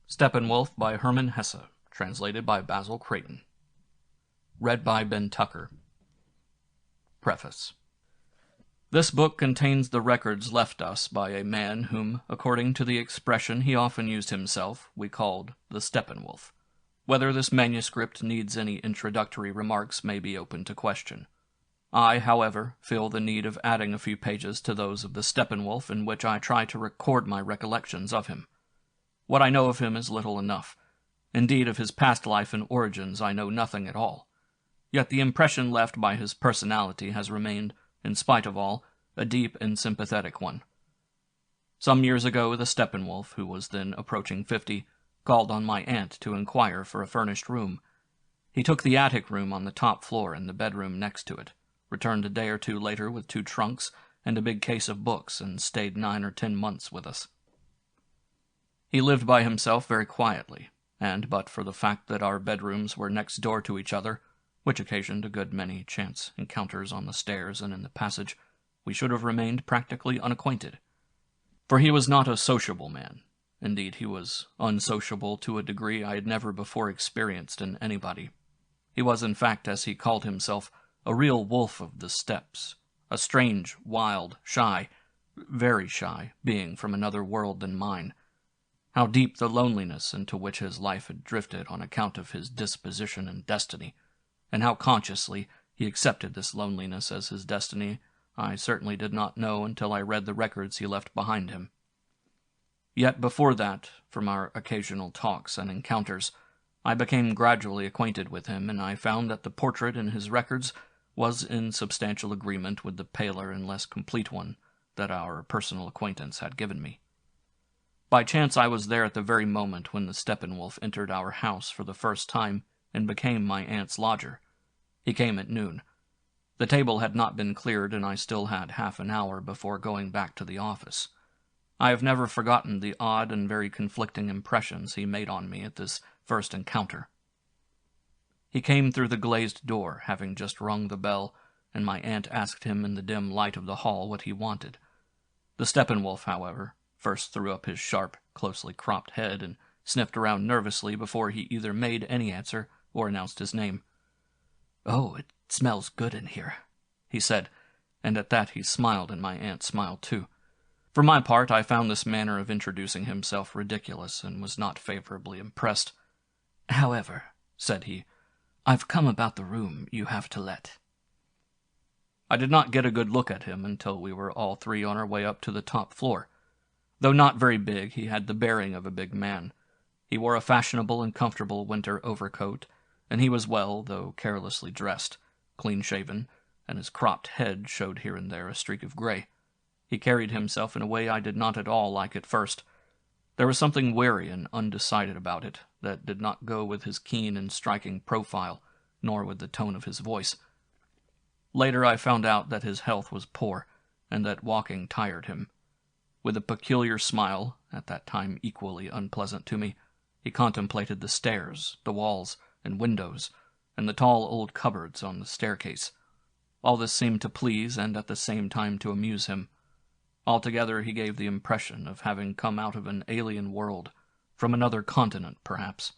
Steppenwolf by Hermann Hesse, translated by Basil Creighton. Read by Ben Tucker. Preface. This book contains the records left us by a man whom, according to the expression he often used himself, we called the Steppenwolf. Whether this manuscript needs any introductory remarks may be open to question. I, however, feel the need of adding a few pages to those of the Steppenwolf in which I try to record my recollections of him. What I know of him is little enough. Indeed, of his past life and origins I know nothing at all. Yet the impression left by his personality has remained, in spite of all, a deep and sympathetic one. Some years ago the Steppenwolf, who was then approaching 50, called on my aunt to inquire for a furnished room. He took the attic room on the top floor and the bedroom next to it, returned a day or two later with 2 trunks and a big case of books, and stayed 9 or 10 months with us. He lived by himself very quietly, and but for the fact that our bedrooms were next door to each other, which occasioned a good many chance encounters on the stairs and in the passage, we should have remained practically unacquainted. For he was not a sociable man. Indeed, he was unsociable to a degree I had never before experienced in anybody. He was, in fact, as he called himself, a real wolf of the steppes, a strange, wild, shy, very shy being from another world than mine. How deep the loneliness into which his life had drifted on account of his disposition and destiny, and how consciously he accepted this loneliness as his destiny, I certainly did not know until I read the records he left behind him. Yet before that, from our occasional talks and encounters, I became gradually acquainted with him, and I found that the portrait in his records was in substantial agreement with the paler and less complete one that our personal acquaintance had given me. By chance I was there at the very moment when the Steppenwolf entered our house for the first time and became my aunt's lodger. He came at noon. The table had not been cleared, and I still had half an hour before going back to the office. I have never forgotten the odd and very conflicting impressions he made on me at this first encounter. He came through the glazed door, having just rung the bell, and my aunt asked him in the dim light of the hall what he wanted. The Steppenwolf, however, first threw up his sharp, closely cropped head and sniffed around nervously before he either made any answer or announced his name. "Oh, it smells good in here," he said, and at that he smiled, and my aunt smiled too. For my part, I found this manner of introducing himself ridiculous, and was not favorably impressed. "However," said he, "I've come about the room you have to let." I did not get a good look at him until we were all 3 on our way up to the top floor. Though not very big, he had the bearing of a big man. He wore a fashionable and comfortable winter overcoat, and he was well, though carelessly dressed, clean-shaven, and his cropped head showed here and there a streak of gray. He carried himself in a way I did not at all like at first. There was something wary and undecided about it that did not go with his keen and striking profile, nor with the tone of his voice. Later I found out that his health was poor, and that walking tired him. With a peculiar smile, at that time equally unpleasant to me, he contemplated the stairs, the walls, and windows, and the tall old cupboards on the staircase. All this seemed to please and at the same time to amuse him. Altogether he gave the impression of having come out of an alien world, from another continent, perhaps.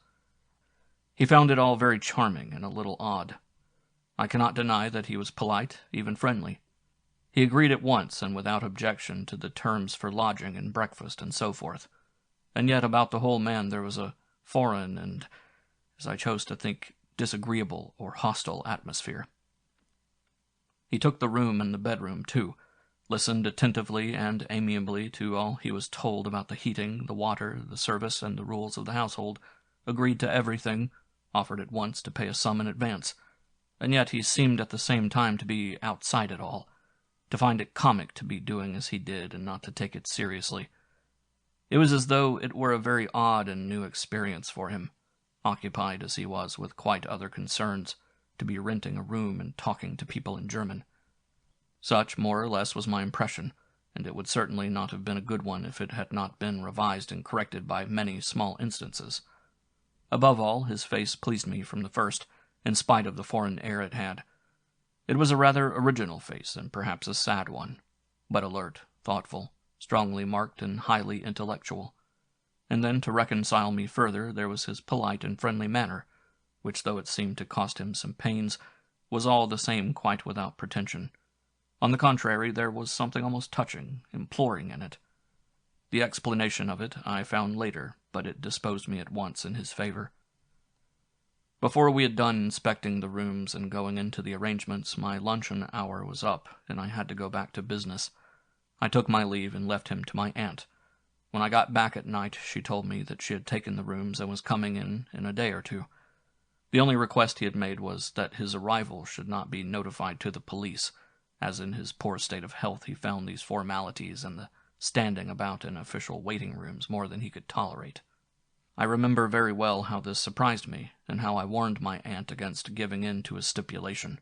He found it all very charming and a little odd. I cannot deny that he was polite, even friendly. He agreed at once and without objection to the terms for lodging and breakfast and so forth. And yet about the whole man there was a foreign and, as I chose to think, disagreeable or hostile atmosphere. He took the room and the bedroom, too, listened attentively and amiably to all he was told about the heating, the water, the service, and the rules of the household, agreed to everything, offered at once to pay a sum in advance, and yet he seemed at the same time to be outside it all, to find it comic to be doing as he did and not to take it seriously. It was as though it were a very odd and new experience for him, occupied as he was with quite other concerns, to be renting a room and talking to people in German. Such, more or less, was my impression, and it would certainly not have been a good one if it had not been revised and corrected by many small instances. Above all, his face pleased me from the first, in spite of the foreign air it had. It was a rather original face, and perhaps a sad one, but alert, thoughtful, strongly marked, and highly intellectual. and then to reconcile me further there was his polite and friendly manner, which, though it seemed to cost him some pains, was all the same quite without pretension. On the contrary, there was something almost touching, imploring in it. The explanation of it I found later, but it disposed me at once in his favor. Before we had done inspecting the rooms and going into the arrangements, my luncheon hour was up, and I had to go back to business. I took my leave and left him to my aunt. When I got back at night, she told me that she had taken the rooms and was coming in a day or two. The only request he had made was that his arrival should not be notified to the police, as in his poor state of health he found these formalities and the standing about in official waiting rooms more than he could tolerate. I remember very well how this surprised me, and how I warned my aunt against giving in to his stipulation.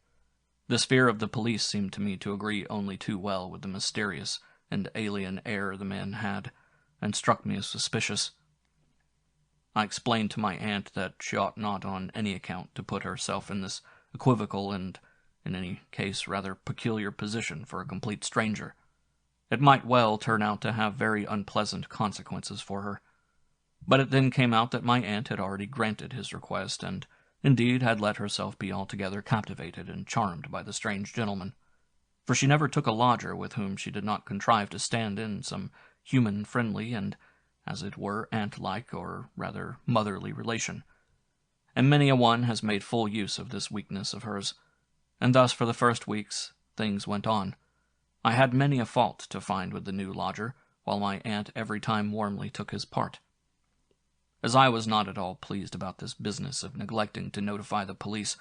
This fear of the police seemed to me to agree only too well with the mysterious and alien air the man had, and struck me as suspicious. I explained to my aunt that she ought not on any account to put herself in this equivocal and, in any case, rather peculiar position for a complete stranger. It might well turn out to have very unpleasant consequences for her. But it then came out that my aunt had already granted his request, and indeed had let herself be altogether captivated and charmed by the strange gentleman, for she never took a lodger with whom she did not contrive to stand in some human, friendly, and, as it were, aunt-like, or rather motherly relation. And many a one has made full use of this weakness of hers, and thus for the first weeks things went on. I had many a fault to find with the new lodger, while my aunt every time warmly took his part. As I was not at all pleased about this business of neglecting to notify the police,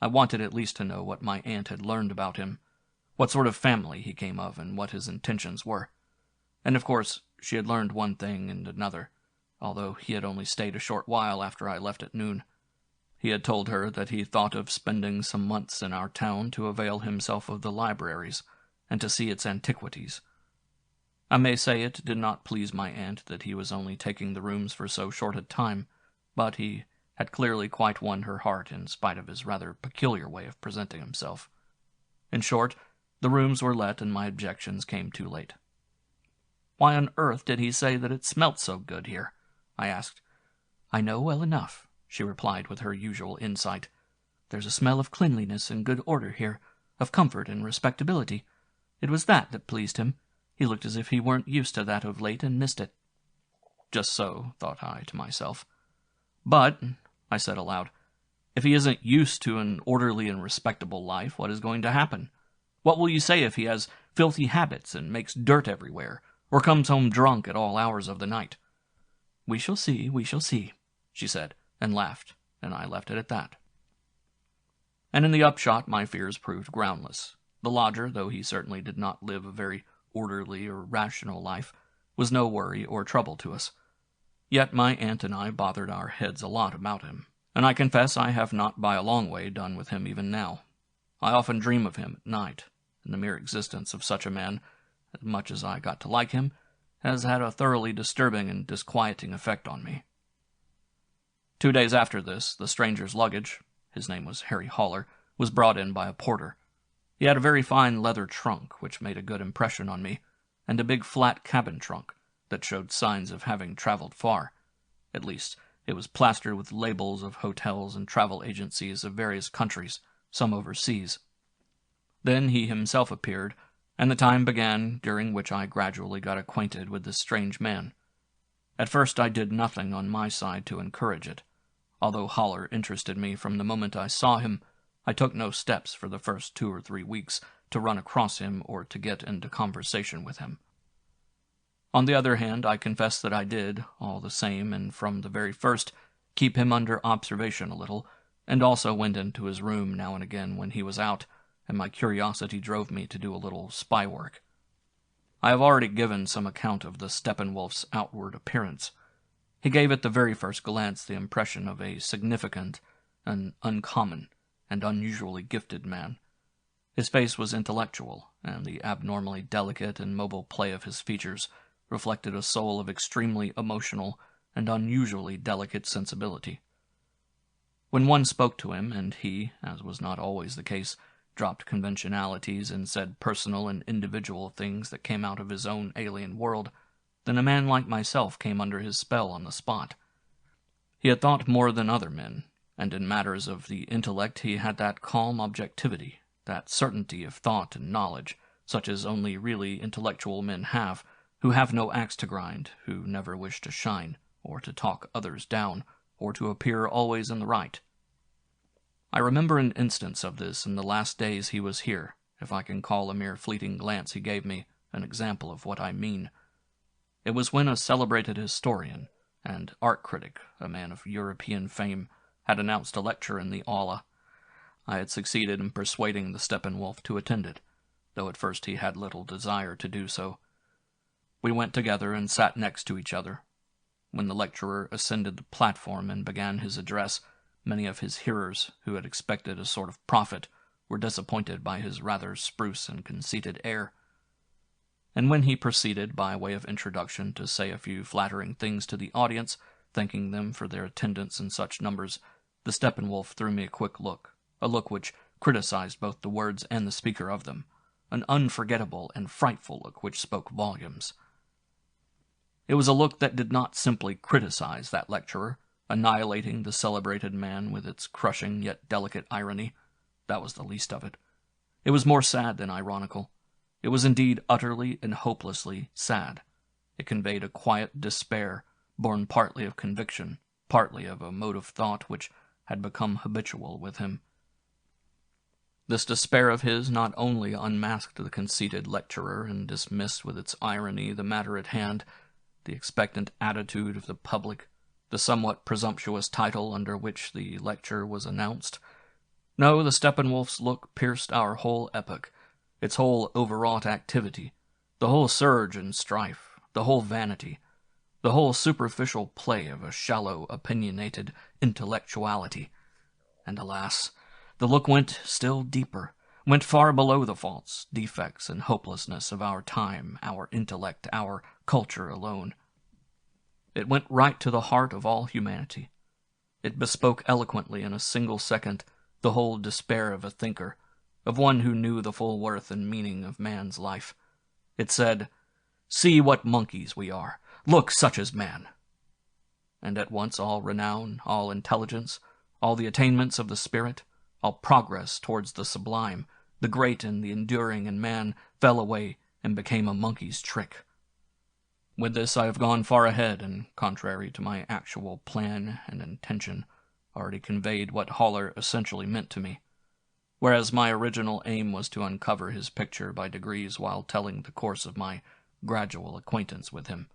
I wanted at least to know what my aunt had learned about him, what sort of family he came of, and what his intentions were. And of course she had learned one thing and another, although he had only stayed a short while after I left at noon. He had told her that he thought of spending some months in our town to avail himself of the libraries, and to see its antiquities. I may say it did not please my aunt that he was only taking the rooms for so short a time, but he had clearly quite won her heart in spite of his rather peculiar way of presenting himself. In short, the rooms were let, and my objections came too late. "Why on earth did he say that it smelt so good here?" I asked. "I know well enough," she replied with her usual insight. "There's a smell of cleanliness and good order here, of comfort and respectability. It was that pleased him. He looked as if he weren't used to that of late and missed it." Just so, thought I to myself. "But," I said aloud, "if he isn't used to an orderly and respectable life, what is going to happen? What will you say if he has filthy habits and makes dirt everywhere, or comes home drunk at all hours of the night?" we shall see," she said, and laughed, and I left it at that. And in the upshot my fears proved groundless. The lodger, though he certainly did not live a very orderly or rational life, was no worry or trouble to us. Yet my aunt and I bothered our heads a lot about him, and I confess I have not by a long way done with him even now. I often dream of him at night, and the mere existence of such a man, as much as I got to like him, has had a thoroughly disturbing and disquieting effect on me. 2 days after this, the stranger's luggage, his name was Harry Haller, was brought in by a porter. He had a very fine leather trunk, which made a good impression on me, and a big flat cabin trunk that showed signs of having traveled far. At least, it was plastered with labels of hotels and travel agencies of various countries, some overseas. Then he himself appeared, and the time began during which I gradually got acquainted with this strange man. At first I did nothing on my side to encourage it. Although Haller interested me from the moment I saw him, I took no steps for the first 2 or 3 weeks to run across him or to get into conversation with him. On the other hand, I confess that I did, all the same, and from the very first, keep him under observation a little, and also went into his room now and again when he was out, and my curiosity drove me to do a little spy work. I have already given some account of the Steppenwolf's outward appearance. He gave at the very first glance the impression of a significant, an uncommon, and unusually gifted man. His face was intellectual, and the abnormally delicate and mobile play of his features reflected a soul of extremely emotional and unusually delicate sensibility. When one spoke to him, and he, as was not always the case, dropped conventionalities and said personal and individual things that came out of his own alien world, then a man like myself came under his spell on the spot. He had thought more than other men, and in matters of the intellect he had that calm objectivity, that certainty of thought and knowledge, such as only really intellectual men have, who have no axe to grind, who never wish to shine, or to talk others down, or to appear always in the right. I remember an instance of this in the last days he was here, if I can call a mere fleeting glance he gave me an example of what I mean. It was when a celebrated historian and art critic, a man of European fame, had announced a lecture in the aula. I had succeeded in persuading the Steppenwolf to attend it, though at first he had little desire to do so. We went together and sat next to each other. When the lecturer ascended the platform and began his address, many of his hearers, who had expected a sort of prophet, were disappointed by his rather spruce and conceited air. And when he proceeded, by way of introduction, to say a few flattering things to the audience, thanking them for their attendance in such numbers, the Steppenwolf threw me a quick look, a look which criticized both the words and the speaker of them, an unforgettable and frightful look which spoke volumes. It was a look that did not simply criticize that lecturer, annihilating the celebrated man with its crushing yet delicate irony. That was the least of it. It was more sad than ironical. It was indeed utterly and hopelessly sad. It conveyed a quiet despair, born partly of conviction, partly of a mode of thought which had become habitual with him. This despair of his not only unmasked the conceited lecturer and dismissed with its irony the matter at hand, the expectant attitude of the public, the somewhat presumptuous title under which the lecture was announced. No, the Steppenwolf's look pierced our whole epoch, its whole overwrought activity, the whole surge and strife, the whole vanity, the whole superficial play of a shallow, opinionated intellectuality. And alas, the look went still deeper, went far below the faults, defects, and hopelessness of our time, our intellect, our culture alone. It went right to the heart of all humanity. It bespoke eloquently in a single second the whole despair of a thinker, of one who knew the full worth and meaning of man's life. It said, "See what monkeys we are! Look, such is man!" And at once all renown, all intelligence, all the attainments of the spirit, all progress towards the sublime, the great and the enduring in man, fell away and became a monkey's trick. With this I have gone far ahead, and, contrary to my actual plan and intention, already conveyed what Haller essentially meant to me, whereas my original aim was to uncover his picture by degrees while telling the course of my gradual acquaintance with him.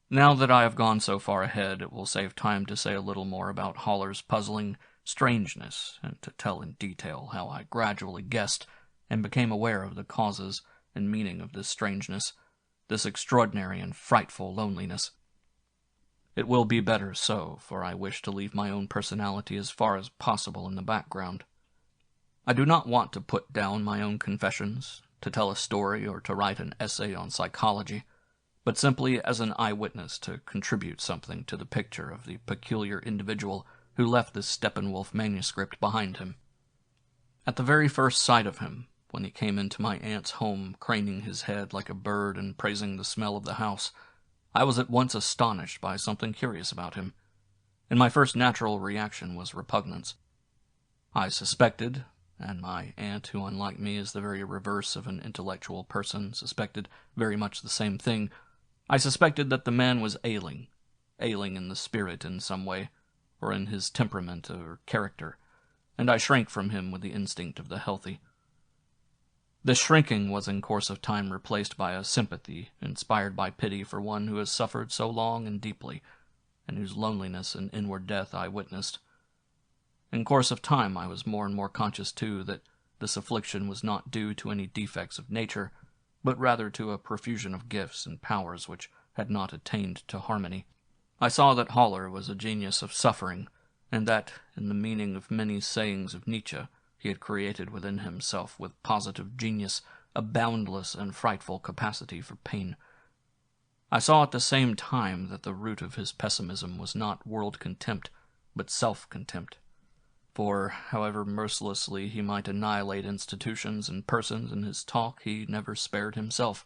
Now that I have gone so far ahead, it will save time to say a little more about Haller's puzzling strangeness, and to tell in detail how I gradually guessed and became aware of the causes and meaning of this strangeness, this extraordinary and frightful loneliness. It will be better so, for I wish to leave my own personality as far as possible in the background. I do not want to put down my own confessions, to tell a story, or to write an essay on psychology, but simply as an eyewitness to contribute something to the picture of the peculiar individual who left this Steppenwolf manuscript behind him. At the very first sight of him, when he came into my aunt's home, craning his head like a bird and praising the smell of the house, I was at once astonished by something curious about him, and my first natural reaction was repugnance. I suspected, and my aunt, who unlike me is the very reverse of an intellectual person, suspected very much the same thing, I suspected that the man was ailing in the spirit in some way, or in his temperament or character, and I shrank from him with the instinct of the healthy. This shrinking was in course of time replaced by a sympathy inspired by pity for one who has suffered so long and deeply, and whose loneliness and inward death I witnessed. In course of time I was more and more conscious, too, that this affliction was not due to any defects of nature, but rather to a profusion of gifts and powers which had not attained to harmony. I saw that Haller was a genius of suffering, and that, in the meaning of many sayings of Nietzsche, he had created within himself, with positive genius, a boundless and frightful capacity for pain. I saw at the same time that the root of his pessimism was not world-contempt, but self-contempt. For, however mercilessly he might annihilate institutions and persons in his talk, he never spared himself.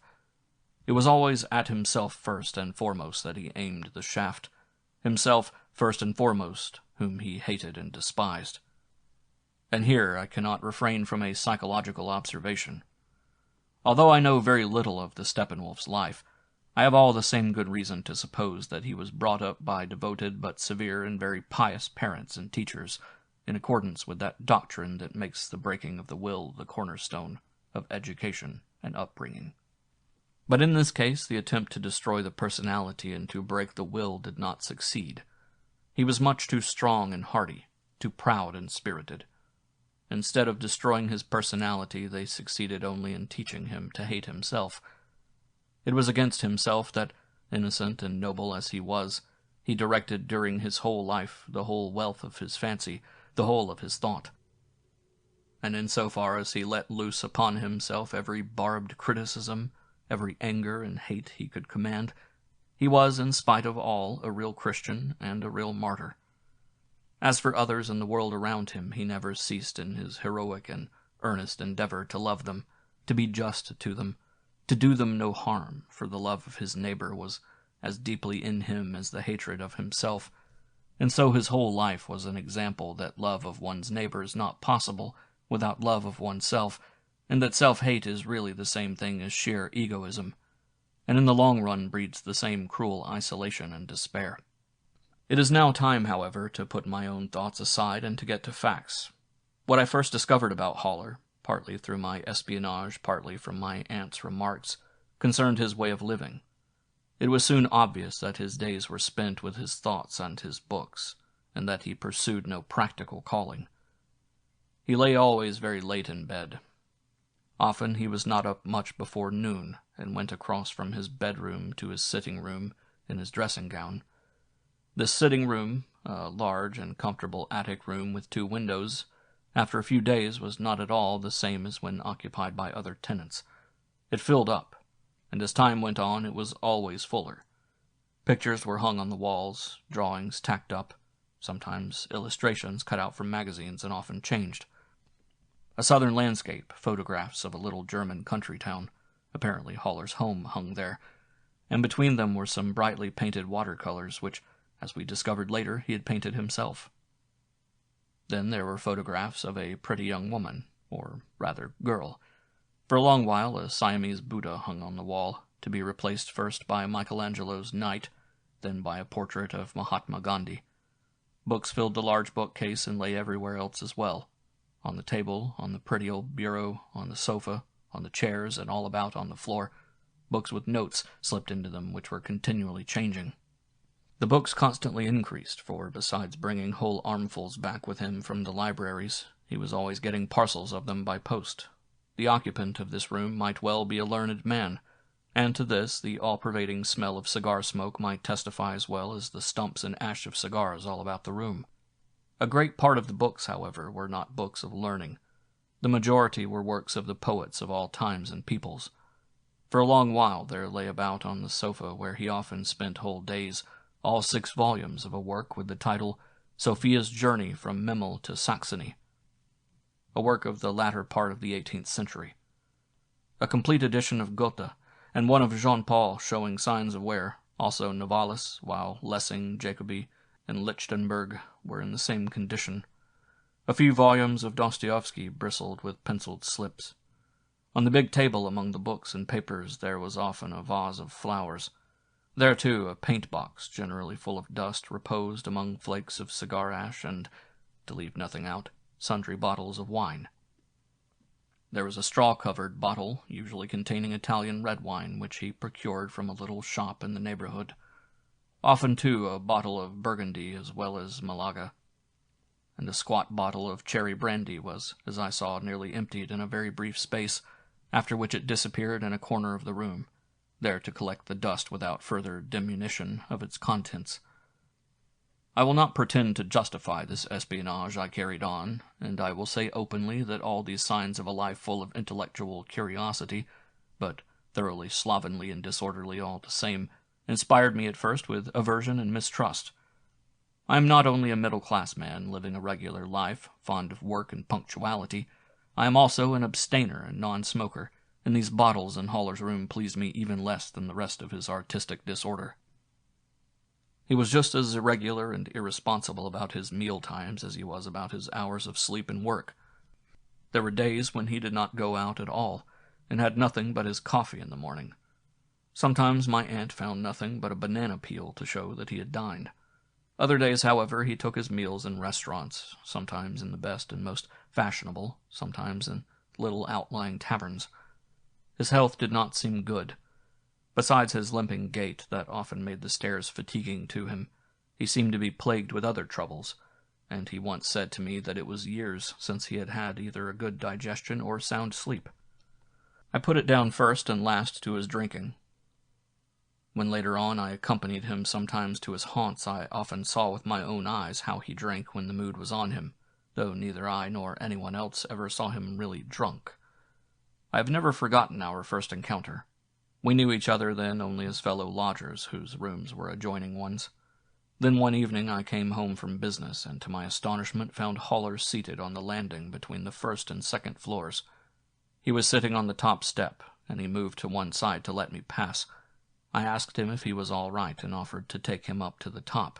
It was always at himself first and foremost that he aimed the shaft. Himself first and foremost, whom he hated and despised. And here I cannot refrain from a psychological observation. Although I know very little of the Steppenwolf's life, I have all the same good reason to suppose that he was brought up by devoted but severe and very pious parents and teachers, in accordance with that doctrine that makes the breaking of the will the cornerstone of education and upbringing. But in this case, the attempt to destroy the personality and to break the will did not succeed. He was much too strong and hardy, too proud and spirited. Instead of destroying his personality, they succeeded only in teaching him to hate himself. It was against himself that, innocent and noble as he was, he directed during his whole life the whole wealth of his fancy, the whole of his thought. And in so far as he let loose upon himself every barbed criticism, every anger and hate he could command, he was, in spite of all, a real Christian and a real martyr. As for others in the world around him, he never ceased in his heroic and earnest endeavor to love them, to be just to them, to do them no harm, for the love of his neighbor was as deeply in him as the hatred of himself, and so his whole life was an example that love of one's neighbor is not possible without love of oneself, and that self-hate is really the same thing as sheer egoism, and in the long run breeds the same cruel isolation and despair. It is now time, however, to put my own thoughts aside and to get to facts. What I first discovered about Haller, partly through my espionage, partly from my aunt's remarks, concerned his way of living. It was soon obvious that his days were spent with his thoughts and his books, and that he pursued no practical calling. He lay always very late in bed. Often he was not up much before noon, and went across from his bedroom to his sitting room in his dressing gown. This sitting room, a large and comfortable attic room with 2 windows, after a few days was not at all the same as when occupied by other tenants. It filled up, and as time went on it was always fuller. Pictures were hung on the walls, drawings tacked up, sometimes illustrations cut out from magazines and often changed. A southern landscape, photographs of a little German country town, apparently Haller's home, hung there, and between them were some brightly painted watercolors which, as we discovered later, he had painted himself. Then there were photographs of a pretty young woman, or rather girl. For a long while a Siamese Buddha hung on the wall, to be replaced first by Michelangelo's Knight, then by a portrait of Mahatma Gandhi. Books filled the large bookcase and lay everywhere else as well, on the table, on the pretty old bureau, on the sofa, on the chairs, and all about on the floor, books with notes slipped into them which were continually changing. The books constantly increased, for besides bringing whole armfuls back with him from the libraries, he was always getting parcels of them by post. The occupant of this room might well be a learned man, and to this the all-pervading smell of cigar smoke might testify as well as the stumps and ash of cigars all about the room. A great part of the books, however, were not books of learning. The majority were works of the poets of all times and peoples. For a long while there lay about on the sofa, where he often spent whole days, all 6 volumes of a work with the title Sophia's Journey from Memel to Saxony, a work of the latter part of the 18th century. A complete edition of Goethe, and one of Jean-Paul showing signs of wear, also Novalis, while Lessing, Jacobi, and Lichtenberg were in the same condition. A few volumes of Dostoevsky bristled with penciled slips. On the big table among the books and papers there was often a vase of flowers. There, too, a paint-box, generally full of dust, reposed among flakes of cigar ash and, to leave nothing out, sundry bottles of wine. There was a straw-covered bottle, usually containing Italian red wine, which he procured from a little shop in the neighborhood. Often, too, a bottle of Burgundy as well as Malaga, and a squat bottle of cherry brandy was, as I saw, nearly emptied in a very brief space, after which it disappeared in a corner of the room, there to collect the dust without further diminution of its contents. I will not pretend to justify this espionage I carried on, and I will say openly that all these signs of a life full of intellectual curiosity, but thoroughly slovenly and disorderly all the same, inspired me at first with aversion and mistrust. I am not only a middle-class man, living a regular life, fond of work and punctuality, I am also an abstainer and non-smoker, and these bottles in Haller's room pleased me even less than the rest of his artistic disorder. He was just as irregular and irresponsible about his meal times as he was about his hours of sleep and work. There were days when he did not go out at all, and had nothing but his coffee in the morning. Sometimes my aunt found nothing but a banana peel to show that he had dined. Other days, however, he took his meals in restaurants, sometimes in the best and most fashionable, sometimes in little outlying taverns. His health did not seem good. Besides his limping gait that often made the stairs fatiguing to him, he seemed to be plagued with other troubles, and he once said to me that it was years since he had had either a good digestion or sound sleep. I put it down first and last to his drinking. When later on I accompanied him sometimes to his haunts, I often saw with my own eyes how he drank when the mood was on him, though neither I nor anyone else ever saw him really drunk. I have never forgotten our first encounter. We knew each other then only as fellow lodgers whose rooms were adjoining ones. Then one evening I came home from business, and to my astonishment found Haller seated on the landing between the first and second floors. He was sitting on the top step, and he moved to one side to let me pass. I asked him if he was all right and offered to take him up to the top.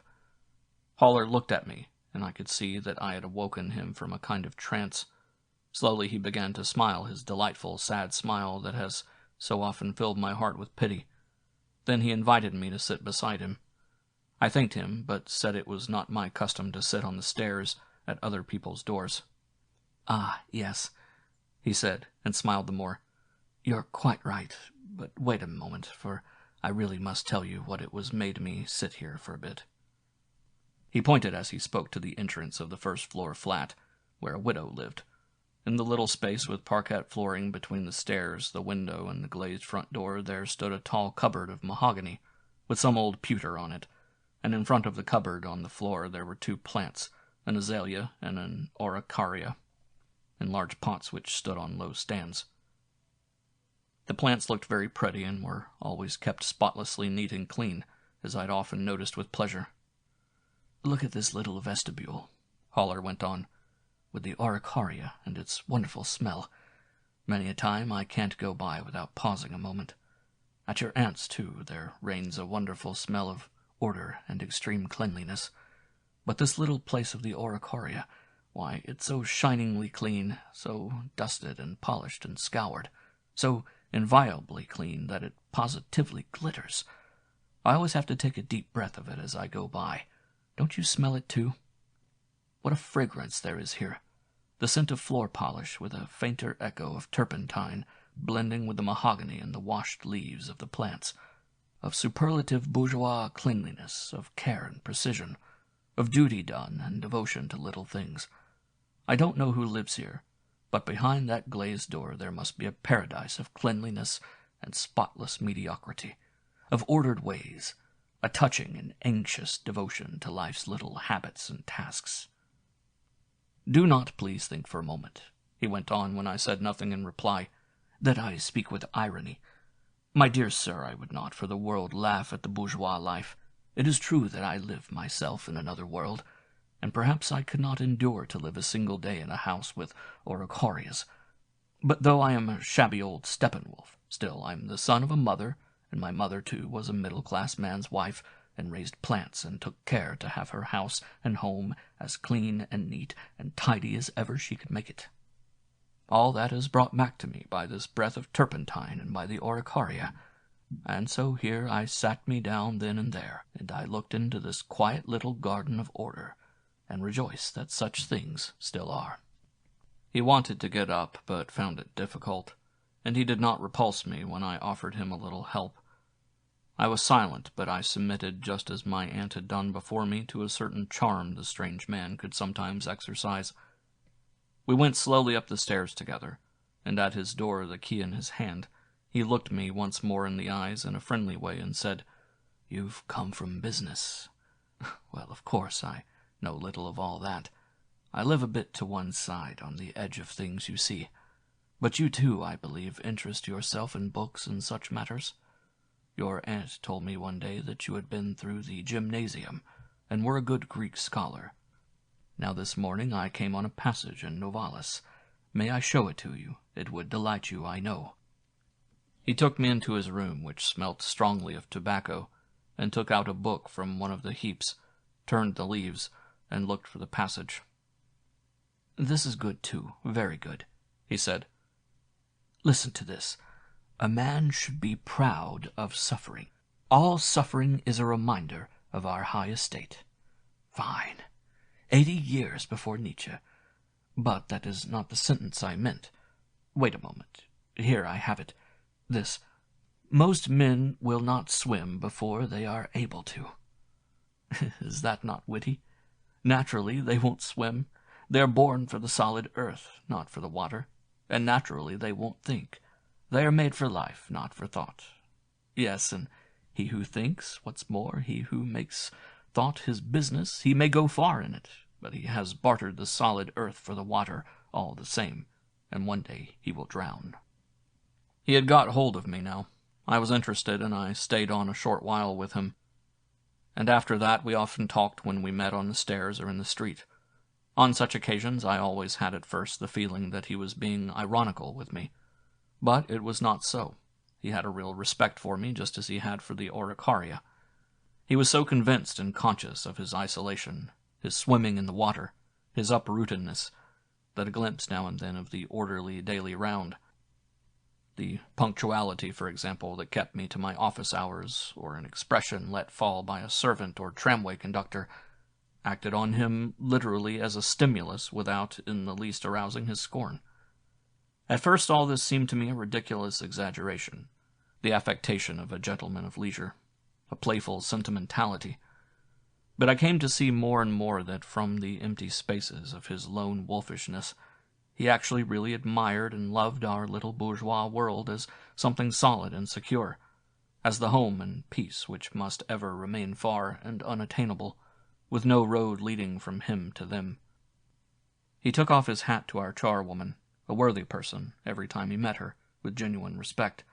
Haller looked at me, and I could see that I had awoken him from a kind of trance. Slowly he began to smile his delightful, sad smile that has so often filled my heart with pity. Then he invited me to sit beside him. I thanked him, but said it was not my custom to sit on the stairs at other people's doors. "Ah, yes," he said, and smiled the more. "You're quite right, but wait a moment, for I really must tell you what it was made me sit here for a bit." He pointed as he spoke to the entrance of the first-floor flat, where a widow lived. In the little space with parquet flooring between the stairs, the window, and the glazed front door there stood a tall cupboard of mahogany, with some old pewter on it, and in front of the cupboard on the floor there were two plants, an azalea and an araucaria, in large pots which stood on low stands. The plants looked very pretty and were always kept spotlessly neat and clean, as I'd often noticed with pleasure. "Look at this little vestibule," Haller went on, "with the araucaria and its wonderful smell. Many a time I can't go by without pausing a moment. At your aunt's, too, there reigns a wonderful smell of order and extreme cleanliness. But this little place of the araucaria, why, it's so shiningly clean, so dusted and polished and scoured, so inviolably clean that it positively glitters. I always have to take a deep breath of it as I go by. Don't you smell it, too? What a fragrance there is here! The scent of floor polish, with a fainter echo of turpentine, blending with the mahogany and the washed leaves of the plants, of superlative bourgeois cleanliness, of care and precision, of duty done and devotion to little things. I don't know who lives here, but behind that glazed door there must be a paradise of cleanliness and spotless mediocrity, of ordered ways, a touching and anxious devotion to life's little habits and tasks. Do not please think for a moment," he went on when I said nothing in reply, "that I speak with irony. My dear sir, I would not for the world laugh at the bourgeois life. It is true that I live myself in another world, and perhaps I could not endure to live a single day in a house with araucarias. But though I am a shabby old Steppenwolf, still I am the son of a mother, and my mother, too, was a middle-class man's wife, and raised plants, and took care to have her house and home as clean and neat and tidy as ever she could make it. All that is brought back to me by this breath of turpentine and by the araucaria, and so here I sat me down then and there, and I looked into this quiet little garden of order, and rejoiced that such things still are." He wanted to get up, but found it difficult, and he did not repulse me when I offered him a little help. I was silent, but I submitted just as my aunt had done before me to a certain charm the strange man could sometimes exercise. We went slowly up the stairs together, and at his door, the key in his hand, he looked me once more in the eyes in a friendly way and said, "You've come from business. Well, of course, I know little of all that. I live a bit to one side, on the edge of things, you see. But you, too, I believe, interest yourself in books and such matters. Your aunt told me one day that you had been through the gymnasium, and were a good Greek scholar. Now this morning I came on a passage in Novalis. May I show it to you? It would delight you, I know." He took me into his room, which smelt strongly of tobacco, and took out a book from one of the heaps, turned the leaves, and looked for the passage. "This is good, too, very good," he said. "Listen to this. A man should be proud of suffering. All suffering is a reminder of our high estate. Fine. 80 years before Nietzsche. But that is not the sentence I meant. Wait a moment. Here I have it. This. Most men will not swim before they are able to." Is that not witty? Naturally, they won't swim. They are born for the solid earth, not for the water. And naturally, they won't think. They are made for life, not for thought. Yes, and he who thinks, what's more, he who makes thought his business, he may go far in it, but he has bartered the solid earth for the water all the same, and one day he will drown. He had got hold of me now. I was interested, and I stayed on a short while with him. And after that we often talked when we met on the stairs or in the street. On such occasions I always had at first the feeling that he was being ironical with me. But it was not so. He had a real respect for me, just as he had for the Araucaria. He was so convinced and conscious of his isolation, his swimming in the water, his uprootedness, that a glimpse now and then of the orderly daily round, the punctuality, for example, that kept me to my office hours, or an expression let fall by a servant or tramway conductor, acted on him literally as a stimulus without in the least arousing his scorn. At first all this seemed to me a ridiculous exaggeration, the affectation of a gentleman of leisure, a playful sentimentality. But I came to see more and more that from the empty spaces of his lone wolfishness he actually really admired and loved our little bourgeois world as something solid and secure, as the home and peace which must ever remain far and unattainable, with no road leading from him to them. He took off his hat to our charwoman, a worthy person, every time he met her, with genuine respect,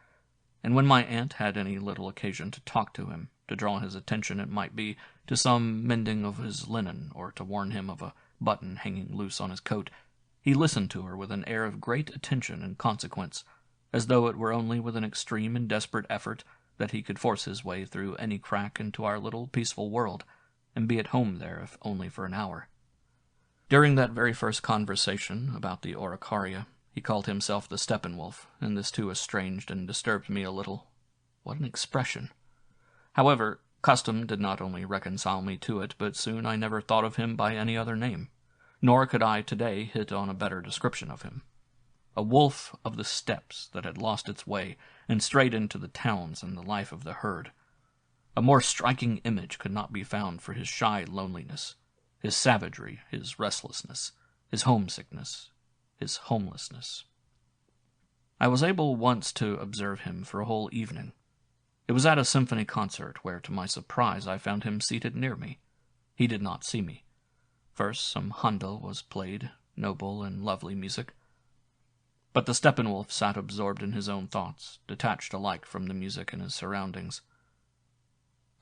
and when my aunt had any little occasion to talk to him, to draw his attention, it might be, to some mending of his linen, or to warn him of a button hanging loose on his coat, he listened to her with an air of great attention and consequence, as though it were only with an extreme and desperate effort that he could force his way through any crack into our little peaceful world, and be at home there if only for an hour. During that very first conversation about the Araucaria, he called himself the Steppenwolf, and this too estranged and disturbed me a little. What an expression! However, custom did not only reconcile me to it, but soon I never thought of him by any other name, nor could I today hit on a better description of him. A wolf of the steppes that had lost its way and strayed into the towns and the life of the herd. A more striking image could not be found for his shy loneliness, his savagery, his restlessness, his homesickness, his homelessness. I was able once to observe him for a whole evening. It was at a symphony concert where, to my surprise, I found him seated near me. He did not see me. First, some Handel was played, noble and lovely music. But the Steppenwolf sat absorbed in his own thoughts, detached alike from the music and his surroundings.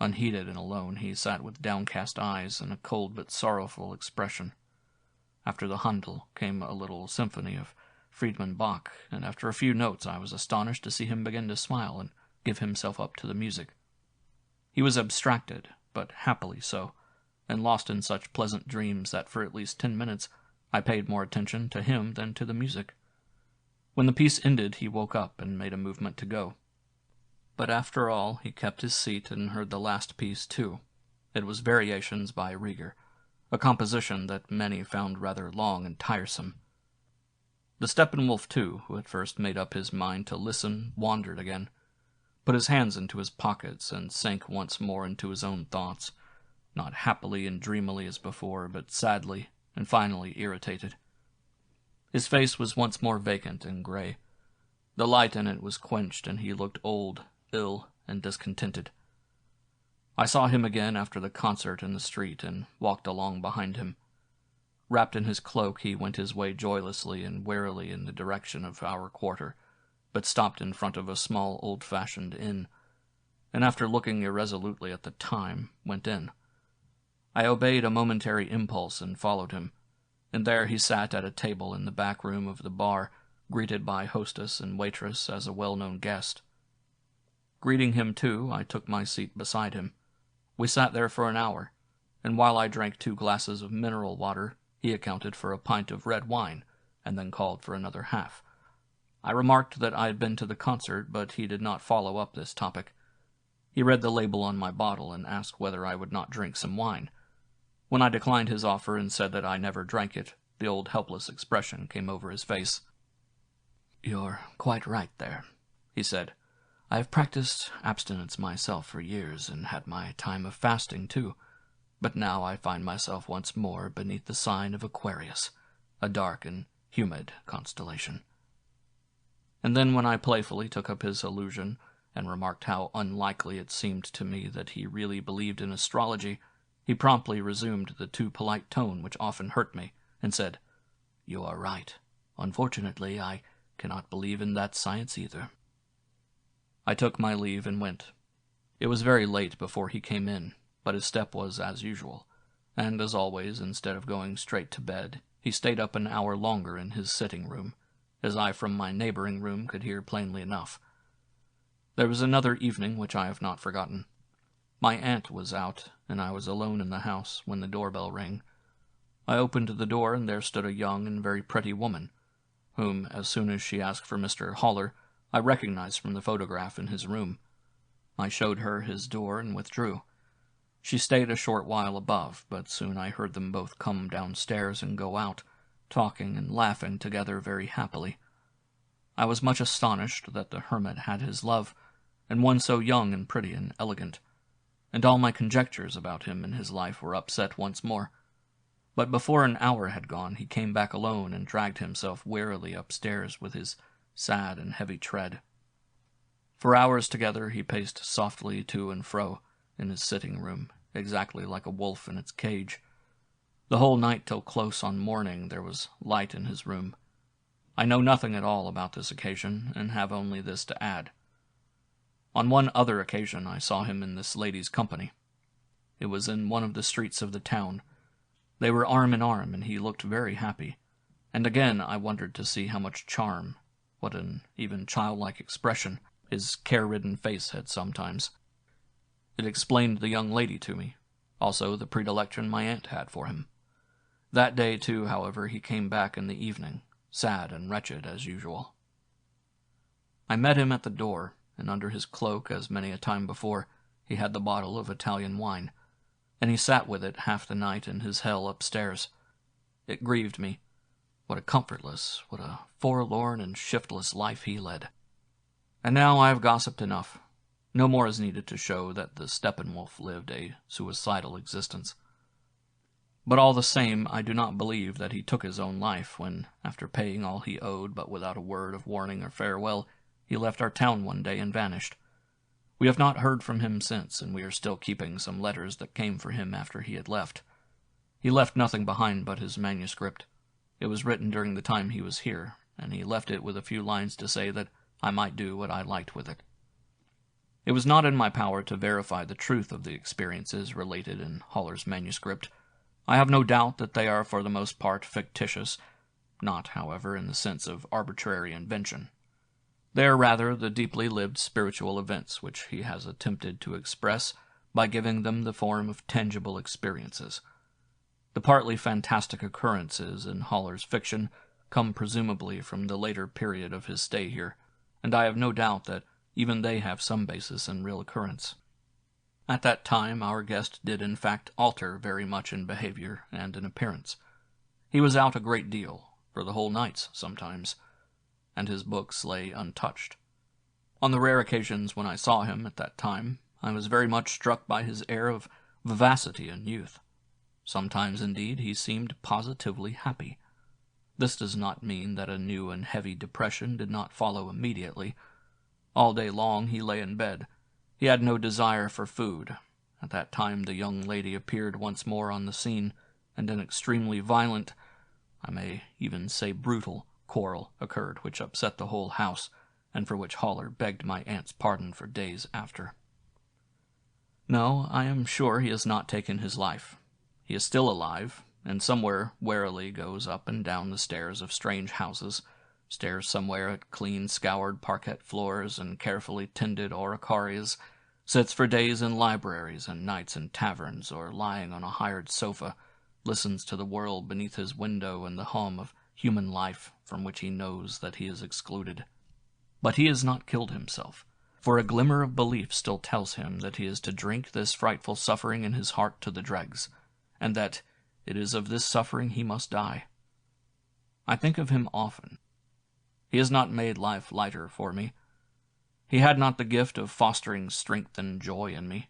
Unheeded and alone, he sat with downcast eyes and a cold but sorrowful expression. After the Handel came a little symphony of Friedmann Bach, and after a few notes I was astonished to see him begin to smile and give himself up to the music. He was abstracted, but happily so, and lost in such pleasant dreams that for at least 10 minutes I paid more attention to him than to the music. When the piece ended, he woke up and made a movement to go. But after all, he kept his seat and heard the last piece too. It was Variations by Reyk, a composition that many found rather long and tiresome. The Steppenwolf, too, who had first made up his mind to listen, wandered again, put his hands into his pockets, and sank once more into his own thoughts, not happily and dreamily as before, but sadly and finally irritated. His face was once more vacant and gray. The light in it was quenched, and he looked old, ill, and discontented. I saw him again after the concert in the street, and walked along behind him. Wrapped in his cloak, he went his way joylessly and warily in the direction of our quarter, but stopped in front of a small old-fashioned inn, and after looking irresolutely at the time, went in. I obeyed a momentary impulse and followed him, and there he sat at a table in the back room of the bar, greeted by hostess and waitress as a well-known guest, Greeting him too, I took my seat beside him. We sat there for an hour, and while I drank 2 glasses of mineral water, he accounted for a pint of red wine, and then called for another half. I remarked that I had been to the concert, but he did not follow up this topic. He read the label on my bottle and asked whether I would not drink some wine. When I declined his offer and said that I never drank it, the old helpless expression came over his face. "You're quite right there," he said. "I have practiced abstinence myself for years and had my time of fasting too, but now I find myself once more beneath the sign of Aquarius, a dark and humid constellation." And then when I playfully took up his allusion and remarked how unlikely it seemed to me that he really believed in astrology, he promptly resumed the too polite tone which often hurt me, and said, "You are right. Unfortunately, I cannot believe in that science either." I took my leave and went. It was very late before he came in, but his step was as usual, and as always, instead of going straight to bed, he stayed up an hour longer in his sitting room, as I from my neighboring room could hear plainly enough. There was another evening which I have not forgotten. My aunt was out, and I was alone in the house when the doorbell rang. I opened the door, and there stood a young and very pretty woman, whom, as soon as she asked for Mr. Haller, I recognized from the photograph in his room. I showed her his door and withdrew. She stayed a short while above, but soon I heard them both come downstairs and go out, talking and laughing together very happily. I was much astonished that the hermit had his love, and one so young and pretty and elegant, and all my conjectures about him and his life were upset once more. But before an hour had gone, he came back alone and dragged himself wearily upstairs with his sad and heavy tread. For hours together he paced softly to and fro in his sitting room, exactly like a wolf in its cage. The whole night till close on morning there was light in his room. I know nothing at all about this occasion, and have only this to add. On one other occasion I saw him in this lady's company. It was in one of the streets of the town. They were arm in arm, and he looked very happy, and again I wondered to see how much charm, what an even childlike expression, his care-ridden face had sometimes. It explained the young lady to me, also the predilection my aunt had for him. That day, too, however, he came back in the evening, sad and wretched as usual. I met him at the door, and under his cloak, as many a time before, he had the bottle of Italian wine, and he sat with it half the night in his hell upstairs. It grieved me. What a comfortless, what a forlorn and shiftless life he led. And now I have gossiped enough. No more is needed to show that the Steppenwolf lived a suicidal existence. But all the same, I do not believe that he took his own life when, after paying all he owed but without a word of warning or farewell, he left our town one day and vanished. We have not heard from him since, and we are still keeping some letters that came for him after he had left. He left nothing behind but his manuscript. It was written during the time he was here, and he left it with a few lines to say that I might do what I liked with it. It was not in my power to verify the truth of the experiences related in Haller's manuscript. I have no doubt that they are for the most part fictitious, not, however, in the sense of arbitrary invention. They are rather the deeply lived spiritual events which he has attempted to express by giving them the form of tangible experiences. The partly fantastic occurrences in Haller's fiction come presumably from the later period of his stay here, and I have no doubt that even they have some basis in real occurrence. At that time our guest did in fact alter very much in behavior and in appearance. He was out a great deal, for the whole nights sometimes, and his books lay untouched. On the rare occasions when I saw him at that time, I was very much struck by his air of vivacity and youth. Sometimes, indeed, he seemed positively happy. This does not mean that a new and heavy depression did not follow immediately. All day long he lay in bed. He had no desire for food. At that time the young lady appeared once more on the scene, and an extremely violent, I may even say brutal, quarrel occurred which upset the whole house, and for which Haller begged my aunt's pardon for days after. No, I am sure he has not taken his life. He is still alive, and somewhere warily goes up and down the stairs of strange houses, stares somewhere at clean scoured parquet floors and carefully tended oricaries, sits for days in libraries and nights in taverns, or lying on a hired sofa, listens to the world beneath his window and the hum of human life from which he knows that he is excluded. But he has not killed himself, for a glimmer of belief still tells him that he is to drink this frightful suffering in his heart to the dregs, and that it is of this suffering he must die. I think of him often. He has not made life lighter for me. He had not the gift of fostering strength and joy in me.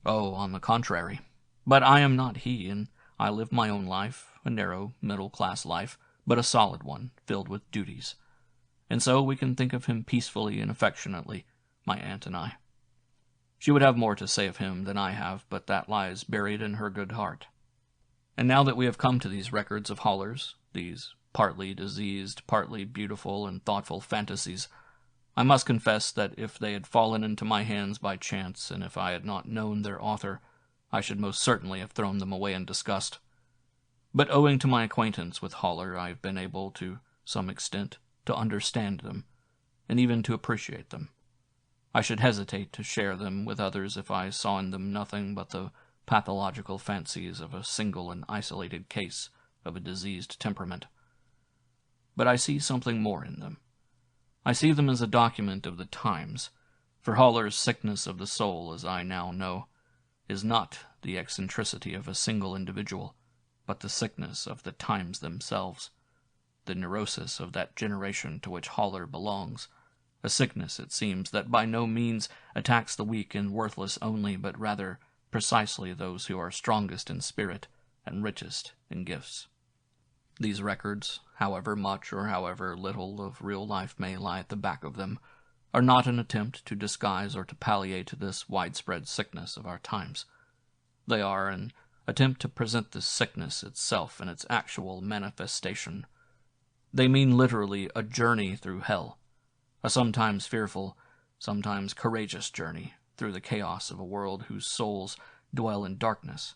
Oh, on the contrary. But I am not he, and I live my own life, a narrow, middle-class life, but a solid one, filled with duties. And so we can think of him peacefully and affectionately, my aunt and I. She would have more to say of him than I have, but that lies buried in her good heart. And now that we have come to these records of Haller's, these partly diseased, partly beautiful and thoughtful fantasies, I must confess that if they had fallen into my hands by chance, and if I had not known their author, I should most certainly have thrown them away in disgust. But owing to my acquaintance with Haller, I have been able, to some extent, to understand them, and even to appreciate them. I should hesitate to share them with others if I saw in them nothing but the pathological fancies of a single and isolated case of a diseased temperament. But I see something more in them. I see them as a document of the times, for Haller's sickness of the soul, as I now know, is not the eccentricity of a single individual, but the sickness of the times themselves, the neurosis of that generation to which Haller belongs, a sickness, it seems, that by no means attacks the weak and worthless only, but rather precisely those who are strongest in spirit and richest in gifts. These records, however much or however little of real life may lie at the back of them, are not an attempt to disguise or to palliate this widespread sickness of our times. They are an attempt to present this sickness itself in its actual manifestation. They mean literally a journey through hell, a sometimes fearful, sometimes courageous journey through the chaos of a world whose souls dwell in darkness,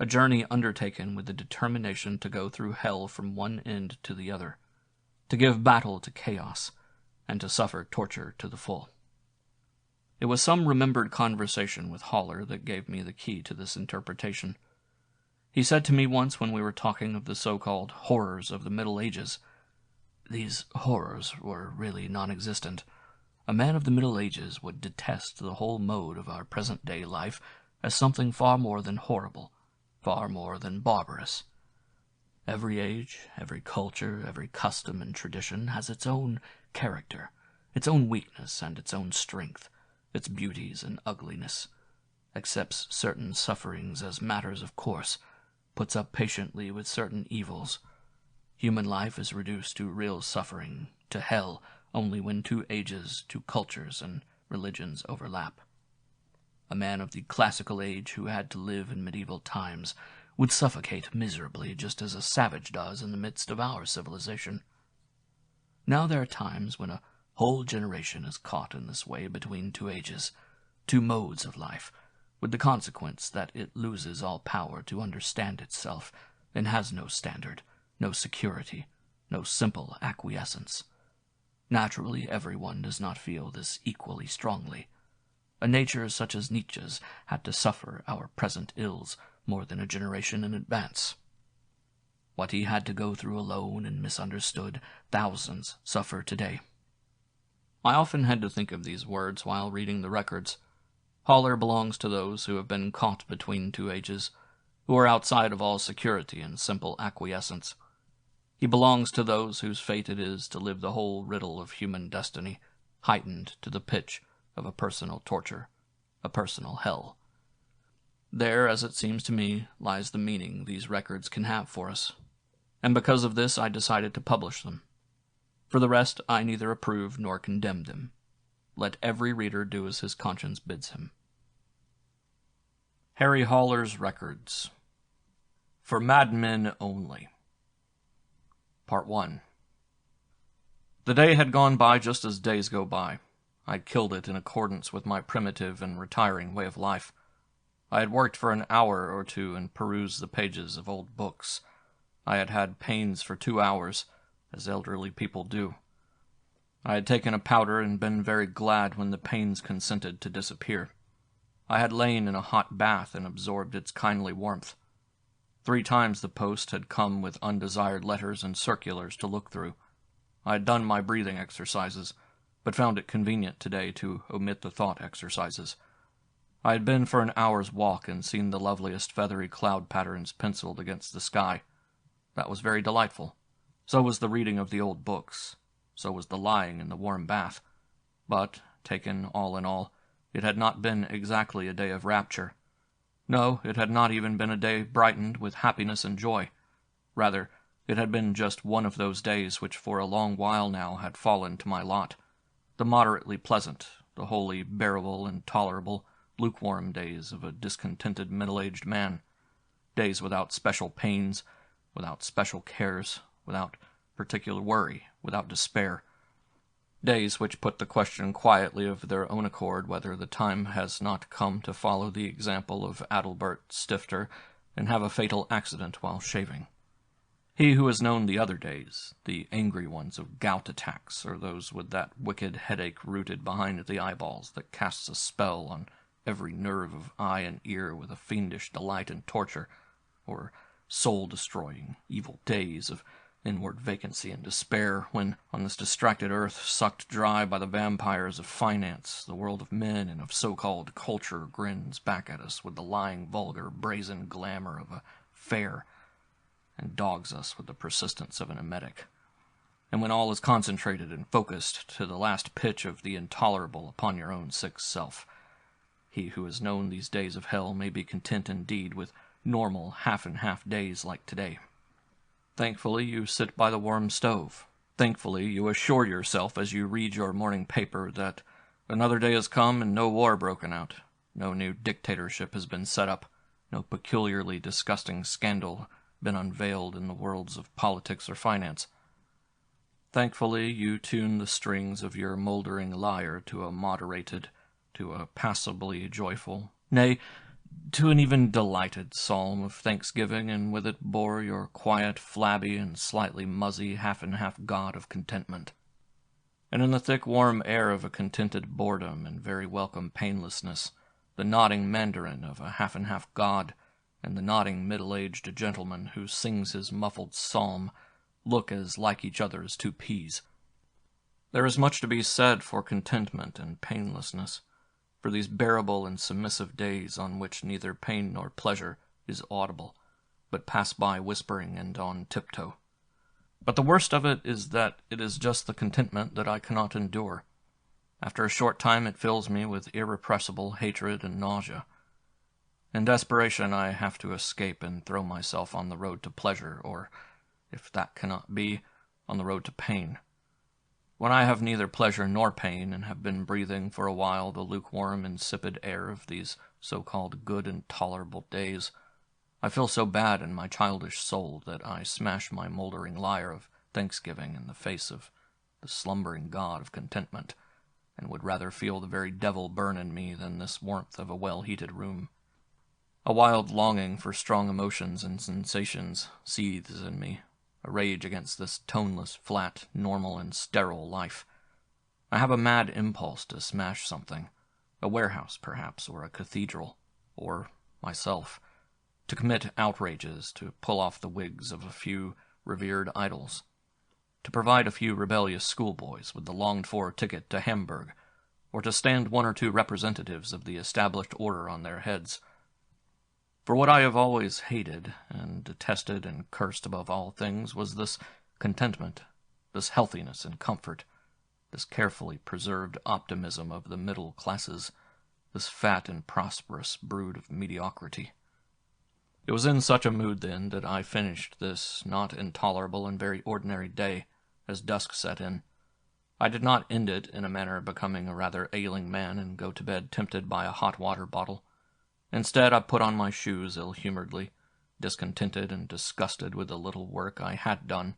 a journey undertaken with the determination to go through hell from one end to the other, to give battle to chaos, and to suffer torture to the full. It was some remembered conversation with Haller that gave me the key to this interpretation. He said to me once when we were talking of the so-called horrors of the Middle Ages, "These horrors were really non-existent. A man of the Middle Ages would detest the whole mode of our present-day life as something far more than horrible, far more than barbarous. Every age, every culture, every custom and tradition has its own character, its own weakness and its own strength, its beauties and ugliness, accepts certain sufferings as matters of course, puts up patiently with certain evils. Human life is reduced to real suffering, to hell, only when two ages, two cultures and religions overlap. A man of the classical age who had to live in medieval times would suffocate miserably just as a savage does in the midst of our civilization. Now there are times when a whole generation is caught in this way between two ages, two modes of life, with the consequence that it loses all power to understand itself and has no standard, no security, no simple acquiescence. Naturally, everyone does not feel this equally strongly. A nature such as Nietzsche's had to suffer our present ills more than a generation in advance. What he had to go through alone and misunderstood, thousands suffer today. I often had to think of these words while reading the records. Haller belongs to those who have been caught between two ages, who are outside of all security and simple acquiescence. He belongs to those whose fate it is to live the whole riddle of human destiny, heightened to the pitch of a personal torture, a personal hell. There, as it seems to me, lies the meaning these records can have for us, and because of this I decided to publish them. For the rest, I neither approve nor condemn them. Let every reader do as his conscience bids him. Harry Haller's Records. For Madmen Only. Part 1. The day had gone by just as days go by. I killed it in accordance with my primitive and retiring way of life. I had worked for an hour or two and perused the pages of old books. I had had pains for 2 hours, as elderly people do. I had taken a powder and been very glad when the pains consented to disappear. I had lain in a hot bath and absorbed its kindly warmth. 3 times the post had come with undesired letters and circulars to look through. I had done my breathing exercises, but found it convenient today to omit the thought exercises. I had been for an hour's walk and seen the loveliest feathery cloud patterns penciled against the sky. That was very delightful. So was the reading of the old books. So was the lying in the warm bath. But, taken all in all, it had not been exactly a day of rapture. No, it had not even been a day brightened with happiness and joy. Rather, it had been just one of those days which for a long while now had fallen to my lot. The moderately pleasant, the wholly bearable and tolerable, lukewarm days of a discontented middle-aged man. Days without special pains, without special cares, without particular worry, without despair. Days which put the question quietly of their own accord whether the time has not come to follow the example of Adalbert Stifter and have a fatal accident while shaving. He who has known the other days, the angry ones of gout attacks, or those with that wicked headache rooted behind the eyeballs that casts a spell on every nerve of eye and ear with a fiendish delight and torture, or soul-destroying, evil days of inward vacancy and despair, when, on this distracted earth, sucked dry by the vampires of finance, the world of men and of so-called culture grins back at us with the lying, vulgar, brazen glamour of a fair, and dogs us with the persistence of an emetic. And when all is concentrated and focused to the last pitch of the intolerable upon your own sick self, he who has known these days of hell may be content indeed with normal half-and-half days like today. Thankfully, you sit by the warm stove. Thankfully, you assure yourself as you read your morning paper that another day has come and no war broken out, no new dictatorship has been set up, no peculiarly disgusting scandal been unveiled in the worlds of politics or finance. Thankfully, you tune the strings of your mouldering lyre to a moderated, to a passably joyful, nay, to an even delighted psalm of thanksgiving, and with it bore your quiet, flabby, and slightly muzzy half-and-half god of contentment. And in the thick, warm air of a contented boredom and very welcome painlessness, the nodding mandarin of a half-and-half god and the nodding middle-aged gentleman who sings his muffled psalm look as like each other as 2 peas. There is much to be said for contentment and painlessness, for these bearable and submissive days on which neither pain nor pleasure is audible, but pass by whispering and on tiptoe. But the worst of it is that it is just the contentment that I cannot endure. After a short time it fills me with irrepressible hatred and nausea. In desperation I have to escape and throw myself on the road to pleasure, or, if that cannot be, on the road to pain. When I have neither pleasure nor pain, and have been breathing for a while the lukewarm, insipid air of these so-called good and tolerable days, I feel so bad in my childish soul that I smash my mouldering lyre of thanksgiving in the face of the slumbering god of contentment, and would rather feel the very devil burn in me than this warmth of a well-heated room. A wild longing for strong emotions and sensations seethes in me, a rage against this toneless, flat, normal, and sterile life. I have a mad impulse to smash something, a warehouse, perhaps, or a cathedral, or myself, to commit outrages, to pull off the wigs of a few revered idols, to provide a few rebellious schoolboys with the longed-for ticket to Hamburg, or to stand 1 or 2 representatives of the established order on their heads. For what I have always hated and detested and cursed above all things was this contentment, this healthiness and comfort, this carefully preserved optimism of the middle classes, this fat and prosperous brood of mediocrity. It was in such a mood, then, that I finished this not intolerable and very ordinary day, as dusk set in. I did not end it in a manner becoming a rather ailing man and go to bed tempted by a hot water bottle. Instead, I put on my shoes ill-humoredly, discontented and disgusted with the little work I had done,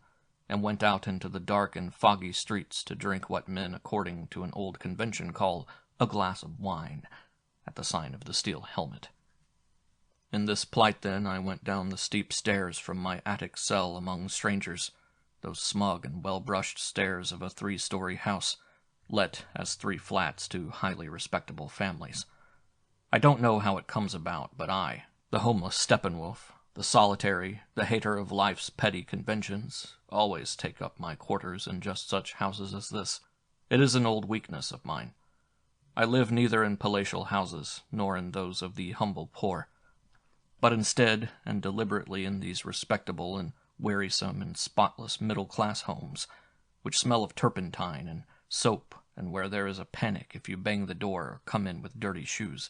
and went out into the dark and foggy streets to drink what men, according to an old convention, call a glass of wine, at the sign of the steel helmet. In this plight, then, I went down the steep stairs from my attic cell among strangers, those smug and well-brushed stairs of a 3-story house, let as 3 flats to highly respectable families. I don't know how it comes about, but I, the homeless Steppenwolf, the solitary, the hater of life's petty conventions, always take up my quarters in just such houses as this. It is an old weakness of mine. I live neither in palatial houses, nor in those of the humble poor, but instead and deliberately in these respectable and wearisome and spotless middle-class homes, which smell of turpentine and soap, and where there is a panic if you bang the door or come in with dirty shoes.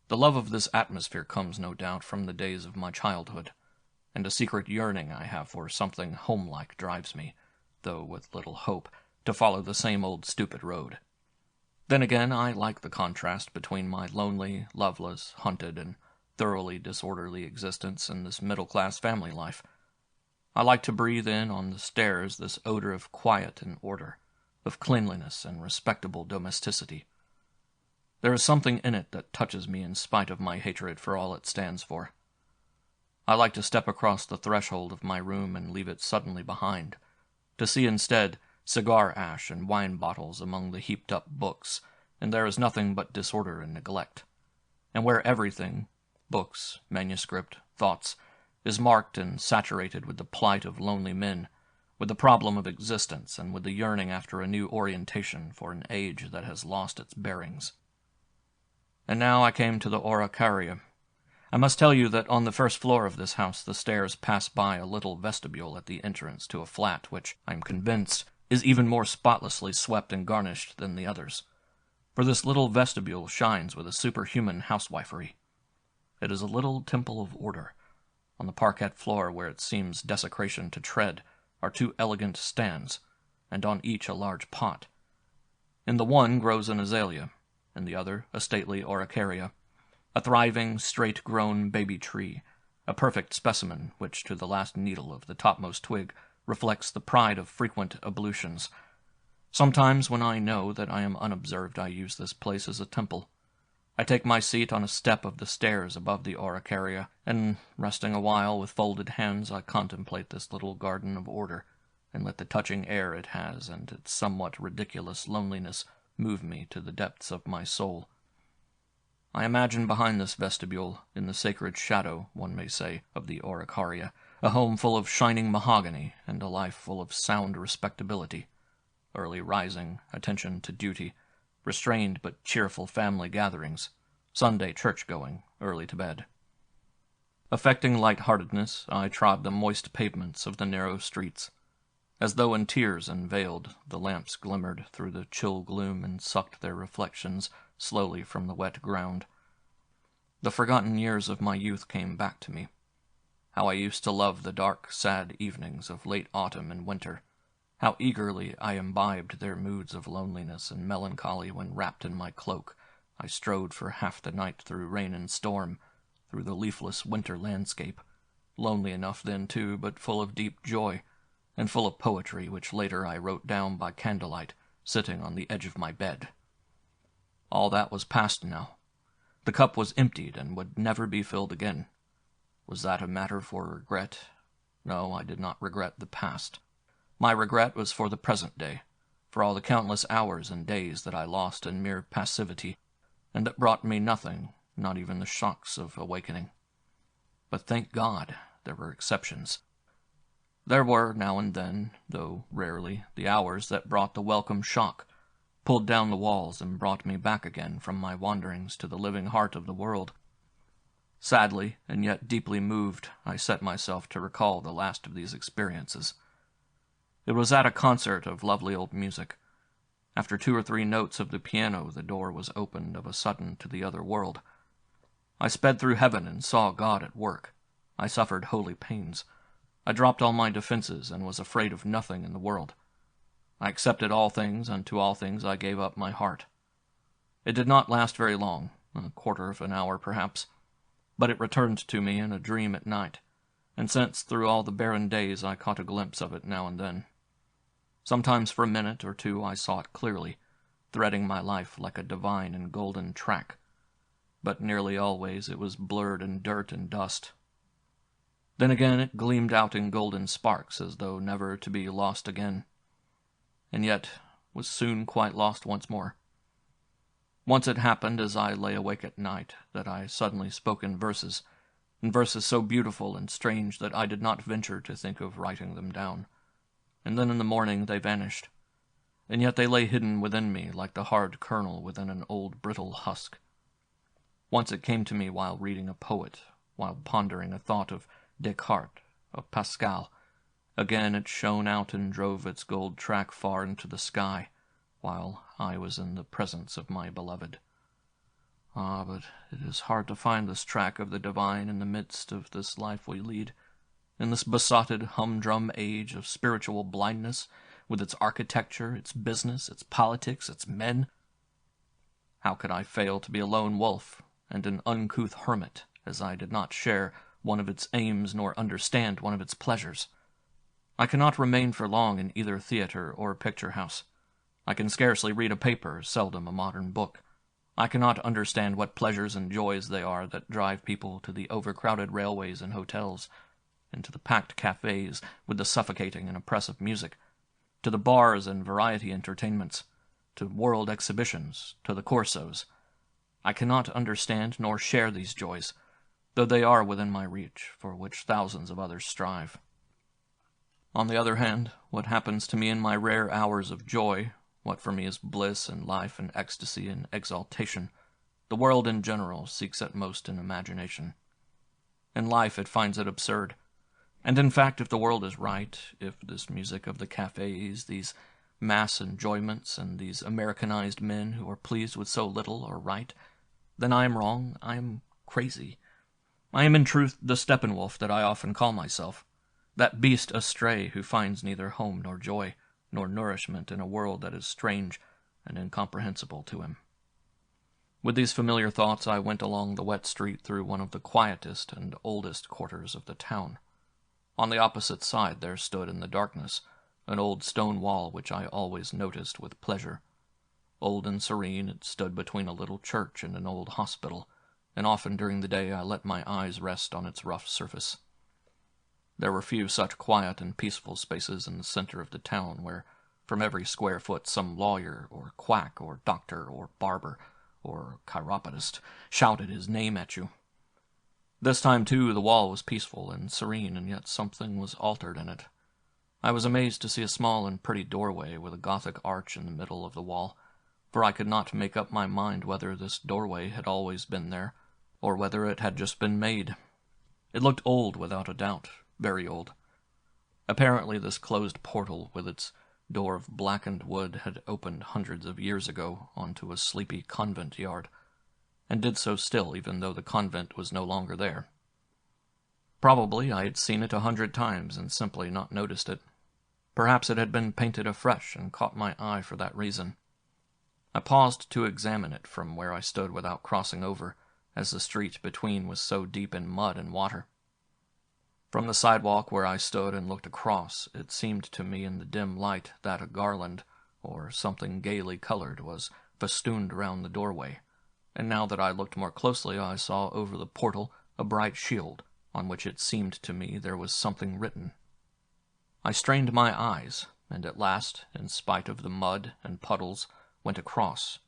The love of this atmosphere comes, no doubt, from the days of my childhood, and a secret yearning I have for something homelike drives me, though with little hope, to follow the same old stupid road. Then again, I like the contrast between my lonely, loveless, hunted, and thoroughly disorderly existence in this middle-class family life. I like to breathe in on the stairs this odor of quiet and order, of cleanliness and respectable domesticity. There is something in it that touches me in spite of my hatred for all it stands for. I like to step across the threshold of my room and leave it suddenly behind, to see instead cigar ash and wine bottles among the heaped-up books, and there is nothing but disorder and neglect, and where everything, books, manuscript, thoughts, is marked and saturated with the plight of lonely men, with the problem of existence, and with the yearning after a new orientation for an age that has lost its bearings. And now I came to the Oracaria. I must tell you that on the first floor of this house the stairs pass by a little vestibule at the entrance to a flat which, I am convinced, is even more spotlessly swept and garnished than the others, for this little vestibule shines with a superhuman housewifery. It is a little temple of order. On the parquet floor, where it seems desecration to tread, are 2 elegant stands, and on each a large pot. In the one grows an azalea, in the other a stately Oracaria, a thriving, straight-grown baby tree, a perfect specimen which to the last needle of the topmost twig reflects the pride of frequent ablutions. Sometimes, when I know that I am unobserved, I use this place as a temple. I take my seat on a step of the stairs above the Oracaria, and, resting a while with folded hands, I contemplate this little garden of order, and let the touching air it has and its somewhat ridiculous loneliness move me to the depths of my soul. I imagine behind this vestibule, in the sacred shadow, one may say, of the Oracaria, a home full of shining mahogany, and a life full of sound respectability, early rising, attention to duty, restrained but cheerful family gatherings, Sunday church-going, early to bed. Affecting light-heartedness, I trod the moist pavements of the narrow streets. As though in tears and veiled, the lamps glimmered through the chill gloom and sucked their reflections slowly from the wet ground. The forgotten years of my youth came back to me. How I used to love the dark, sad evenings of late autumn and winter. How eagerly I imbibed their moods of loneliness and melancholy when, wrapped in my cloak, I strode for half the night through rain and storm, through the leafless winter landscape, lonely enough then, too, but full of deep joy, and full of poetry which later I wrote down by candlelight, sitting on the edge of my bed. All that was past now. The cup was emptied and would never be filled again. Was that a matter for regret? No, I did not regret the past. My regret was for the present day, for all the countless hours and days that I lost in mere passivity, and that brought me nothing, not even the shocks of awakening. But thank God, there were exceptions. There were, now and then, though rarely, the hours that brought the welcome shock, pulled down the walls and brought me back again from my wanderings to the living heart of the world. Sadly, and yet deeply moved, I set myself to recall the last of these experiences. It was at a concert of lovely old music. After 2 or 3 notes of the piano, the door was opened of a sudden to the other world. I sped through heaven and saw God at work. I suffered holy pains. I dropped all my defenses and was afraid of nothing in the world. I accepted all things, and to all things I gave up my heart. It did not last very long, a quarter of an hour perhaps, but it returned to me in a dream at night, and since through all the barren days I caught a glimpse of it now and then. Sometimes for a minute or 2 I saw it clearly, threading my life like a divine and golden track, but nearly always it was blurred in dirt and dust. Then again it gleamed out in golden sparks as though never to be lost again, and yet was soon quite lost once more. Once it happened as I lay awake at night that I suddenly spoke in verses so beautiful and strange that I did not venture to think of writing them down, and then in the morning they vanished, and yet they lay hidden within me like the hard kernel within an old brittle husk. Once it came to me while reading a poet, while pondering a thought of Descartes, of Pascal. Again it shone out and drove its gold track far into the sky, while I was in the presence of my beloved. Ah, but it is hard to find this track of the divine in the midst of this life we lead, in this besotted, humdrum age of spiritual blindness, with its architecture, its business, its politics, its men. How could I fail to be a lone wolf and an uncouth hermit, as I did not share one of its aims nor understand one of its pleasures? I cannot remain for long in either theater or picture house. I can scarcely read a paper, seldom a modern book. I cannot understand what pleasures and joys they are that drive people to the overcrowded railways and hotels, and to the packed cafes with the suffocating and oppressive music, to the bars and variety entertainments, to world exhibitions, to the Corsos. I cannot understand nor share these joys, though they are within my reach, for which thousands of others strive. On the other hand, what happens to me in my rare hours of joy, what for me is bliss and life and ecstasy and exaltation, the world in general seeks at most in imagination. In life it finds it absurd. And in fact, if the world is right, if this music of the cafes, these mass enjoyments, and these Americanized men who are pleased with so little are right, then I am wrong, I am crazy. I am in truth the Steppenwolf that I often call myself, that beast astray who finds neither home nor joy, nor nourishment in a world that is strange and incomprehensible to him. With these familiar thoughts I went along the wet street through one of the quietest and oldest quarters of the town. On the opposite side there stood in the darkness an old stone wall which I always noticed with pleasure. Old and serene, it stood between a little church and an old hospital, and often during the day I let my eyes rest on its rough surface. There were few such quiet and peaceful spaces in the center of the town where from every square foot some lawyer or quack or doctor or barber or chiropodist shouted his name at you. This time, too, the wall was peaceful and serene, and yet something was altered in it. I was amazed to see a small and pretty doorway with a Gothic arch in the middle of the wall, for I could not make up my mind whether this doorway had always been there, or whether it had just been made. It looked old without a doubt, very old. Apparently this closed portal with its door of blackened wood had opened hundreds of years ago onto a sleepy convent yard, and did so still even though the convent was no longer there. Probably I had seen it 100 times and simply not noticed it. Perhaps it had been painted afresh and caught my eye for that reason. I paused to examine it from where I stood without crossing over, as the street between was so deep in mud and water. From the sidewalk where I stood and looked across, it seemed to me in the dim light that a garland, or something gaily colored, was festooned round the doorway, and now that I looked more closely I saw over the portal a bright shield, on which it seemed to me there was something written. I strained my eyes, and at last, in spite of the mud and puddles, went across,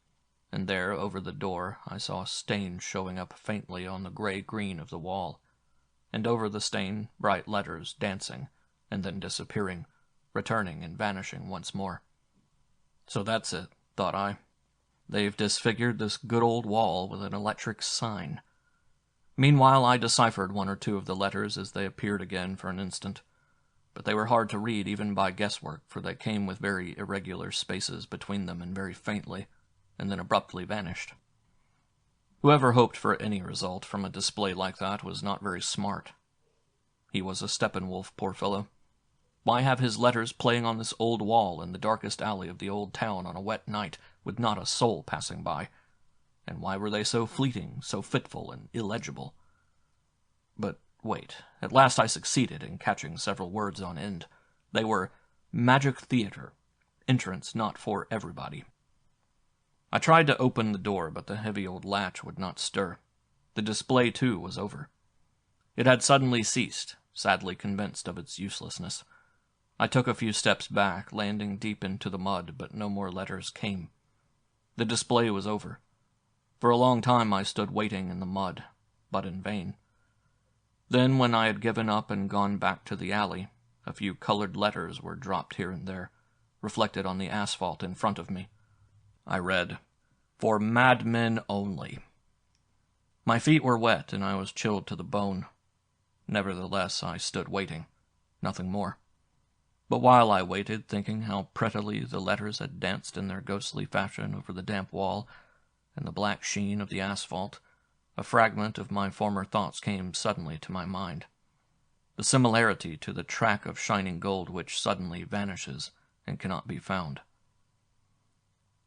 and there, over the door, I saw a stain showing up faintly on the gray-green of the wall, and over the stain bright letters dancing, and then disappearing, returning and vanishing once more. So that's it, thought I. They've disfigured this good old wall with an electric sign. Meanwhile I deciphered one or two of the letters as they appeared again for an instant, but they were hard to read even by guesswork, for they came with very irregular spaces between them and very faintly, and then abruptly vanished. Whoever hoped for any result from a display like that was not very smart. He was a Steppenwolf, poor fellow. Why have his letters playing on this old wall in the darkest alley of the old town on a wet night, with not a soul passing by? And why were they so fleeting, so fitful and illegible? But wait, at last I succeeded in catching several words on end. They were Magic Theater, entrance not for everybody. I tried to open the door, but the heavy old latch would not stir. The display, too, was over. It had suddenly ceased, sadly convinced of its uselessness. I took a few steps back, landing deep into the mud, but no more letters came. The display was over. For a long time I stood waiting in the mud, but in vain. Then, when I had given up and gone back to the alley, a few colored letters were dropped here and there, reflected on the asphalt in front of me. I read, "For madmen only." My feet were wet, and I was chilled to the bone. Nevertheless, I stood waiting, nothing more. But while I waited, thinking how prettily the letters had danced in their ghostly fashion over the damp wall and the black sheen of the asphalt, a fragment of my former thoughts came suddenly to my mind. The similarity to the track of shining gold which suddenly vanishes and cannot be found.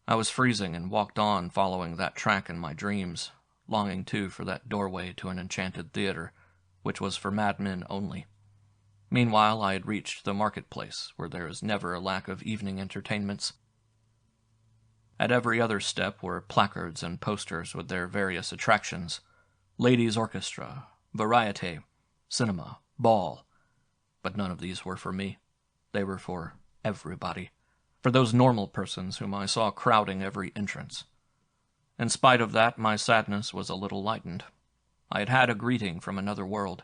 I was freezing and walked on following that track in my dreams, longing too for that doorway to an enchanted theater, which was for madmen only. Meanwhile, I had reached the marketplace, where there is never a lack of evening entertainments. At every other step were placards and posters with their various attractions: ladies' orchestra, variete, cinema, ball. But none of these were for me. They were for everybody, for those normal persons whom I saw crowding every entrance. In spite of that, my sadness was a little lightened. I had had a greeting from another world,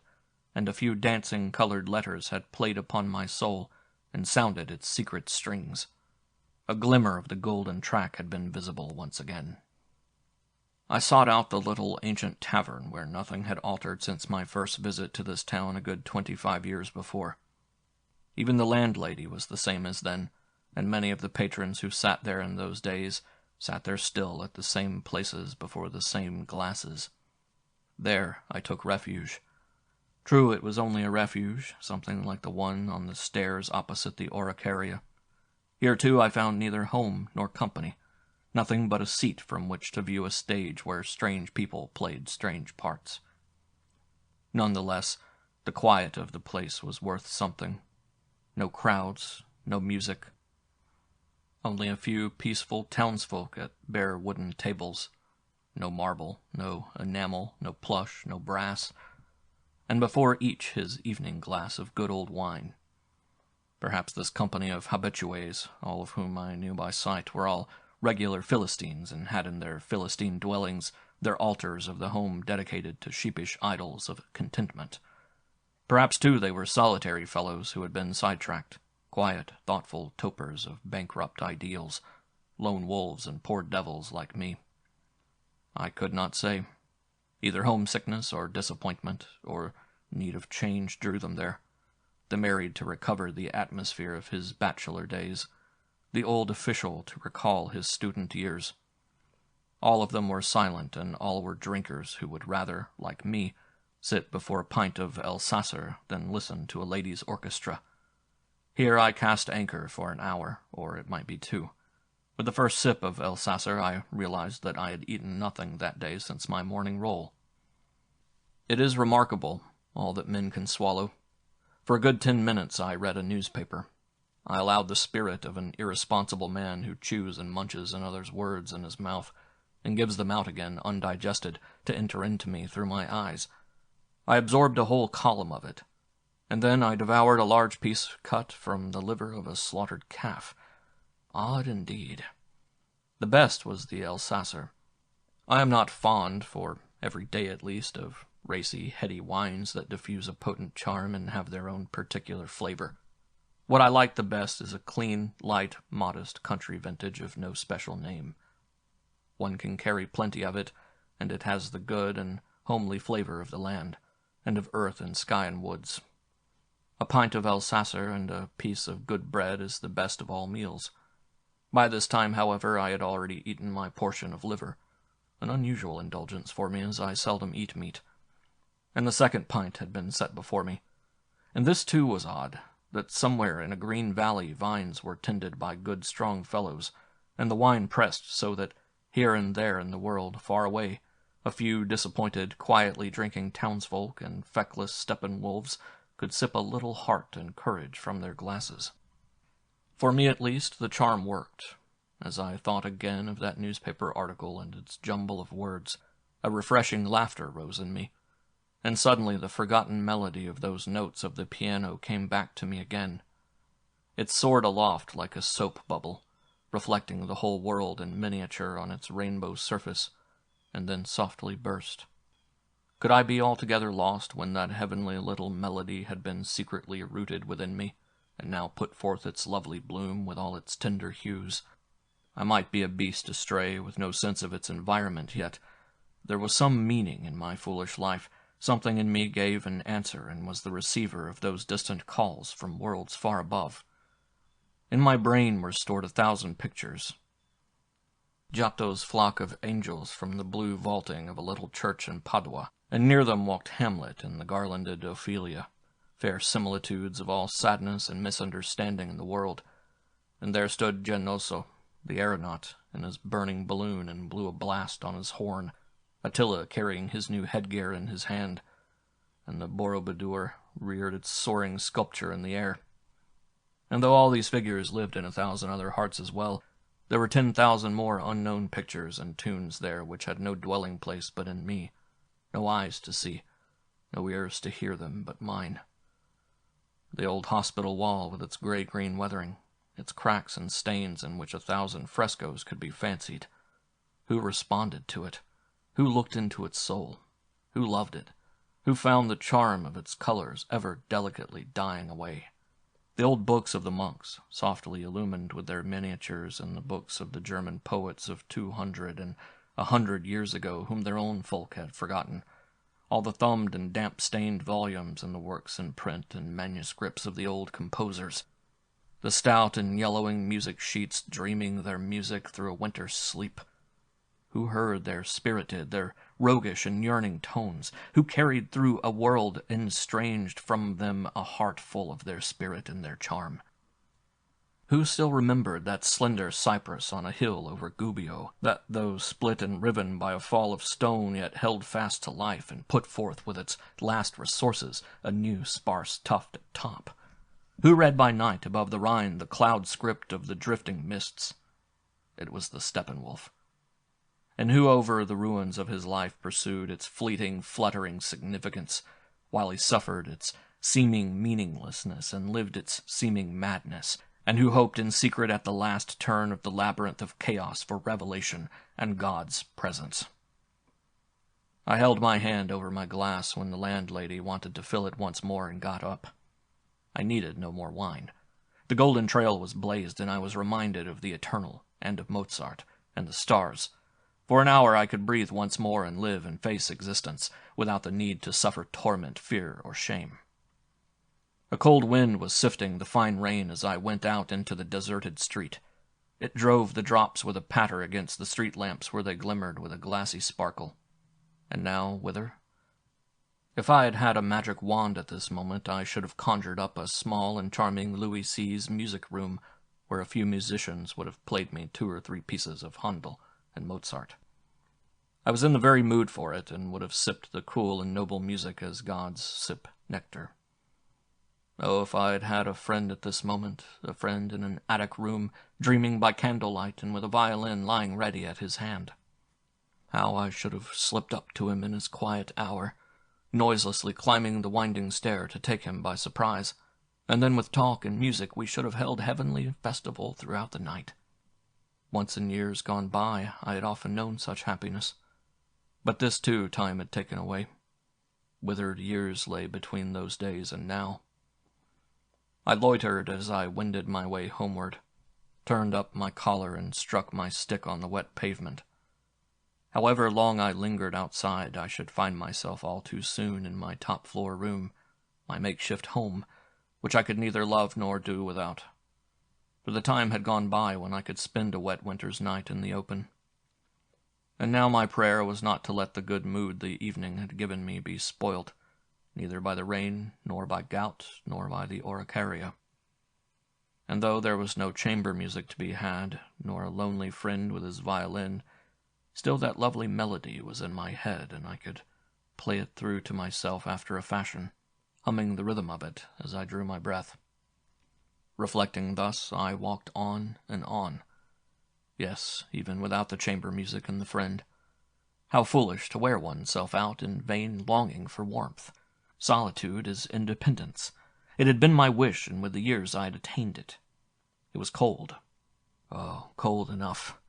and a few dancing colored letters had played upon my soul and sounded its secret strings. A glimmer of the golden track had been visible once again. I sought out the little ancient tavern where nothing had altered since my first visit to this town a good 25 years before. Even the landlady was the same as then, and many of the patrons who sat there in those days sat there still at the same places before the same glasses. There I took refuge. True, it was only a refuge, something like the one on the stairs opposite the Oracaria. Here, too, I found neither home nor company, nothing but a seat from which to view a stage where strange people played strange parts. None the less, the quiet of the place was worth something. No crowds, no music. Only a few peaceful townsfolk at bare wooden tables. No marble, no enamel, no plush, no brass, and before each his evening glass of good old wine. Perhaps this company of habitués, all of whom I knew by sight, were all regular Philistines, and had in their Philistine dwellings their altars of the home dedicated to sheepish idols of contentment. Perhaps, too, they were solitary fellows who had been sidetracked, quiet, thoughtful topers of bankrupt ideals, lone wolves and poor devils like me. I could not say. Either homesickness or disappointment or need of change drew them there. The married to recover the atmosphere of his bachelor days, the old official to recall his student years. All of them were silent, and all were drinkers who would rather, like me, sit before a pint of Alsacer than listen to a ladies' orchestra. Here I cast anchor for an hour, or it might be 2. With the first sip of Alsacer, I realized that I had eaten nothing that day since my morning roll. It is remarkable, all that men can swallow. For a good 10 minutes I read a newspaper. I allowed the spirit of an irresponsible man who chews and munches another's words in his mouth, and gives them out again undigested, to enter into me through my eyes. I absorbed a whole column of it, and then I devoured a large piece cut from the liver of a slaughtered calf. Odd indeed. The best was the Alsacer. I am not fond, for every day at least, of racy, heady wines that diffuse a potent charm and have their own particular flavor. What I like the best is a clean, light, modest country vintage of no special name. One can carry plenty of it, and it has the good and homely flavor of the land, and of earth and sky and woods. A pint of Alsacer and a piece of good bread is the best of all meals. By this time, however, I had already eaten my portion of liver, an unusual indulgence for me, as I seldom eat meat. And the second pint had been set before me. And this, too, was odd, that somewhere in a green valley vines were tended by good strong fellows, and the wine pressed so that here and there in the world, far away, a few disappointed, quietly drinking townsfolk and feckless Steppenwolves could sip a little heart and courage from their glasses. For me, at least, the charm worked. As I thought again of that newspaper article and its jumble of words, a refreshing laughter rose in me. and suddenly the forgotten melody of those notes of the piano came back to me again. It soared aloft like a soap bubble, reflecting the whole world in miniature on its rainbow surface, and then softly burst. Could I be altogether lost when that heavenly little melody had been secretly rooted within me, and now put forth its lovely bloom with all its tender hues? I might be a beast astray, with no sense of its environment, yet there was some meaning in my foolish life. Something in me gave an answer and was the receiver of those distant calls from worlds far above. In my brain were stored 1,000 pictures. Giotto's flock of angels from the blue vaulting of a little church in Padua, and near them walked Hamlet and the garlanded Ophelia, fair similitudes of all sadness and misunderstanding in the world. And there stood Genoso, the aeronaut, in his burning balloon, and blew a blast on his horn, Attila carrying his new headgear in his hand, and the Borobudur reared its soaring sculpture in the air. And though all these figures lived in 1,000 other hearts as well, there were 10,000 more unknown pictures and tunes there which had no dwelling place but in me, no eyes to see, no ears to hear them but mine. The old hospital wall with its gray-green weathering, its cracks and stains in which 1,000 frescoes could be fancied. Who responded to it? Who looked into its soul? Who loved it? Who found the charm of its colors ever delicately dying away? The old books of the monks, softly illumined with their miniatures, and the books of the German poets of 200 and 100 years ago whom their own folk had forgotten, all the thumbed and damp-stained volumes and the works in print and manuscripts of the old composers, the stout and yellowing music sheets dreaming their music through a winter's sleep. Who heard their spirited, their roguish and yearning tones? Who carried through a world estranged from them a heart full of their spirit and their charm? Who still remembered that slender cypress on a hill over Gubbio, that, though split and riven by a fall of stone, yet held fast to life and put forth with its last resources a new sparse tuft at top? Who read by night above the Rhine the cloud script of the drifting mists? It was the Steppenwolf. And who over the ruins of his life pursued its fleeting, fluttering significance, while he suffered its seeming meaninglessness and lived its seeming madness, and who hoped in secret at the last turn of the labyrinth of chaos for revelation and God's presence? I held my hand over my glass when the landlady wanted to fill it once more and got up. I needed no more wine. The golden trail was blazed, and I was reminded of the eternal, and of Mozart, and the stars. For an hour I could breathe once more and live and face existence, without the need to suffer torment, fear, or shame. A cold wind was sifting the fine rain as I went out into the deserted street. It drove the drops with a patter against the street lamps where they glimmered with a glassy sparkle. And now, whither? If I had had a magic wand at this moment, I should have conjured up a small and charming Louis Seize music room, where a few musicians would have played me 2 or 3 pieces of Handel and Mozart. I was in the very mood for it, and would have sipped the cool and noble music as gods sip nectar. Oh, if I had had a friend at this moment, a friend in an attic room, dreaming by candlelight and with a violin lying ready at his hand. How I should have slipped up to him in his quiet hour, noiselessly climbing the winding stair to take him by surprise, and then with talk and music we should have held heavenly festival throughout the night. Once in years gone by I had often known such happiness, but this too time had taken away. Withered years lay between those days and now. I loitered as I wended my way homeward, turned up my collar and struck my stick on the wet pavement. However long I lingered outside, I should find myself all too soon in my top-floor room, my makeshift home, which I could neither love nor do without. For the time had gone by when I could spend a wet winter's night in the open. And now my prayer was not to let the good mood the evening had given me be spoilt, neither by the rain, nor by gout, nor by the Oricaria. And though there was no chamber music to be had, nor a lonely friend with his violin, still that lovely melody was in my head, and I could play it through to myself after a fashion, humming the rhythm of it as I drew my breath. Reflecting thus, I walked on and on. Yes, even without the chamber music and the friend. How foolish to wear oneself out in vain longing for warmth. Solitude is independence. It had been my wish, and with the years I had attained it. It was cold. Oh, cold enough.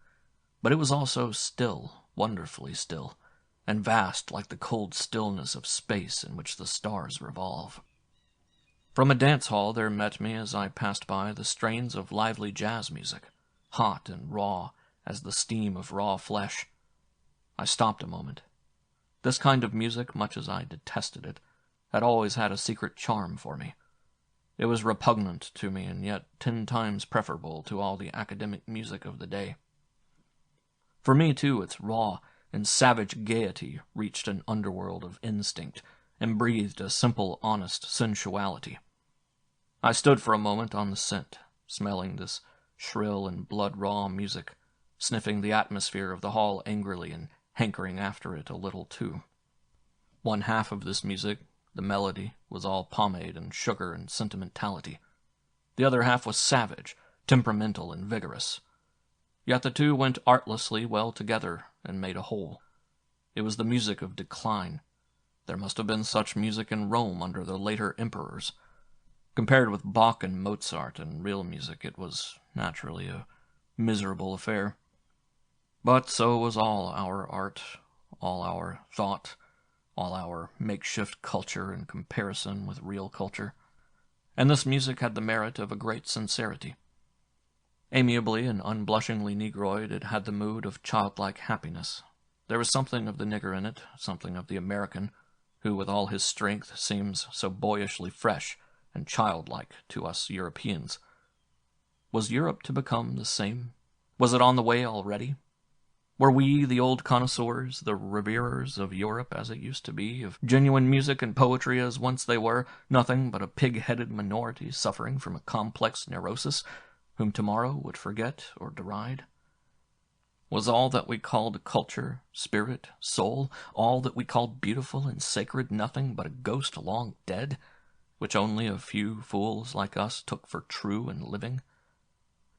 But it was also still, wonderfully still, and vast like the cold stillness of space in which the stars revolve. From a dance hall there met me as I passed by the strains of lively jazz music, hot and raw as the steam of raw flesh. I stopped a moment. This kind of music, much as I detested it, had always had a secret charm for me. It was repugnant to me, and yet 10 times preferable to all the academic music of the day. For me, too, its raw and savage gaiety reached an underworld of instinct, and breathed a simple, honest sensuality. I stood for a moment on the scent, smelling this shrill and blood-raw music, sniffing the atmosphere of the hall angrily and hankering after it a little, too. One half of this music, the melody, was all pomade and sugar and sentimentality. The other half was savage, temperamental, and vigorous. Yet the two went artlessly well together and made a whole. It was the music of decline. There must have been such music in Rome under the later emperors. Compared with Bach and Mozart and real music, it was naturally a miserable affair. But so was all our art, all our thought, all our makeshift culture in comparison with real culture. And this music had the merit of a great sincerity. Amiably and unblushingly negroid, it had the mood of childlike happiness. There was something of the nigger in it, something of the American, who with all his strength seems so boyishly fresh and childlike to us Europeans. Was Europe to become the same? Was it on the way already? Were we, the old connoisseurs, the reverers of Europe as it used to be, of genuine music and poetry as once they were, nothing but a pig-headed minority suffering from a complex neurosis, whom tomorrow would forget or deride? Was all that we called culture, spirit, soul, all that we called beautiful and sacred nothing but a ghost long dead, which only a few fools like us took for true and living?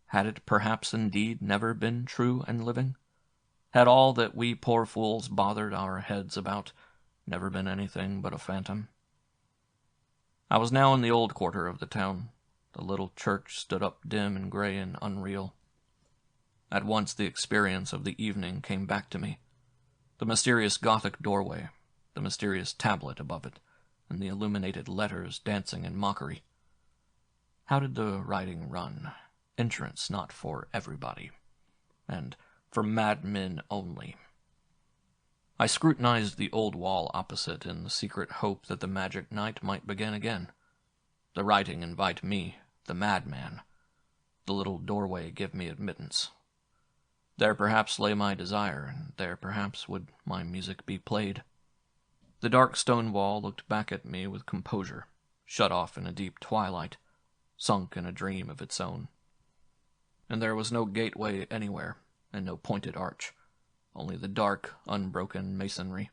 Had it perhaps indeed never been true and living? Had all that we poor fools bothered our heads about never been anything but a phantom? I was now in the old quarter of the town. The little church stood up dim and gray and unreal. At once the experience of the evening came back to me. The mysterious Gothic doorway, the mysterious tablet above it, and the illuminated letters dancing in mockery. How did the writing run? Entrance not for everybody, and for madmen only. I scrutinized the old wall opposite in the secret hope that the magic night might begin again. The writing invite me, the madman. The little doorway give me admittance. There perhaps lay my desire, and there perhaps would my music be played. The dark stone wall looked back at me with composure, shut off in a deep twilight, sunk in a dream of its own. And there was no gateway anywhere, and no pointed arch, only the dark, unbroken masonry.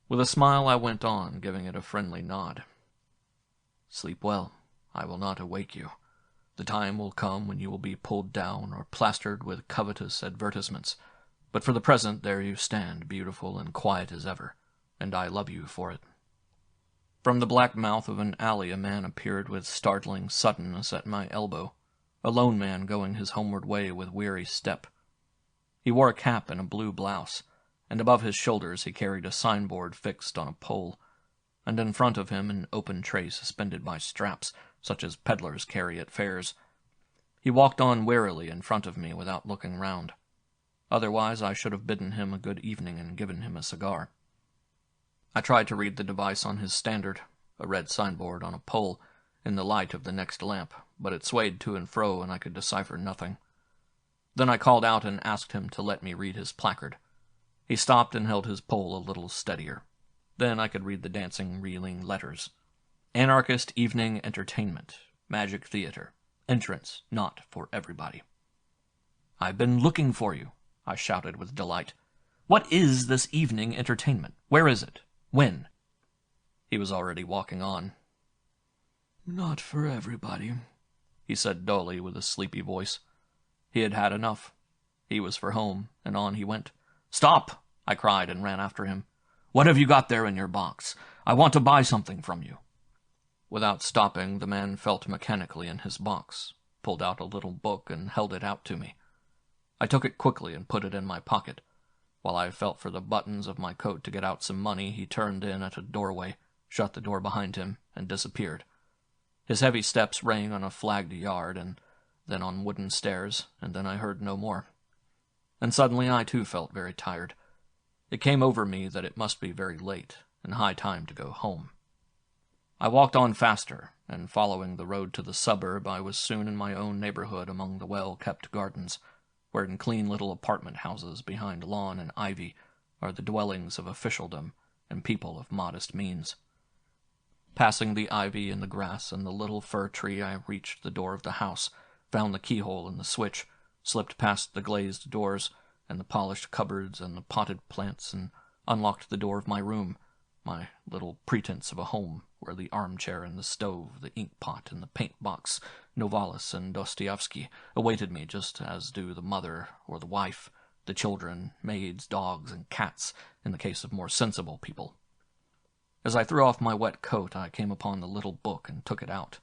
With a smile I went on, giving it a friendly nod. Sleep well. I will not awake you. The time will come when you will be pulled down or plastered with covetous advertisements, but for the present there you stand, beautiful and quiet as ever, and I love you for it. From the black mouth of an alley a man appeared with startling suddenness at my elbow, a lone man going his homeward way with weary step. He wore a cap and a blue blouse, and above his shoulders he carried a signboard fixed on a pole, and in front of him an open tray suspended by straps, such as peddlers carry at fairs. He walked on warily in front of me without looking round. Otherwise I should have bidden him a good evening and given him a cigar. I tried to read the device on his standard, a red signboard on a pole, in the light of the next lamp, but it swayed to and fro, and I could decipher nothing. Then I called out and asked him to let me read his placard. He stopped and held his pole a little steadier. Then I could read the dancing, reeling letters. Anarchist Evening Entertainment. Magic Theater. Entrance not for everybody. "I've been looking for you," I shouted with delight. "What is this evening entertainment? Where is it? When?" He was already walking on. "Not for everybody," he said dully with a sleepy voice. He had had enough. He was for home, and on he went. "Stop!" I cried and ran after him. "What have you got there in your box? I want to buy something from you." Without stopping, the man felt mechanically in his box, pulled out a little book, and held it out to me. I took it quickly and put it in my pocket. While I felt for the buttons of my coat to get out some money, he turned in at a doorway, shut the door behind him, and disappeared. His heavy steps rang on a flagged yard, and then on wooden stairs, and then I heard no more. And suddenly I too felt very tired. It came over me that it must be very late, and high time to go home. I walked on faster, and following the road to the suburb, I was soon in my own neighborhood among the well-kept gardens, where in clean little apartment houses behind lawn and ivy are the dwellings of officialdom and people of modest means. Passing the ivy and the grass and the little fir tree, I reached the door of the house, found the keyhole in the switch, slipped past the glazed doors and the polished cupboards and the potted plants, and unlocked the door of my room, my little pretense of a home, where the armchair and the stove, the ink-pot and the paint-box, Novalis and Dostoevsky, awaited me just as do the mother or the wife, the children, maids, dogs, and cats, in the case of more sensible people. As I threw off my wet coat, I came upon the little book and took it out.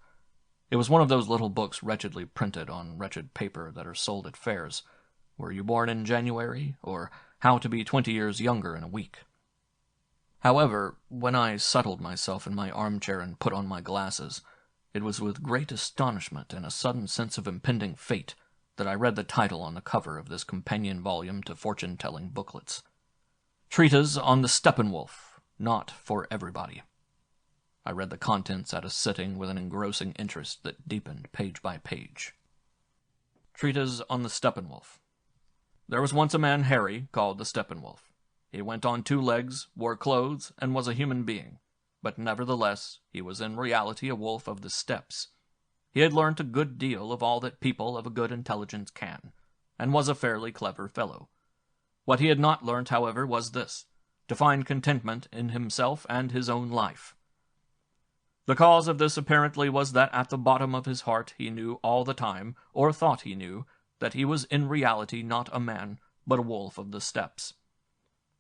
It was one of those little books wretchedly printed on wretched paper that are sold at fairs. Were you born in January? Or How to be 20 years younger in a week? However, when I settled myself in my armchair and put on my glasses, it was with great astonishment and a sudden sense of impending fate that I read the title on the cover of this companion volume to fortune-telling booklets. Treatise on the Steppenwolf, not for everybody. I read the contents at a sitting with an engrossing interest that deepened page by page. Treatise on the Steppenwolf. There was once a man, Harry, called the Steppenwolf. He went on 2 legs, wore clothes, and was a human being, but nevertheless he was in reality a wolf of the steppes. He had learnt a good deal of all that people of a good intelligence can, and was a fairly clever fellow. What he had not learnt, however, was this: to find contentment in himself and his own life. The cause of this apparently was that at the bottom of his heart he knew all the time, or thought he knew, that he was in reality not a man, but a wolf of the steppes.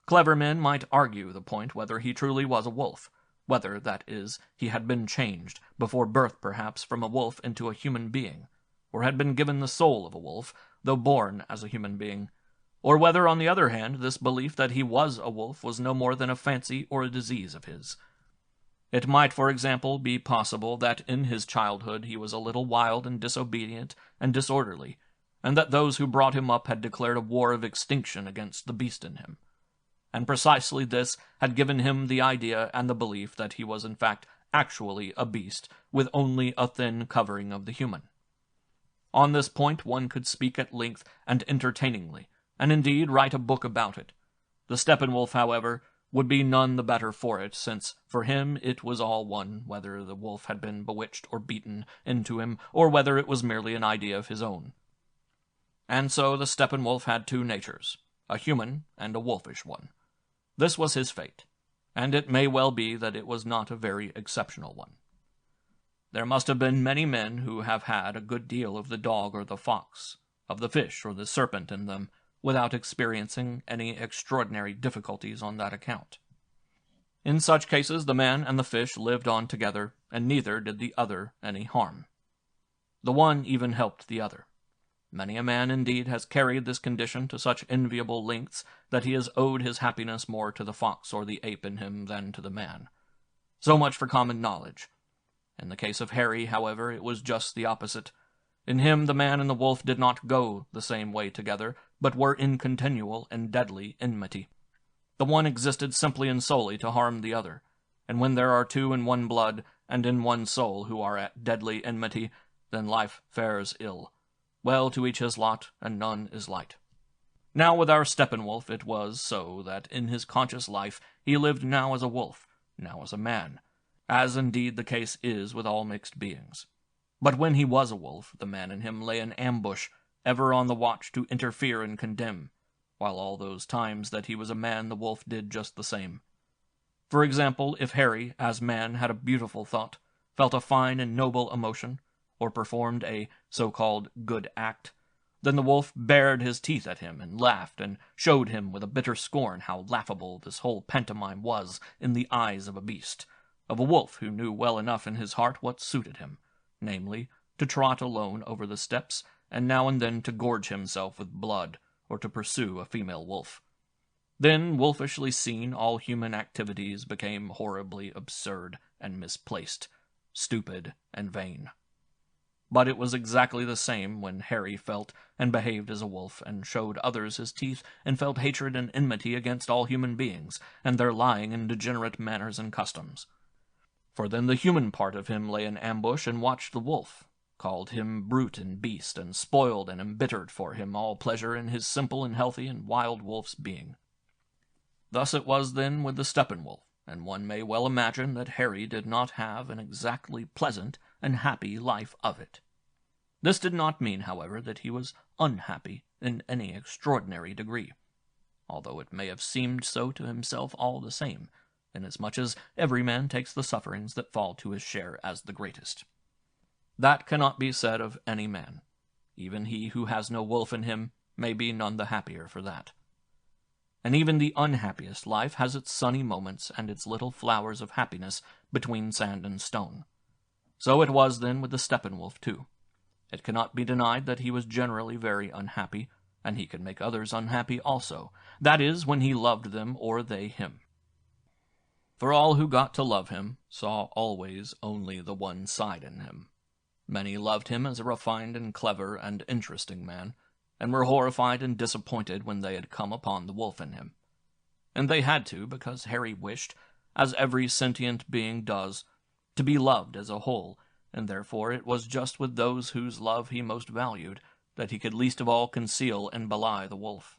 Clever men might argue the point whether he truly was a wolf, whether, that is, he had been changed, before birth perhaps, from a wolf into a human being, or had been given the soul of a wolf, though born as a human being, or whether, on the other hand, this belief that he was a wolf was no more than a fancy or a disease of his. It might, for example, be possible that in his childhood he was a little wild and disobedient and disorderly, and that those who brought him up had declared a war of extinction against the beast in him. And precisely this had given him the idea and the belief that he was in fact actually a beast, with only a thin covering of the human. On this point one could speak at length and entertainingly, and indeed write a book about it. The Steppenwolf, however, would be none the better for it, since for him it was all one whether the wolf had been bewitched or beaten into him, or whether it was merely an idea of his own. And so the Steppenwolf had 2 natures, a human and a wolfish one. This was his fate, and it may well be that it was not a very exceptional one. There must have been many men who have had a good deal of the dog or the fox, of the fish or the serpent in them, without experiencing any extraordinary difficulties on that account. In such cases the man and the fish lived on together, and neither did the other any harm. The one even helped the other. Many a man, indeed, has carried this condition to such enviable lengths that he has owed his happiness more to the fox or the ape in him than to the man. So much for common knowledge. In the case of Harry, however, it was just the opposite. In him the man and the wolf did not go the same way together, but were in continual and deadly enmity. The one existed simply and solely to harm the other, and when there are 2 in one blood and in one soul who are at deadly enmity, then life fares ill. Well, to each his lot, and none is light. Now with our Steppenwolf it was so that in his conscious life he lived now as a wolf, now as a man, as indeed the case is with all mixed beings. But when he was a wolf, the man in him lay in ambush, ever on the watch to interfere and condemn, while all those times that he was a man the wolf did just the same. For example, if Harry, as man, had a beautiful thought, felt a fine and noble emotion, or performed a so-called good act, Then the wolf bared his teeth at him and laughed, and showed him with a bitter scorn how laughable this whole pantomime was in the eyes of a beast, of a wolf who knew well enough in his heart what suited him, namely, to trot alone over the steppes, and now and then to gorge himself with blood, or to pursue a female wolf. Then, wolfishly seen, all human activities became horribly absurd and misplaced, stupid and vain. But it was exactly the same when Harry felt and behaved as a wolf, and showed others his teeth, and felt hatred and enmity against all human beings, and their lying and degenerate manners and customs. For then the human part of him lay in ambush and watched the wolf, called him brute and beast, and spoiled and embittered for him all pleasure in his simple and healthy and wild wolf's being. Thus it was then with the Steppenwolf, and one may well imagine that Harry did not have an exactly pleasant and happy life of it. This did not mean, however, that he was unhappy in any extraordinary degree, although it may have seemed so to himself all the same, inasmuch as every man takes the sufferings that fall to his share as the greatest. That cannot be said of any man. Even he who has no wolf in him may be none the happier for that. And even the unhappiest life has its sunny moments and its little flowers of happiness between sand and stone. So it was then with the Steppenwolf too. It cannot be denied that he was generally very unhappy, and he could make others unhappy also, that is, when he loved them or they him. For all who got to love him saw always only the one side in him. Many loved him as a refined and clever and interesting man, and were horrified and disappointed when they had come upon the wolf in him. And they had to, because Harry wished, as every sentient being does, to be loved as a whole, and therefore it was just with those whose love he most valued that he could least of all conceal and belie the wolf.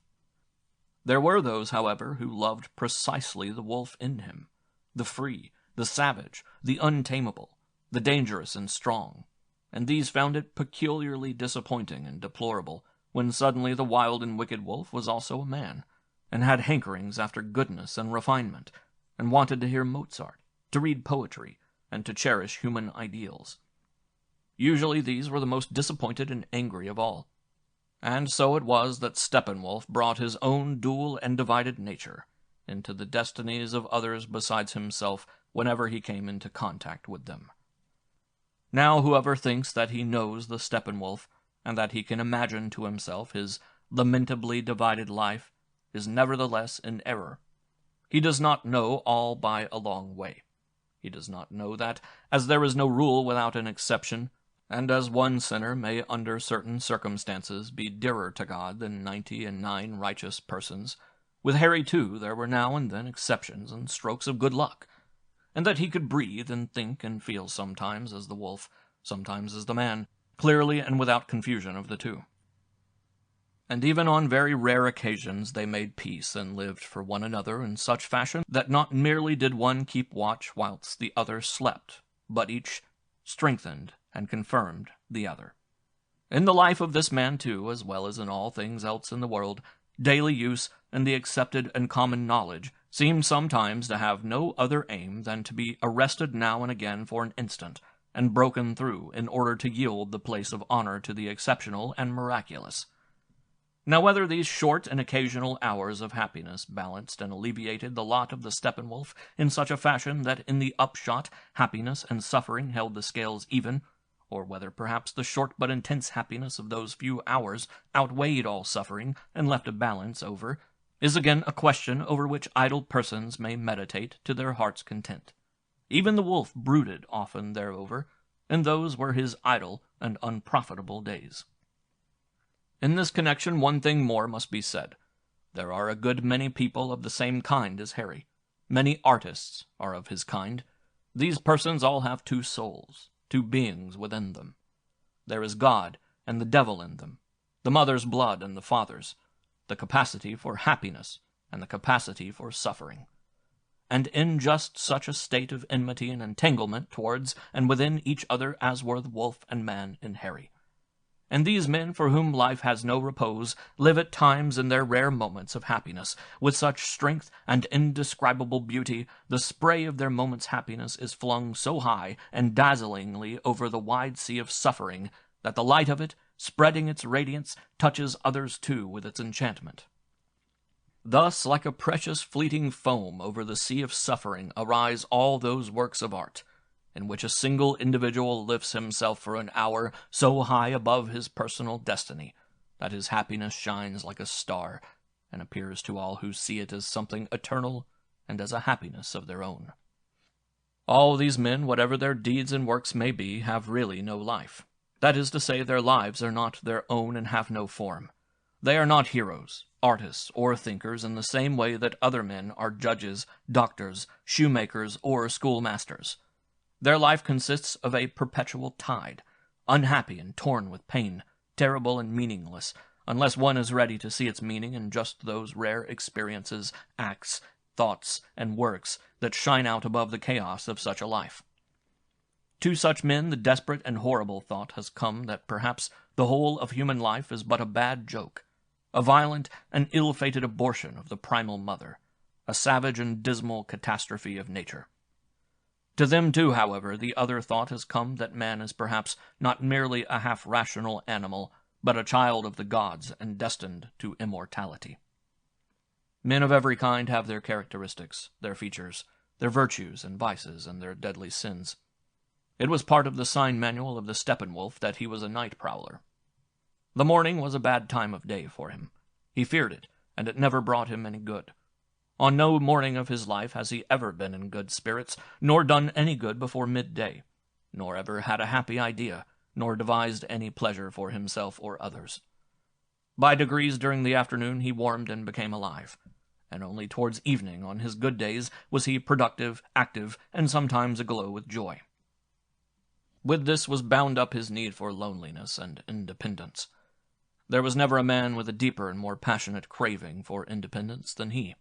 There were those, however, who loved precisely the wolf in him, the free, the savage, the untamable, the dangerous and strong, and these found it peculiarly disappointing and deplorable when suddenly the wild and wicked wolf was also a man, and had hankerings after goodness and refinement, and wanted to hear Mozart, to read poetry, and to cherish human ideals. Usually these were the most disappointed and angry of all. And so it was that Steppenwolf brought his own dual and divided nature into the destinies of others besides himself whenever he came into contact with them. Now whoever thinks that he knows the Steppenwolf, and that he can imagine to himself his lamentably divided life, is nevertheless in error. He does not know all by a long way. He does not know that, as there is no rule without an exception, and as one sinner may under certain circumstances be dearer to God than 99 righteous persons, with Harry too there were now and then exceptions and strokes of good luck, and that he could breathe and think and feel sometimes as the wolf, sometimes as the man, clearly and without confusion of the two. And even on very rare occasions they made peace and lived for one another in such fashion that not merely did one keep watch whilst the other slept, but each strengthened and confirmed the other. In the life of this man too, as well as in all things else in the world, daily use and the accepted and common knowledge seemed sometimes to have no other aim than to be arrested now and again for an instant, and broken through in order to yield the place of honor to the exceptional and miraculous. Now whether these short and occasional hours of happiness balanced and alleviated the lot of the Steppenwolf in such a fashion that in the upshot happiness and suffering held the scales even, or whether perhaps the short but intense happiness of those few hours outweighed all suffering and left a balance over, is again a question over which idle persons may meditate to their heart's content. Even the wolf brooded often thereover, and those were his idle and unprofitable days. In this connection one thing more must be said. There are a good many people of the same kind as Harry. Many artists are of his kind. These persons all have two souls, two beings within them. There is God and the devil in them, the mother's blood and the father's, the capacity for happiness and the capacity for suffering. And in just such a state of enmity and entanglement towards and within each other as were the wolf and man in Harry. And these men for whom life has no repose live at times in their rare moments of happiness with such strength and indescribable beauty, the spray of their moment's happiness is flung so high and dazzlingly over the wide sea of suffering that the light of it spreading its radiance, touches others too with its enchantment. Thus, like a precious fleeting foam over the sea of suffering, arise all those works of art, in which a single individual lifts himself for an hour so high above his personal destiny that his happiness shines like a star, and appears to all who see it as something eternal and as a happiness of their own. All these men, whatever their deeds and works may be, have really no life. That is to say, their lives are not their own and have no form. They are not heroes, artists, or thinkers in the same way that other men are judges, doctors, shoemakers, or schoolmasters. Their life consists of a perpetual tide, unhappy and torn with pain, terrible and meaningless, unless one is ready to see its meaning in just those rare experiences, acts, thoughts, and works that shine out above the chaos of such a life. To such men the desperate and horrible thought has come that perhaps the whole of human life is but a bad joke, a violent and ill-fated abortion of the primal mother, a savage and dismal catastrophe of nature. To them too, however, the other thought has come that man is perhaps not merely a half-rational animal, but a child of the gods and destined to immortality. Men of every kind have their characteristics, their features, their virtues and vices, and their deadly sins. It was part of the sign manual of the Steppenwolf that he was a night prowler. The morning was a bad time of day for him. He feared it, and it never brought him any good. On no morning of his life has he ever been in good spirits, nor done any good before midday, nor ever had a happy idea, nor devised any pleasure for himself or others. By degrees during the afternoon he warmed and became alive, and only towards evening on his good days was he productive, active, and sometimes aglow with joy. With this was bound up his need for loneliness and independence. There was never a man with a deeper and more passionate craving for independence than he.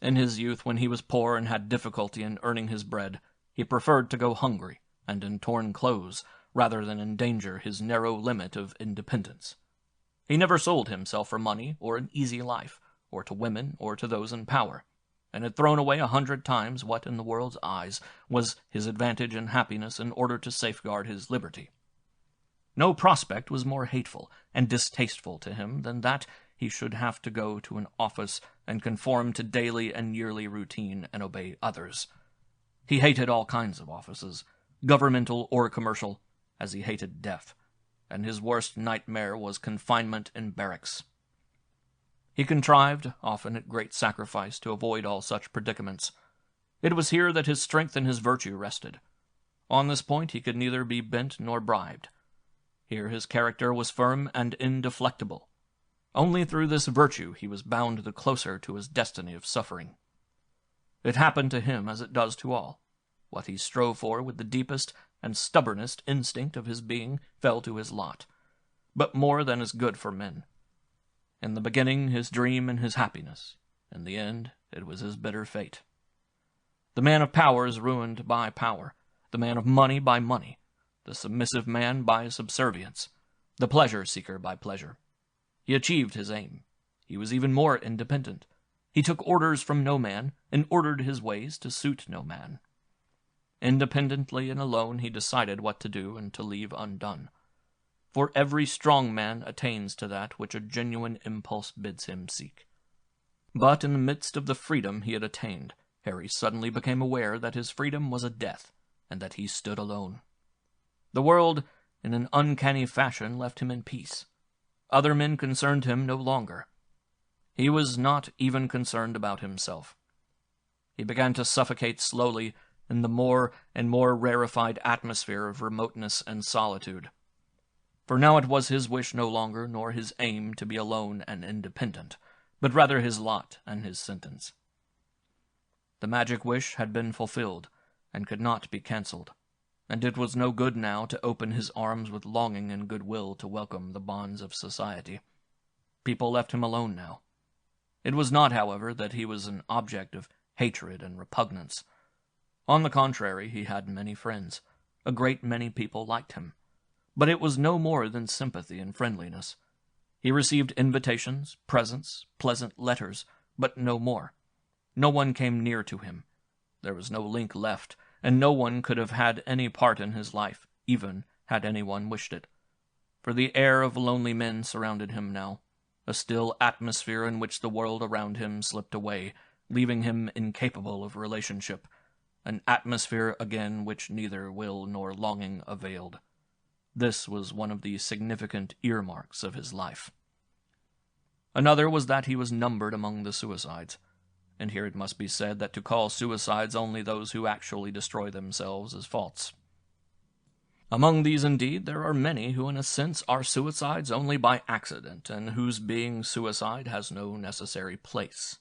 In his youth, when he was poor and had difficulty in earning his bread, he preferred to go hungry and in torn clothes rather than endanger his narrow limit of independence. He never sold himself for money or an easy life, or to women or to those in power, and had thrown away 100 times what in the world's eyes was his advantage and happiness in order to safeguard his liberty. No prospect was more hateful and distasteful to him than that he should have to go to an office and conform to daily and yearly routine and obey others. He hated all kinds of offices, governmental or commercial, as he hated death, and his worst nightmare was confinement in barracks. He contrived, often at great sacrifice, to avoid all such predicaments. It was here that his strength and his virtue rested. On this point he could neither be bent nor bribed. Here his character was firm and indeflectible. Only through this virtue he was bound the closer to his destiny of suffering. It happened to him as it does to all. What he strove for with the deepest and stubbornest instinct of his being fell to his lot, but more than is good for men. In the beginning his dream and his happiness, in the end it was his bitter fate. The man of power is ruined by power, the man of money by money, the submissive man by subservience, the pleasure-seeker by pleasure. He achieved his aim. He was even more independent. He took orders from no man, and ordered his ways to suit no man. Independently and alone he decided what to do and to leave undone. For every strong man attains to that which a genuine impulse bids him seek. But in the midst of the freedom he had attained, Harry suddenly became aware that his freedom was a death, and that he stood alone. The world, in an uncanny fashion, left him in peace. Other men concerned him no longer. He was not even concerned about himself. He began to suffocate slowly in the more and more rarefied atmosphere of remoteness and solitude. For now it was his wish no longer, nor his aim, to be alone and independent, but rather his lot and his sentence. The magic wish had been fulfilled, and could not be cancelled, and it was no good now to open his arms with longing and goodwill to welcome the bonds of society. People left him alone now. It was not, however, that he was an object of hatred and repugnance. On the contrary, he had many friends. A great many people liked him. But it was no more than sympathy and friendliness. He received invitations, presents, pleasant letters, but no more. No one came near to him. There was no link left, and no one could have had any part in his life, even had anyone wished it. for the air of lonely men surrounded him now, a still atmosphere in which the world around him slipped away, leaving him incapable of relationship, an atmosphere again which neither will nor longing availed. This was one of the significant earmarks of his life. Another was that he was numbered among the suicides, and here it must be said that to call suicides only those who actually destroy themselves is false. Among these, indeed, there are many who in a sense are suicides only by accident, and whose being suicide has no necessary place.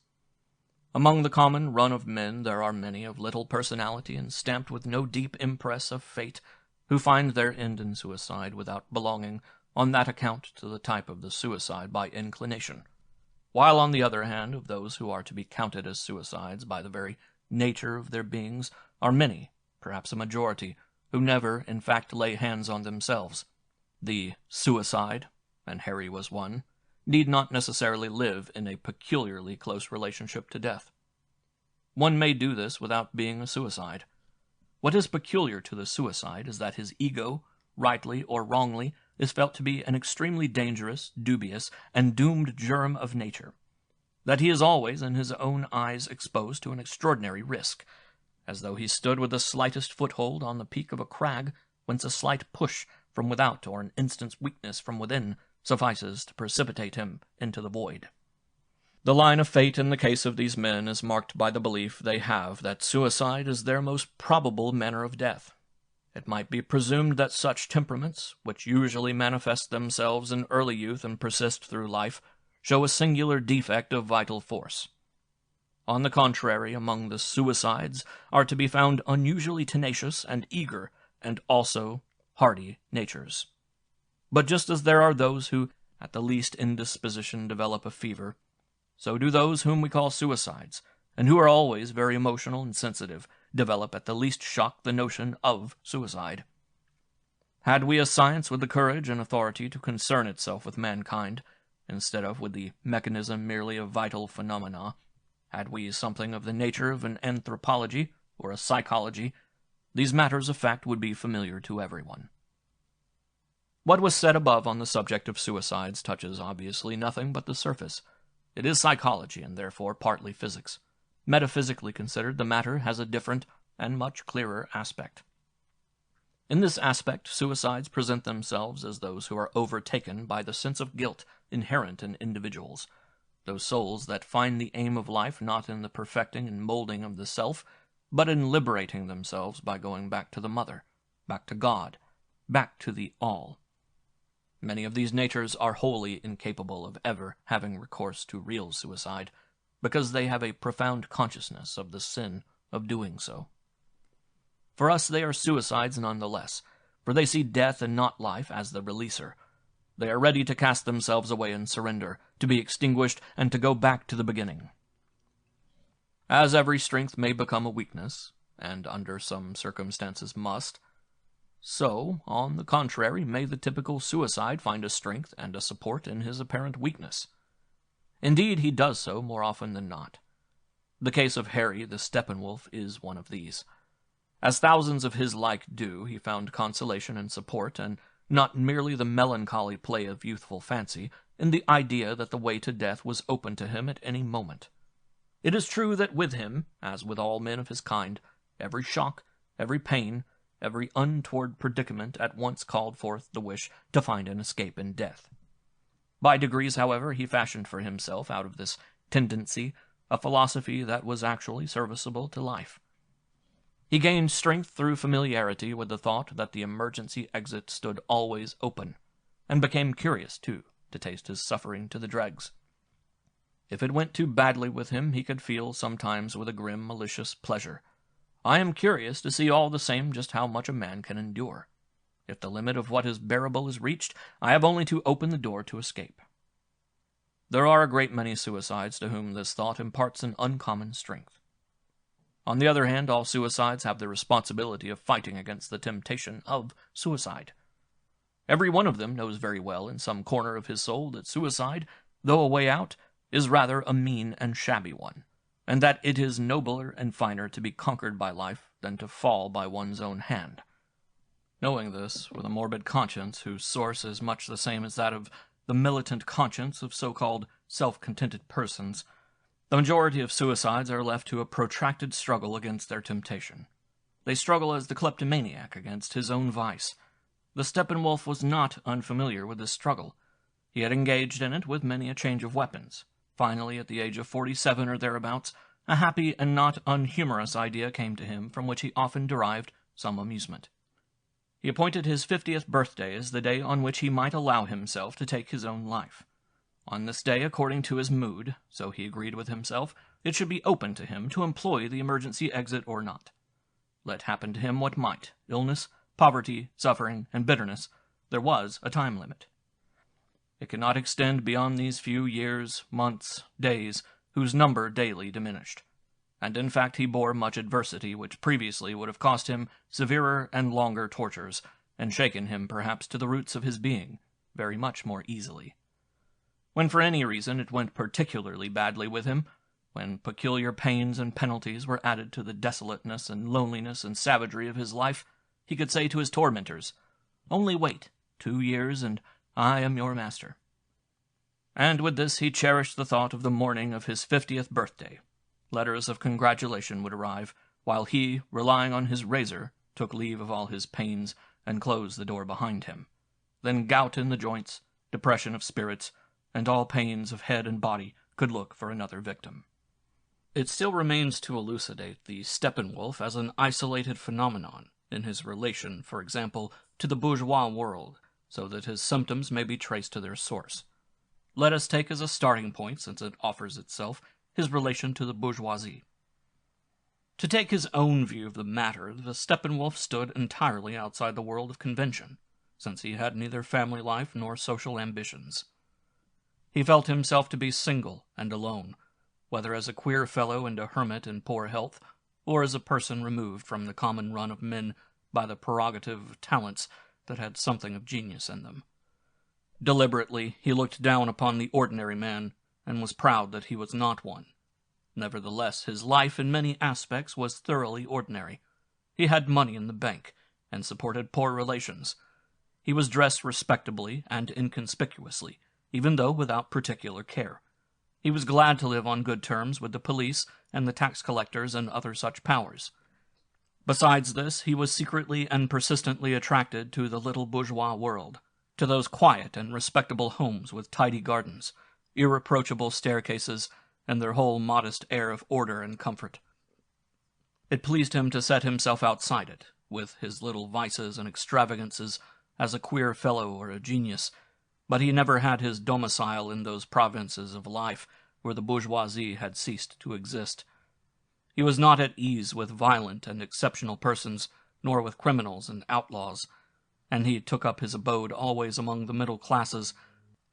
Among the common run of men there are many of little personality and stamped with no deep impress of fate, who find their end in suicide without belonging, on that account, to the type of the suicide by inclination, while on the other hand of those who are to be counted as suicides by the very nature of their beings are many, perhaps a majority, who never, in fact, lay hands on themselves. The suicide, and Harry was one, need not necessarily live in a peculiarly close relationship to death. One may do this without being a suicide. What is peculiar to the suicide is that his ego, rightly or wrongly, is felt to be an extremely dangerous, dubious, and doomed germ of nature, that he is always, in his own eyes, exposed to an extraordinary risk, as though he stood with the slightest foothold on the peak of a crag, whence a slight push from without or an instant's weakness from within suffices to precipitate him into the void. The line of fate in the case of these men is marked by the belief they have that suicide is their most probable manner of death. It might be presumed that such temperaments, which usually manifest themselves in early youth and persist through life, show a singular defect of vital force. On the contrary, among the suicides are to be found unusually tenacious and eager, and also hardy natures. But just as there are those who, at the least indisposition, develop a fever, so do those whom we call suicides, and who are always very emotional and sensitive, develop at the least shock the notion of suicide. Had we a science with the courage and authority to concern itself with mankind, instead of with the mechanism merely of vital phenomena, had we something of the nature of an anthropology or a psychology, these matters of fact would be familiar to everyone. What was said above on the subject of suicides touches obviously nothing but the surface. It is psychology, and therefore partly physics. Metaphysically considered, the matter has a different and much clearer aspect. In this aspect, suicides present themselves as those who are overtaken by the sense of guilt inherent in individuals, those souls that find the aim of life not in the perfecting and molding of the self, but in liberating themselves by going back to the mother, back to God, back to the all. Many of these natures are wholly incapable of ever having recourse to real suicide, because they have a profound consciousness of the sin of doing so. For us they are suicides nonetheless, for they see death and not life as the releaser. They are ready to cast themselves away and surrender, to be extinguished, and to go back to the beginning. As every strength may become a weakness, and under some circumstances must, so, on the contrary, may the typical suicide find a strength and a support in his apparent weakness. Indeed, he does so more often than not. The case of Harry the Steppenwolf is one of these. As thousands of his like do, he found consolation and support, and not merely the melancholy play of youthful fancy, in the idea that the way to death was open to him at any moment. It is true that with him, as with all men of his kind, every shock, every pain, every untoward predicament at once called forth the wish to find an escape in death. By degrees, however, he fashioned for himself out of this tendency a philosophy that was actually serviceable to life. He gained strength through familiarity with the thought that the emergency exit stood always open, and became curious, too, to taste his suffering to the dregs. If it went too badly with him, he could feel sometimes with a grim, malicious pleasure, "I am curious to see all the same just how much a man can endure. If the limit of what is bearable is reached, I have only to open the door to escape." There are a great many suicides to whom this thought imparts an uncommon strength. On the other hand, all suicides have the responsibility of fighting against the temptation of suicide. Every one of them knows very well in some corner of his soul that suicide, though a way out, is rather a mean and shabby one, and that it is nobler and finer to be conquered by life than to fall by one's own hand. Knowing this, with a morbid conscience whose source is much the same as that of the militant conscience of so-called self-contented persons, the majority of suicides are left to a protracted struggle against their temptation. They struggle as the kleptomaniac against his own vice. The Steppenwolf was not unfamiliar with this struggle. He had engaged in it with many a change of weapons. Finally, at the age of 47 or thereabouts, a happy and not unhumorous idea came to him from which he often derived some amusement. He appointed his 50th birthday as the day on which he might allow himself to take his own life. On this day, according to his mood, so he agreed with himself, it should be open to him to employ the emergency exit or not. Let happen to him what might, illness, poverty, suffering, and bitterness, there was a time limit. It could not extend beyond these few years, months, days, whose number daily diminished. And in fact he bore much adversity which previously would have cost him severer and longer tortures, and shaken him perhaps to the roots of his being, very much more easily. When for any reason it went particularly badly with him, when peculiar pains and penalties were added to the desolateness and loneliness and savagery of his life, he could say to his tormentors, "Only wait 2 years, and I am your master." And with this he cherished the thought of the morning of his 50th birthday. Letters of congratulation would arrive, while he, relying on his razor, took leave of all his pains and closed the door behind him. Then gout in the joints, depression of spirits, and all pains of head and body could look for another victim. It still remains to elucidate the Steppenwolf as an isolated phenomenon in his relation, for example, to the bourgeois world, so that his symptoms may be traced to their source. Let us take as a starting point, since it offers itself, his relation to the bourgeoisie. To take his own view of the matter, the Steppenwolf stood entirely outside the world of convention, since he had neither family life nor social ambitions. He felt himself to be single and alone, whether as a queer fellow and a hermit in poor health, or as a person removed from the common run of men by the prerogative of talents that had something of genius in them. Deliberately, he looked down upon the ordinary man, and was proud that he was not one. Nevertheless, his life in many aspects was thoroughly ordinary. He had money in the bank, and supported poor relations. He was dressed respectably and inconspicuously, even though without particular care. He was glad to live on good terms with the police and the tax collectors and other such powers. Besides this, he was secretly and persistently attracted to the little bourgeois world, to those quiet and respectable homes with tidy gardens, irreproachable staircases, and their whole modest air of order and comfort. It pleased him to set himself outside it, with his little vices and extravagances, as a queer fellow or a genius, but he never had his domicile in those provinces of life where the bourgeoisie had ceased to exist. He was not at ease with violent and exceptional persons, nor with criminals and outlaws, and he took up his abode always among the middle classes,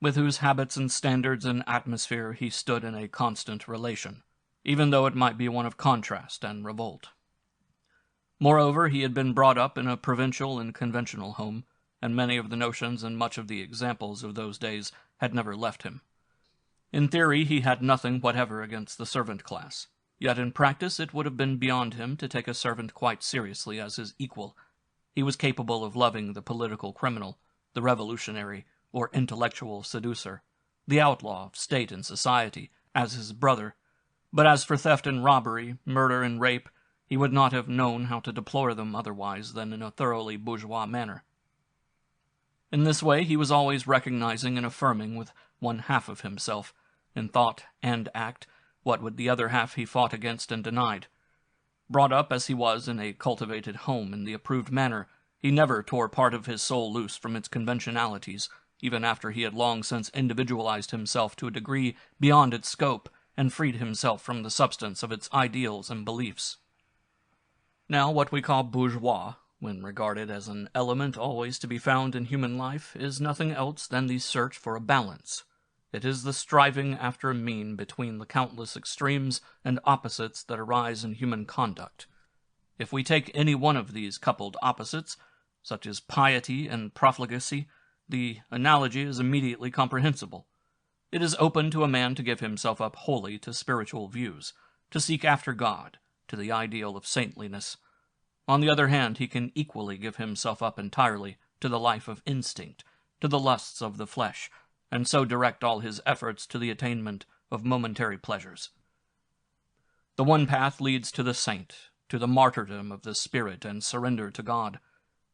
with whose habits and standards and atmosphere he stood in a constant relation, even though it might be one of contrast and revolt. Moreover, he had been brought up in a provincial and conventional home, and many of the notions and much of the examples of those days had never left him. In theory, he had nothing whatever against the servant class, yet in practice it would have been beyond him to take a servant quite seriously as his equal. He was capable of loving the political criminal, the revolutionary, or intellectual seducer, the outlaw of state and society, as his brother, but as for theft and robbery, murder and rape, he would not have known how to deplore them otherwise than in a thoroughly bourgeois manner. In this way he was always recognizing and affirming with one half of himself, in thought and act, what with the other half he fought against and denied. Brought up as he was in a cultivated home in the approved manner, he never tore part of his soul loose from its conventionalities, even after he had long since individualized himself to a degree beyond its scope, and freed himself from the substance of its ideals and beliefs. Now, what we call bourgeois, when regarded as an element always to be found in human life, is nothing else than the search for a balance. It is the striving after a mean between the countless extremes and opposites that arise in human conduct. If we take any one of these coupled opposites, such as piety and profligacy, the analogy is immediately comprehensible. It is open to a man to give himself up wholly to spiritual views, to seek after God, to the ideal of saintliness. On the other hand, he can equally give himself up entirely to the life of instinct, to the lusts of the flesh, and so direct all his efforts to the attainment of momentary pleasures. The one path leads to the saint, to the martyrdom of the spirit and surrender to God.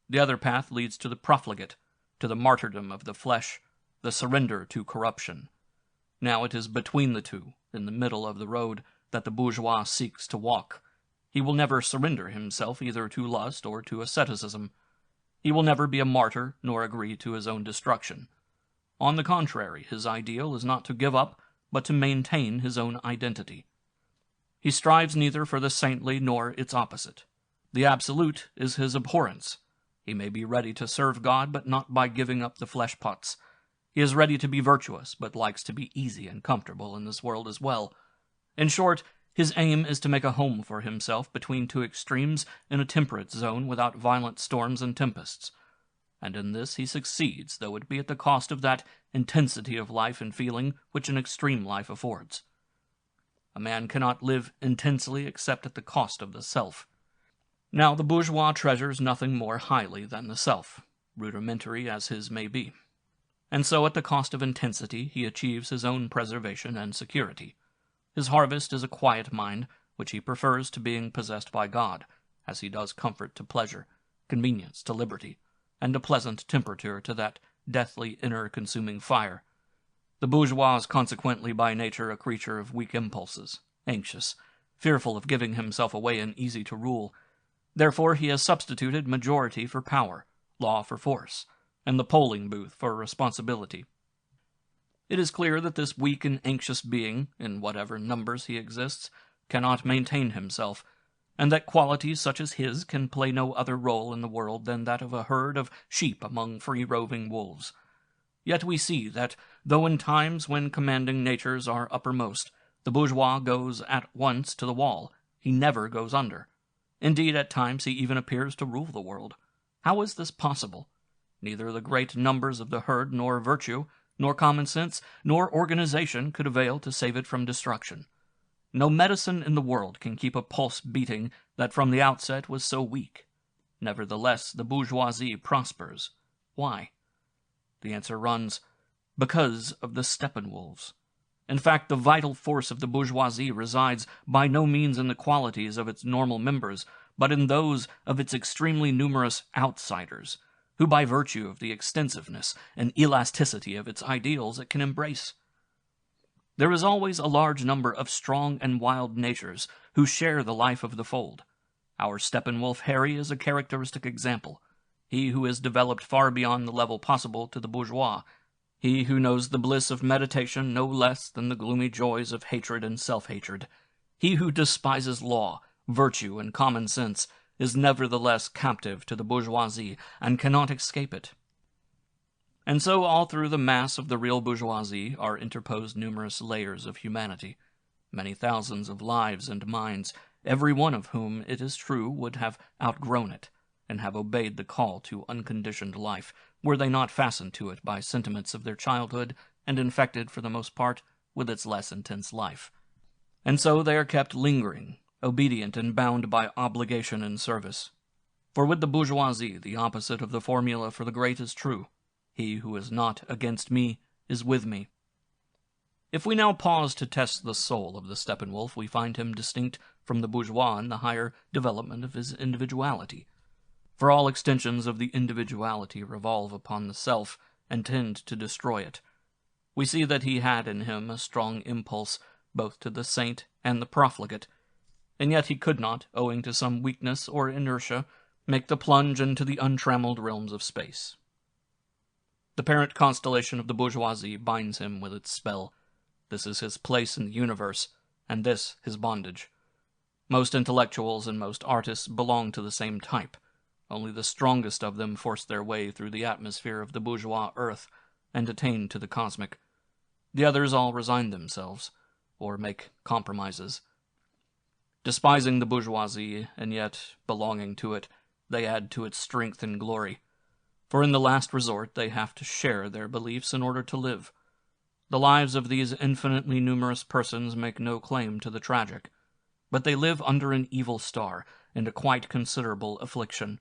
The other path leads to the profligate, to the martyrdom of the flesh, the surrender to corruption. Now it is between the two, in the middle of the road, that the bourgeois seeks to walk. He will never surrender himself either to lust or to asceticism. He will never be a martyr nor agree to his own destruction. On the contrary, his ideal is not to give up, but to maintain his own identity. He strives neither for the saintly nor its opposite. The absolute is his abhorrence. He may be ready to serve God, but not by giving up the flesh-pots. He is ready to be virtuous, but likes to be easy and comfortable in this world as well. In short, his aim is to make a home for himself between two extremes in a temperate zone without violent storms and tempests. And in this he succeeds, though it be at the cost of that intensity of life and feeling which an extreme life affords. A man cannot live intensely except at the cost of the self. Now the bourgeois treasures nothing more highly than the self, rudimentary as his may be. And so at the cost of intensity he achieves his own preservation and security. His harvest is a quiet mind, which he prefers to being possessed by God, as he does comfort to pleasure, convenience to liberty, and a pleasant temperature to that deathly inner consuming fire. The bourgeois is consequently by nature a creature of weak impulses, anxious, fearful of giving himself away and easy to rule. Therefore he has substituted majority for power, law for force, and the polling booth for responsibility. It is clear that this weak and anxious being, in whatever numbers he exists, cannot maintain himself, and that qualities such as his can play no other role in the world than that of a herd of sheep among free-roving wolves. Yet we see that, though in times when commanding natures are uppermost, the bourgeois goes at once to the wall, he never goes under. Indeed, at times he even appears to rule the world. How is this possible? Neither the great numbers of the herd nor virtue, nor common sense, nor organization could avail to save it from destruction. No medicine in the world can keep a pulse beating that from the outset was so weak. Nevertheless, the bourgeoisie prospers. Why? The answer runs, because of the Steppenwolves. In fact, the vital force of the bourgeoisie resides by no means in the qualities of its normal members, but in those of its extremely numerous outsiders, who by virtue of the extensiveness and elasticity of its ideals it can embrace. There is always a large number of strong and wild natures who share the life of the fold. Our Steppenwolf Harry is a characteristic example, he who is developed far beyond the level possible to the bourgeois, he who knows the bliss of meditation no less than the gloomy joys of hatred and self-hatred, he who despises law, virtue, and common sense, is nevertheless captive to the bourgeoisie and cannot escape it. And so all through the mass of the real bourgeoisie are interposed numerous layers of humanity, many thousands of lives and minds, every one of whom, it is true, would have outgrown it, and have obeyed the call to unconditioned life, were they not fastened to it by sentiments of their childhood, and infected, for the most part, with its less intense life. And so they are kept lingering, obedient and bound by obligation and service. For with the bourgeoisie, the opposite of the formula for the great is true. He who is not against me is with me. If we now pause to test the soul of the Steppenwolf, we find him distinct from the bourgeois in the higher development of his individuality. For all extensions of the individuality revolve upon the self and tend to destroy it. We see that he had in him a strong impulse both to the saint and the profligate, and yet he could not, owing to some weakness or inertia, make the plunge into the untrammeled realms of space. The parent constellation of the bourgeoisie binds him with its spell. This is his place in the universe, and this his bondage. Most intellectuals and most artists belong to the same type. Only the strongest of them force their way through the atmosphere of the bourgeois earth and attain to the cosmic. The others all resign themselves, or make compromises. Despising the bourgeoisie, and yet belonging to it, they add to its strength and glory. For in the last resort they have to share their beliefs in order to live. The lives of these infinitely numerous persons make no claim to the tragic, but they live under an evil star, into quite considerable affliction,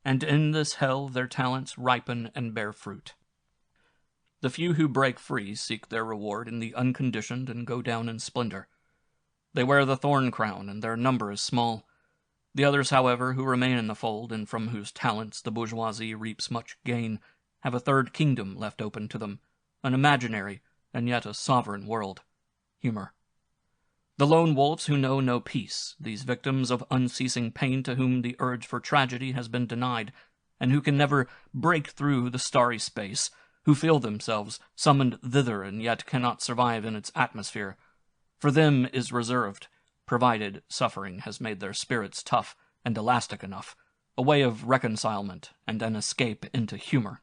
and in this hell their talents ripen and bear fruit. The few who break free seek their reward in the unconditioned and go down in splendor. They wear the thorn crown, and their number is small. The others, however, who remain in the fold, and from whose talents the bourgeoisie reaps much gain, have a third kingdom left open to them, an imaginary and yet a sovereign world, humor. The lone wolves who know no peace, these victims of unceasing pain to whom the urge for tragedy has been denied, and who can never break through the starry space, who feel themselves summoned thither and yet cannot survive in its atmosphere, for them is reserved, provided suffering has made their spirits tough and elastic enough, a way of reconcilement and an escape into humor.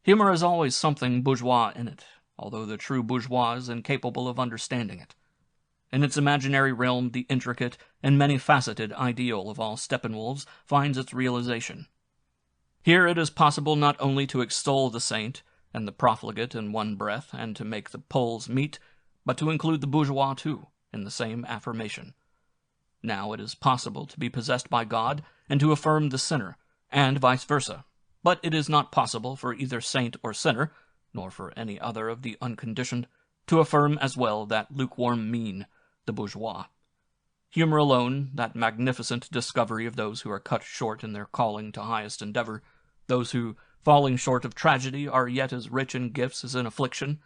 Humor has always something bourgeois in it, although the true bourgeois is incapable of understanding it. In its imaginary realm, the intricate and many-faceted ideal of all Steppenwolves finds its realization. Here it is possible not only to extol the saint and the profligate in one breath, and to make the poles meet, but to include the bourgeois, too, in the same affirmation. Now it is possible to be possessed by God and to affirm the sinner, and vice versa, but it is not possible for either saint or sinner, nor for any other of the unconditioned, to affirm as well that lukewarm mean, the bourgeois. Humor alone, that magnificent discovery of those who are cut short in their calling to highest endeavor, those who, falling short of tragedy, are yet as rich in gifts as in affliction,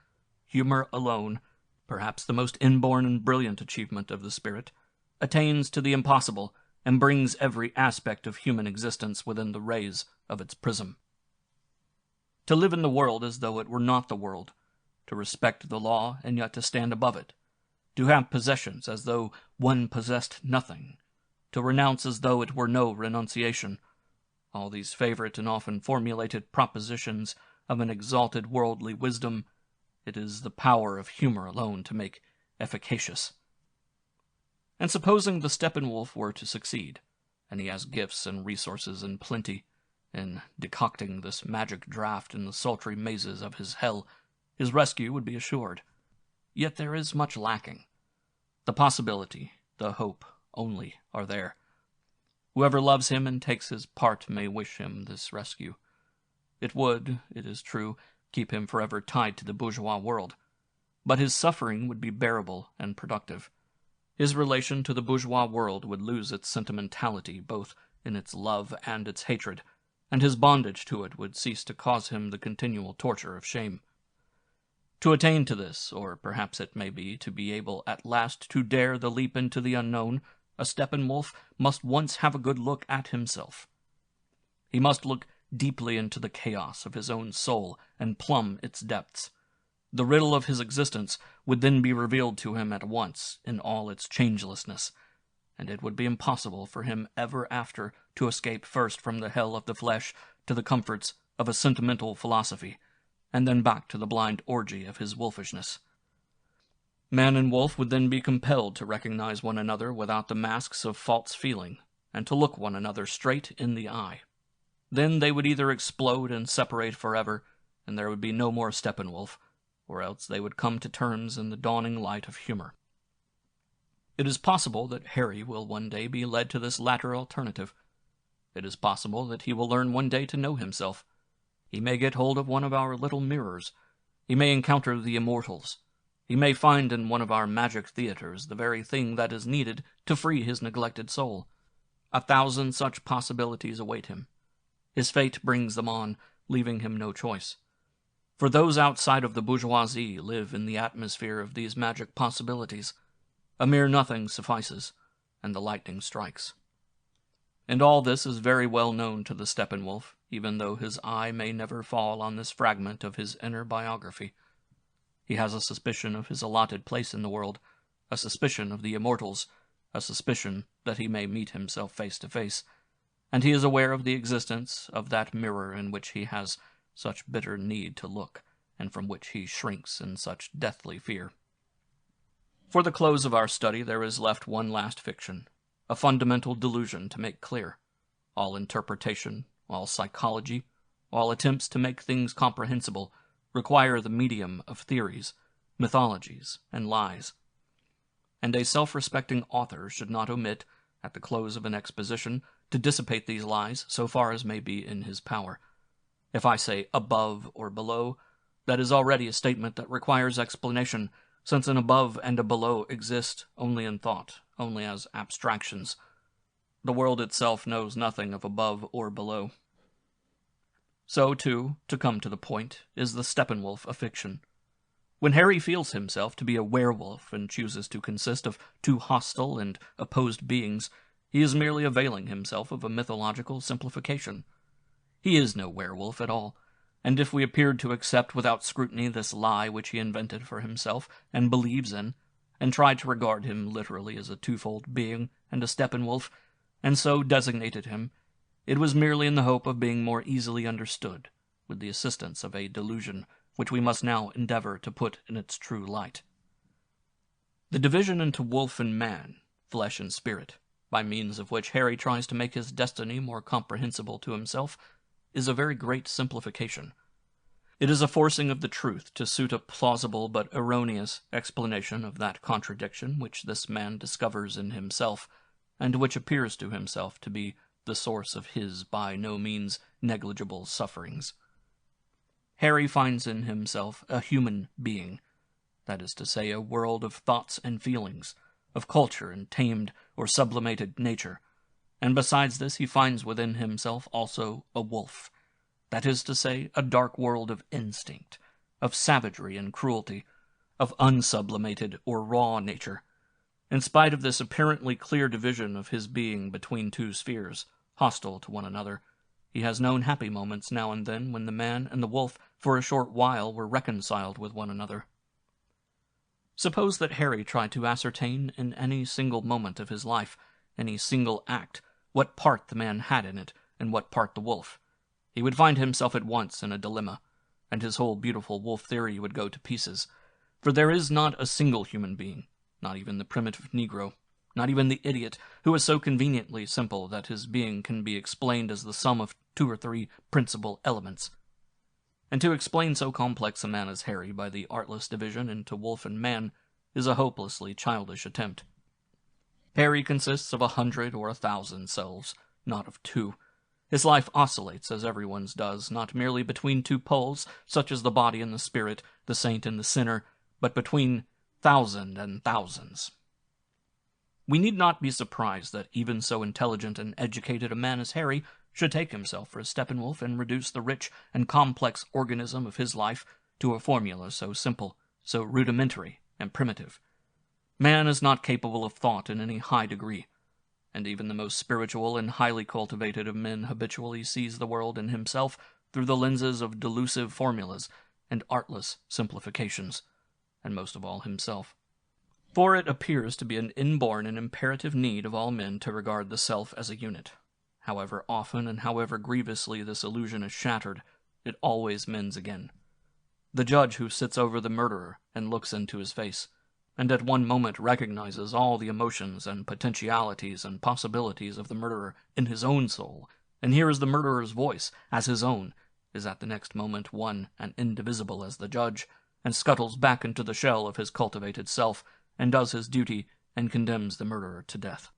humor alone, perhaps the most inborn and brilliant achievement of the spirit, attains to the impossible and brings every aspect of human existence within the rays of its prism. To live in the world as though it were not the world, to respect the law and yet to stand above it, to have possessions as though one possessed nothing, to renounce as though it were no renunciation, all these favorite and often formulated propositions of an exalted worldly wisdom, it is the power of humor alone to make efficacious. And supposing the Steppenwolf were to succeed, and he has gifts and resources in plenty, in decocting this magic draught in the sultry mazes of his hell, his rescue would be assured. Yet there is much lacking. The possibility, the hope, only are there. Whoever loves him and takes his part may wish him this rescue. It would, it is true, keep him forever tied to the bourgeois world, but his suffering would be bearable and productive. His relation to the bourgeois world would lose its sentimentality, both in its love and its hatred, and his bondage to it would cease to cause him the continual torture of shame. To attain to this, or perhaps it may be to be able at last to dare the leap into the unknown, a Steppenwolf must once have a good look at himself. He must look deeply into the chaos of his own soul and plumb its depths. The riddle of his existence would then be revealed to him at once in all its changelessness, and it would be impossible for him ever after to escape first from the hell of the flesh to the comforts of a sentimental philosophy, and then back to the blind orgy of his wolfishness. Man and wolf would then be compelled to recognize one another without the masks of false feeling, and to look one another straight in the eye. Then they would either explode and separate forever, and there would be no more Steppenwolf, or else they would come to terms in the dawning light of humor. It is possible that Harry will one day be led to this latter alternative. It is possible that he will learn one day to know himself. He may get hold of one of our little mirrors. He may encounter the immortals. He may find in one of our magic theaters the very thing that is needed to free his neglected soul. 1,000 such possibilities await him. His fate brings them on, leaving him no choice. For those outside of the bourgeoisie live in the atmosphere of these magic possibilities. A mere nothing suffices, and the lightning strikes. And all this is very well known to the Steppenwolf, even though his eye may never fall on this fragment of his inner biography. He has a suspicion of his allotted place in the world, a suspicion of the immortals, a suspicion that he may meet himself face to face, and he is aware of the existence of that mirror in which he has such bitter need to look, and from which he shrinks in such deathly fear. For the close of our study there is left one last fiction, a fundamental delusion to make clear. All interpretation, all psychology, all attempts to make things comprehensible require the medium of theories, mythologies, and lies. And a self-respecting author should not omit, at the close of an exposition, to dissipate these lies so far as may be in his power. If I say above or below, that is already a statement that requires explanation, since an above and a below exist only in thought, only as abstractions. The world itself knows nothing of above or below. So, too, to come to the point, is the Steppenwolf a fiction. When Harry feels himself to be a werewolf and chooses to consist of two hostile and opposed beings, he is merely availing himself of a mythological simplification. He is no werewolf at all, and if we appeared to accept without scrutiny this lie which he invented for himself and believes in, and tried to regard him literally as a twofold being and a Steppenwolf, and so designated him, it was merely in the hope of being more easily understood, with the assistance of a delusion which we must now endeavor to put in its true light. The division into wolf and man, flesh and spirit, by means of which Harry tries to make his destiny more comprehensible to himself, is a very great simplification. It is a forcing of the truth to suit a plausible but erroneous explanation of that contradiction which this man discovers in himself, and which appears to himself to be the source of his by no means negligible sufferings. Harry finds in himself a human being, that is to say, a world of thoughts and feelings, of culture and tamed or sublimated nature, and besides this he finds within himself also a wolf, that is to say, a dark world of instinct, of savagery and cruelty, of unsublimated or raw nature. In spite of this apparently clear division of his being between two spheres, hostile to one another, he has known happy moments now and then when the man and the wolf for a short while were reconciled with one another. Suppose that Harry tried to ascertain in any single moment of his life, any single act, what part the man had in it, and what part the wolf. He would find himself at once in a dilemma, and his whole beautiful wolf theory would go to pieces. For there is not a single human being, not even the primitive Negro, not even the idiot, who is so conveniently simple that his being can be explained as the sum of 2 or 3 principal elements. And to explain so complex a man as Harry by the artless division into wolf and man is a hopelessly childish attempt. Harry consists of 100 or 1,000 selves, not of 2. His life oscillates, as everyone's does, not merely between 2 poles, such as the body and the spirit, the saint and the sinner, but between thousands and thousands. We need not be surprised that even so intelligent and educated a man as Harry should take himself for a Steppenwolf and reduce the rich and complex organism of his life to a formula so simple, so rudimentary and primitive. Man is not capable of thought in any high degree, and even the most spiritual and highly cultivated of men habitually sees the world and himself through the lenses of delusive formulas and artless simplifications, and most of all himself. For it appears to be an inborn and imperative need of all men to regard the self as a unit. However often and however grievously this illusion is shattered, it always mends again. The judge who sits over the murderer and looks into his face, and at one moment recognizes all the emotions and potentialities and possibilities of the murderer in his own soul, and hears the murderer's voice as his own, is at the next moment one and indivisible as the judge, and scuttles back into the shell of his cultivated self, and does his duty, and condemns the murderer to death.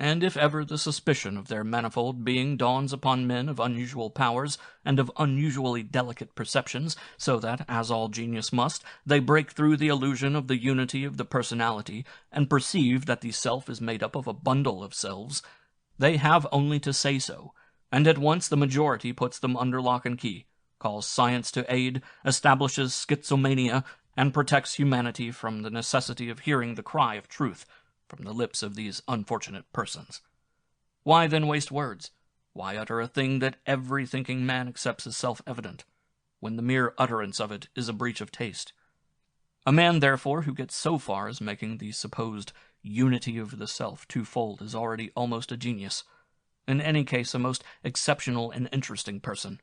And if ever the suspicion of their manifold being dawns upon men of unusual powers and of unusually delicate perceptions, so that, as all genius must, they break through the illusion of the unity of the personality, and perceive that the self is made up of a bundle of selves, they have only to say so, and at once the majority puts them under lock and key, calls science to aid, establishes schizomania, and protects humanity from the necessity of hearing the cry of truth from the lips of these unfortunate persons. Why then waste words? Why utter a thing that every thinking man accepts as self-evident, when the mere utterance of it is a breach of taste? A man, therefore, who gets so far as making the supposed unity of the self twofold is already almost a genius, in any case a most exceptional and interesting person.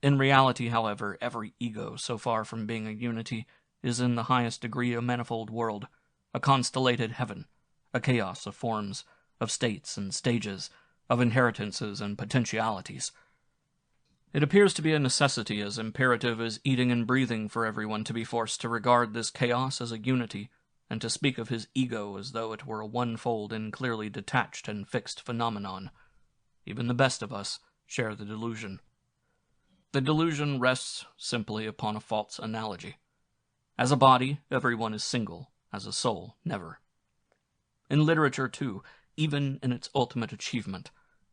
In reality, however, every ego, so far from being a unity, is in the highest degree a manifold world, a constellated heaven, a chaos of forms, of states and stages, of inheritances and potentialities. It appears to be a necessity as imperative as eating and breathing for everyone to be forced to regard this chaos as a unity, and to speak of his ego as though it were a one-fold and clearly detached and fixed phenomenon. Even the best of us share the delusion. The delusion rests simply upon a false analogy. As a body, everyone is single. As a soul, never. In literature, too, even in its ultimate achievement,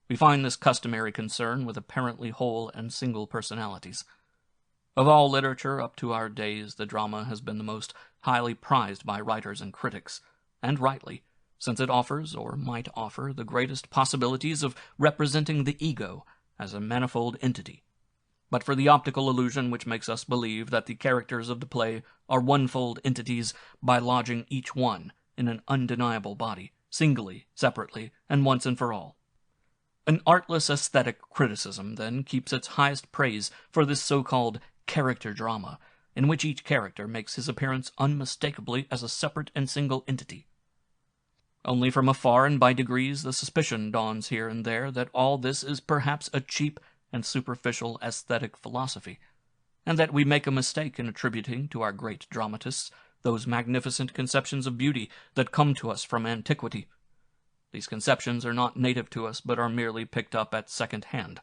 we find this customary concern with apparently whole and single personalities. Of all literature up to our days, the drama has been the most highly prized by writers and critics, and rightly, since it offers, or might offer, the greatest possibilities of representing the ego as a manifold entity. But for the optical illusion which makes us believe that the characters of the play are one-fold entities by lodging each one in an undeniable body, singly, separately, and once and for all. An artless aesthetic criticism, then, keeps its highest praise for this so-called character drama, in which each character makes his appearance unmistakably as a separate and single entity. Only from afar and by degrees the suspicion dawns here and there that all this is perhaps a cheap and superficial aesthetic philosophy, and that we make a mistake in attributing to our great dramatists those magnificent conceptions of beauty that come to us from antiquity. These conceptions are not native to us, but are merely picked up at second hand,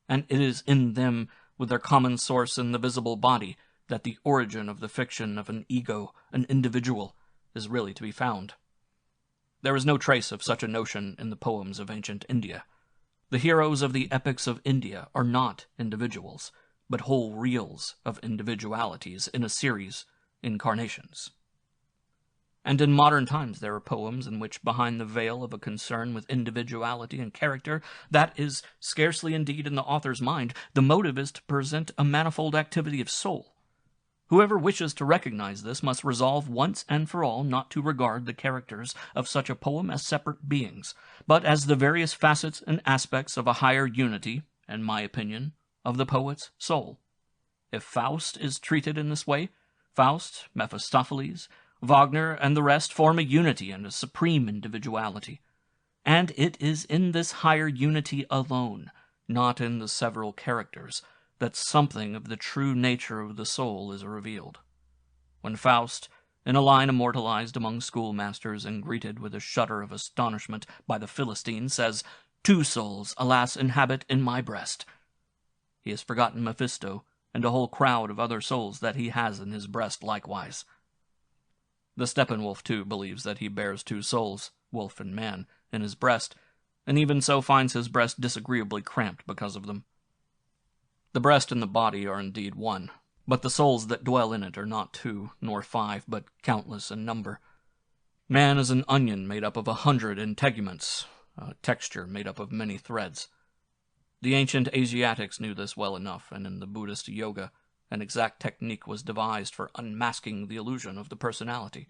and it is in them, with their common source in the visible body, that the origin of the fiction of an ego, an individual, is really to be found. There is no trace of such a notion in the poems of ancient India. The heroes of the epics of India are not individuals, but whole reels of individualities in a series, incarnations. And in modern times there are poems in which, behind the veil of a concern with individuality and character, that is scarcely indeed in the author's mind, the motive is to present a manifold activity of soul. Whoever wishes to recognize this must resolve once and for all not to regard the characters of such a poem as separate beings, but as the various facets and aspects of a higher unity, in my opinion, of the poet's soul. If Faust is treated in this way, Faust, Mephistopheles, Wagner, and the rest form a unity and a supreme individuality. And it is in this higher unity alone, not in the several characters, that something of the true nature of the soul is revealed. When Faust, in a line immortalized among schoolmasters and greeted with a shudder of astonishment by the Philistine, says, "Two souls, alas, inhabit in my breast," he has forgotten Mephisto and a whole crowd of other souls that he has in his breast likewise. The Steppenwolf, too, believes that he bears two souls, wolf and man, in his breast, and even so finds his breast disagreeably cramped because of them. The breast and the body are indeed one, but the souls that dwell in it are not two, nor five, but countless in number. Man is an onion made up of 100 integuments, a texture made up of many threads. The ancient Asiatics knew this well enough, and in the Buddhist yoga, an exact technique was devised for unmasking the illusion of the personality.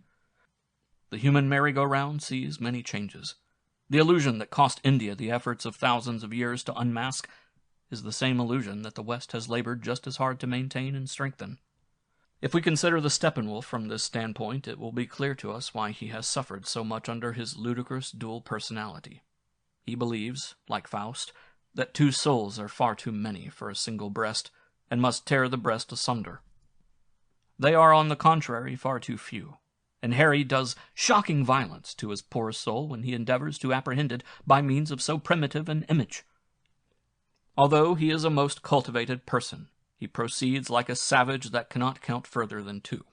The human merry-go-round sees many changes. The illusion that cost India the efforts of thousands of years to unmask is the same illusion that the West has labored just as hard to maintain and strengthen. If we consider the Steppenwolf from this standpoint, it will be clear to us why he has suffered so much under his ludicrous dual personality. He believes, like Faust, that two souls are far too many for a single breast, and must tear the breast asunder. They are, on the contrary, far too few, and Harry does shocking violence to his poor soul when he endeavors to apprehend it by means of so primitive an image. Although he is a most cultivated person, he proceeds like a savage that cannot count further than two.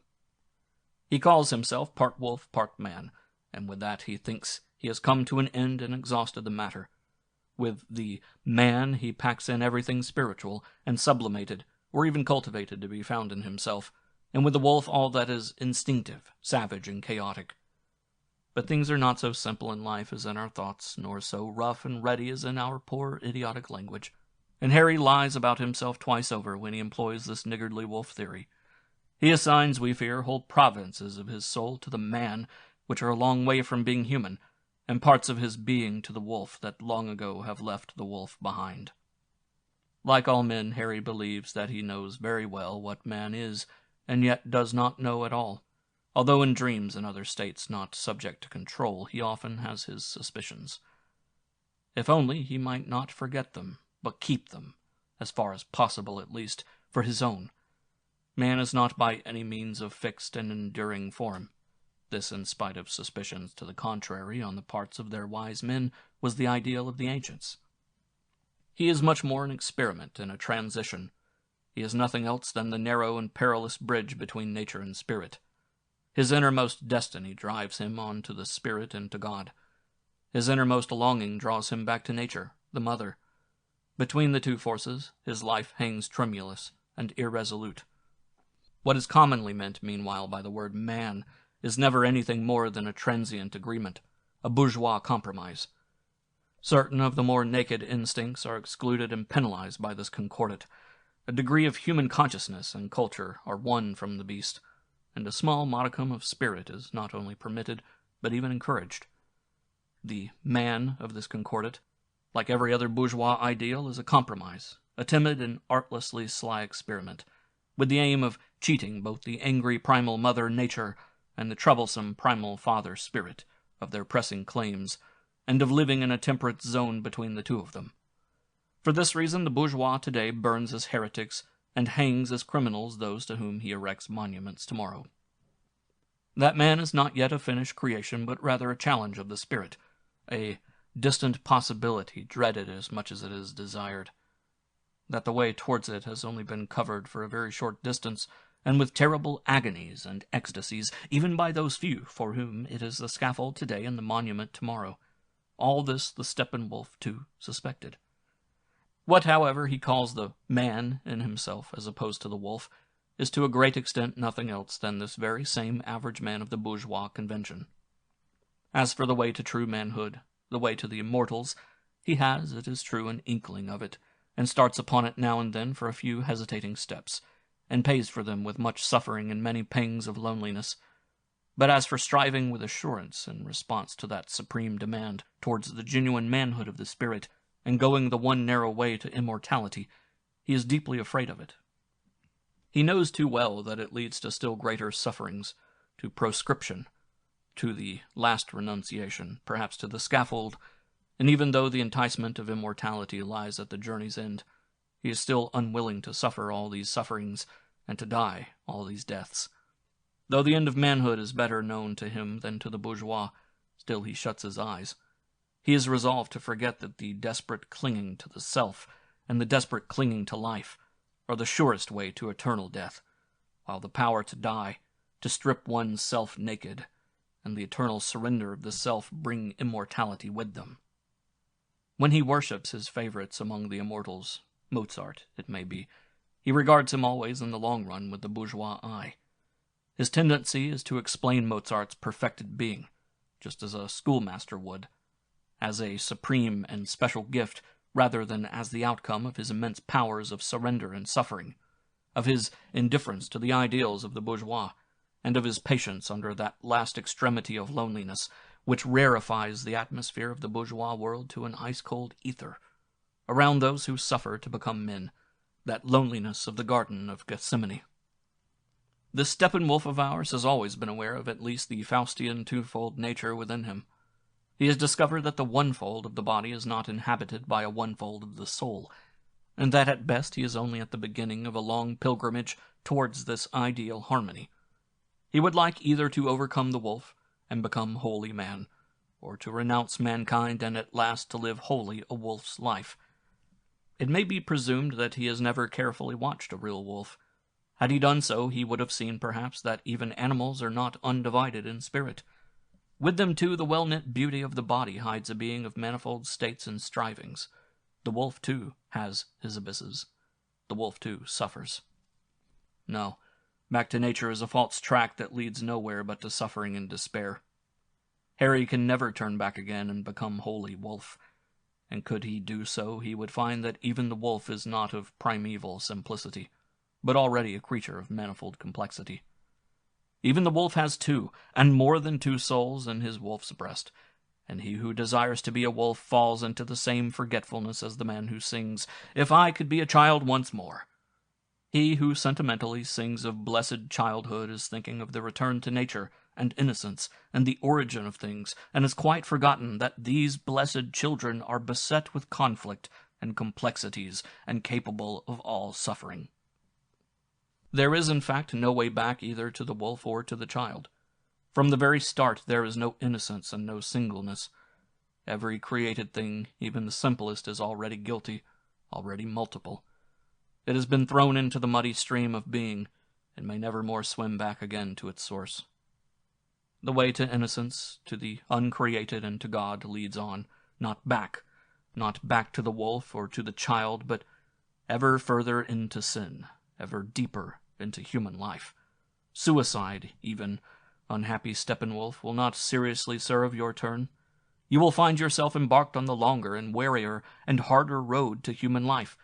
He calls himself part wolf, part man, and with that he thinks he has come to an end and exhausted the matter. With the man he packs in everything spiritual and sublimated, or even cultivated to be found in himself, and with the wolf all that is instinctive, savage, and chaotic. But things are not so simple in life as in our thoughts, nor so rough and ready as in our poor idiotic language. And Harry lies about himself twice over when he employs this niggardly wolf theory. He assigns, we fear, whole provinces of his soul to the man, which are a long way from being human, and parts of his being to the wolf that long ago have left the wolf behind. Like all men, Harry believes that he knows very well what man is, and yet does not know at all. Although in dreams and other states not subject to control, he often has his suspicions. If only he might not forget them, but keep them, as far as possible at least, for his own. Man is not by any means of fixed and enduring form. This, in spite of suspicions to the contrary on the parts of their wise men, was the ideal of the ancients. He is much more an experiment and a transition. He is nothing else than the narrow and perilous bridge between nature and spirit. His innermost destiny drives him on to the spirit and to God. His innermost longing draws him back to nature, the mother. Between the two forces, his life hangs tremulous and irresolute. What is commonly meant, meanwhile, by the word man is never anything more than a transient agreement, a bourgeois compromise. Certain of the more naked instincts are excluded and penalized by this concordat. A degree of human consciousness and culture are won from the beast, and a small modicum of spirit is not only permitted, but even encouraged. The man of this concordat, like every other bourgeois ideal, is a compromise, a timid and artlessly sly experiment, with the aim of cheating both the angry primal mother nature and the troublesome primal father spirit of their pressing claims, and of living in a temperate zone between the two of them. For this reason the bourgeois today burns as heretics and hangs as criminals those to whom he erects monuments tomorrow. That man is not yet a finished creation, but rather a challenge of the spirit, a distant possibility dreaded as much as it is desired. That the way towards it has only been covered for a very short distance, and with terrible agonies and ecstasies, even by those few for whom it is the scaffold today and the monument tomorrow. All this the Steppenwolf, too, suspected. What, however, he calls the man in himself, as opposed to the wolf, is to a great extent nothing else than this very same average man of the bourgeois convention. As for the way to true manhood, the way to the immortals, he has, it is true, an inkling of it, and starts upon it now and then for a few hesitating steps, and pays for them with much suffering and many pangs of loneliness. But as for striving with assurance in response to that supreme demand towards the genuine manhood of the spirit, and going the one narrow way to immortality, he is deeply afraid of it. He knows too well that it leads to still greater sufferings, to proscription, to the last renunciation, perhaps to the scaffold, and even though the enticement of immortality lies at the journey's end, he is still unwilling to suffer all these sufferings and to die all these deaths. Though the end of manhood is better known to him than to the bourgeois, still he shuts his eyes. He is resolved to forget that the desperate clinging to the self and the desperate clinging to life are the surest way to eternal death, while the power to die, to strip one's self naked, and the eternal surrender of the self bring immortality with them. When he worships his favorites among the immortals, Mozart, it may be, he regards him always in the long run with the bourgeois eye. His tendency is to explain Mozart's perfected being, just as a schoolmaster would, as a supreme and special gift rather than as the outcome of his immense powers of surrender and suffering, of his indifference to the ideals of the bourgeois, and of his patience under that last extremity of loneliness which rarefies the atmosphere of the bourgeois world to an ice-cold ether, around those who suffer to become men, that loneliness of the Garden of Gethsemane. This Steppenwolf of ours has always been aware of at least the Faustian twofold nature within him. He has discovered that the one-fold of the body is not inhabited by a one-fold of the soul, and that at best he is only at the beginning of a long pilgrimage towards this ideal harmony. He would like either to overcome the wolf and become wholly man, or to renounce mankind and at last to live wholly a wolf's life. It may be presumed that he has never carefully watched a real wolf. Had he done so, he would have seen, perhaps, that even animals are not undivided in spirit. With them, too, the well-knit beauty of the body hides a being of manifold states and strivings. The wolf, too, has his abysses. The wolf, too, suffers. No, back to nature is a false track that leads nowhere but to suffering and despair. Harry can never turn back again and become wholly wolf, and could he do so, he would find that even the wolf is not of primeval simplicity, but already a creature of manifold complexity. Even the wolf has two, and more than two souls in his wolf's breast, and he who desires to be a wolf falls into the same forgetfulness as the man who sings, "If I could be a child once more." He who sentimentally sings of blessed childhood is thinking of the return to nature and innocence and the origin of things, and has quite forgotten that these blessed children are beset with conflict and complexities and capable of all suffering. There is, in fact, no way back either to the wolf or to the child. From the very start there is no innocence and no singleness. Every created thing, even the simplest, is already guilty, already multiple. It has been thrown into the muddy stream of being, and may never more swim back again to its source. The way to innocence, to the uncreated and to God, leads on, not back to the wolf or to the child, but ever further into sin, ever deeper into human life. Suicide, even, unhappy Steppenwolf, will not seriously serve your turn. You will find yourself embarked on the longer and wearier and harder road to human life.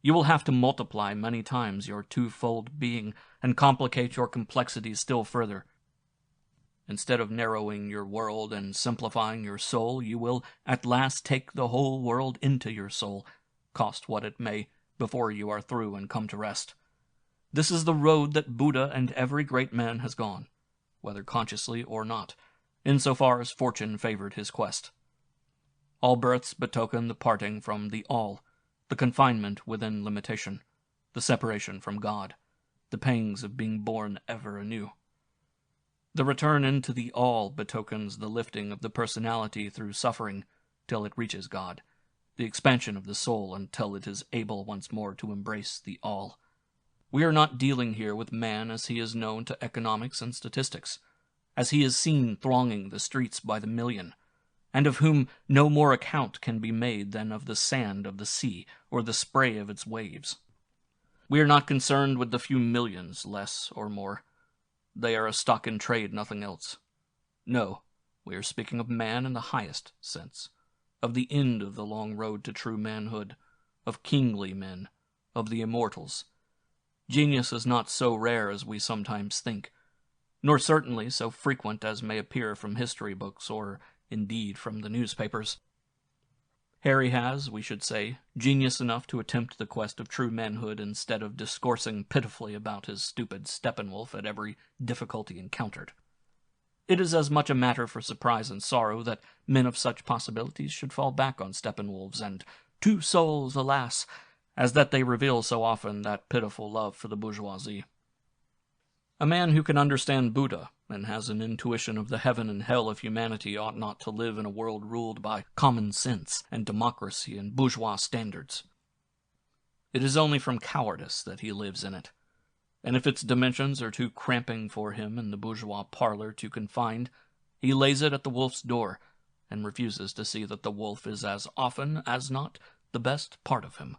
You will have to multiply many times your twofold being and complicate your complexities still further. Instead of narrowing your world and simplifying your soul, you will at last take the whole world into your soul, cost what it may, before you are through and come to rest. This is the road that Buddha and every great man has gone, whether consciously or not, insofar as fortune favored his quest. All births betoken the parting from the all, the confinement within limitation, the separation from God, the pangs of being born ever anew. The return into the all betokens the lifting of the personality through suffering till it reaches God, the expansion of the soul until it is able once more to embrace the all. We are not dealing here with man as he is known to economics and statistics, as he is seen thronging the streets by the million, and of whom no more account can be made than of the sand of the sea or the spray of its waves. We are not concerned with the few millions, less or more. They are a stock in trade, nothing else. No, we are speaking of man in the highest sense, of the end of the long road to true manhood, of kingly men, of the immortals. Genius is not so rare as we sometimes think, nor certainly so frequent as may appear from history books or, indeed, from the newspapers. Harry has, we should say, genius enough to attempt the quest of true manhood instead of discoursing pitifully about his stupid Steppenwolf at every difficulty encountered. It is as much a matter for surprise and sorrow that men of such possibilities should fall back on Steppenwolves and two souls, alas, as that they reveal so often that pitiful love for the bourgeoisie. A man who can understand Buddha and has an intuition of the heaven and hell of humanity ought not to live in a world ruled by common sense and democracy and bourgeois standards. It is only from cowardice that he lives in it, and if its dimensions are too cramping for him in the bourgeois parlor to confine, he lays it at the wolf's door and refuses to see that the wolf is as often as not the best part of him.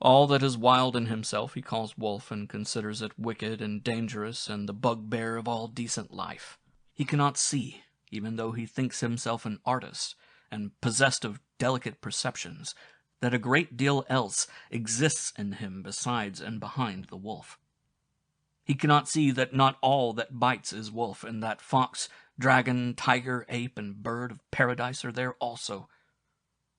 All that is wild in himself he calls wolf and considers it wicked and dangerous and the bugbear of all decent life. He cannot see, even though he thinks himself an artist and possessed of delicate perceptions, that a great deal else exists in him besides and behind the wolf. He cannot see that not all that bites is wolf, and that fox, dragon, tiger, ape, and bird of paradise are there also.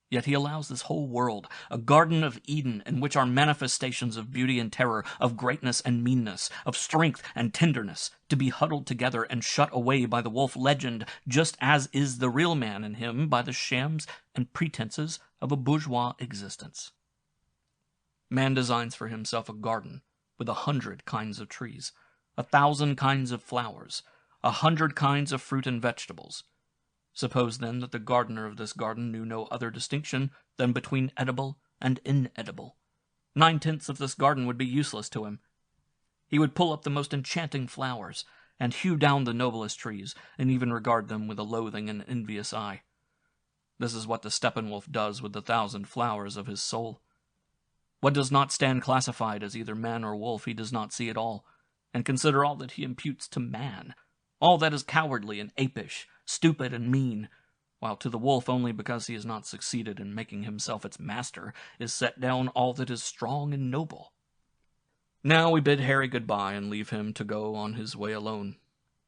Yet he allows this whole world, a Garden of Eden in which are manifestations of beauty and terror, of greatness and meanness, of strength and tenderness, to be huddled together and shut away by the wolf legend, just as is the real man in him by the shams and pretenses of a bourgeois existence. Man designs for himself a garden with 100 kinds of trees, 1,000 kinds of flowers, 100 kinds of fruit and vegetables. Suppose, then, that the gardener of this garden knew no other distinction than between edible and inedible. 9/10 of this garden would be useless to him. He would pull up the most enchanting flowers, and hew down the noblest trees, and even regard them with a loathing and envious eye. This is what the Steppenwolf does with the 1,000 flowers of his soul. What does not stand classified as either man or wolf he does not see at all, and consider all that he imputes to man, all that is cowardly and apish, stupid and mean, while to the wolf, only because he has not succeeded in making himself its master, is set down all that is strong and noble. Now we bid Harry goodbye and leave him to go on his way alone.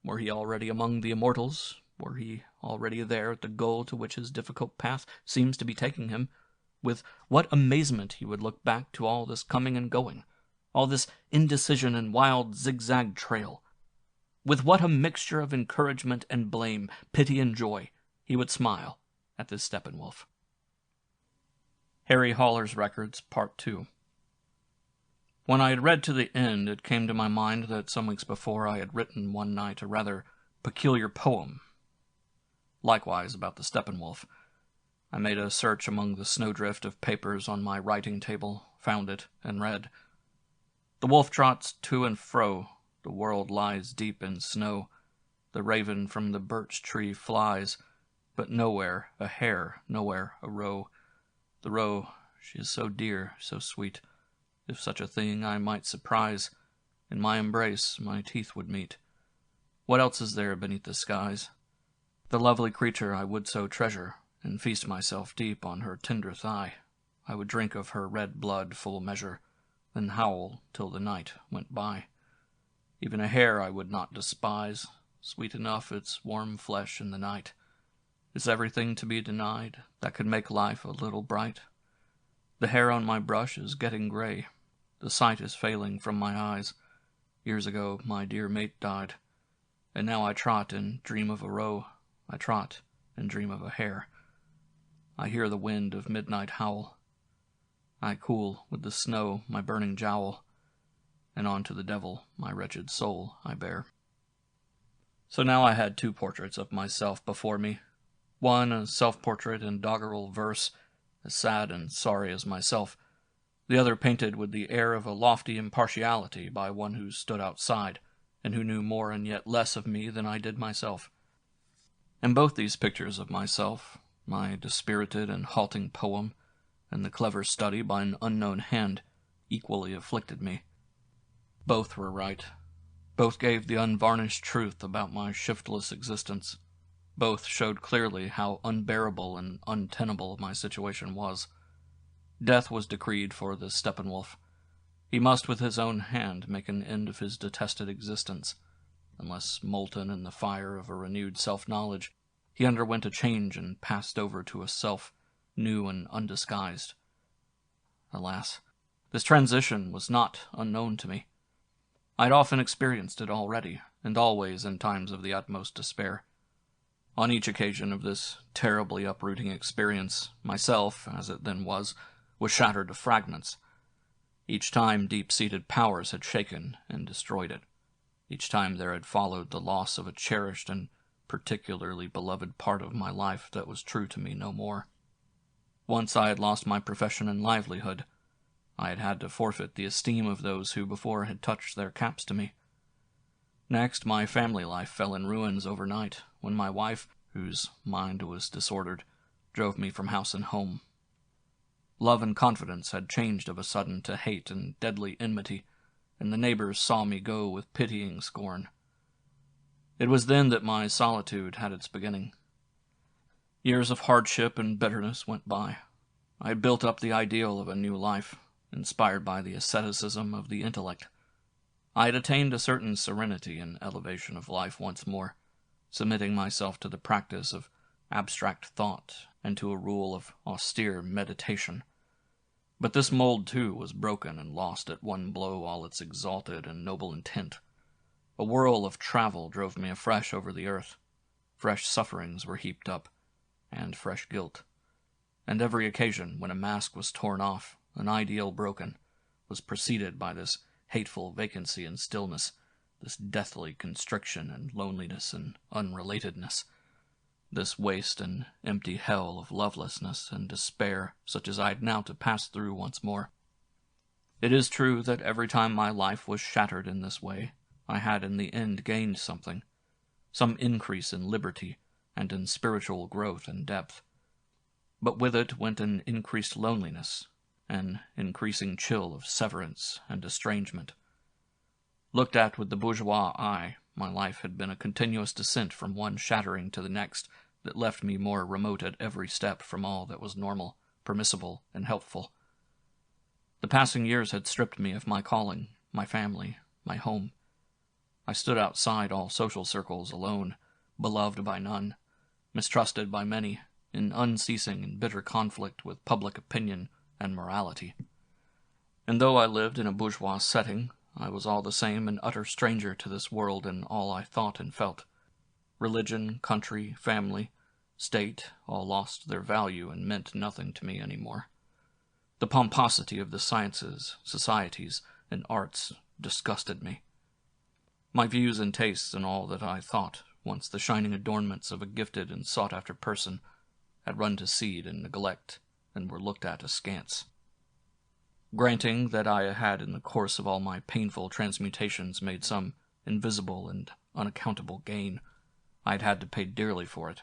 Were he already among the immortals, were he already there at the goal to which his difficult path seems to be taking him, with what amazement he would look back to all this coming and going, all this indecision and wild zigzag trail. With what a mixture of encouragement and blame, pity and joy, he would smile at this Steppenwolf. Harry Haller's Records, Part 2. When I had read to the end, it came to my mind that some weeks before I had written one night a rather peculiar poem. Likewise about the Steppenwolf. I made a search among the snowdrift of papers on my writing table, found it, and read. The wolf trots to and fro, the world lies deep in snow. The raven from the birch tree flies, but nowhere a hare, nowhere a roe. The roe, she is so dear, so sweet. If such a thing I might surprise, in my embrace my teeth would meet. What else is there beneath the skies? The lovely creature I would so treasure, and feast myself deep on her tender thigh. I would drink of her red blood full measure, then howl till the night went by. Even a hare I would not despise, sweet enough its warm flesh in the night. Is everything to be denied that could make life a little bright? The hair on my brush is getting gray. The sight is failing from my eyes. Years ago my dear mate died, and now I trot and dream of a roe. I trot and dream of a hare. I hear the wind of midnight howl. I cool with the snow my burning jowl, and on to the devil my wretched soul I bear. So now I had two portraits of myself before me. One a self-portrait in doggerel verse, as sad and sorry as myself. The other painted with the air of a lofty impartiality by one who stood outside, and who knew more and yet less of me than I did myself. And both these pictures of myself, my dispirited and halting poem, and the clever study by an unknown hand, equally afflicted me. Both were right. Both gave the unvarnished truth about my shiftless existence. Both showed clearly how unbearable and untenable my situation was. Death was decreed for the Steppenwolf. He must with his own hand make an end of his detested existence. Unless molten in the fire of a renewed self-knowledge, he underwent a change and passed over to a self, new and undisguised. Alas, this transition was not unknown to me. I had often experienced it already, and always in times of the utmost despair. On each occasion of this terribly uprooting experience, myself, as it then was shattered to fragments. Each time deep-seated powers had shaken and destroyed it. Each time there had followed the loss of a cherished and particularly beloved part of my life that was true to me no more. Once I had lost my profession and livelihood. I had had to forfeit the esteem of those who before had touched their caps to me. Next, my family life fell in ruins overnight, when my wife, whose mind was disordered, drove me from house and home. Love and confidence had changed of a sudden to hate and deadly enmity, and the neighbors saw me go with pitying scorn. It was then that my solitude had its beginning. Years of hardship and bitterness went by. I had built up the ideal of a new life, inspired by the asceticism of the intellect. I had attained a certain serenity and elevation of life once more, submitting myself to the practice of abstract thought and to a rule of austere meditation. But this mold, too, was broken and lost at one blow all its exalted and noble intent. A whirl of travel drove me afresh over the earth. Fresh sufferings were heaped up, and fresh guilt. And every occasion when a mask was torn off, an ideal broken, was preceded by this hateful vacancy and stillness, this deathly constriction and loneliness and unrelatedness, this waste and empty hell of lovelessness and despair such as I had now to pass through once more. It is true that every time my life was shattered in this way, I had in the end gained something, some increase in liberty and in spiritual growth and depth. But with it went an increased loneliness, an increasing chill of severance and estrangement. Looked at with the bourgeois eye, my life had been a continuous descent from one shattering to the next that left me more remote at every step from all that was normal, permissible, and helpful. The passing years had stripped me of my calling, my family, my home. I stood outside all social circles alone, beloved by none, mistrusted by many, in unceasing and bitter conflict with public opinion and morality. And though I lived in a bourgeois setting, I was all the same an utter stranger to this world in all I thought and felt. Religion, country, family, state, all lost their value and meant nothing to me any more. The pomposity of the sciences, societies, and arts disgusted me. My views and tastes in all that I thought once the shining adornments of a gifted and sought-after person, had run to seed and neglect, and were looked at askance. Granting that I had in the course of all my painful transmutations made some invisible and unaccountable gain, I had had to pay dearly for it,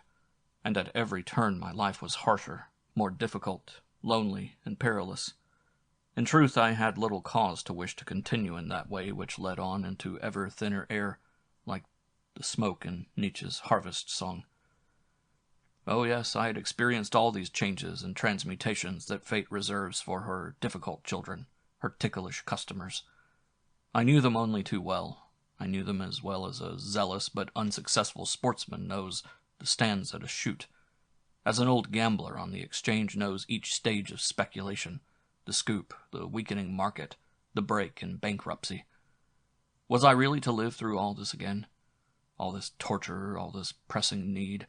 and at every turn my life was harsher, more difficult, lonely, and perilous. In truth, I had little cause to wish to continue in that way which led on into ever thinner air, like the smoke in Nietzsche's Harvest Song. Oh yes, I had experienced all these changes and transmutations that fate reserves for her difficult children, her ticklish customers. I knew them only too well. I knew them as well as a zealous but unsuccessful sportsman knows the stands at a shoot, as an old gambler on the exchange knows each stage of speculation, the scoop, the weakening market, the break and bankruptcy. Was I really to live through all this again? All this torture, all this pressing need,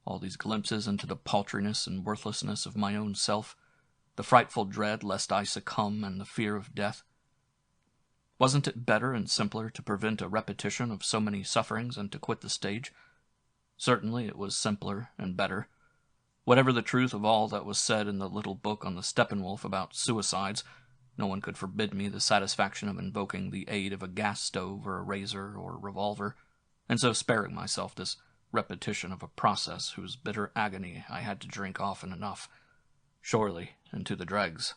all these glimpses into the paltriness and worthlessness of my own self, the frightful dread lest I succumb and the fear of death? Wasn't it better and simpler to prevent a repetition of so many sufferings and to quit the stage? Certainly it was simpler and better. Whatever the truth of all that was said in the little book on the Steppenwolf about suicides, no one could forbid me the satisfaction of invoking the aid of a gas stove or a razor or a revolver, and so sparing myself this repetition of a process whose bitter agony I had to drink often enough, surely, and to the dregs.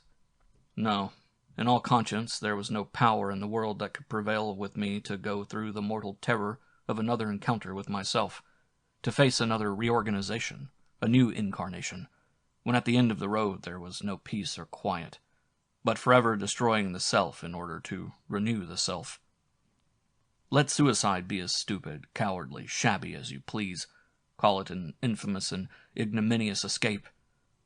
No, in all conscience there was no power in the world that could prevail with me to go through the mortal terror of another encounter with myself, to face another reorganization, a new incarnation, when at the end of the road there was no peace or quiet, but forever destroying the self in order to renew the self. Let suicide be as stupid, cowardly, shabby as you please. Call it an infamous and ignominious escape.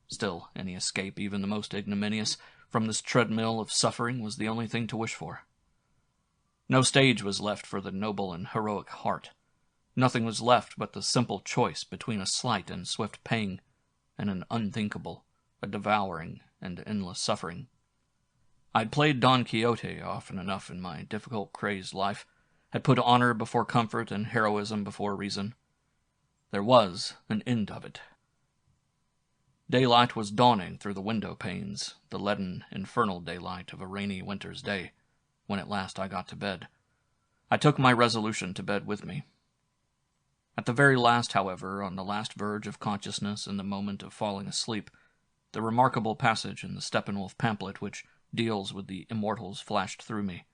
Still, any escape, even the most ignominious, from this treadmill of suffering was the only thing to wish for. No stage was left for the noble and heroic heart. Nothing was left but the simple choice between a slight and swift pain and an unthinkable, a devouring and endless suffering. I'd played Don Quixote often enough in my difficult, crazed life, had put honor before comfort and heroism before reason. There was an end of it. Daylight was dawning through the window panes, the leaden, infernal daylight of a rainy winter's day, when at last I got to bed. I took my resolution to bed with me. At the very last, however, on the last verge of consciousness in the moment of falling asleep, the remarkable passage in the Steppenwolf pamphlet which deals with the immortals flashed through me.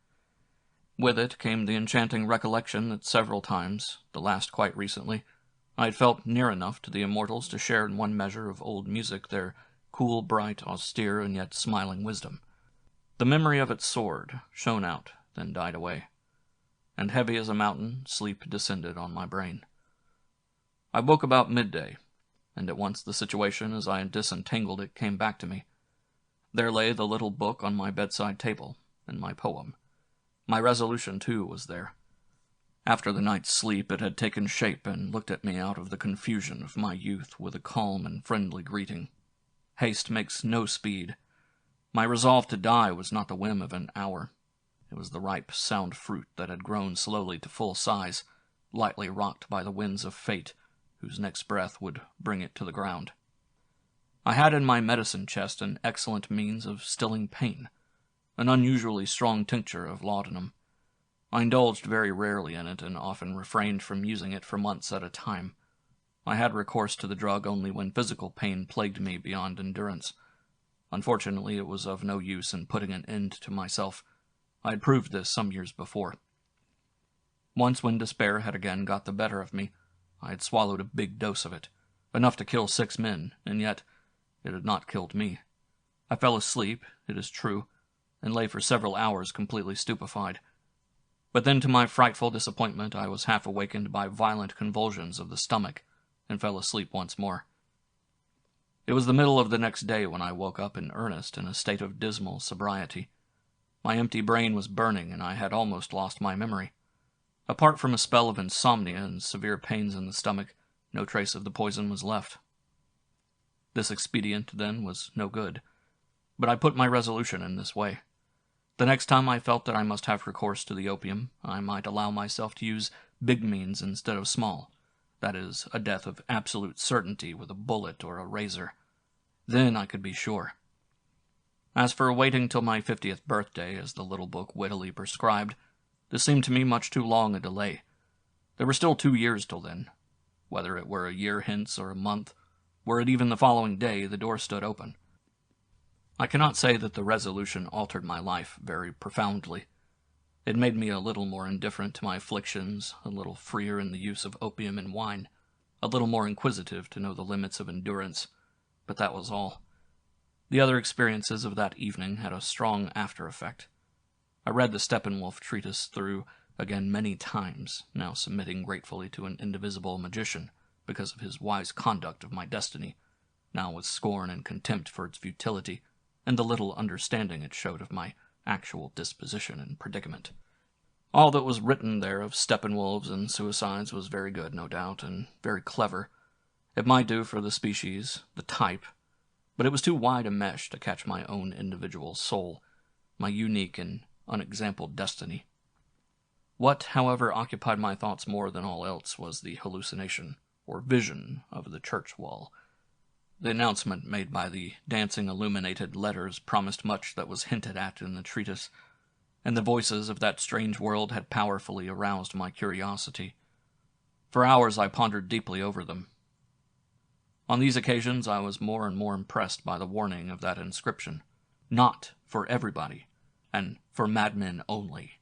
With it came the enchanting recollection that several times, the last quite recently, I had felt near enough to the immortals to share in one measure of old music their cool, bright, austere, and yet smiling wisdom. The memory of it soared, shone out, then died away, and heavy as a mountain, sleep descended on my brain. I woke about midday, and at once the situation as I had disentangled it came back to me. There lay the little book on my bedside table, and my poem. My resolution, too, was there. After the night's sleep it had taken shape and looked at me out of the confusion of my youth with a calm and friendly greeting. Haste makes no speed. My resolve to die was not the whim of an hour. It was the ripe, sound fruit that had grown slowly to full size, lightly rocked by the winds of fate, whose next breath would bring it to the ground. I had in my medicine chest an excellent means of stilling pain, an unusually strong tincture of laudanum. I indulged very rarely in it, and often refrained from using it for months at a time. I had recourse to the drug only when physical pain plagued me beyond endurance. Unfortunately, it was of no use in putting an end to myself. I had proved this some years before. Once, when despair had again got the better of me, I had swallowed a big dose of it, enough to kill 6 men, and yet it had not killed me. I fell asleep, it is true, and lay for several hours completely stupefied. But then, to my frightful disappointment, I was half awakened by violent convulsions of the stomach, and fell asleep once more. It was the middle of the next day when I woke up in earnest in a state of dismal sobriety. My empty brain was burning, and I had almost lost my memory. Apart from a spell of insomnia and severe pains in the stomach, no trace of the poison was left. This expedient, then, was no good, but I put my resolution in this way. The next time I felt that I must have recourse to the opium, I might allow myself to use big means instead of small, That is, a death of absolute certainty with a bullet or a razor. Then I could be sure. As for waiting till my 50th birthday, as the little book wittily prescribed, this seemed to me much too long a delay. There were still 2 years till then. Whether it were a year hence or a month, were it even the following day, the door stood open. I cannot say that the resolution altered my life very profoundly. It made me a little more indifferent to my afflictions, a little freer in the use of opium and wine, a little more inquisitive to know the limits of endurance, but that was all. The other experiences of that evening had a strong after-effect. I read the Steppenwolf treatise through again many times, now submitting gratefully to an indivisible magician because of his wise conduct of my destiny, now with scorn and contempt for its futility, and the little understanding it showed of my actual disposition and predicament. All that was written there of Steppenwolves and suicides was very good, no doubt, and very clever. It might do for the species, the type, but it was too wide a mesh to catch my own individual soul, my unique and unexampled destiny. What, however, occupied my thoughts more than all else was the hallucination, or vision, of the church wall. The announcement made by the dancing illuminated letters promised much that was hinted at in the treatise, and the voices of that strange world had powerfully aroused my curiosity. For hours I pondered deeply over them. On these occasions I was more and more impressed by the warning of that inscription, not for everybody, and for madmen only.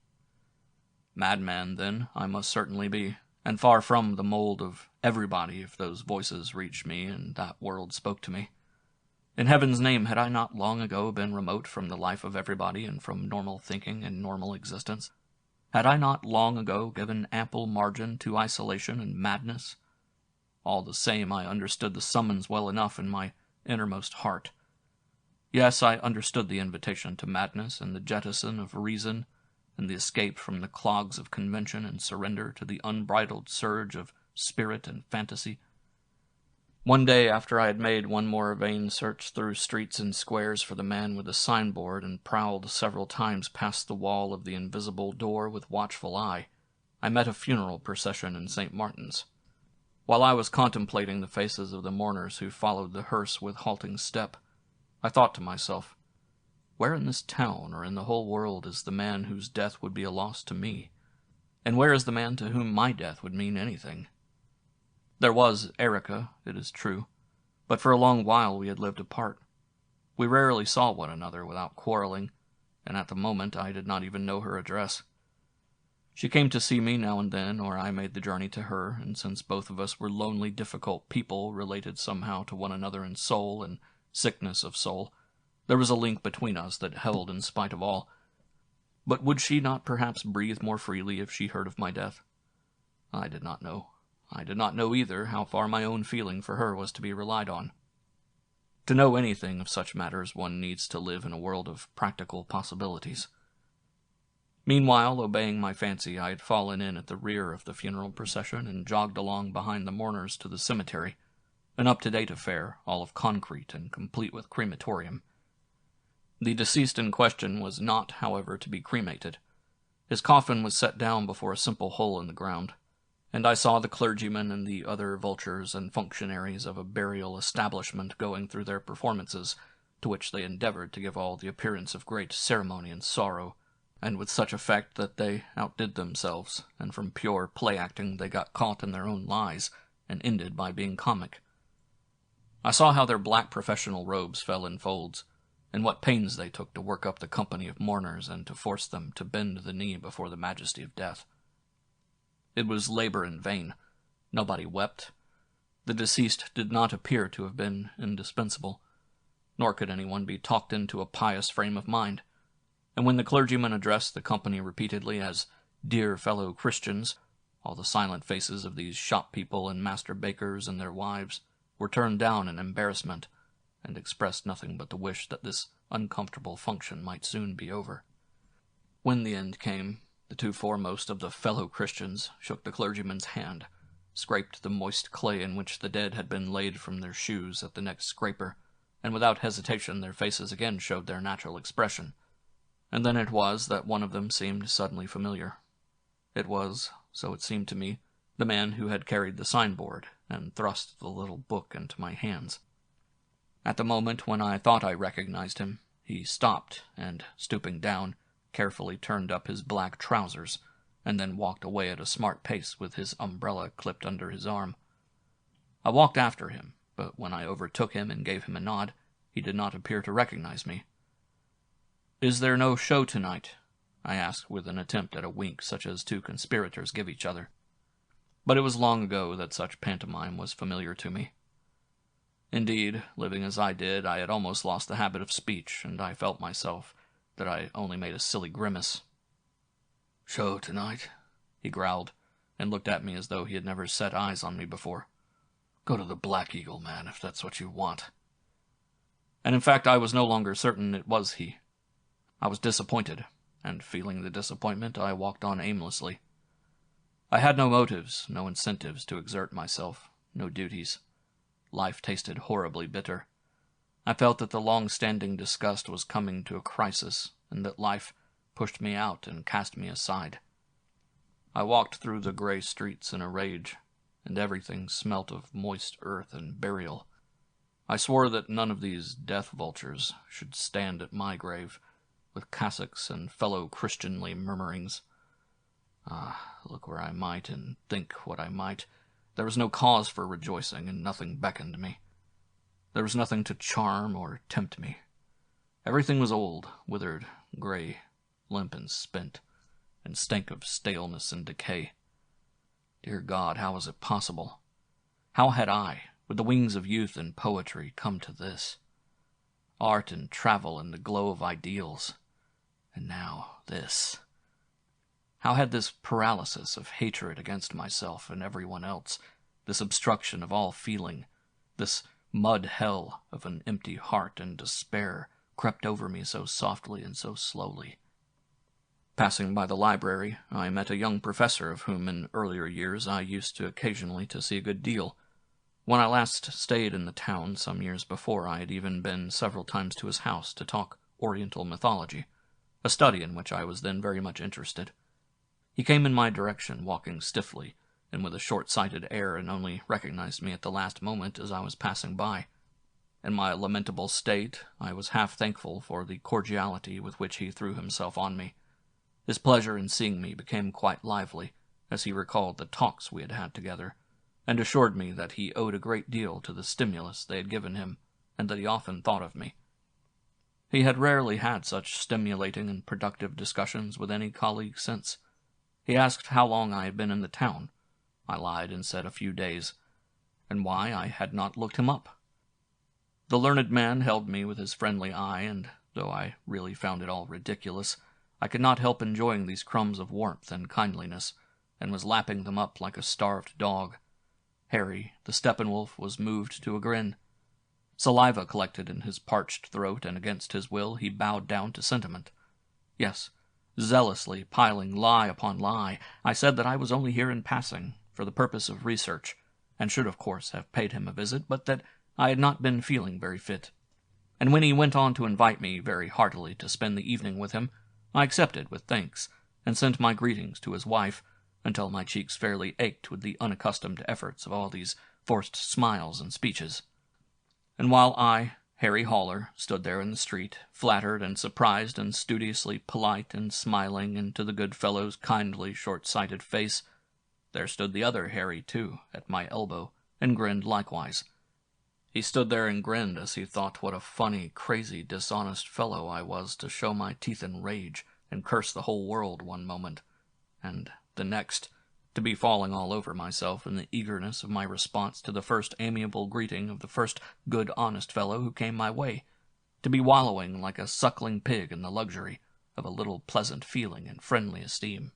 Madman, then, I must certainly be, and far from the mold of everybody if those voices reached me and that world spoke to me. In heaven's name, had I not long ago been remote from the life of everybody and from normal thinking and normal existence? Had I not long ago given ample margin to isolation and madness? All the same, I understood the summons well enough in my innermost heart. Yes, I understood the invitation to madness and the jettison of reason, and the escape from the clogs of convention and surrender to the unbridled surge of spirit and fantasy. One day, after I had made one more vain search through streets and squares for the man with the signboard and prowled several times past the wall of the invisible door with watchful eye, I met a funeral procession in St. Martin's. While I was contemplating the faces of the mourners who followed the hearse with halting step, I thought to myself, where in this town or in the whole world is the man whose death would be a loss to me? And where is the man to whom my death would mean anything? There was Erica, it is true, but for a long while we had lived apart. We rarely saw one another without quarreling, and at the moment I did not even know her address. She came to see me now and then, or I made the journey to her, and since both of us were lonely, difficult people related somehow to one another in soul and sickness of soul, there was a link between us that held in spite of all. But would she not perhaps breathe more freely if she heard of my death? I did not know. I did not know either how far my own feeling for her was to be relied on. To know anything of such matters one needs to live in a world of practical possibilities. Meanwhile, obeying my fancy, I had fallen in at the rear of the funeral procession and jogged along behind the mourners to the cemetery, an up-to-date affair, all of concrete and complete with crematorium. The deceased in question was not, however, to be cremated. His coffin was set down before a simple hole in the ground, and I saw the clergyman and the other vultures and functionaries of a burial establishment going through their performances, to which they endeavored to give all the appearance of great ceremony and sorrow, and with such effect that they outdid themselves, and from pure play-acting they got caught in their own lies, and ended by being comic. I saw how their black professional robes fell in folds, and what pains they took to work up the company of mourners and to force them to bend the knee before the majesty of death. It was labor in vain. Nobody wept. The deceased did not appear to have been indispensable, nor could anyone be talked into a pious frame of mind, and when the clergyman addressed the company repeatedly as dear fellow Christians, all the silent faces of these shop people and master bakers and their wives were turned down in embarrassment, and expressed nothing but the wish that this uncomfortable function might soon be over. When the end came, the two foremost of the fellow Christians shook the clergyman's hand, scraped the moist clay in which the dead had been laid from their shoes at the next scraper, and without hesitation their faces again showed their natural expression. And then it was that one of them seemed suddenly familiar. It was, so it seemed to me, the man who had carried the signboard and thrust the little book into my hands. At the moment when I thought I recognized him, he stopped and, stooping down, carefully turned up his black trousers, and then walked away at a smart pace with his umbrella clipped under his arm. I walked after him, but when I overtook him and gave him a nod, he did not appear to recognize me. "Is there no show tonight?" I asked with an attempt at a wink such as two conspirators give each other. But it was long ago that such pantomime was familiar to me. Indeed, living as I did, I had almost lost the habit of speech, and I felt myself that I only made a silly grimace. "Show tonight?" he growled, and looked at me as though he had never set eyes on me before. "Go to the Black Eagle, man, if that's what you want." And in fact, I was no longer certain it was he. I was disappointed, and feeling the disappointment, I walked on aimlessly. I had no motives, no incentives to exert myself, no duties. Life tasted horribly bitter. I felt that the long-standing disgust was coming to a crisis, and that life pushed me out and cast me aside. I walked through the gray streets in a rage, and everything smelt of moist earth and burial. I swore that none of these death vultures should stand at my grave, with cassocks and fellow Christianly murmurings. Look where I might and think what I might, there was no cause for rejoicing, and nothing beckoned me. There was nothing to charm or tempt me. Everything was old, withered, gray, limp and spent, and stank of staleness and decay. Dear God, how was it possible? How had I, with the wings of youth and poetry, come to this? Art and travel and the glow of ideals. And now this. How had this paralysis of hatred against myself and everyone else, this obstruction of all feeling, this mud hell of an empty heart and despair, crept over me so softly and so slowly? Passing by the library, I met a young professor of whom in earlier years I used to occasionally to see a good deal. When I last stayed in the town some years before, I had even been several times to his house to talk Oriental mythology, a study in which I was then very much interested. He came in my direction, walking stiffly, and with a short-sighted air, and only recognized me at the last moment as I was passing by. In my lamentable state, I was half thankful for the cordiality with which he threw himself on me. His pleasure in seeing me became quite lively, as he recalled the talks we had had together, and assured me that he owed a great deal to the stimulus they had given him, and that he often thought of me. He had rarely had such stimulating and productive discussions with any colleague since. He asked how long I had been in the town. I lied and said a few days, and why I had not looked him up. The learned man held me with his friendly eye, and though I really found it all ridiculous, I could not help enjoying these crumbs of warmth and kindliness, and was lapping them up like a starved dog. Harry, the Steppenwolf, was moved to a grin. Saliva collected in his parched throat, and against his will he bowed down to sentiment. Yes, zealously piling lie upon lie, I said that I was only here in passing, for the purpose of research, and should of course have paid him a visit, but that I had not been feeling very fit. And when he went on to invite me very heartily to spend the evening with him, I accepted with thanks, and sent my greetings to his wife, until my cheeks fairly ached with the unaccustomed efforts of all these forced smiles and speeches. And while I, Harry Haller, stood there in the street, flattered and surprised and studiously polite and smiling into the good fellow's kindly, short-sighted face, there stood the other Harry, too, at my elbow, and grinned likewise. He stood there and grinned as he thought what a funny, crazy, dishonest fellow I was to show my teeth in rage and curse the whole world one moment, and the next, to be falling all over myself in the eagerness of my response to the first amiable greeting of the first good honest fellow who came my way, to be wallowing like a suckling pig in the luxury of a little pleasant feeling and friendly esteem.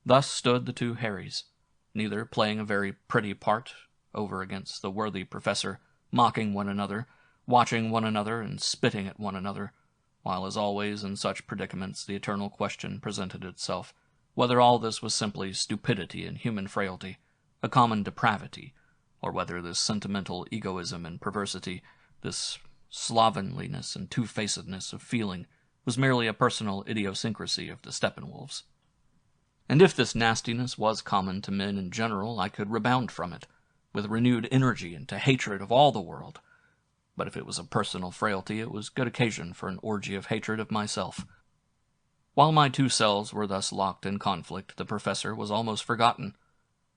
Thus stood the two Harrys, neither playing a very pretty part over against the worthy professor, mocking one another, watching one another, and spitting at one another, while as always in such predicaments the eternal question presented itself, whether all this was simply stupidity and human frailty, a common depravity, or whether this sentimental egoism and perversity, this slovenliness and two-facedness of feeling, was merely a personal idiosyncrasy of the Steppenwolfs. And if this nastiness was common to men in general, I could rebound from it, with renewed energy and to hatred of all the world. But if it was a personal frailty, it was good occasion for an orgy of hatred of myself. While my two selves were thus locked in conflict, the professor was almost forgotten,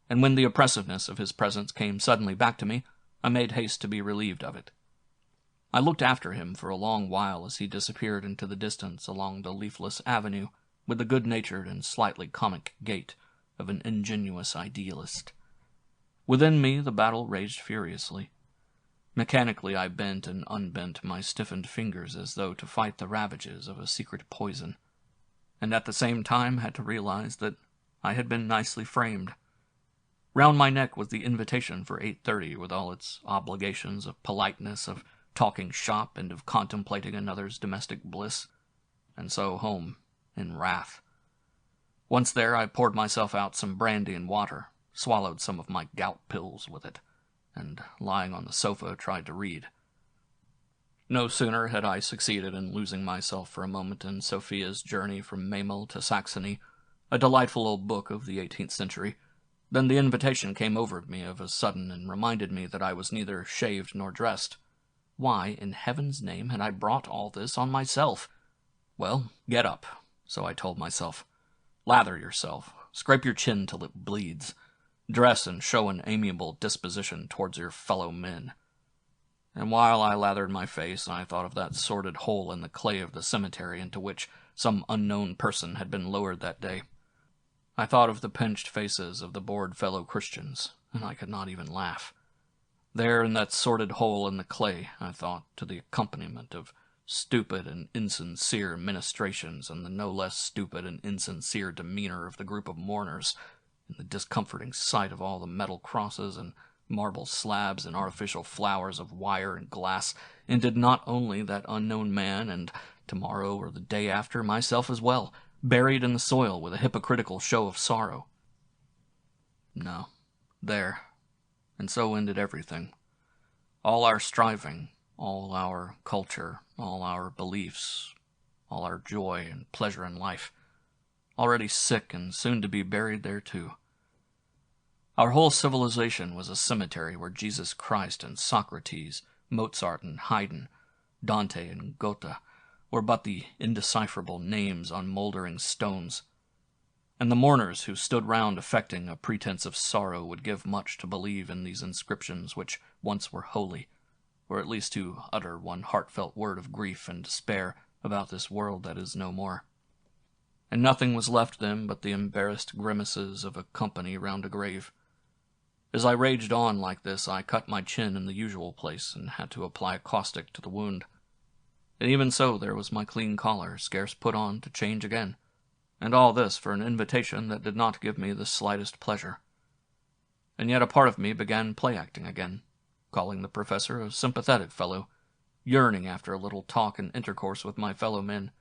and when the oppressiveness of his presence came suddenly back to me, I made haste to be relieved of it. I looked after him for a long while as he disappeared into the distance along the leafless avenue, with the good-natured and slightly comic gait of an ingenuous idealist. Within me the battle raged furiously. Mechanically I bent and unbent my stiffened fingers as though to fight the ravages of a secret poison, and at the same time had to realize that I had been nicely framed. Round my neck was the invitation for 8:30, with all its obligations of politeness, of talking shop, and of contemplating another's domestic bliss, and so home, in wrath. Once there, I poured myself out some brandy and water, swallowed some of my gout pills with it, and, lying on the sofa, tried to read. No sooner had I succeeded in losing myself for a moment in Sophia's Journey from Memel to Saxony, a delightful old book of the 18th century, than the invitation came over me of a sudden and reminded me that I was neither shaved nor dressed. Why, in heaven's name, had I brought all this on myself? Well, get up, so I told myself. Lather yourself, scrape your chin till it bleeds. Dress and show an amiable disposition towards your fellow men. And while I lathered my face, I thought of that sordid hole in the clay of the cemetery into which some unknown person had been lowered that day. I thought of the pinched faces of the bored fellow Christians, and I could not even laugh. There in that sordid hole in the clay, I thought, to the accompaniment of stupid and insincere ministrations and the no less stupid and insincere demeanor of the group of mourners, and the discomforting sight of all the metal crosses and marble slabs and artificial flowers of wire and glass, and did not only that unknown man, and tomorrow or the day after myself as well, buried in the soil with a hypocritical show of sorrow. No, there. And so ended everything. All our striving, all our culture, all our beliefs, all our joy and pleasure in life, already sick and soon to be buried there too. Our whole civilization was a cemetery where Jesus Christ and Socrates, Mozart and Haydn, Dante and Goethe were but the indecipherable names on mouldering stones, and the mourners who stood round affecting a pretense of sorrow would give much to believe in these inscriptions which once were holy, or at least to utter one heartfelt word of grief and despair about this world that is no more. And nothing was left them but the embarrassed grimaces of a company round a grave. As I raged on like this, I cut my chin in the usual place and had to apply a caustic to the wound. And even so, there was my clean collar, scarce put on to change again, and all this for an invitation that did not give me the slightest pleasure. And yet a part of me began play-acting again, calling the professor a sympathetic fellow, yearning after a little talk and intercourse with my fellow men,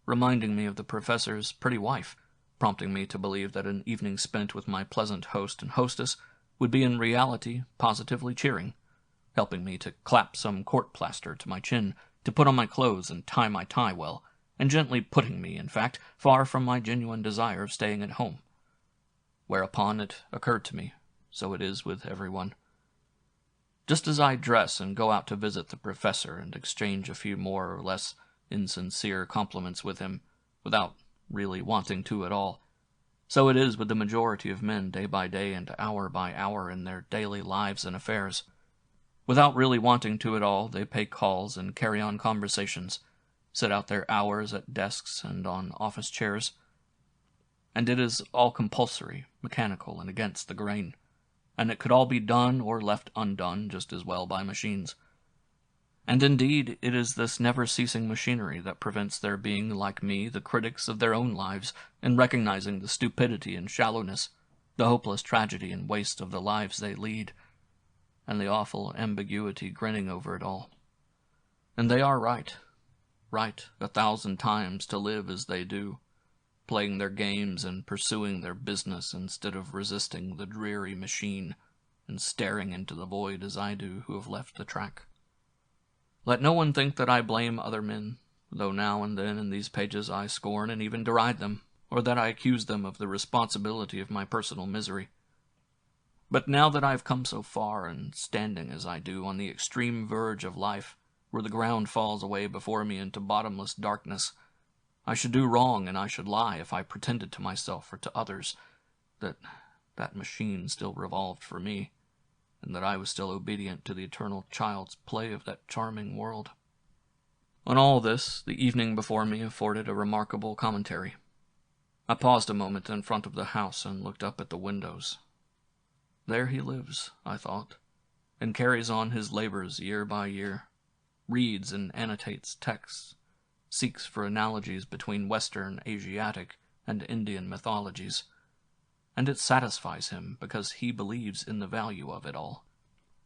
reminding me of the professor's pretty wife, prompting me to believe that an evening spent with my pleasant host and hostess would be in reality positively cheering, helping me to clap some court plaster to my chin, to put on my clothes and tie my tie well, and gently putting me, in fact, far from my genuine desire of staying at home. Whereupon it occurred to me, so it is with everyone. Just as I dress and go out to visit the professor and exchange a few more or less insincere compliments with him, without really wanting to at all, so it is with the majority of men day by day and hour by hour in their daily lives and affairs. Without really wanting to at all, they pay calls and carry on conversations, sit out their hours at desks and on office chairs, and it is all compulsory, mechanical, and against the grain, and it could all be done or left undone just as well by machines. And indeed, it is this never-ceasing machinery that prevents their being, like me, the critics of their own lives, and recognizing the stupidity and shallowness, the hopeless tragedy and waste of the lives they lead, and the awful ambiguity grinning over it all. And they are right 1,000 times to live as they do, playing their games and pursuing their business instead of resisting the dreary machine and staring into the void as I do who have left the track. Let no one think that I blame other men, though now and then in these pages I scorn and even deride them, or that I accused them of the responsibility of my personal misery. But now that I have come so far, and standing as I do on the extreme verge of life, where the ground falls away before me into bottomless darkness, I should do wrong and I should lie if I pretended to myself or to others that that machine still revolved for me, and that I was still obedient to the eternal child's play of that charming world. On all this, the evening before me afforded a remarkable commentary. I paused a moment in front of the house and looked up at the windows. There he lives, I thought, and carries on his labors year by year, reads and annotates texts, seeks for analogies between Western, Asiatic, and Indian mythologies, and it satisfies him because he believes in the value of it all.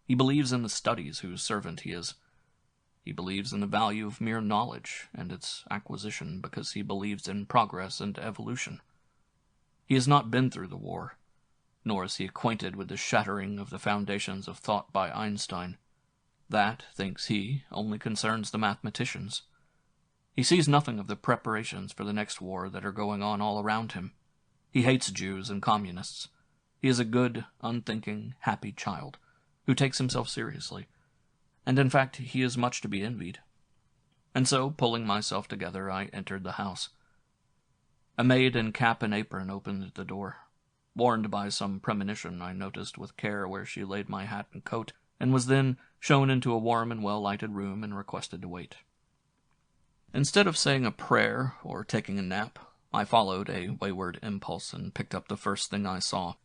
He believes in the studies whose servant he is. He believes in the value of mere knowledge and its acquisition because he believes in progress and evolution. He has not been through the war, nor is he acquainted with the shattering of the foundations of thought by Einstein. That, thinks he, only concerns the mathematicians. He sees nothing of the preparations for the next war that are going on all around him. He hates Jews and communists. He is a good, unthinking, happy child, who takes himself seriously, and in fact he is much to be envied. And so, pulling myself together, I entered the house. A maid in cap and apron opened the door. Warned by some premonition, I noticed with care where she laid my hat and coat, and was then shown into a warm and well-lighted room and requested to wait. Instead of saying a prayer or taking a nap, I followed a wayward impulse and picked up the first thing I saw.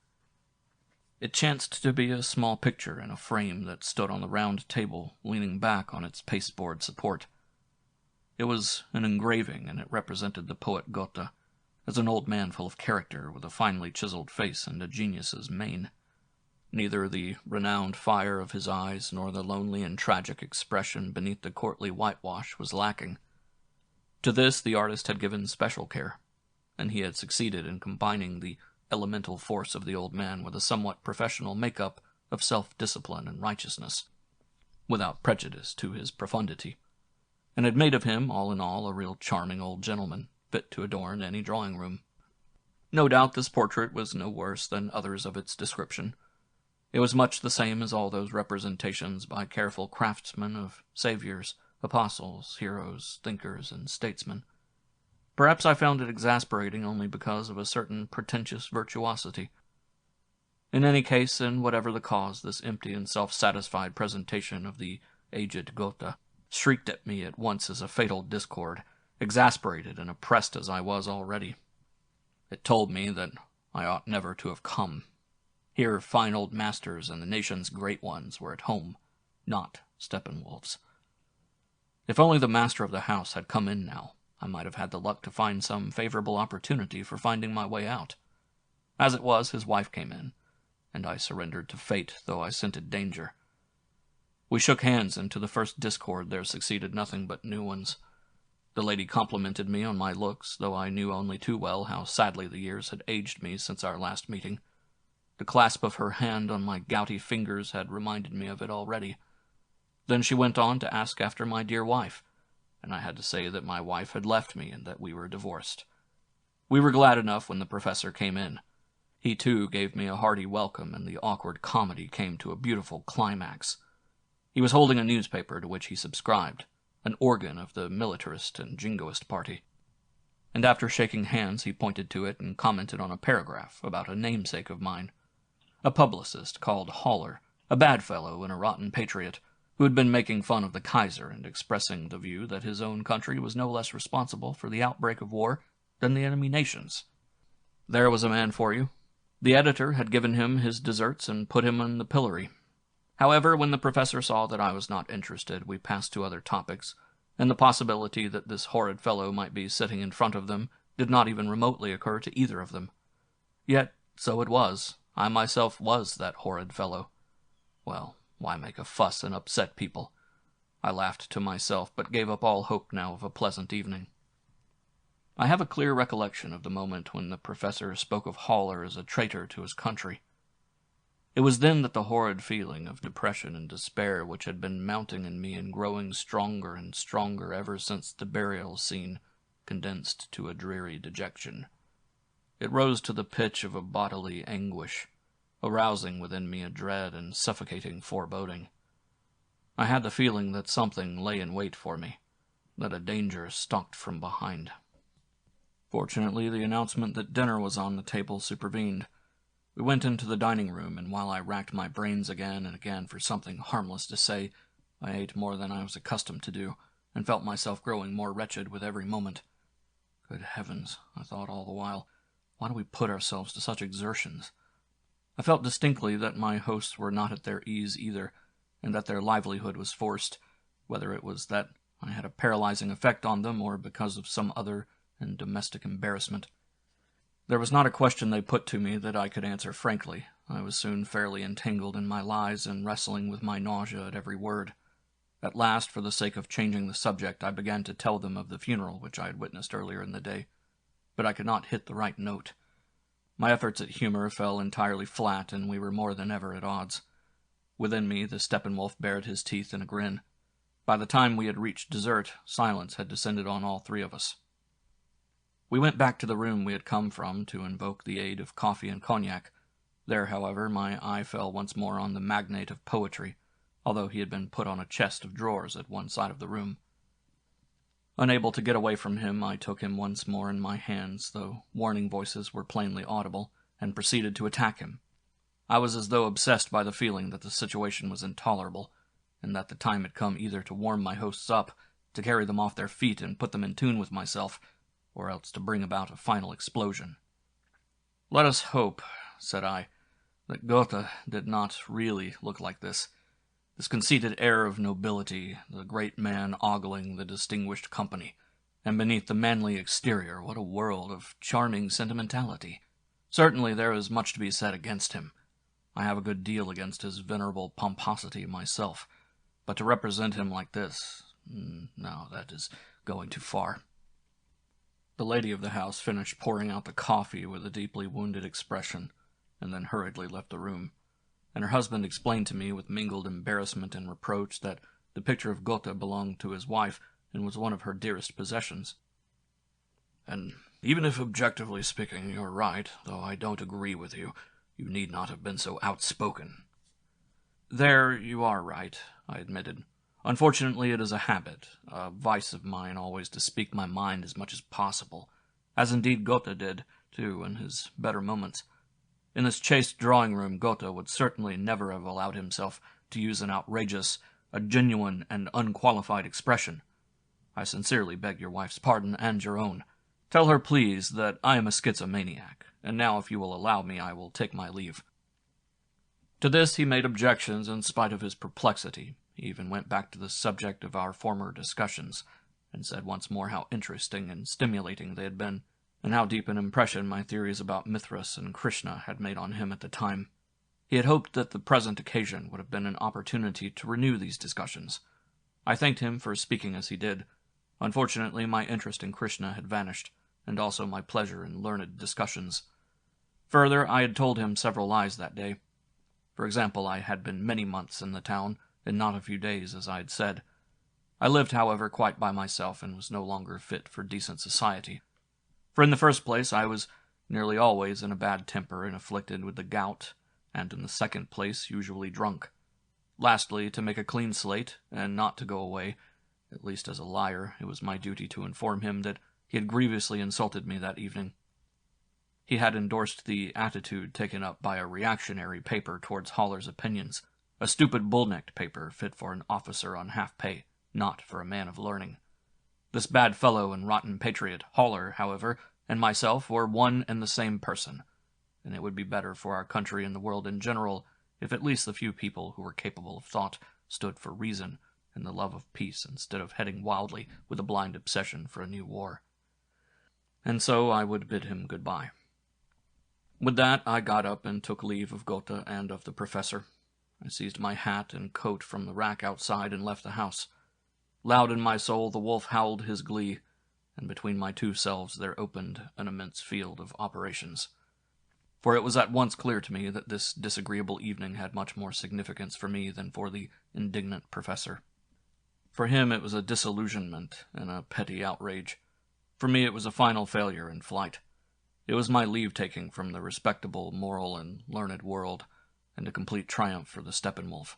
It chanced to be a small picture in a frame that stood on the round table, leaning back on its pasteboard support. It was an engraving, and it represented the poet Goethe, as an old man full of character, with a finely chiseled face and a genius's mien. Neither the renowned fire of his eyes nor the lonely and tragic expression beneath the courtly whitewash was lacking. To this the artist had given special care, and he had succeeded in combining the elemental force of the old man with a somewhat professional make-up of self-discipline and righteousness, without prejudice to his profundity, and had made of him, all in all, a real charming old gentleman, fit to adorn any drawing-room. No doubt this portrait was no worse than others of its description. It was much the same as all those representations by careful craftsmen of saviors, apostles, heroes, thinkers, and statesmen. Perhaps I found it exasperating only because of a certain pretentious virtuosity. In any case, and whatever the cause, this empty and self-satisfied presentation of the aged Goethe shrieked at me at once as a fatal discord, exasperated and oppressed as I was already. It told me that I ought never to have come. Here fine old masters and the nation's great ones were at home, not Steppenwolfs. If only the master of the house had come in now, I might have had the luck to find some favorable opportunity for finding my way out. As it was, his wife came in, and I surrendered to fate, though I scented danger. We shook hands, and to the first discord there succeeded nothing but new ones. The lady complimented me on my looks, though I knew only too well how sadly the years had aged me since our last meeting. The clasp of her hand on my gouty fingers had reminded me of it already. Then she went on to ask after my dear wife, and I had to say that my wife had left me and that we were divorced. We were glad enough when the professor came in. He, too, gave me a hearty welcome, and the awkward comedy came to a beautiful climax. He was holding a newspaper to which he subscribed, an organ of the militarist and jingoist party, and after shaking hands he pointed to it and commented on a paragraph about a namesake of mine, a publicist called Haller, a bad fellow and a rotten patriot, who had been making fun of the Kaiser and expressing the view that his own country was no less responsible for the outbreak of war than the enemy nations. There was a man for you. The editor had given him his deserts and put him in the pillory. However, when the professor saw that I was not interested, we passed to other topics, and the possibility that this horrid fellow might be sitting in front of them did not even remotely occur to either of them. Yet, so it was. I myself was that horrid fellow. Well, why make a fuss and upset people? I laughed to myself, but gave up all hope now of a pleasant evening. I have a clear recollection of the moment when the professor spoke of Haller as a traitor to his country. It was then that the horrid feeling of depression and despair which had been mounting in me and growing stronger and stronger ever since the burial scene condensed to a dreary dejection. It rose to the pitch of a bodily anguish, arousing within me a dread and suffocating foreboding. I had the feeling that something lay in wait for me, that a danger stalked from behind. Fortunately, the announcement that dinner was on the table supervened. We went into the dining room, and while I racked my brains again and again for something harmless to say, I ate more than I was accustomed to do, and felt myself growing more wretched with every moment. Good heavens, I thought all the while, why do we put ourselves to such exertions? I felt distinctly that my hosts were not at their ease either, and that their livelihood was forced, whether it was that I had a paralyzing effect on them or because of some other and domestic embarrassment. There was not a question they put to me that I could answer frankly. I was soon fairly entangled in my lies and wrestling with my nausea at every word. At last, for the sake of changing the subject, I began to tell them of the funeral which I had witnessed earlier in the day, but I could not hit the right note. My efforts at humor fell entirely flat, and we were more than ever at odds. Within me, the Steppenwolf bared his teeth in a grin. By the time we had reached dessert, silence had descended on all three of us. We went back to the room we had come from to invoke the aid of coffee and cognac. There, however, my eye fell once more on the magnate of poetry, although he had been put on a chest of drawers at one side of the room. Unable to get away from him, I took him once more in my hands, though warning voices were plainly audible, and proceeded to attack him. I was as though obsessed by the feeling that the situation was intolerable, and that the time had come either to warm my hosts up, to carry them off their feet and put them in tune with myself, or else to bring about a final explosion. "Let us hope," said I, "that Goethe did not really look like this. This conceited air of nobility, the great man ogling the distinguished company, and beneath the manly exterior, what a world of charming sentimentality. Certainly there is much to be said against him. I have a good deal against his venerable pomposity myself, but to represent him like this, no, that is going too far." The lady of the house finished pouring out the coffee with a deeply wounded expression, and then hurriedly left the room, and her husband explained to me with mingled embarrassment and reproach that the picture of Goethe belonged to his wife and was one of her dearest possessions. "And even if objectively speaking you're right, though I don't agree with you, you need not have been so outspoken." "There you are right," I admitted. "Unfortunately, it is a habit, a vice of mine always to speak my mind as much as possible, as indeed Goethe did, too, in his better moments. In this chaste drawing-room, Goethe would certainly never have allowed himself to use an outrageous, a genuine and unqualified expression. I sincerely beg your wife's pardon and your own. Tell her, please, that I am a schizomaniac, and now, if you will allow me, I will take my leave." To this he made objections in spite of his perplexity. He even went back to the subject of our former discussions, and said once more how interesting and stimulating they had been, and how deep an impression my theories about Mithras and Krishna had made on him at the time. He had hoped that the present occasion would have been an opportunity to renew these discussions. I thanked him for speaking as he did. Unfortunately, my interest in Krishna had vanished, and also my pleasure in learned discussions. Further, I had told him several lies that day. For example, I had been many months in the town, and not a few days, as I had said. I lived, however, quite by myself, and was no longer fit for decent society. For in the first place, I was nearly always in a bad temper and afflicted with the gout, and in the second place, usually drunk. Lastly, to make a clean slate, and not to go away, at least as a liar, it was my duty to inform him that he had grievously insulted me that evening. He had endorsed the attitude taken up by a reactionary paper towards Haller's opinions, a stupid bull-necked paper fit for an officer on half-pay, not for a man of learning. This bad fellow and rotten patriot, Haller, however, and myself were one and the same person, and it would be better for our country and the world in general if at least the few people who were capable of thought stood for reason and the love of peace instead of heading wildly with a blind obsession for a new war. And so I would bid him goodbye. With that, I got up and took leave of Goethe and of the professor. I seized my hat and coat from the rack outside and left the house. Loud in my soul the wolf howled his glee, and between my two selves there opened an immense field of operations. For it was at once clear to me that this disagreeable evening had much more significance for me than for the indignant professor. For him it was a disillusionment and a petty outrage. For me it was a final failure and flight. It was my leave-taking from the respectable, moral, and learned world, and a complete triumph for the Steppenwolf.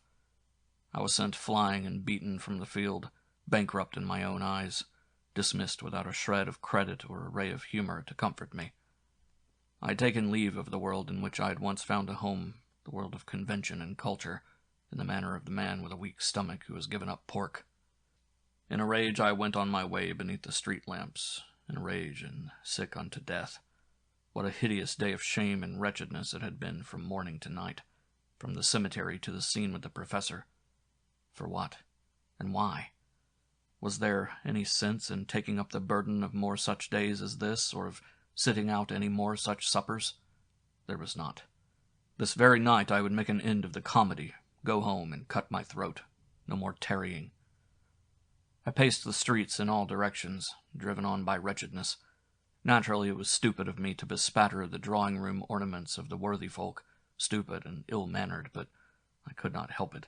I was sent flying and beaten from the field, bankrupt in my own eyes, dismissed without a shred of credit or a ray of humor to comfort me. I had taken leave of the world in which I had once found a home, the world of convention and culture, in the manner of the man with a weak stomach who has given up pork. In a rage I went on my way beneath the street lamps, in a rage and sick unto death. What a hideous day of shame and wretchedness it had been from morning to night, from the cemetery to the scene with the professor. For what? And why? Was there any sense in taking up the burden of more such days as this, or of sitting out any more such suppers? There was not. This very night I would make an end of the comedy, go home and cut my throat. No more tarrying. I paced the streets in all directions, driven on by wretchedness. Naturally, it was stupid of me to bespatter the drawing-room ornaments of the worthy folk, stupid and ill-mannered, but I could not help it.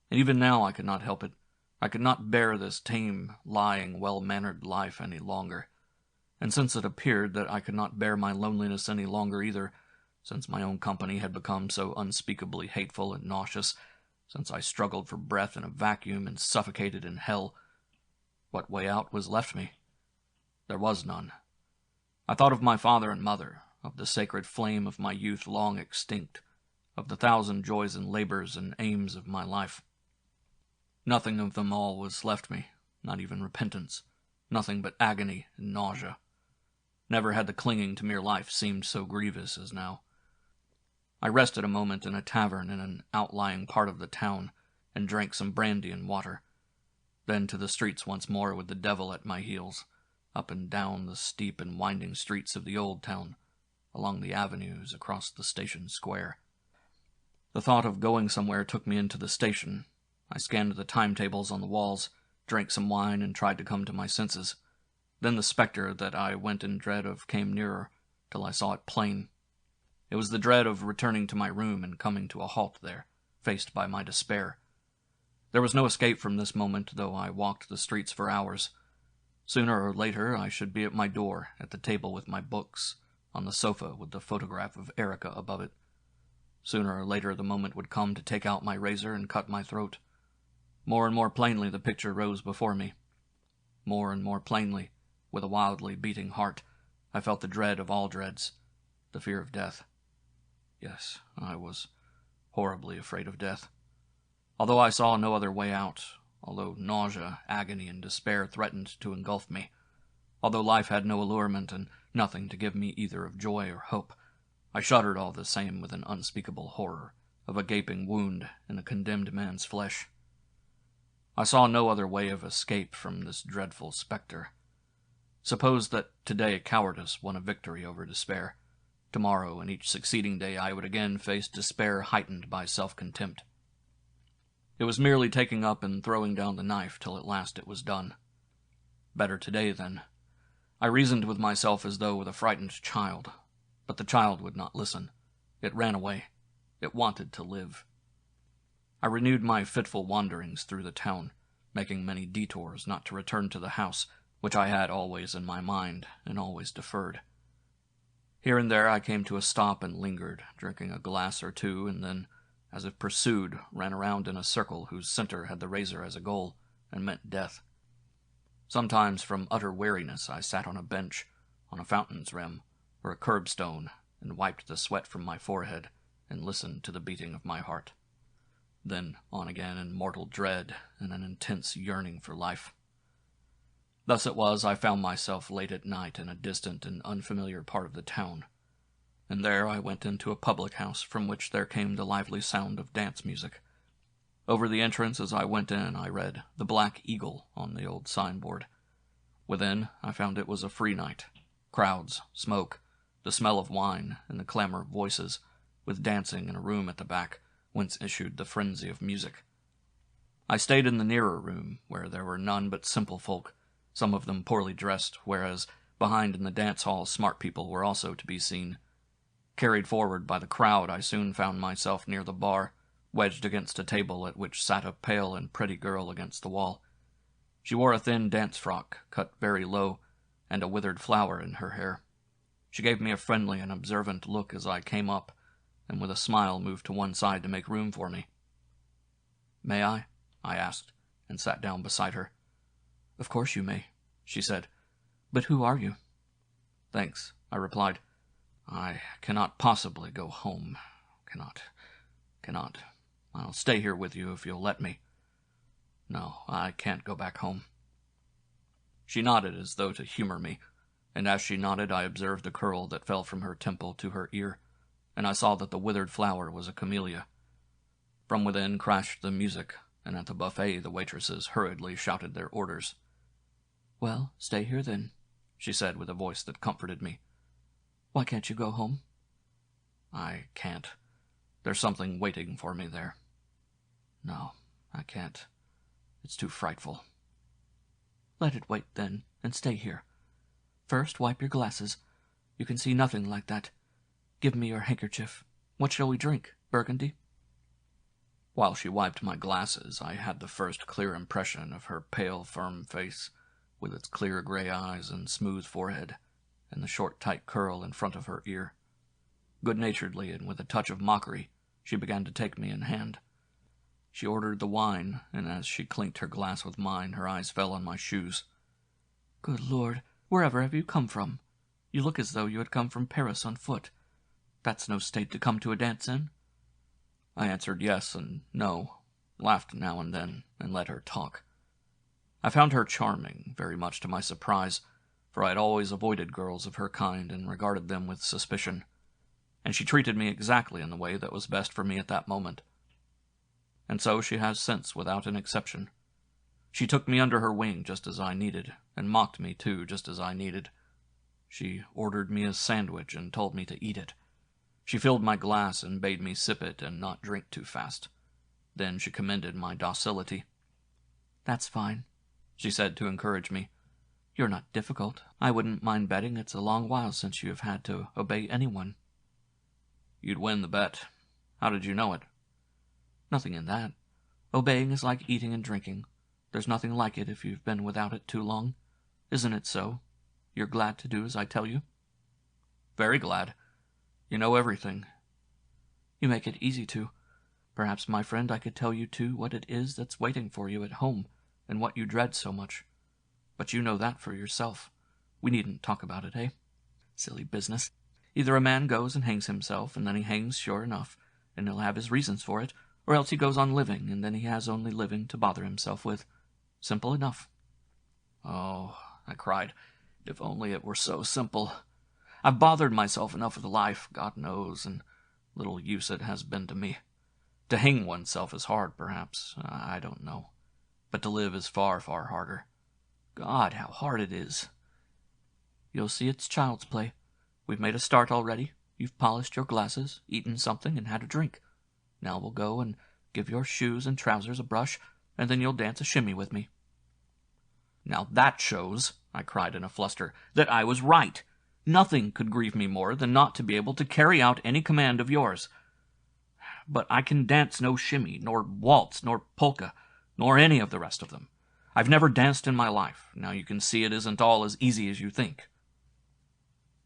And even now I could not help it. I could not bear this tame, lying, well-mannered life any longer. And since it appeared that I could not bear my loneliness any longer either, since my own company had become so unspeakably hateful and nauseous, since I struggled for breath in a vacuum and suffocated in hell, what way out was left me? There was none. I thought of my father and mother, of the sacred flame of my youth long extinct, of the thousand joys and labors and aims of my life. Nothing of them all was left me, not even repentance, nothing but agony and nausea. Never had the clinging to mere life seemed so grievous as now. I rested a moment in a tavern in an outlying part of the town, and drank some brandy and water. Then to the streets once more with the devil at my heels, up and down the steep and winding streets of the old town, along the avenues, across the station square. The thought of going somewhere took me into the station. I scanned the timetables on the walls, drank some wine, and tried to come to my senses. Then the spectre that I went in dread of came nearer, till I saw it plain. It was the dread of returning to my room and coming to a halt there, faced by my despair. There was no escape from this moment, though I walked the streets for hours. Sooner or later I should be at my door, at the table with my books, on the sofa with the photograph of Erica above it. Sooner or later the moment would come to take out my razor and cut my throat. More and more plainly the picture rose before me. More and more plainly, with a wildly beating heart, I felt the dread of all dreads, the fear of death. Yes, I was horribly afraid of death. Although I saw no other way out, although nausea, agony, and despair threatened to engulf me, although life had no allurement and nothing to give me either of joy or hope, I shuddered all the same with an unspeakable horror of a gaping wound in a condemned man's flesh. I saw no other way of escape from this dreadful spectre. Suppose that today cowardice won a victory over despair. Tomorrow and each succeeding day I would again face despair heightened by self-contempt. It was merely taking up and throwing down the knife till at last it was done. Better today, then. I reasoned with myself as though with a frightened child, but the child would not listen. It ran away. It wanted to live. I renewed my fitful wanderings through the town, making many detours not to return to the house, which I had always in my mind and always deferred. Here and there I came to a stop and lingered, drinking a glass or two, and then, as if pursued, ran around in a circle whose center had the razor as a goal, and meant death. Sometimes from utter weariness I sat on a bench, on a fountain's rim, or a curbstone, and wiped the sweat from my forehead, and listened to the beating of my heart. Then on again in mortal dread and an intense yearning for life. Thus it was I found myself late at night in a distant and unfamiliar part of the town, and there I went into a public house from which there came the lively sound of dance music. Over the entrance as I went in I read "The Black Eagle" on the old signboard. Within I found it was a free night. Crowds, smoke, the smell of wine, and the clamor of voices, with dancing in a room at the back, whence issued the frenzy of music. I stayed in the nearer room, where there were none but simple folk, some of them poorly dressed, whereas behind in the dance hall smart people were also to be seen. Carried forward by the crowd, I soon found myself near the bar, wedged against a table at which sat a pale and pretty girl against the wall. She wore a thin dance frock, cut very low, and a withered flower in her hair. She gave me a friendly and observant look as I came up, and with a smile moved to one side to make room for me. "May I?" I asked, and sat down beside her. "Of course you may," she said. "But who are you?" "Thanks," I replied. "I cannot possibly go home. Cannot. I'll stay here with you if you'll let me. No, I can't go back home." She nodded as though to humor me, and as she nodded I observed a curl that fell from her temple to her ear, and I saw that the withered flower was a camellia. From within crashed the music, and at the buffet the waitresses hurriedly shouted their orders. "Well, stay here then," she said with a voice that comforted me. "Why can't you go home?" "I can't. There's something waiting for me there. No, I can't. It's too frightful." "Let it wait, then, and stay here. First, wipe your glasses. You can see nothing like that. Give me your handkerchief. What shall we drink? Burgundy?" While she wiped my glasses, I had the first clear impression of her pale, firm face, with its clear gray eyes and smooth forehead, and the short, tight curl in front of her ear. Good-naturedly and with a touch of mockery, she began to take me in hand. She ordered the wine, and as she clinked her glass with mine, her eyes fell on my shoes. "Good Lord, wherever have you come from? You look as though you had come from Paris on foot. That's no state to come to a dance in." I answered yes and no, laughed now and then, and let her talk. I found her charming, very much to my surprise, for I had always avoided girls of her kind and regarded them with suspicion, and she treated me exactly in the way that was best for me at that moment. And so she has since, without an exception. She took me under her wing just as I needed, and mocked me too just as I needed. She ordered me a sandwich and told me to eat it. She filled my glass and bade me sip it and not drink too fast. Then she commended my docility. "That's fine," she said to encourage me. "You're not difficult. I wouldn't mind betting it's a long while since you have had to obey anyone." "You'd win the bet. How did you know it?" "Nothing in that. Obeying is like eating and drinking. There's nothing like it if you've been without it too long. Isn't it so? You're glad to do as I tell you?" "Very glad. You know everything." "You make it easy to. Perhaps, my friend, I could tell you, too, what it is that's waiting for you at home, and what you dread so much. But you know that for yourself. We needn't talk about it, eh? Silly business. Either a man goes and hangs himself, and then he hangs sure enough, and he'll have his reasons for it, or else he goes on living, and then he has only living to bother himself with. Simple enough." "Oh," I cried, "if only it were so simple. I've bothered myself enough with life, God knows, and little use it has been to me. To hang oneself is hard, perhaps, I don't know. But to live is far, far harder. God, how hard it is." "You'll see it's child's play. We've made a start already. You've polished your glasses, eaten something, and had a drink. Now we'll go and give your shoes and trousers a brush, and then you'll dance a shimmy with me." "Now that shows," I cried in a fluster, "that I was right. Nothing could grieve me more than not to be able to carry out any command of yours. But I can dance no shimmy, nor waltz, nor polka, nor any of the rest of them. I've never danced in my life. Now you can see it isn't all as easy as you think."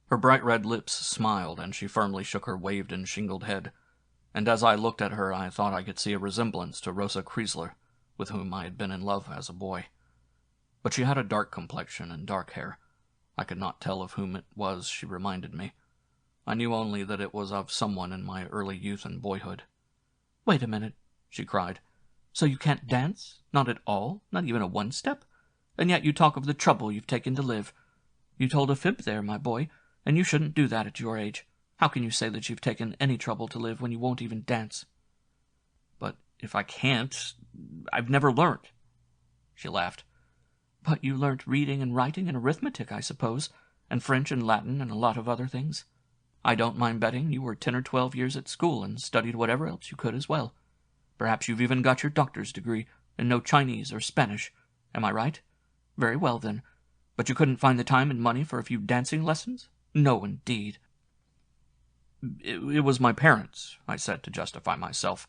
Her bright red lips smiled, and she firmly shook her waved and shingled head, and as I looked at her I thought I could see a resemblance to Rosa Kreisler, with whom I had been in love as a boy. But she had a dark complexion and dark hair. I could not tell of whom it was she reminded me. I knew only that it was of someone in my early youth and boyhood. "Wait a minute," she cried. "So you can't dance? Not at all? Not even a one-step? And yet you talk of the trouble you've taken to live. You told a fib there, my boy, and you shouldn't do that at your age. How can you say that you've taken any trouble to live when you won't even dance?" "But if I can't, I've never learnt." She laughed. "But you learnt reading and writing and arithmetic, I suppose, and French and Latin and a lot of other things. I don't mind betting you were 10 or 12 years at school and studied whatever else you could as well. Perhaps you've even got your doctor's degree and know Chinese or Spanish. Am I right? Very well, then. But you couldn't find the time and money for a few dancing lessons? No, indeed." It was my parents," I said to justify myself.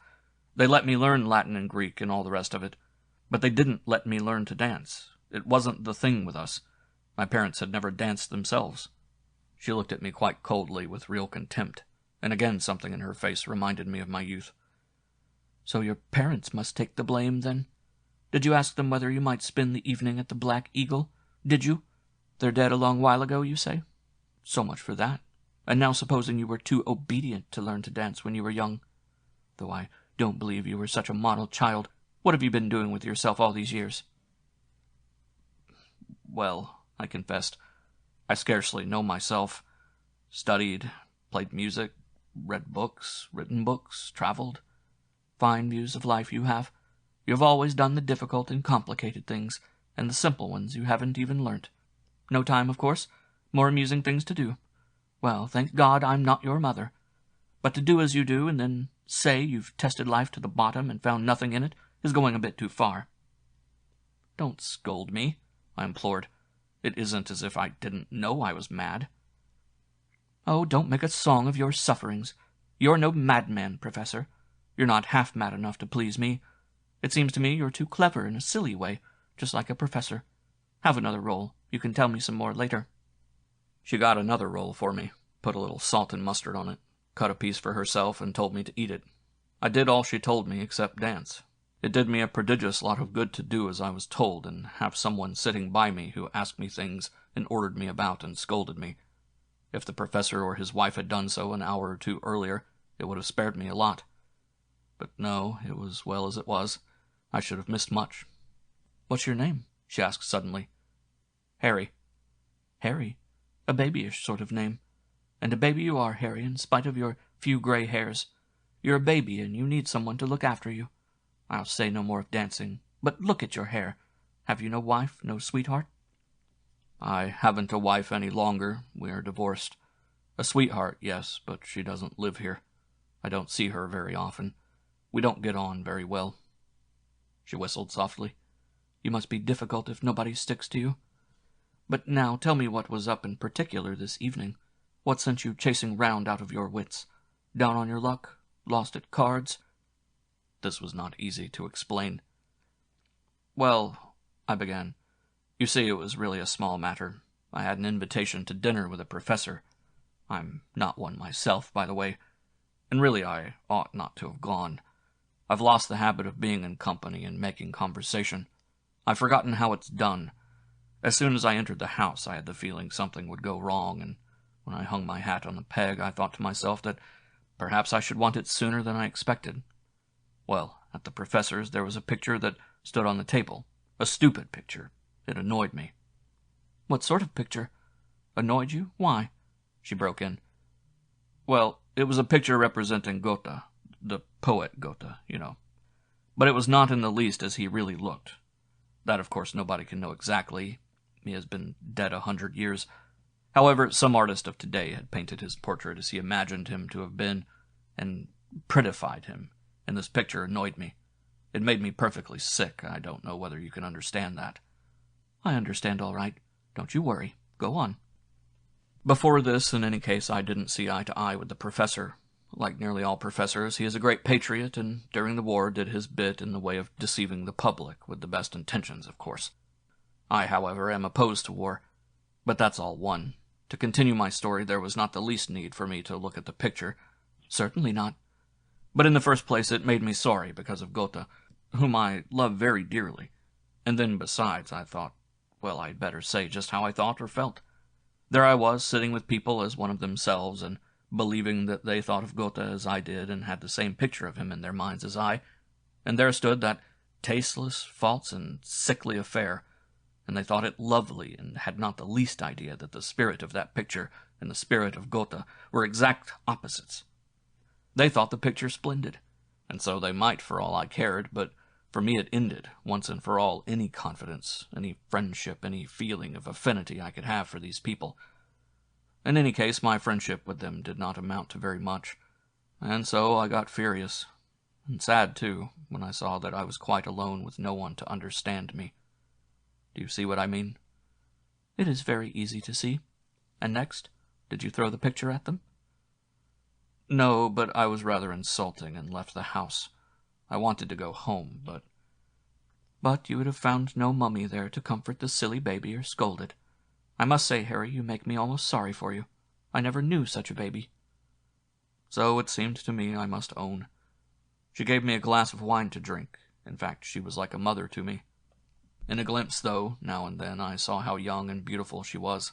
"They let me learn Latin and Greek and all the rest of it. But they didn't let me learn to dance. It wasn't the thing with us. My parents had never danced themselves." She looked at me quite coldly with real contempt, and again something in her face reminded me of my youth. "So your parents must take the blame, then? Did you ask them whether you might spend the evening at the Black Eagle? Did you? They're dead a long while ago, you say? So much for that. And now supposing you were too obedient to learn to dance when you were young. Though I don't believe you were such a model child. What have you been doing with yourself all these years?" "Well," I confessed, "I scarcely know myself. Studied, played music, read books, written books, traveled." "Fine views of life you have. You have always done the difficult and complicated things, and the simple ones you haven't even learnt. No time, of course. More amusing things to do. Well, thank God I'm not your mother. But to do as you do and then say you've tested life to the bottom and found nothing in it is going a bit too far." "Don't scold me," I implored. "It isn't as if I didn't know I was mad." "Oh, don't make a song of your sufferings. You're no madman, Professor. You're not half mad enough to please me. It seems to me you're too clever in a silly way, just like a professor. Have another roll. You can tell me some more later." She got another roll for me, put a little salt and mustard on it, cut a piece for herself, and told me to eat it. I did all she told me except dance. It did me a prodigious lot of good to do as I was told, and have someone sitting by me who asked me things and ordered me about and scolded me. If the professor or his wife had done so an hour or two earlier, it would have spared me a lot. But no, it was well as it was. I should have missed much. "What's your name?" she asked suddenly. "Harry." "Harry? A babyish sort of name. And a baby you are, Harry, in spite of your few gray hairs. You're a baby, and you need someone to look after you. I'll say no more of dancing, but look at your hair. Have you no wife, no sweetheart?" "I haven't a wife any longer. We are divorced. A sweetheart, yes, but she doesn't live here. I don't see her very often. We don't get on very well." She whistled softly. "You must be difficult if nobody sticks to you. But now tell me what was up in particular this evening. What sent you chasing round out of your wits? Down on your luck? Lost at cards?" This was not easy to explain. "Well," I began, "you see, it was really a small matter. I had an invitation to dinner with a professor. I'm not one myself, by the way, and really I ought not to have gone. I've lost the habit of being in company and making conversation. I've forgotten how it's done. As soon as I entered the house, I had the feeling something would go wrong, and when I hung my hat on the peg, I thought to myself that perhaps I should want it sooner than I expected. Well, at the professor's there was a picture that stood on the table. A stupid picture. It annoyed me." "What sort of picture? Annoyed you? Why?" she broke in. "Well, it was a picture representing Goethe, the poet Goethe, you know. But it was not in the least as he really looked. That, of course, nobody can know exactly. He has been dead 100 years. However, some artist of today had painted his portrait as he imagined him to have been, and prettified him, and this picture annoyed me. It made me perfectly sick. I don't know whether you can understand that." "I understand all right. Don't you worry. Go on." "Before this, in any case, I didn't see eye to eye with the professor. Like nearly all professors, he is a great patriot, and during the war did his bit in the way of deceiving the public, with the best intentions, of course. I, however, am opposed to war. But that's all one. To continue my story, there was not the least need for me to look at the picture. Certainly not. But in the first place, it made me sorry because of Goethe, whom I love very dearly. And then, besides, I thought, well, I'd better say just how I thought or felt. There I was, sitting with people as one of themselves, and believing that they thought of Goethe as I did and had the same picture of him in their minds as I, and there stood that tasteless, false, and sickly affair, and they thought it lovely and had not the least idea that the spirit of that picture and the spirit of Goethe were exact opposites. They thought the picture splendid, and so they might for all I cared, but for me it ended, once and for all, any confidence, any friendship, any feeling of affinity I could have for these people. In any case, my friendship with them did not amount to very much, and so I got furious, and sad too, when I saw that I was quite alone with no one to understand me. Do you see what I mean? It is very easy to see. And next, did you throw the picture at them? No, but I was rather insulting and left the house. I wanted to go home, but... But you would have found no mummy there to comfort the silly baby or scold it. I must say, Harry, you make me almost sorry for you. I never knew such a baby." So it seemed to me I must own. She gave me a glass of wine to drink. In fact, she was like a mother to me. In a glimpse, though, now and then, I saw how young and beautiful she was.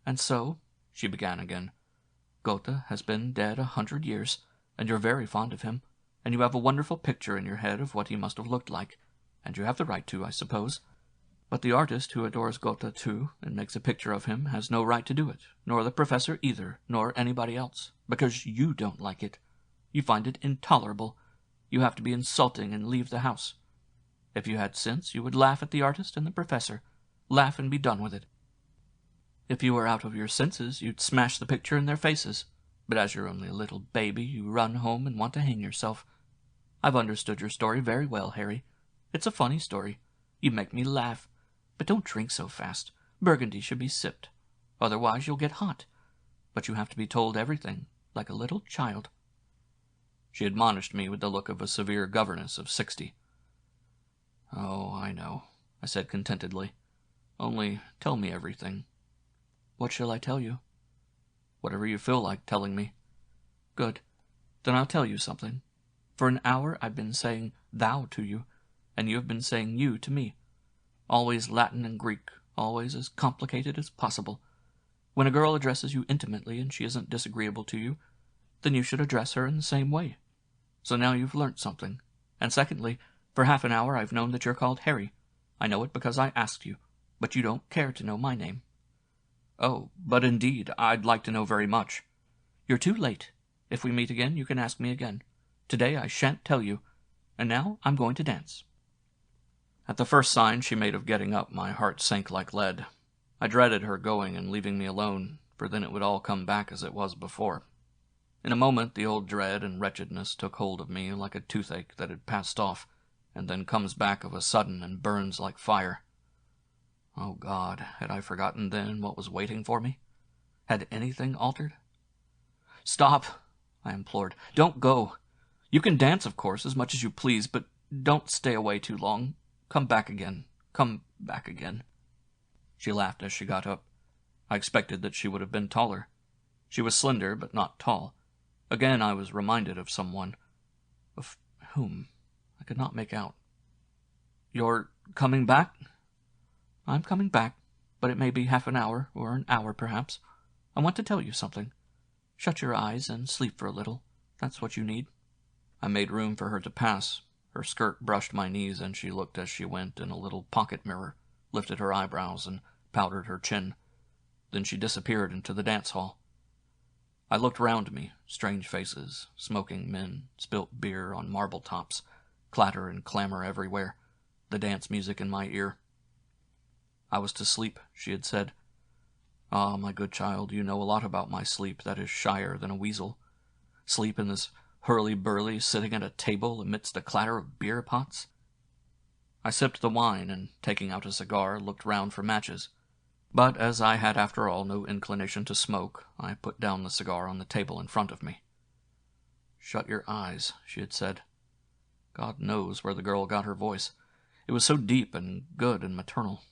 "And so," she began again, "Goethe has been dead 100 years, and you're very fond of him, and you have a wonderful picture in your head of what he must have looked like, and you have the right to, I suppose. But the artist who adores Goethe, too, and makes a picture of him, has no right to do it, nor the professor either, nor anybody else, because you don't like it. You find it intolerable. You have to be insulting and leave the house. If you had sense, you would laugh at the artist and the professor. Laugh and be done with it. If you were out of your senses, you'd smash the picture in their faces. But as you're only a little baby, you run home and want to hang yourself. I've understood your story very well, Harry. It's a funny story. You make me laugh. But don't drink so fast. Burgundy should be sipped. Otherwise you'll get hot. But you have to be told everything, like a little child." She admonished me with the look of a severe governess of 60. "Oh, I know," I said contentedly. "Only tell me everything." "What shall I tell you?" "Whatever you feel like telling me." "Good. Then I'll tell you something. For an hour I've been saying thou to you, and you have been saying you to me. Always Latin and Greek, always as complicated as possible. When a girl addresses you intimately and she isn't disagreeable to you, then you should address her in the same way. So now you've learnt something. And secondly, for half an hour I've known that you're called Harry. I know it because I asked you, but you don't care to know my name." "Oh, but indeed, I'd like to know very much." "You're too late. If we meet again, you can ask me again. Today I shan't tell you. And now I'm going to dance." At the first sign she made of getting up, my heart sank like lead. I dreaded her going and leaving me alone, for then it would all come back as it was before. In a moment the old dread and wretchedness took hold of me like a toothache that had passed off, and then comes back of a sudden and burns like fire. Oh God, had I forgotten then what was waiting for me? Had anything altered? "Stop," I implored. "Don't go. You can dance, of course, as much as you please, but don't stay away too long. Come back again. Come back again." She laughed as she got up. I expected that she would have been taller. She was slender, but not tall. Again I was reminded of someone. Of whom? I could not make out. "You're coming back?" "I'm coming back, but it may be half an hour, or an hour perhaps. I want to tell you something. Shut your eyes and sleep for a little. That's what you need." I made room for her to pass. Her skirt brushed my knees, and she looked as she went in a little pocket mirror, lifted her eyebrows, and powdered her chin. Then she disappeared into the dance hall. I looked round me, strange faces, smoking men, spilt beer on marble tops, clatter and clamor everywhere, the dance music in my ear. I was to sleep, she had said. "Ah, my good child, you know a lot about my sleep that is shyer than a weasel. Sleep in this hurly-burly, sitting at a table amidst a clatter of beer pots?" I sipped the wine, and taking out a cigar, looked round for matches. But as I had after all no inclination to smoke, I put down the cigar on the table in front of me. "Shut your eyes," she had said. God knows where the girl got her voice. It was so deep and good and maternal.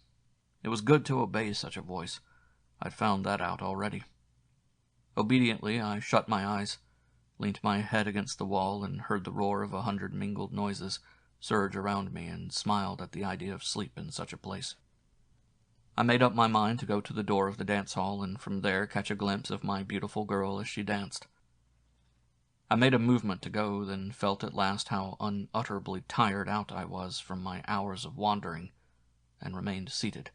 It was good to obey such a voice. I'd found that out already. Obediently, I shut my eyes, leant my head against the wall, and heard the roar of 100 mingled noises surge around me, and smiled at the idea of sleep in such a place. I made up my mind to go to the door of the dance hall, and from there catch a glimpse of my beautiful girl as she danced. I made a movement to go, then felt at last how unutterably tired out I was from my hours of wandering, and remained seated.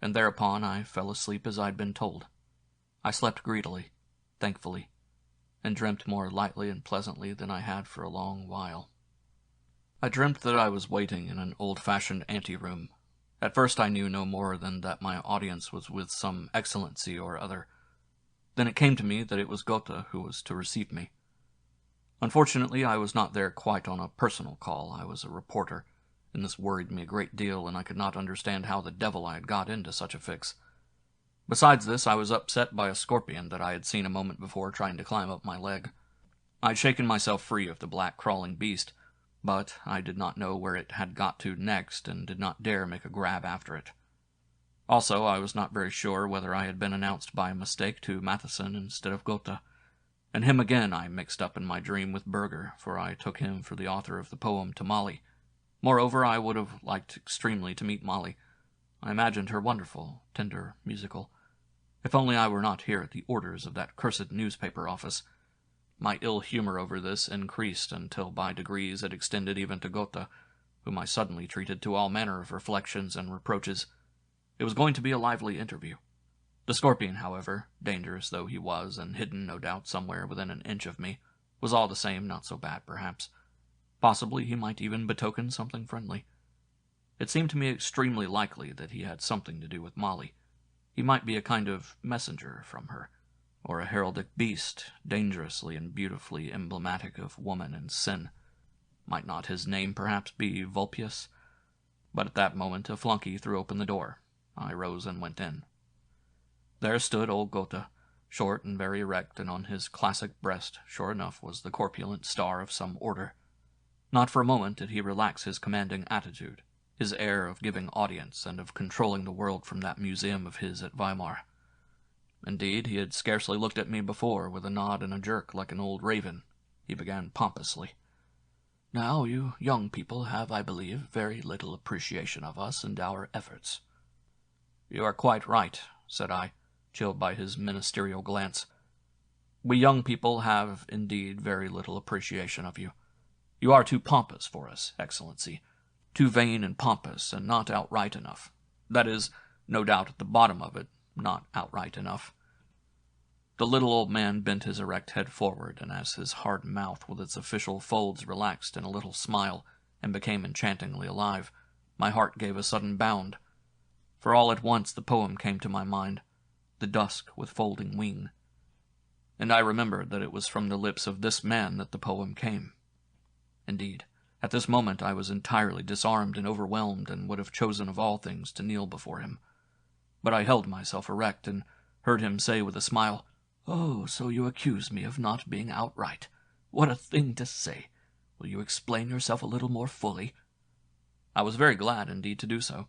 And thereupon I fell asleep as I'd been told. I slept greedily, thankfully, and dreamt more lightly and pleasantly than I had for a long while. I dreamt that I was waiting in an old-fashioned ante-room. At first I knew no more than that my audience was with some excellency or other. Then it came to me that it was Goethe who was to receive me. Unfortunately, I was not there quite on a personal call. I was a reporter, and this worried me a great deal, and I could not understand how the devil I had got into such a fix. Besides this, I was upset by a scorpion that I had seen a moment before trying to climb up my leg. I had shaken myself free of the black crawling beast, but I did not know where it had got to next, and did not dare make a grab after it. Also, I was not very sure whether I had been announced by mistake to Matheson instead of Goethe, and him again I mixed up in my dream with Berger, for I took him for the author of the poem to Molly. Moreover, I would have liked extremely to meet Molly. I imagined her wonderful, tender, musical. If only I were not here at the orders of that cursed newspaper office. My ill humor over this increased until by degrees it extended even to Goethe, whom I suddenly treated to all manner of reflections and reproaches. It was going to be a lively interview. The scorpion, however, dangerous though he was, and hidden, no doubt, somewhere within an inch of me, was all the same not so bad, perhaps. Possibly he might even betoken something friendly. It seemed to me extremely likely that he had something to do with Molly. He might be a kind of messenger from her, or a heraldic beast, dangerously and beautifully emblematic of woman and sin. Might not his name perhaps be Vulpius? But at that moment a flunky threw open the door. I rose and went in. There stood old Goethe, short and very erect, and on his classic breast, sure enough, was the corpulent star of some order. Not for a moment did he relax his commanding attitude, his air of giving audience and of controlling the world from that museum of his at Weimar. Indeed, he had scarcely looked at me before, with a nod and a jerk like an old raven. He began pompously. "Now, you young people have, I believe, very little appreciation of us and our efforts." "You are quite right," said I, chilled by his ministerial glance. "We young people have, indeed, very little appreciation of you. You are too pompous for us, Excellency, too vain and pompous, and not outright enough. That is, no doubt at the bottom of it, not outright enough." The little old man bent his erect head forward, and as his hard mouth with its official folds relaxed in a little smile and became enchantingly alive, my heart gave a sudden bound. For all at once the poem came to my mind, "The dusk with folding wing." And I remembered that it was from the lips of this man that the poem came. Indeed, at this moment I was entirely disarmed and overwhelmed, and would have chosen of all things to kneel before him. But I held myself erect, and heard him say with a smile, "Oh, so you accuse me of not being outright. What a thing to say! Will you explain yourself a little more fully?" I was very glad indeed to do so.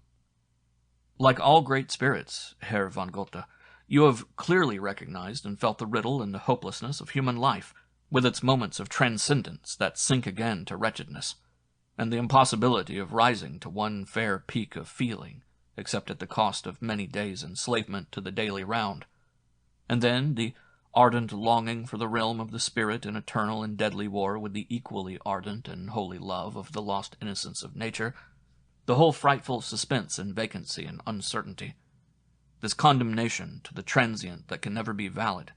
Like all great spirits, Herr von Goethe, you have clearly recognized and felt the riddle and the hopelessness of human life, with its moments of transcendence that sink again to wretchedness, and the impossibility of rising to one fair peak of feeling, except at the cost of many days' enslavement to the daily round. And then the ardent longing for the realm of the spirit in eternal and deadly war with the equally ardent and holy love of the lost innocence of nature, the whole frightful suspense and vacancy and uncertainty, this condemnation to the transient that can never be valid,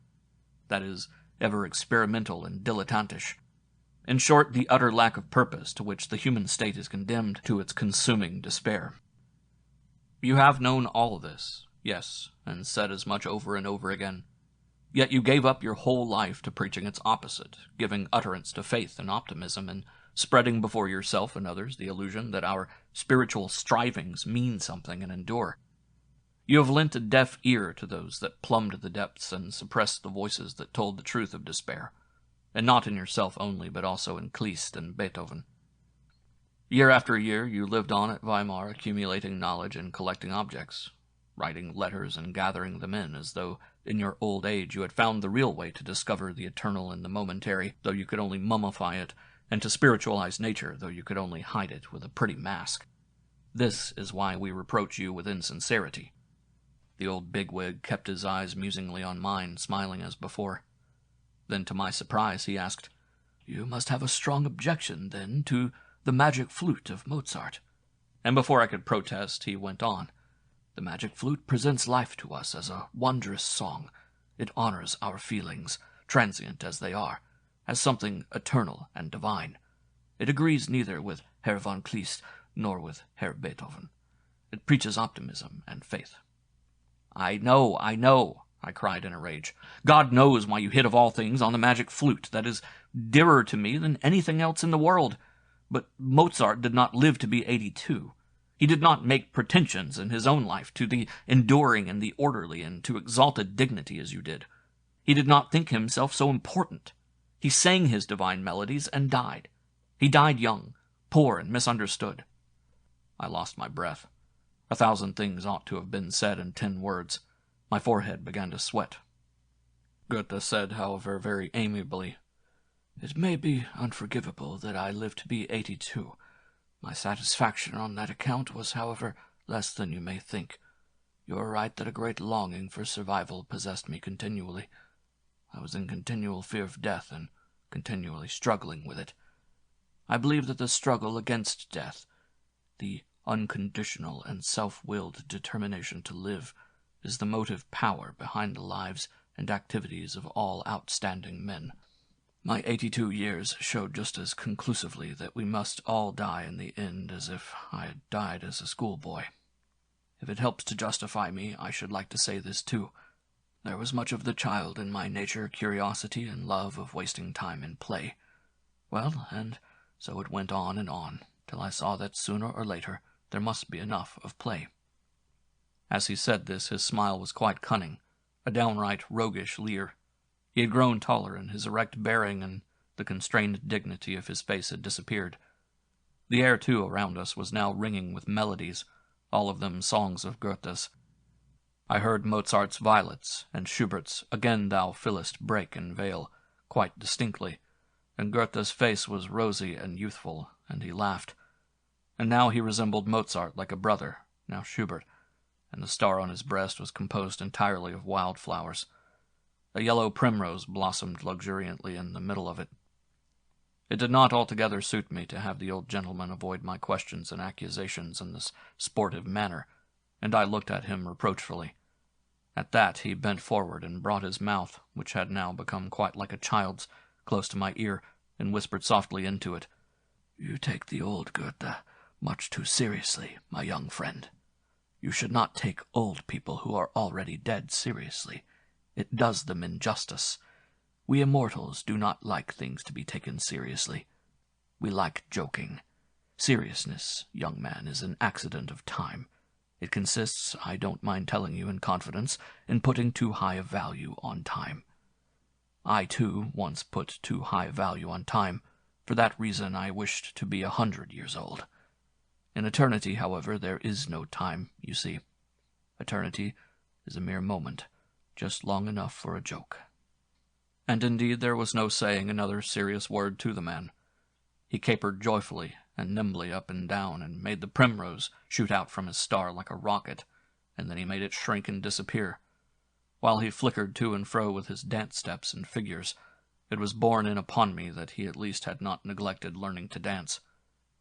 that is, ever experimental and dilettantish, in short, the utter lack of purpose to which the human state is condemned to its consuming despair. You have known all this, yes, and said as much over and over again. Yet you gave up your whole life to preaching its opposite, giving utterance to faith and optimism, and spreading before yourself and others the illusion that our spiritual strivings mean something and endure. You have lent a deaf ear to those that plumbed the depths and suppressed the voices that told the truth of despair, and not in yourself only, but also in Kleist and Beethoven. Year after year you lived on at Weimar, accumulating knowledge and collecting objects, writing letters and gathering them in, as though in your old age you had found the real way to discover the eternal and the momentary, though you could only mummify it, and to spiritualize nature, though you could only hide it with a pretty mask. This is why we reproach you with insincerity. The old bigwig kept his eyes musingly on mine, smiling as before. Then, to my surprise, he asked, "You must have a strong objection, then, to the magic flute of Mozart." And before I could protest, he went on, "The magic flute presents life to us as a wondrous song. It honors our feelings, transient as they are, as something eternal and divine. It agrees neither with Herr von Kleist nor with Herr Beethoven. It preaches optimism and faith." I know, I cried in a rage. "God knows why you hit of all things on the magic flute. That is dearer to me than anything else in the world. But Mozart did not live to be 82. He did not make pretensions in his own life to the enduring and the orderly and to exalted dignity as you did. He did not think himself so important. He sang his divine melodies and died. He died young, poor and misunderstood." I lost my breath. 1,000 things ought to have been said in 10 words. My forehead began to sweat. Goethe said, however, very amiably, "It may be unforgivable that I live to be 82. My satisfaction on that account was, however, less than you may think. You are right that a great longing for survival possessed me continually. I was in continual fear of death and continually struggling with it. I believe that the struggle against death, the unconditional and self-willed determination to live, is the motive power behind the lives and activities of all outstanding men. My 82 years showed just as conclusively that we must all die in the end as if I had died as a schoolboy. If it helps to justify me, I should like to say this too. There was much of the child in my nature, curiosity and love of wasting time in play. Well, and so it went on, till I saw that sooner or later there must be enough of play." As he said this, his smile was quite cunning, a downright roguish leer. He had grown taller, and his erect bearing and the constrained dignity of his face had disappeared. The air, too, around us was now ringing with melodies, all of them songs of Goethe's. I heard Mozart's Violets and Schubert's Again Thou Fillest Break and Veil quite distinctly, and Goethe's face was rosy and youthful, and he laughed. And now he resembled Mozart like a brother, now Schubert, and the star on his breast was composed entirely of wildflowers. A yellow primrose blossomed luxuriantly in the middle of it. It did not altogether suit me to have the old gentleman avoid my questions and accusations in this sportive manner, and I looked at him reproachfully. At that he bent forward and brought his mouth, which had now become quite like a child's, close to my ear, and whispered softly into it, "You take the old Goethe much too seriously, my young friend. You should not take old people who are already dead seriously. It does them injustice. We immortals do not like things to be taken seriously. We like joking. Seriousness, young man, is an accident of time. It consists, I don't mind telling you in confidence, in putting too high a value on time. I, too, once put too high a value on time. For that reason I wished to be 100 years old. In eternity, however, there is no time, you see. Eternity is a mere moment, just long enough for a joke." And indeed there was no saying another serious word to the man. He capered joyfully and nimbly up and down, and made the primrose shoot out from his star like a rocket, and then he made it shrink and disappear. While he flickered to and fro with his dance steps and figures, it was borne in upon me that he at least had not neglected learning to dance.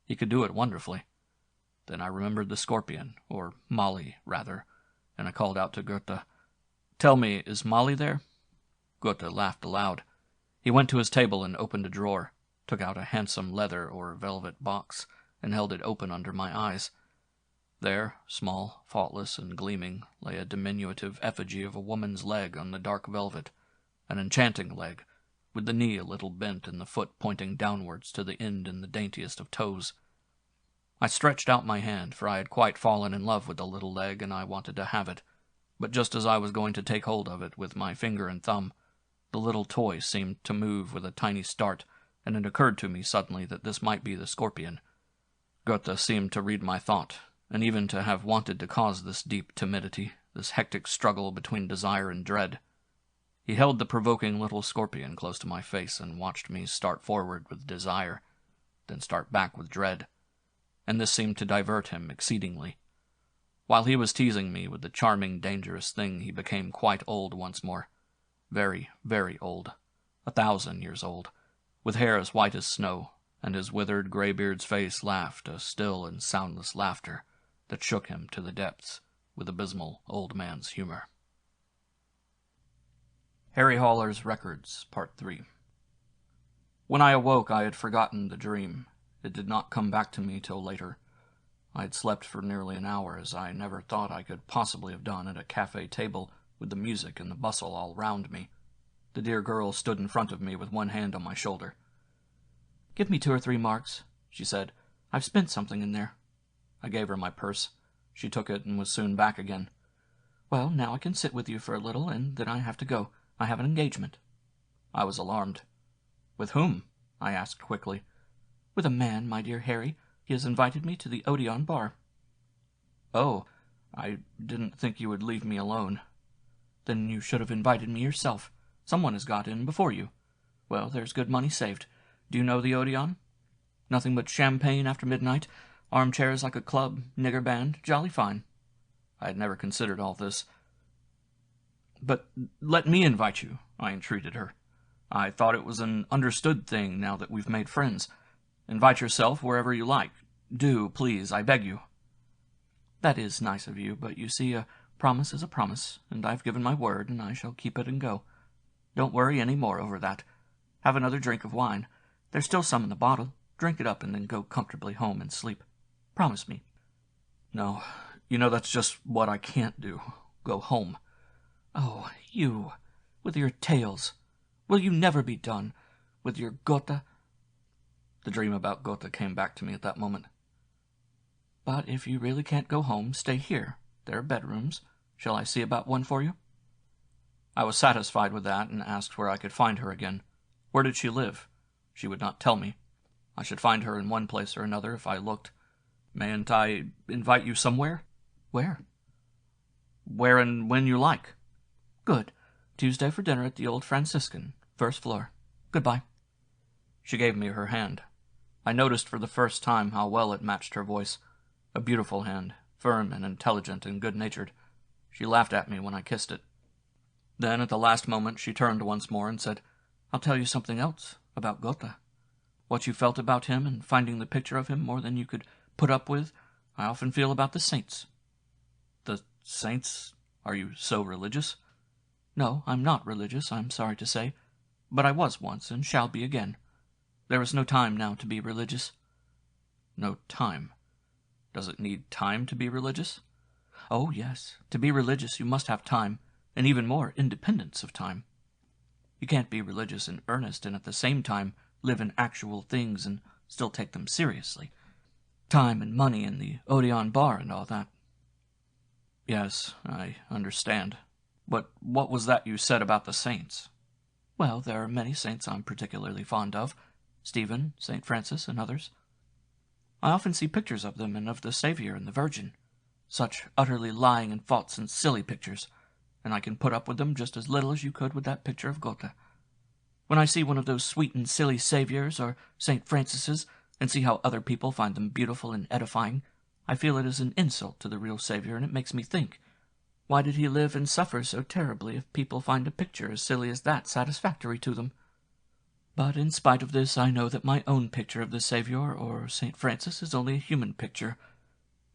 He could do it wonderfully. Then I remembered the scorpion, or Molly, rather, and I called out to Goethe, "Tell me, is Molly there?" Goethe laughed aloud. He went to his table and opened a drawer, took out a handsome leather or velvet box, and held it open under my eyes. There, small, faultless, and gleaming, lay a diminutive effigy of a woman's leg on the dark velvet, an enchanting leg, with the knee a little bent and the foot pointing downwards to the end in the daintiest of toes. I stretched out my hand, for I had quite fallen in love with the little leg, and I wanted to have it. But just as I was going to take hold of it with my finger and thumb, the little toy seemed to move with a tiny start, and it occurred to me suddenly that this might be the scorpion. Goethe seemed to read my thought, and even to have wanted to cause this deep timidity, this hectic struggle between desire and dread. He held the provoking little scorpion close to my face and watched me start forward with desire, then start back with dread, and this seemed to divert him exceedingly. While he was teasing me with the charming, dangerous thing, he became quite old once more. Very, very old. 1,000 years old, with hair as white as snow, and his withered greybeard's face laughed a still and soundless laughter that shook him to the depths with abysmal old man's humor. Harry Haller's Records, Part 3. When I awoke, I had forgotten the dream. It did not come back to me till later. I had slept for nearly an hour, as I never thought I could possibly have done at a cafe table with the music and the bustle all round me. The dear girl stood in front of me with one hand on my shoulder. "Give me 2 or 3 marks," she said. "I've spent something in there." I gave her my purse. She took it and was soon back again. "Well, now I can sit with you for a little, and then I have to go. I have an engagement." I was alarmed. "With whom?" I asked quickly. "With a man, my dear Harry. He has invited me to the Odeon bar." "Oh, I didn't think you would leave me alone." "Then you should have invited me yourself. Someone has got in before you. Well, there's good money saved. Do you know the Odeon? Nothing but champagne after midnight, armchairs like a club, nigger band, jolly fine." I had never considered all this. "But let me invite you," I entreated her. "I thought it was an understood thing now that we've made friends. Invite yourself wherever you like. Do, please, I beg you." "That is nice of you, but you see, a promise is a promise, and I've given my word, and I shall keep it and go. Don't worry any more over that. Have another drink of wine. There's still some in the bottle. Drink it up and then go comfortably home and sleep. Promise me." "No, you know that's just what I can't do. Go home." "Oh, you, with your tales. Will you never be done? With your Gotha?" The dream about Gotha came back to me at that moment. "But if you really can't go home, stay here. There are bedrooms. Shall I see about one for you?" I was satisfied with that and asked where I could find her again. Where did she live? She would not tell me. I should find her in one place or another if I looked. "Mayn't I invite you somewhere?" "Where?" "Where and when you like." "Good. Tuesday for dinner at the Old Franciscan, first floor. Goodbye." She gave me her hand. I noticed for the first time how well it matched her voice. A beautiful hand, firm and intelligent and good-natured. She laughed at me when I kissed it. Then, at the last moment, she turned once more and said, "I'll tell you something else about Gotha. What you felt about him and finding the picture of him more than you could put up with, I often feel about the saints." "The saints? Are you so religious?" "No, I'm not religious, I'm sorry to say. But I was once, and shall be again. There is no time now to be religious." "No time? Does it need time to be religious?" "Oh, yes. To be religious you must have time, and even more independence of time. You can't be religious in earnest and at the same time live in actual things and still take them seriously. Time and money and the Odeon bar and all that." "Yes, I understand. But what was that you said about the saints?" "Well, there are many saints I'm particularly fond of. Stephen, St. Francis, and others. I often see pictures of them and of the Savior and the Virgin. Such utterly lying and false and silly pictures, and I can put up with them just as little as you could with that picture of Gotha. When I see one of those sweet and silly Saviors or St. Francis's, and see how other people find them beautiful and edifying, I feel it is an insult to the real Savior, and it makes me think, why did he live and suffer so terribly if people find a picture as silly as that satisfactory to them? But in spite of this, I know that my own picture of the Savior or St. Francis is only a human picture,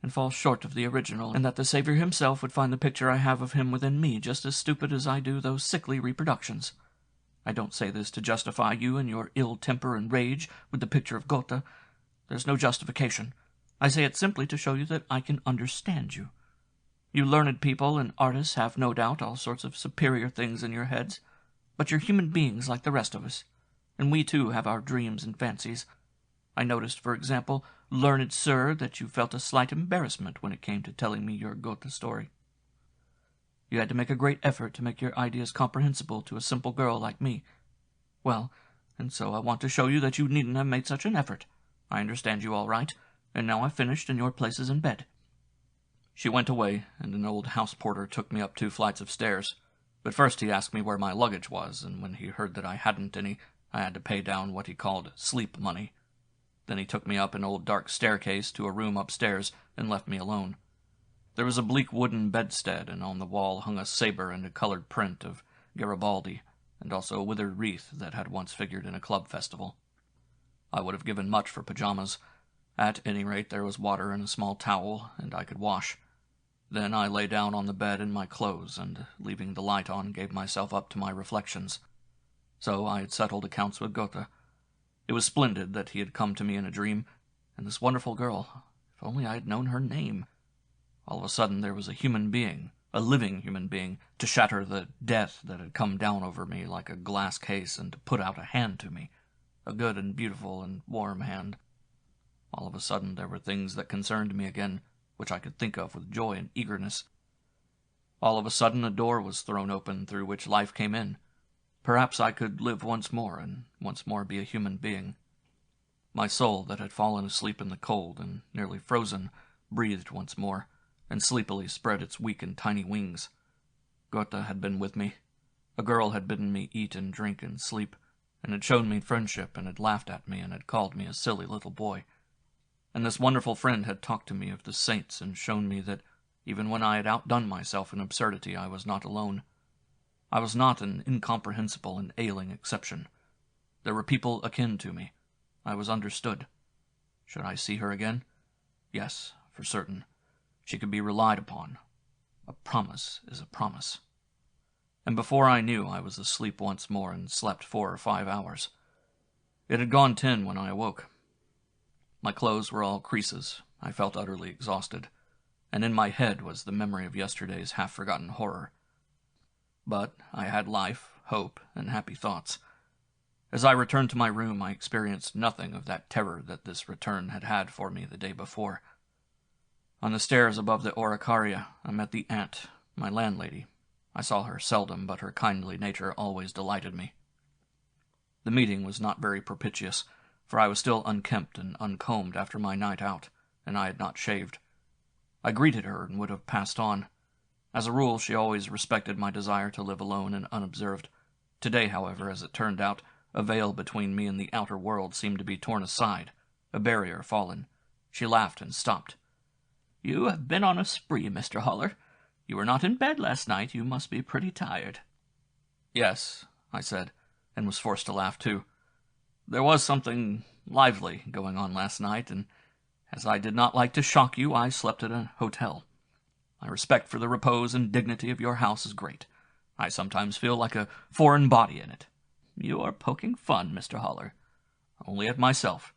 and falls short of the original, and that the Savior himself would find the picture I have of him within me just as stupid as I do those sickly reproductions. I don't say this to justify you in your ill temper and rage with the picture of Gotha. There's no justification. I say it simply to show you that I can understand you. You learned people and artists have no doubt all sorts of superior things in your heads, but you're human beings like the rest of us, and we too have our dreams and fancies. I noticed, for example, learned sir, that you felt a slight embarrassment when it came to telling me your Gotha story. You had to make a great effort to make your ideas comprehensible to a simple girl like me. Well, and so I want to show you that you needn't have made such an effort. I understand you all right, and now I've finished and your place is in bed." She went away, and an old house porter took me up 2 flights of stairs. But first he asked me where my luggage was, and when he heard that I hadn't any, I had to pay down what he called sleep money. Then he took me up an old dark staircase to a room upstairs and left me alone. There was a bleak wooden bedstead, and on the wall hung a saber and a colored print of Garibaldi, and also a withered wreath that had once figured in a club festival. I would have given much for pajamas. At any rate, there was water and a small towel, and I could wash. Then I lay down on the bed in my clothes, and, leaving the light on, gave myself up to my reflections. So I had settled accounts with Gotha. It was splendid that he had come to me in a dream, and this wonderful girl, if only I had known her name. All of a sudden there was a human being, a living human being, to shatter the death that had come down over me like a glass case and to put out a hand to me, a good and beautiful and warm hand. All of a sudden there were things that concerned me again, which I could think of with joy and eagerness. All of a sudden a door was thrown open through which life came in. Perhaps I could live once more, and once more be a human being. My soul, that had fallen asleep in the cold and nearly frozen, breathed once more, and sleepily spread its weak and tiny wings. Goethe had been with me. A girl had bidden me eat and drink and sleep, and had shown me friendship, and had laughed at me, and had called me a silly little boy. And this wonderful friend had talked to me of the saints, and shown me that, even when I had outdone myself in absurdity, I was not alone. I was not an incomprehensible and ailing exception. There were people akin to me. I was understood. Should I see her again? Yes, for certain. She could be relied upon. A promise is a promise. And before I knew, I was asleep once more and slept 4 or 5 hours. It had gone 10 when I awoke. My clothes were all creases. I felt utterly exhausted, and in my head was the memory of yesterday's half-forgotten horror. But I had life, hope, and happy thoughts. As I returned to my room, I experienced nothing of that terror that this return had had for me the day before. On the stairs above the Oracaria, I met the aunt, my landlady. I saw her seldom, but her kindly nature always delighted me. The meeting was not very propitious, for I was still unkempt and uncombed after my night out, and I had not shaved. I greeted her and would have passed on. As a rule, she always respected my desire to live alone and unobserved. Today, however, as it turned out, a veil between me and the outer world seemed to be torn aside, a barrier fallen. She laughed and stopped. "You have been on a spree, Mr. Haller. You were not in bed last night. You must be pretty tired." "Yes," I said, and was forced to laugh too. "There was something lively going on last night, and as I did not like to shock you, I slept at a hotel. My respect for the repose and dignity of your house is great. I sometimes feel like a foreign body in it." "You are poking fun, Mr. Haller." "Only at myself."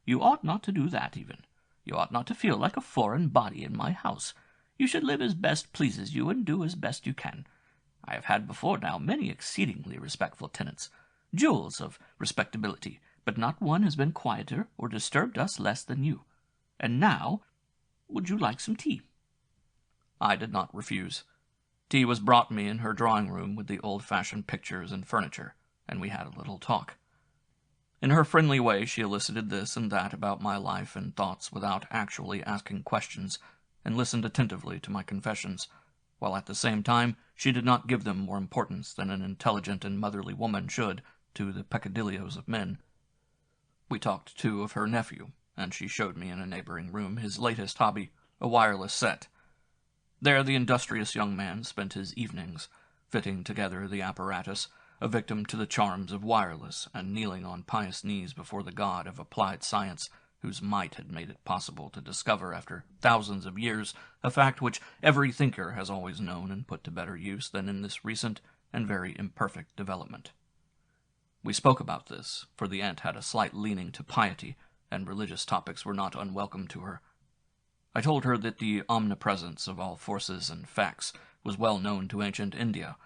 "You ought not to do that, even. You ought not to feel like a foreign body in my house. You should live as best pleases you, and do as best you can. I have had before now many exceedingly respectful tenants, jewels of respectability, but not one has been quieter or disturbed us less than you. And now, would you like some tea?" I did not refuse. Tea was brought me in her drawing-room with the old-fashioned pictures and furniture, and we had a little talk. In her friendly way she elicited this and that about my life and thoughts without actually asking questions, and listened attentively to my confessions, while at the same time she did not give them more importance than an intelligent and motherly woman should to the peccadilloes of men. We talked, too, of her nephew, and she showed me in a neighboring room his latest hobby, a wireless set. There the industrious young man spent his evenings, fitting together the apparatus, a victim to the charms of wireless, and kneeling on pious knees before the god of applied science, whose might had made it possible to discover after thousands of years a fact which every thinker has always known and put to better use than in this recent and very imperfect development. We spoke about this, for the aunt had a slight leaning to piety, and religious topics were not unwelcome to her. I told her that the omnipresence of all forces and facts was well known to ancient India,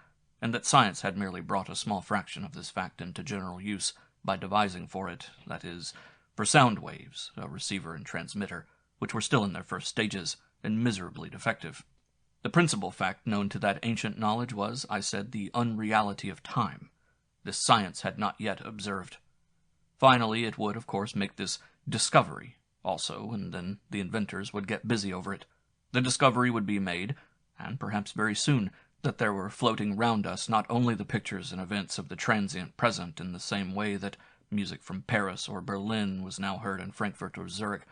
and that science had merely brought a small fraction of this fact into general use by devising for it, that is, for sound waves, a receiver and transmitter, which were still in their first stages, and miserably defective. The principal fact known to that ancient knowledge was, I said, the unreality of time. This science had not yet observed. Finally, it would, of course, make this discovery also, and then the inventors would get busy over it. The discovery would be made, and perhaps very soon, that there were floating round us not only the pictures and events of the transient present in the same way that music from Paris or Berlin was now heard in Frankfurt or Zurich,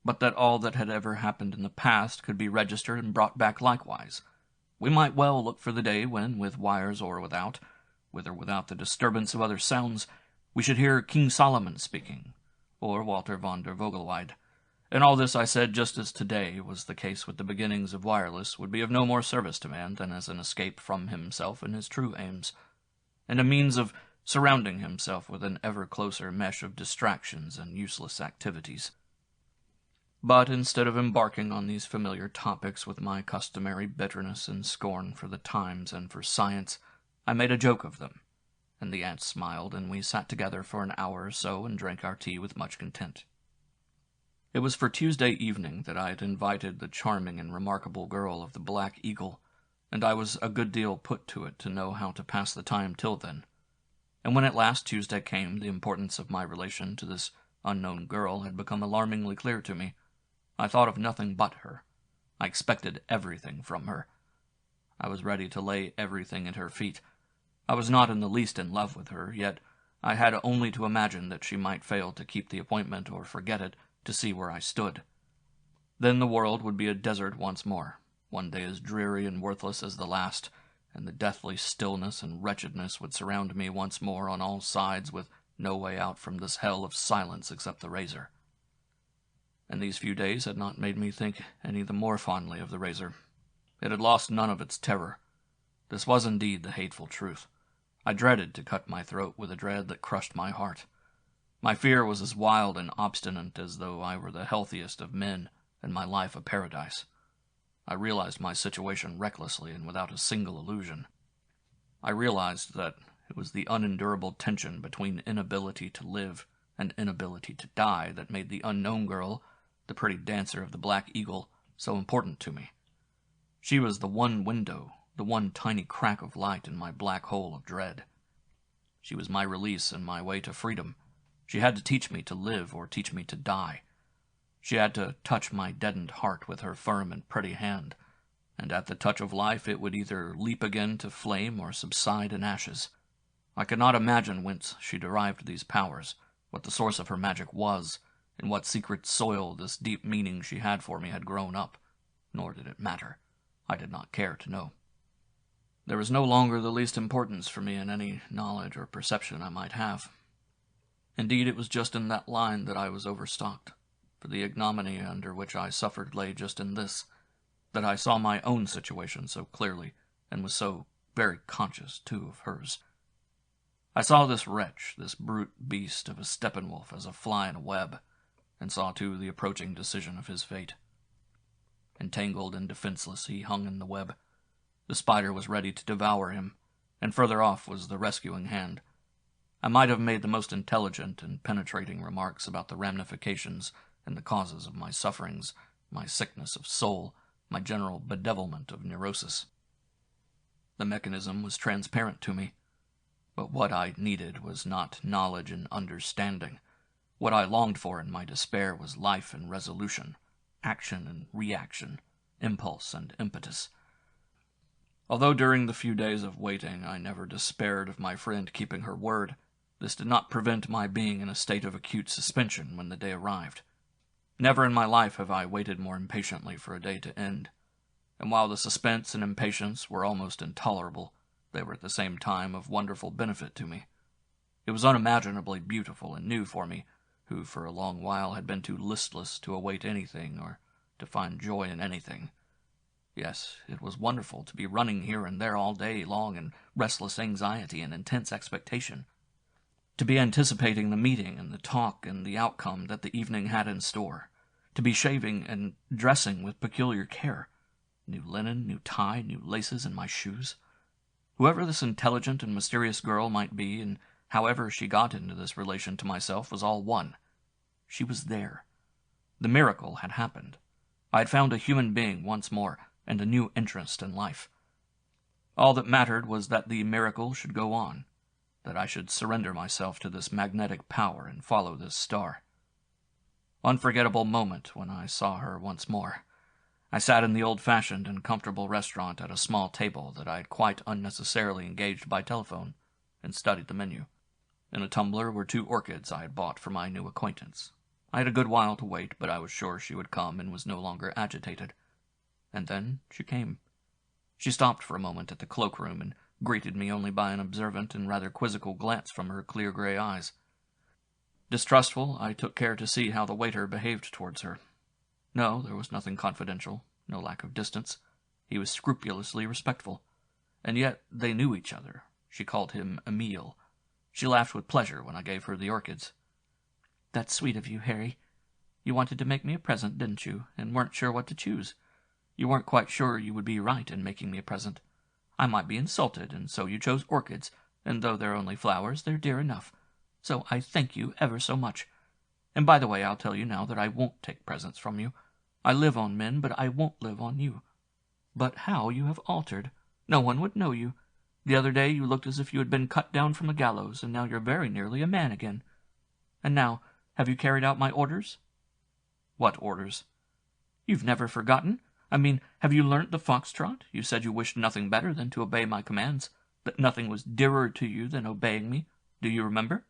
but that all that had ever happened in the past could be registered and brought back likewise. We might well look for the day when, with wires or without, with or without the disturbance of other sounds, we should hear King Solomon speaking, or Walter von der Vogelweide. And all this, I said, just as today was the case with the beginnings of wireless, would be of no more service to man than as an escape from himself and his true aims, and a means of surrounding himself with an ever closer mesh of distractions and useless activities. But instead of embarking on these familiar topics with my customary bitterness and scorn for the times and for science, I made a joke of them, and the aunt smiled, and we sat together for an hour or so and drank our tea with much content. It was for Tuesday evening that I had invited the charming and remarkable girl of the Black Eagle, and I was a good deal put to it to know how to pass the time till then. And when at last Tuesday came, the importance of my relation to this unknown girl had become alarmingly clear to me. I thought of nothing but her. I expected everything from her. I was ready to lay everything at her feet. I was not in the least in love with her, yet I had only to imagine that she might fail to keep the appointment or forget it to see where I stood. Then the world would be a desert once more, one day as dreary and worthless as the last, and the deathly stillness and wretchedness would surround me once more on all sides with no way out from this hell of silence except the razor. And these few days had not made me think any the more fondly of the razor. It had lost none of its terror. This was indeed the hateful truth. I dreaded to cut my throat with a dread that crushed my heart. My fear was as wild and obstinate as though I were the healthiest of men and my life a paradise. I realized my situation recklessly and without a single illusion. I realized that it was the unendurable tension between inability to live and inability to die that made the unknown girl, the pretty dancer of the Black Eagle, so important to me. She was the one window, the one tiny crack of light in my black hole of dread. She was my release and my way to freedom. She had to teach me to live or teach me to die. She had to touch my deadened heart with her firm and pretty hand, and at the touch of life it would either leap again to flame or subside in ashes. I could not imagine whence she derived these powers, what the source of her magic was, in what secret soil this deep meaning she had for me had grown up, nor did it matter. I did not care to know. There was no longer the least importance for me in any knowledge or perception I might have. Indeed, it was just in that line that I was overstocked, for the ignominy under which I suffered lay just in this, that I saw my own situation so clearly, and was so very conscious, too, of hers. I saw this wretch, this brute beast of a Steppenwolf, as a fly in a web, and saw, too, the approaching decision of his fate. Entangled and defenseless, he hung in the web. The spider was ready to devour him, and further off was the rescuing hand. I might have made the most intelligent and penetrating remarks about the ramifications and the causes of my sufferings, my sickness of soul, my general bedevilment of neurosis. The mechanism was transparent to me, but what I needed was not knowledge and understanding. What I longed for in my despair was life and resolution, action and reaction, impulse and impetus. Although during the few days of waiting I never despaired of my friend keeping her word, this did not prevent my being in a state of acute suspension when the day arrived. Never in my life have I waited more impatiently for a day to end, and while the suspense and impatience were almost intolerable, they were at the same time of wonderful benefit to me. It was unimaginably beautiful and new for me, who for a long while had been too listless to await anything or to find joy in anything. Yes, it was wonderful to be running here and there all day long in restless anxiety and intense expectation, to be anticipating the meeting and the talk and the outcome that the evening had in store, to be shaving and dressing with peculiar care, new linen, new tie, new laces in my shoes. Whoever this intelligent and mysterious girl might be, and however she got into this relation to myself, was all one. She was there. The miracle had happened. I had found a human being once more, and a new interest in life. All that mattered was that the miracle should go on, that I should surrender myself to this magnetic power and follow this star. Unforgettable moment when I saw her once more. I sat in the old-fashioned and comfortable restaurant at a small table that I had quite unnecessarily engaged by telephone, and studied the menu. In a tumbler were 2 orchids I had bought for my new acquaintance. I had a good while to wait, but I was sure she would come and was no longer agitated. And then she came. She stopped for a moment at the cloakroom and greeted me only by an observant and rather quizzical glance from her clear gray eyes. Distrustful, I took care to see how the waiter behaved towards her. No, there was nothing confidential, no lack of distance. He was scrupulously respectful. And yet they knew each other. She called him Emile. She laughed with pleasure when I gave her the orchids. "That's sweet of you, Harry. You wanted to make me a present, didn't you, and weren't sure what to choose. You weren't quite sure you would be right in making me a present. I might be insulted, and so you chose orchids, and though they're only flowers, they're dear enough. So I thank you ever so much. And by the way, I'll tell you now that I won't take presents from you. I live on men, but I won't live on you. But how you have altered! No one would know you. The other day you looked as if you had been cut down from a gallows, and now you're very nearly a man again. And now, have you carried out my orders?" "What orders?" "You've never forgotten? I mean, have you learnt the foxtrot? You said you wished nothing better than to obey my commands, that nothing was dearer to you than obeying me. Do you remember?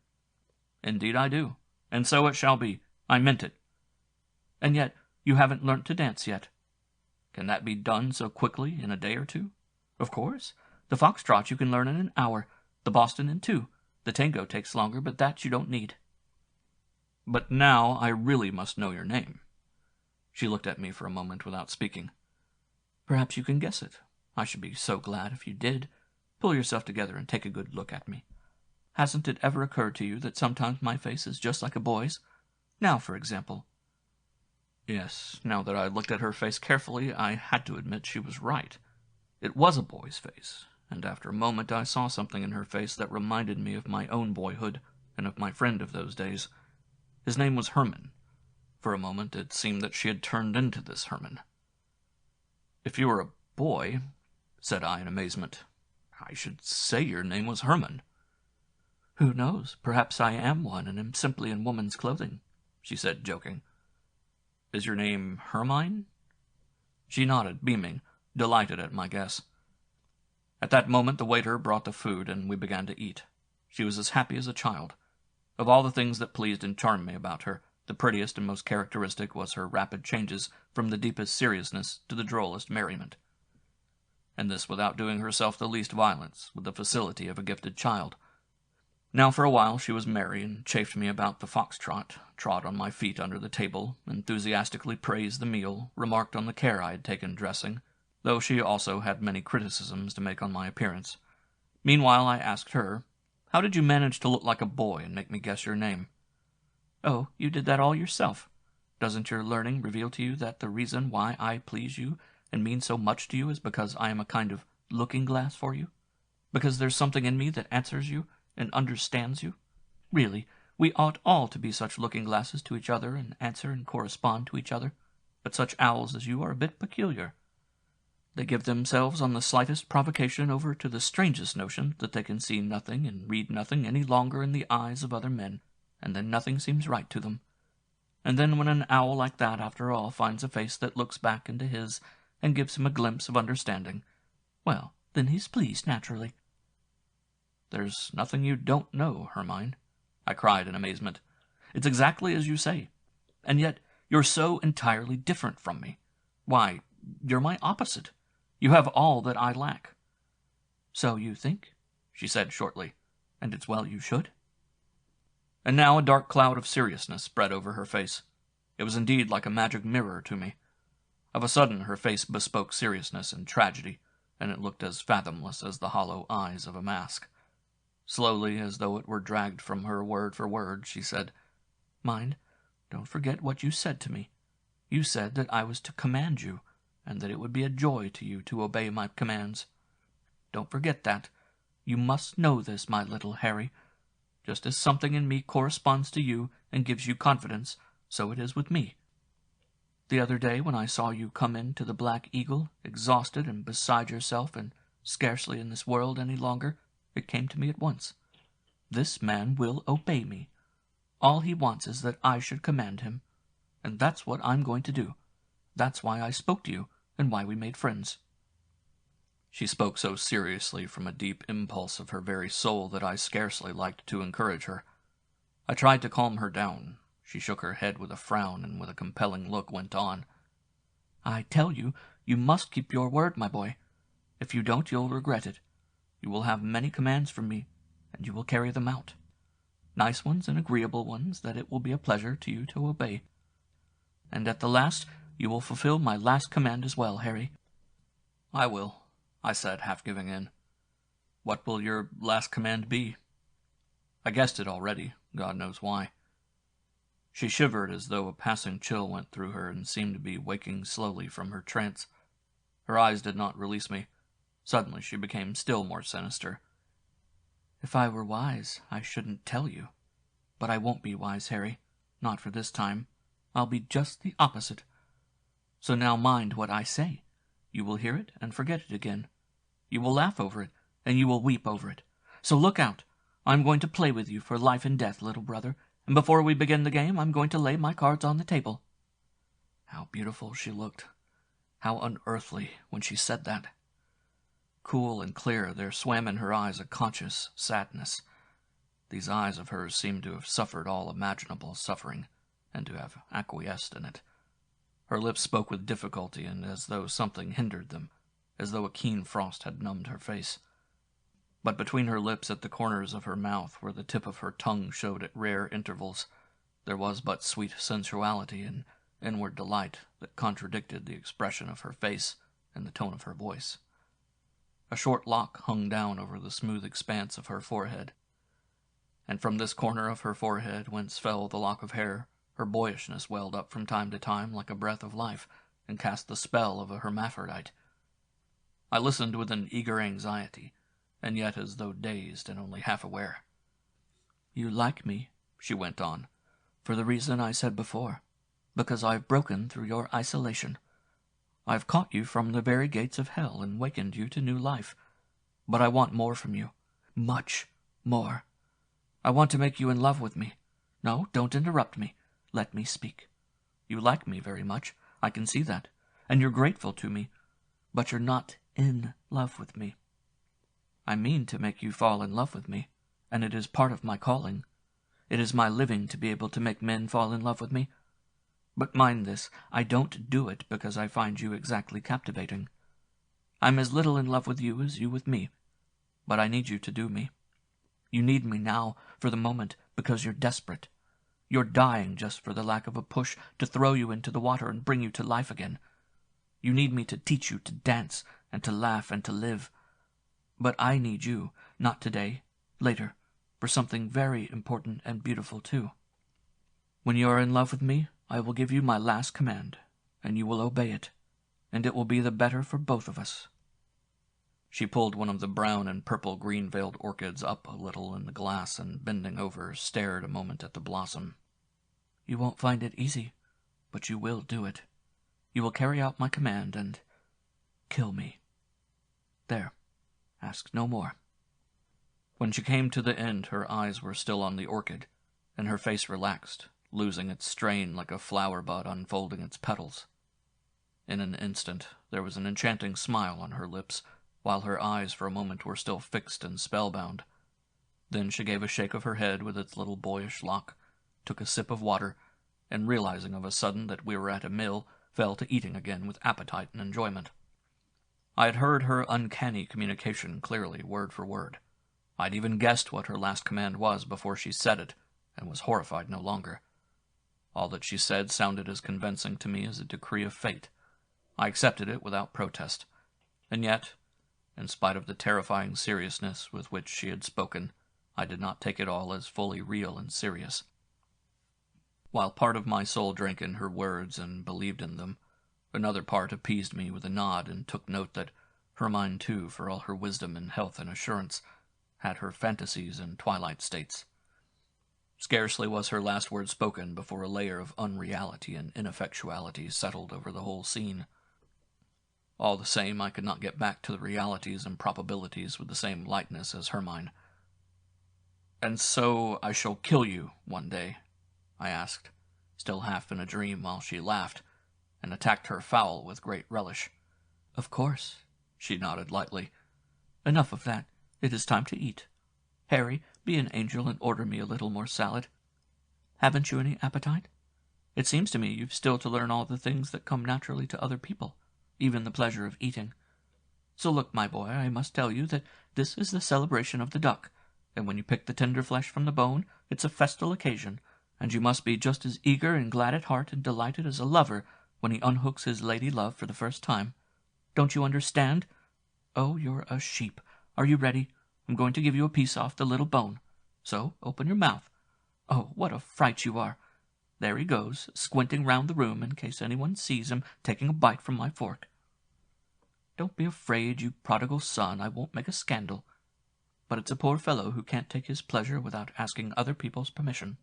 Indeed I do, and so it shall be. I meant it. And yet you haven't learnt to dance yet. Can that be done so quickly, in a day or two? Of course. The foxtrot you can learn in an hour, the Boston in 2. The tango takes longer, but that you don't need. But now I really must know your name. She looked at me for a moment without speaking. Perhaps you can guess it. I should be so glad if you did. Pull yourself together and take a good look at me. Hasn't it ever occurred to you that sometimes my face is just like a boy's? Now, for example. Yes, now that I looked at her face carefully, I had to admit she was right. It was a boy's face, and after a moment I saw something in her face that reminded me of my own boyhood and of my friend of those days. His name was Hermann. For a moment it seemed that she had turned into this Hermann. If you were a boy, said I in amazement, I should say your name was Hermann. Who knows? Perhaps I am one and am simply in woman's clothing, she said, joking. Is your name Hermine? She nodded, beaming, delighted at my guess. At that moment the waiter brought the food, and we began to eat. She was as happy as a child. Of all the things that pleased and charmed me about her, the prettiest and most characteristic was her rapid changes from the deepest seriousness to the drollest merriment. And this without doing herself the least violence, with the facility of a gifted child. Now for a while she was merry, and chaffed me about the foxtrot, trod on my feet under the table, enthusiastically praised the meal, remarked on the care I had taken dressing, though she also had many criticisms to make on my appearance. Meanwhile I asked her, how did you manage to look like a boy and make me guess your name? Oh, you did that all yourself. Doesn't your learning reveal to you that the reason why I please you and mean so much to you is because I am a kind of looking-glass for you? Because there's something in me that answers you and understands you? Really, we ought all to be such looking-glasses to each other and answer and correspond to each other, but such owls as you are a bit peculiar. They give themselves on the slightest provocation over to the strangest notion that they can see nothing and read nothing any longer in the eyes of other men, and then nothing seems right to them. And then when an owl like that, after all, finds a face that looks back into his and gives him a glimpse of understanding, well, then he's pleased, naturally. There's nothing you don't know, Hermine, I cried in amazement. It's exactly as you say. And yet you're so entirely different from me. Why, you're my opposite. You have all that I lack. So you think, she said shortly, and it's well you should. And now a dark cloud of seriousness spread over her face. It was indeed like a magic mirror to me. Of a sudden her face bespoke seriousness and tragedy, and it looked as fathomless as the hollow eyes of a mask. Slowly, as though it were dragged from her word for word, she said, Mind, don't forget what you said to me. You said that I was to command you, and that it would be a joy to you to obey my commands. Don't forget that. You must know this, my little Harry. Just as something in me corresponds to you and gives you confidence, so it is with me. The other day, when I saw you come in to the Black Eagle, exhausted and beside yourself and scarcely in this world any longer, it came to me at once. This man will obey me. All he wants is that I should command him. And that's what I'm going to do. That's why I spoke to you, and why we made friends. She spoke so seriously from a deep impulse of her very soul that I scarcely liked to encourage her. I tried to calm her down. She shook her head with a frown, and with a compelling look went on. I tell you, you must keep your word, my boy. If you don't, you'll regret it. You will have many commands from me, and you will carry them out. Nice ones and agreeable ones that it will be a pleasure to you to obey. And at the last, you will fulfill my last command as well, Harry. I will, I said, half giving in. What will your last command be? I guessed it already, God knows why. She shivered as though a passing chill went through her and seemed to be waking slowly from her trance. Her eyes did not release me. Suddenly she became still more sinister. If I were wise, I shouldn't tell you. But I won't be wise, Harry. Not for this time. I'll be just the opposite. So now mind what I say. You will hear it and forget it again. You will laugh over it, and you will weep over it. So look out. I'm going to play with you for life and death, little brother, and before we begin the game, I'm going to lay my cards on the table. How beautiful she looked. How unearthly when she said that. Cool and clear, there swam in her eyes a conscious sadness. These eyes of hers seemed to have suffered all imaginable suffering, and to have acquiesced in it. Her lips spoke with difficulty, and as though something hindered them, as though a keen frost had numbed her face. But between her lips, at the corners of her mouth, where the tip of her tongue showed at rare intervals, there was but sweet sensuality and inward delight that contradicted the expression of her face and the tone of her voice. A short lock hung down over the smooth expanse of her forehead, and from this corner of her forehead, whence fell the lock of hair, her boyishness welled up from time to time like a breath of life, and cast the spell of a hermaphrodite. I listened with an eager anxiety, and yet as though dazed and only half aware. "You like me," she went on, "for the reason I said before, because I've broken through your isolation. I've caught you from the very gates of hell and wakened you to new life. But I want more from you. Much more. I want to make you in love with me. No, don't interrupt me. Let me speak. You like me very much, I can see that, and you're grateful to me, but you're not in love with me. I mean to make you fall in love with me, and it is part of my calling. It is my living to be able to make men fall in love with me. But mind this, I don't do it because I find you exactly captivating. I'm as little in love with you as you with me, but I need you to do me. You need me now, for the moment, because you're desperate. You're dying just for the lack of a push to throw you into the water and bring you to life again. You need me to teach you to dance and to laugh and to live. But I need you, not today, later, for something very important and beautiful too. When you are in love with me, I will give you my last command, and you will obey it, and it will be the better for both of us." She pulled one of the brown and purple green-veiled orchids up a little in the glass, and bending over, stared a moment at the blossom. "You won't find it easy, but you will do it. You will carry out my command and kill me. There, ask no more." When she came to the end, her eyes were still on the orchid, and her face relaxed, losing its strain like a flower bud unfolding its petals. In an instant there was an enchanting smile on her lips, while her eyes for a moment were still fixed and spellbound. Then she gave a shake of her head with its little boyish lock, took a sip of water, and realizing of a sudden that we were at a mill, fell to eating again with appetite and enjoyment. I had heard her uncanny communication clearly, word for word. I'd even guessed what her last command was before she said it, and was horrified no longer. All that she said sounded as convincing to me as a decree of fate. I accepted it without protest, and yet, in spite of the terrifying seriousness with which she had spoken, I did not take it all as fully real and serious. While part of my soul drank in her words and believed in them, another part appeased me with a nod and took note that Hermine, too, for all her wisdom and health and assurance, had her fantasies and twilight states. Scarcely was her last word spoken before a layer of unreality and ineffectuality settled over the whole scene. All the same, I could not get back to the realities and probabilities with the same lightness as Hermine. "And so I shall kill you one day?" I asked, still half in a dream, while she laughed, and attacked her fowl with great relish. "Of course," she nodded lightly. "Enough of that. It is time to eat. Harry, be an angel and order me a little more salad. Haven't you any appetite? It seems to me you've still to learn all the things that come naturally to other people, even the pleasure of eating. So look, my boy, I must tell you that this is the celebration of the duck, and when you pick the tender flesh from the bone, it's a festal occasion, and you must be just as eager and glad at heart and delighted as a lover when he unhooks his lady love for the first time. Don't you understand? Oh, you're a sheep. Are you ready? I'm going to give you a piece off the little bone. So, open your mouth. Oh, what a fright you are! There he goes, squinting round the room in case anyone sees him taking a bite from my fork. Don't be afraid, you prodigal son, I won't make a scandal. But it's a poor fellow who can't take his pleasure without asking other people's permission."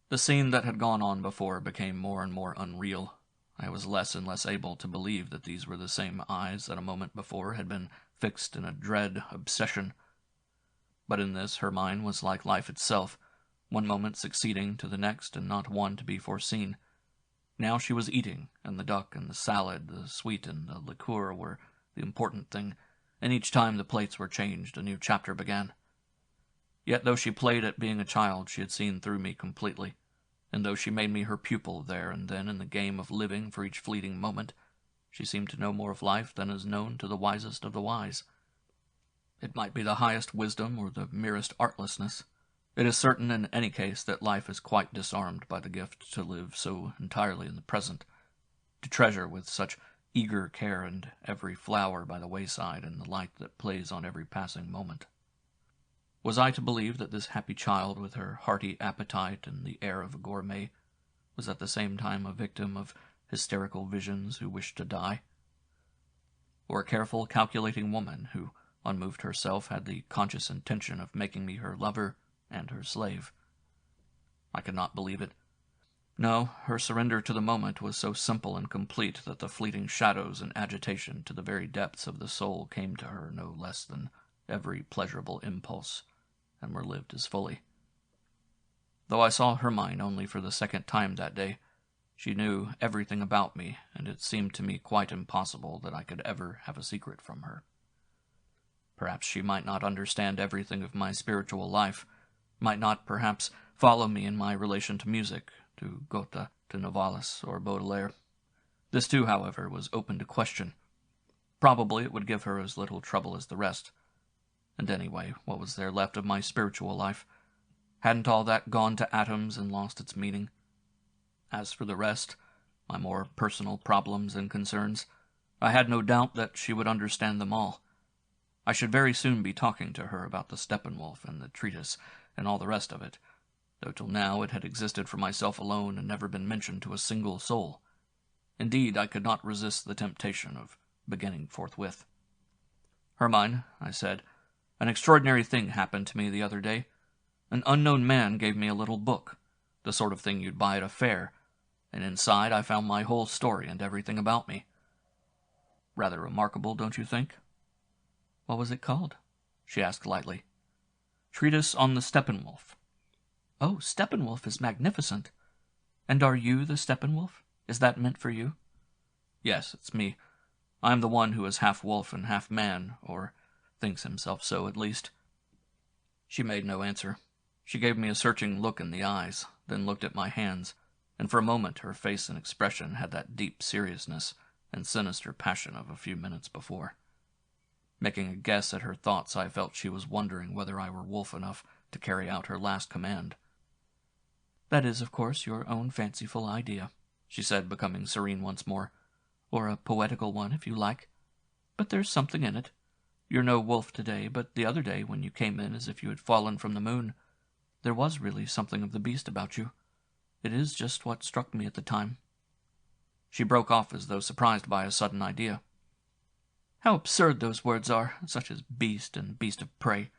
The scene that had gone on before became more and more unreal. I was less and less able to believe that these were the same eyes that a moment before had been fixed in a dread obsession. But in this her mind was like life itself, one moment succeeding to the next and not one to be foreseen. Now she was eating, and the duck and the salad, the sweet and the liqueur were the important thing, and each time the plates were changed, a new chapter began. Yet though she played at being a child, she had seen through me completely, and though she made me her pupil there and then in the game of living for each fleeting moment, she seemed to know more of life than is known to the wisest of the wise. It might be the highest wisdom or the merest artlessness. It is certain in any case that life is quite disarmed by the gift to live so entirely in the present, to treasure with such eager care and every flower by the wayside and the light that plays on every passing moment. Was I to believe that this happy child with her hearty appetite and the air of a gourmet was at the same time a victim of hysterical visions who wished to die? Or a careful, calculating woman who, unmoved herself, had the conscious intention of making me her lover and her slave? I could not believe it. No, her surrender to the moment was so simple and complete that the fleeting shadows and agitation to the very depths of the soul came to her no less than every pleasurable impulse, and were lived as fully. Though I saw Hermann only for the second time that day, she knew everything about me, and it seemed to me quite impossible that I could ever have a secret from her. Perhaps she might not understand everything of my spiritual life, might not, perhaps, follow me in my relation to music, to Goethe, to Novalis, or Baudelaire. This too, however, was open to question. Probably it would give her as little trouble as the rest. And anyway, what was there left of my spiritual life? Hadn't all that gone to atoms and lost its meaning? As for the rest, my more personal problems and concerns, I had no doubt that she would understand them all. I should very soon be talking to her about the Steppenwolf and the treatise and all the rest of it, though till now it had existed for myself alone and never been mentioned to a single soul. Indeed, I could not resist the temptation of beginning forthwith. "Hermann," I said, "an extraordinary thing happened to me the other day. An unknown man gave me a little book, the sort of thing you'd buy at a fair, and inside I found my whole story and everything about me. Rather remarkable, don't you think?" "What was it called?" she asked lightly. "Treatise on the Steppenwolf." "Oh, Steppenwolf is magnificent. And are you the Steppenwolf? Is that meant for you?" "Yes, it's me. I am the one who is half wolf and half man, or thinks himself so, at least." She made no answer. She gave me a searching look in the eyes, then looked at my hands, and for a moment her face and expression had that deep seriousness and sinister passion of a few minutes before. Making a guess at her thoughts, I felt she was wondering whether I were wolf enough to carry out her last command. "That is, of course, your own fanciful idea," she said, becoming serene once more, "or a poetical one, if you like. But there's something in it. You're no wolf today, but the other day, when you came in as if you had fallen from the moon, there was really something of the beast about you. It is just what struck me at the time." She broke off as though surprised by a sudden idea. "How absurd those words are, such as beast and beast of prey.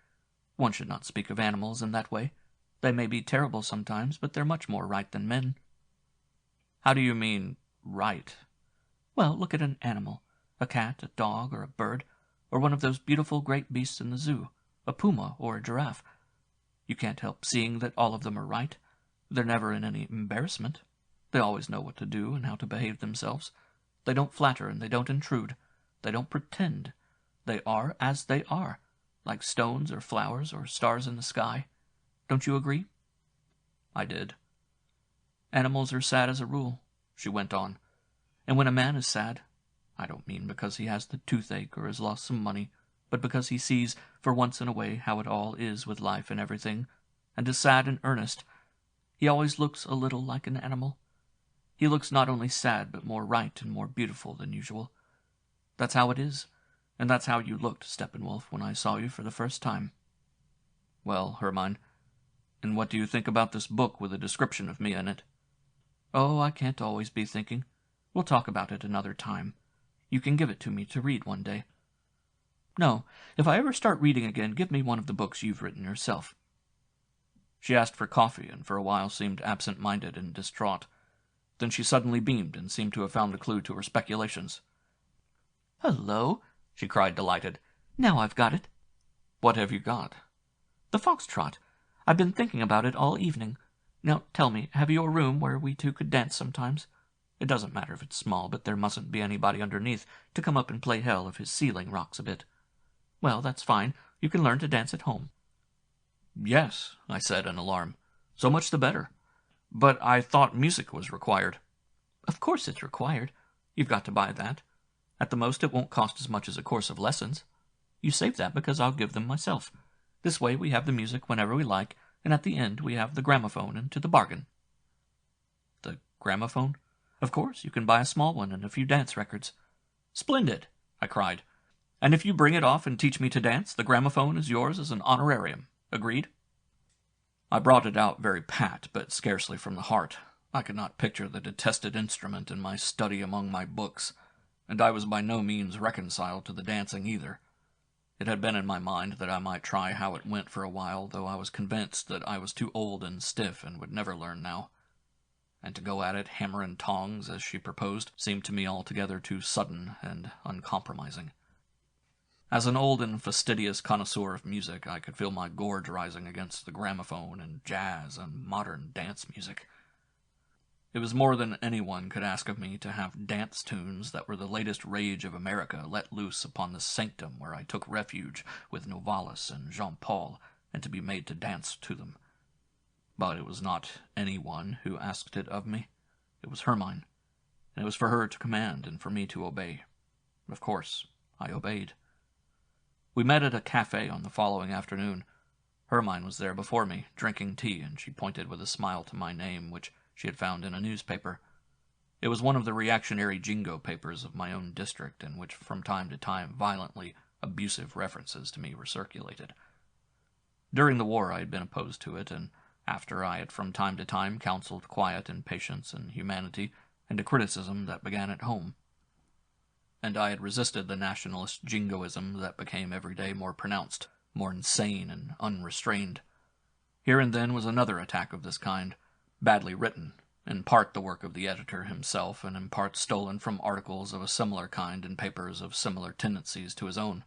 One should not speak of animals in that way. They may be terrible sometimes, but they're much more right than men." "How do you mean, right?" "Well, look at an animal, a cat, a dog, or a bird, or one of those beautiful great beasts in the zoo, a puma or a giraffe. You can't help seeing that all of them are right. They're never in any embarrassment. They always know what to do and how to behave themselves. They don't flatter and they don't intrude. They don't pretend. They are as they are, like stones or flowers or stars in the sky. Don't you agree?" I did. "Animals are sad as a rule," she went on. "And when a man is sad, I don't mean because he has the toothache or has lost some money, but because he sees for once in a way how it all is with life and everything, and is sad and earnest, he always looks a little like an animal. He looks not only sad, but more right and more beautiful than usual. That's how it is, and that's how you looked, Steppenwolf, when I saw you for the first time." "Well, Hermann, and what do you think about this book with a description of me in it?" "Oh, I can't always be thinking. We'll talk about it another time. You can give it to me to read one day. No, if I ever start reading again, give me one of the books you've written yourself." She asked for coffee, and for a while seemed absent-minded and distraught. Then she suddenly beamed, and seemed to have found a clue to her speculations. "Hello!" she cried, delighted. "Now I've got it." "What have you got?" "The foxtrot. I've been thinking about it all evening. Now tell me, have you a room where we two could dance sometimes? It doesn't matter if it's small, but there mustn't be anybody underneath to come up and play hell if his ceiling rocks a bit. Well, that's fine. You can learn to dance at home. Yes, I said in alarm. So much the better. But I thought music was required. Of course it's required. You've got to buy that. At the most, it won't cost as much as a course of lessons. You save that because I'll give them myself. This way we have the music whenever we like, and at the end we have the gramophone into the bargain. The gramophone? Of course, you can buy a small one and a few dance records. Splendid, I cried. And if you bring it off and teach me to dance, the gramophone is yours as an honorarium. Agreed? I brought it out very pat, but scarcely from the heart. I could not picture the detested instrument in my study among my books, and I was by no means reconciled to the dancing either. It had been in my mind that I might try how it went for a while, though I was convinced that I was too old and stiff and would never learn now. And to go at it hammer and tongs, as she proposed, seemed to me altogether too sudden and uncompromising. As an old and fastidious connoisseur of music, I could feel my gorge rising against the gramophone and jazz and modern dance music. It was more than anyone could ask of me to have dance tunes that were the latest rage of America let loose upon the sanctum where I took refuge with Novalis and Jean-Paul, and to be made to dance to them. But it was not anyone who asked it of me. It was Hermann, and it was for her to command and for me to obey. Of course, I obeyed. We met at a cafe on the following afternoon. Hermann was there before me, drinking tea, and she pointed with a smile to my name, which she had found in a newspaper. It was one of the reactionary jingo papers of my own district, in which from time to time violently abusive references to me were circulated. During the war I had been opposed to it, and after I had from time to time counseled quiet and patience and humanity, and a criticism that began at home. And I had resisted the nationalist jingoism that became every day more pronounced, more insane and unrestrained. Here and then was another attack of this kind, badly written, in part the work of the editor himself, and in part stolen from articles of a similar kind in papers of similar tendencies to his own.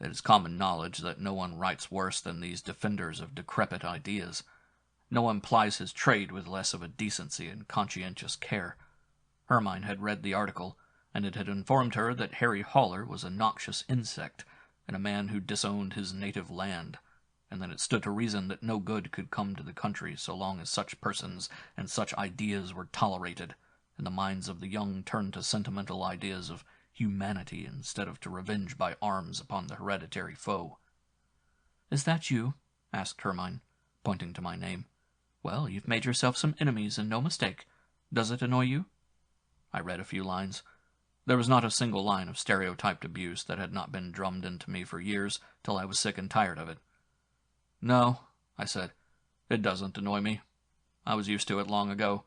It is common knowledge that no one writes worse than these defenders of decrepit ideas. No one plies his trade with less of a decency and conscientious care. Hermann had read the article, and it had informed her that Harry Haller was a noxious insect, and a man who disowned his native land, and that it stood to reason that no good could come to the country so long as such persons and such ideas were tolerated, and the minds of the young turned to sentimental ideas of humanity instead of to revenge by arms upon the hereditary foe. "Is that you?" asked Hermann, pointing to my name. "Well, you've made yourself some enemies, and no mistake. Does it annoy you?" I read a few lines. There was not a single line of stereotyped abuse that had not been drummed into me for years, till I was sick and tired of it. "No," I said, "it doesn't annoy me. I was used to it long ago.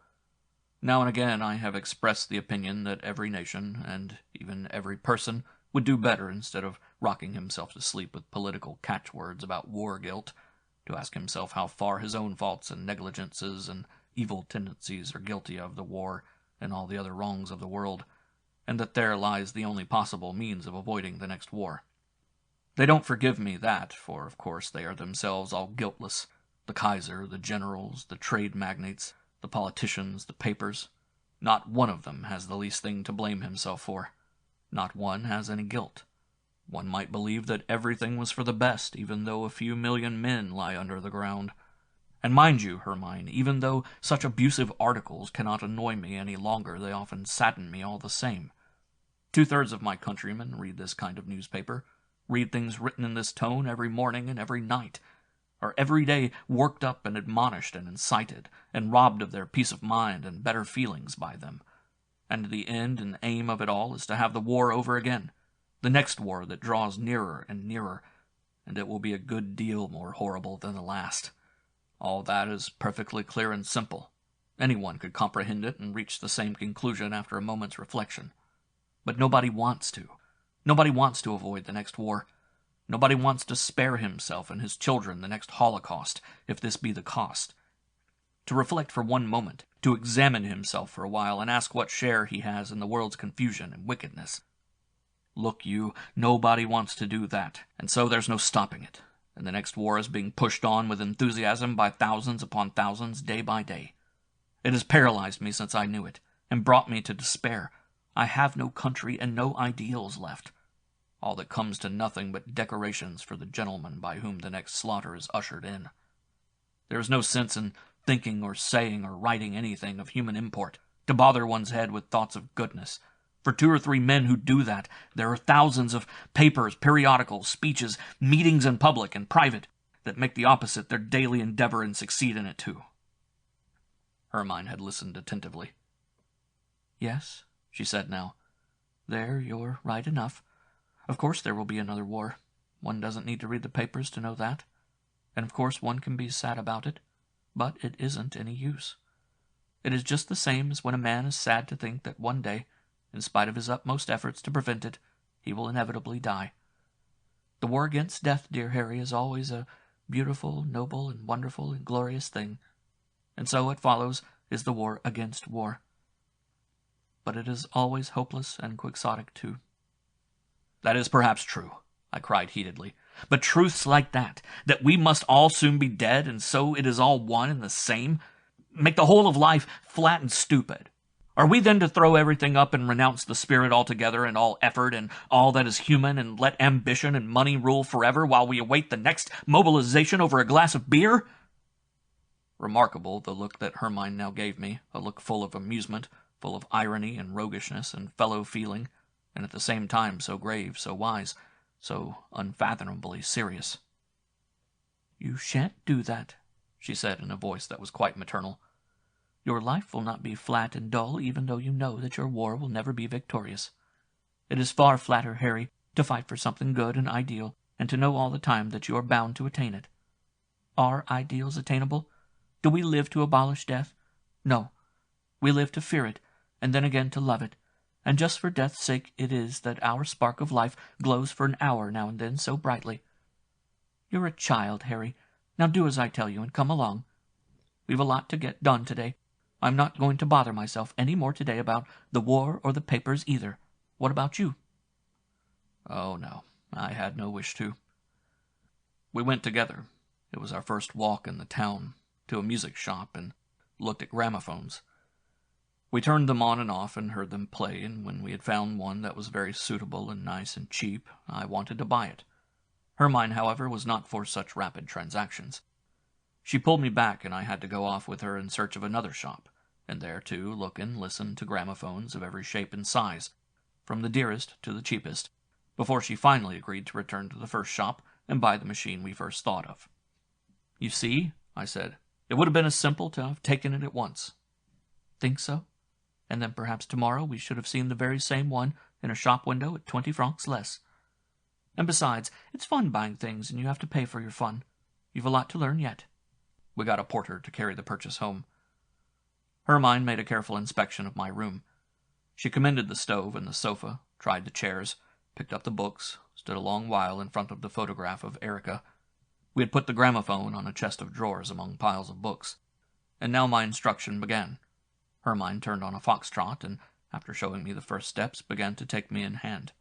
Now and again I have expressed the opinion that every nation, and even every person, would do better, instead of rocking himself to sleep with political catchwords about war guilt, to ask himself how far his own faults and negligences and evil tendencies are guilty of the war and all the other wrongs of the world, and that there lies the only possible means of avoiding the next war. They don't forgive me that, for of course they are themselves all guiltless, the Kaiser, the generals, the trade magnates, the politicians, the papers. Not one of them has the least thing to blame himself for. Not one has any guilt. One might believe that everything was for the best, even though a few million men lie under the ground. And mind you, Hermine, even though such abusive articles cannot annoy me any longer, they often sadden me all the same. 2/3 of my countrymen read this kind of newspaper, read things written in this tone every morning and every night, are every day worked up and admonished and incited, and robbed of their peace of mind and better feelings by them. And the end and aim of it all is to have the war over again, the next war that draws nearer and nearer, and it will be a good deal more horrible than the last. All that is perfectly clear and simple. Anyone could comprehend it and reach the same conclusion after a moment's reflection. But nobody wants to. Nobody wants to avoid the next war. Nobody wants to spare himself and his children the next Holocaust, if this be the cost. To reflect for one moment, to examine himself for a while, and ask what share he has in the world's confusion and wickedness. Look you, nobody wants to do that, and so there's no stopping it, and the next war is being pushed on with enthusiasm by thousands upon thousands, day by day. It has paralyzed me since I knew it, and brought me to despair. I have no country and no ideals left. All that comes to nothing but decorations for the gentleman by whom the next slaughter is ushered in. There is no sense in thinking or saying or writing anything of human import, to bother one's head with thoughts of goodness. For 2 or 3 men who do that, there are thousands of papers, periodicals, speeches, meetings in public and private, that make the opposite their daily endeavor and succeed in it too. Hermann had listened attentively. "Yes," she said now. "There you're right enough. Of course there will be another war. One doesn't need to read the papers to know that. And of course one can be sad about it, but it isn't any use. It is just the same as when a man is sad to think that one day, in spite of his utmost efforts to prevent it, he will inevitably die. The war against death, dear Harry, is always a beautiful, noble, and wonderful and glorious thing, and so it follows is the war against war. But it is always hopeless and quixotic too." "That is perhaps true," I cried heatedly. "But truths like that we must all soon be dead, and so it is all one and the same, make the whole of life flat and stupid. Are we then to throw everything up and renounce the spirit altogether and all effort and all that is human and let ambition and money rule forever while we await the next mobilization over a glass of beer?" Remarkable, the look that Hermann now gave me, a look full of amusement, full of irony and roguishness and fellow-feeling, and at the same time so grave, so wise, so unfathomably serious. "You shan't do that," she said in a voice that was quite maternal. "Your life will not be flat and dull, even though you know that your war will never be victorious. It is far flatter, Harry, to fight for something good and ideal, and to know all the time that you are bound to attain it. Are ideals attainable? Do we live to abolish death? No. We live to fear it, and then again to love it, and just for death's sake it is that our spark of life glows for an hour now and then so brightly. You're a child, Harry. Now do as I tell you and come along. We've a lot to get done today. I'm not going to bother myself any more today about the war or the papers either. What about you?" Oh, no, I had no wish to. We went together. It was our first walk in the town, to a music shop, and looked at gramophones. We turned them on and off and heard them play, and when we had found one that was very suitable and nice and cheap, I wanted to buy it. Hermann, however, was not for such rapid transactions. She pulled me back, and I had to go off with her in search of another shop, and there, too, look and listen to gramophones of every shape and size, from the dearest to the cheapest, before she finally agreed to return to the first shop and buy the machine we first thought of. "You see," I said, "it would have been as simple to have taken it at once." "Think so? And then perhaps tomorrow we should have seen the very same one in a shop window at 20 francs less. And besides, it's fun buying things, and you have to pay for your fun. You've a lot to learn yet." We got a porter to carry the purchase home. Hermann made a careful inspection of my room. She commended the stove and the sofa, tried the chairs, picked up the books, stood a long while in front of the photograph of Erica. We had put the gramophone on a chest of drawers among piles of books, and now my instruction began. Hermann turned on a foxtrot, and, after showing me the first steps, began to take me in hand.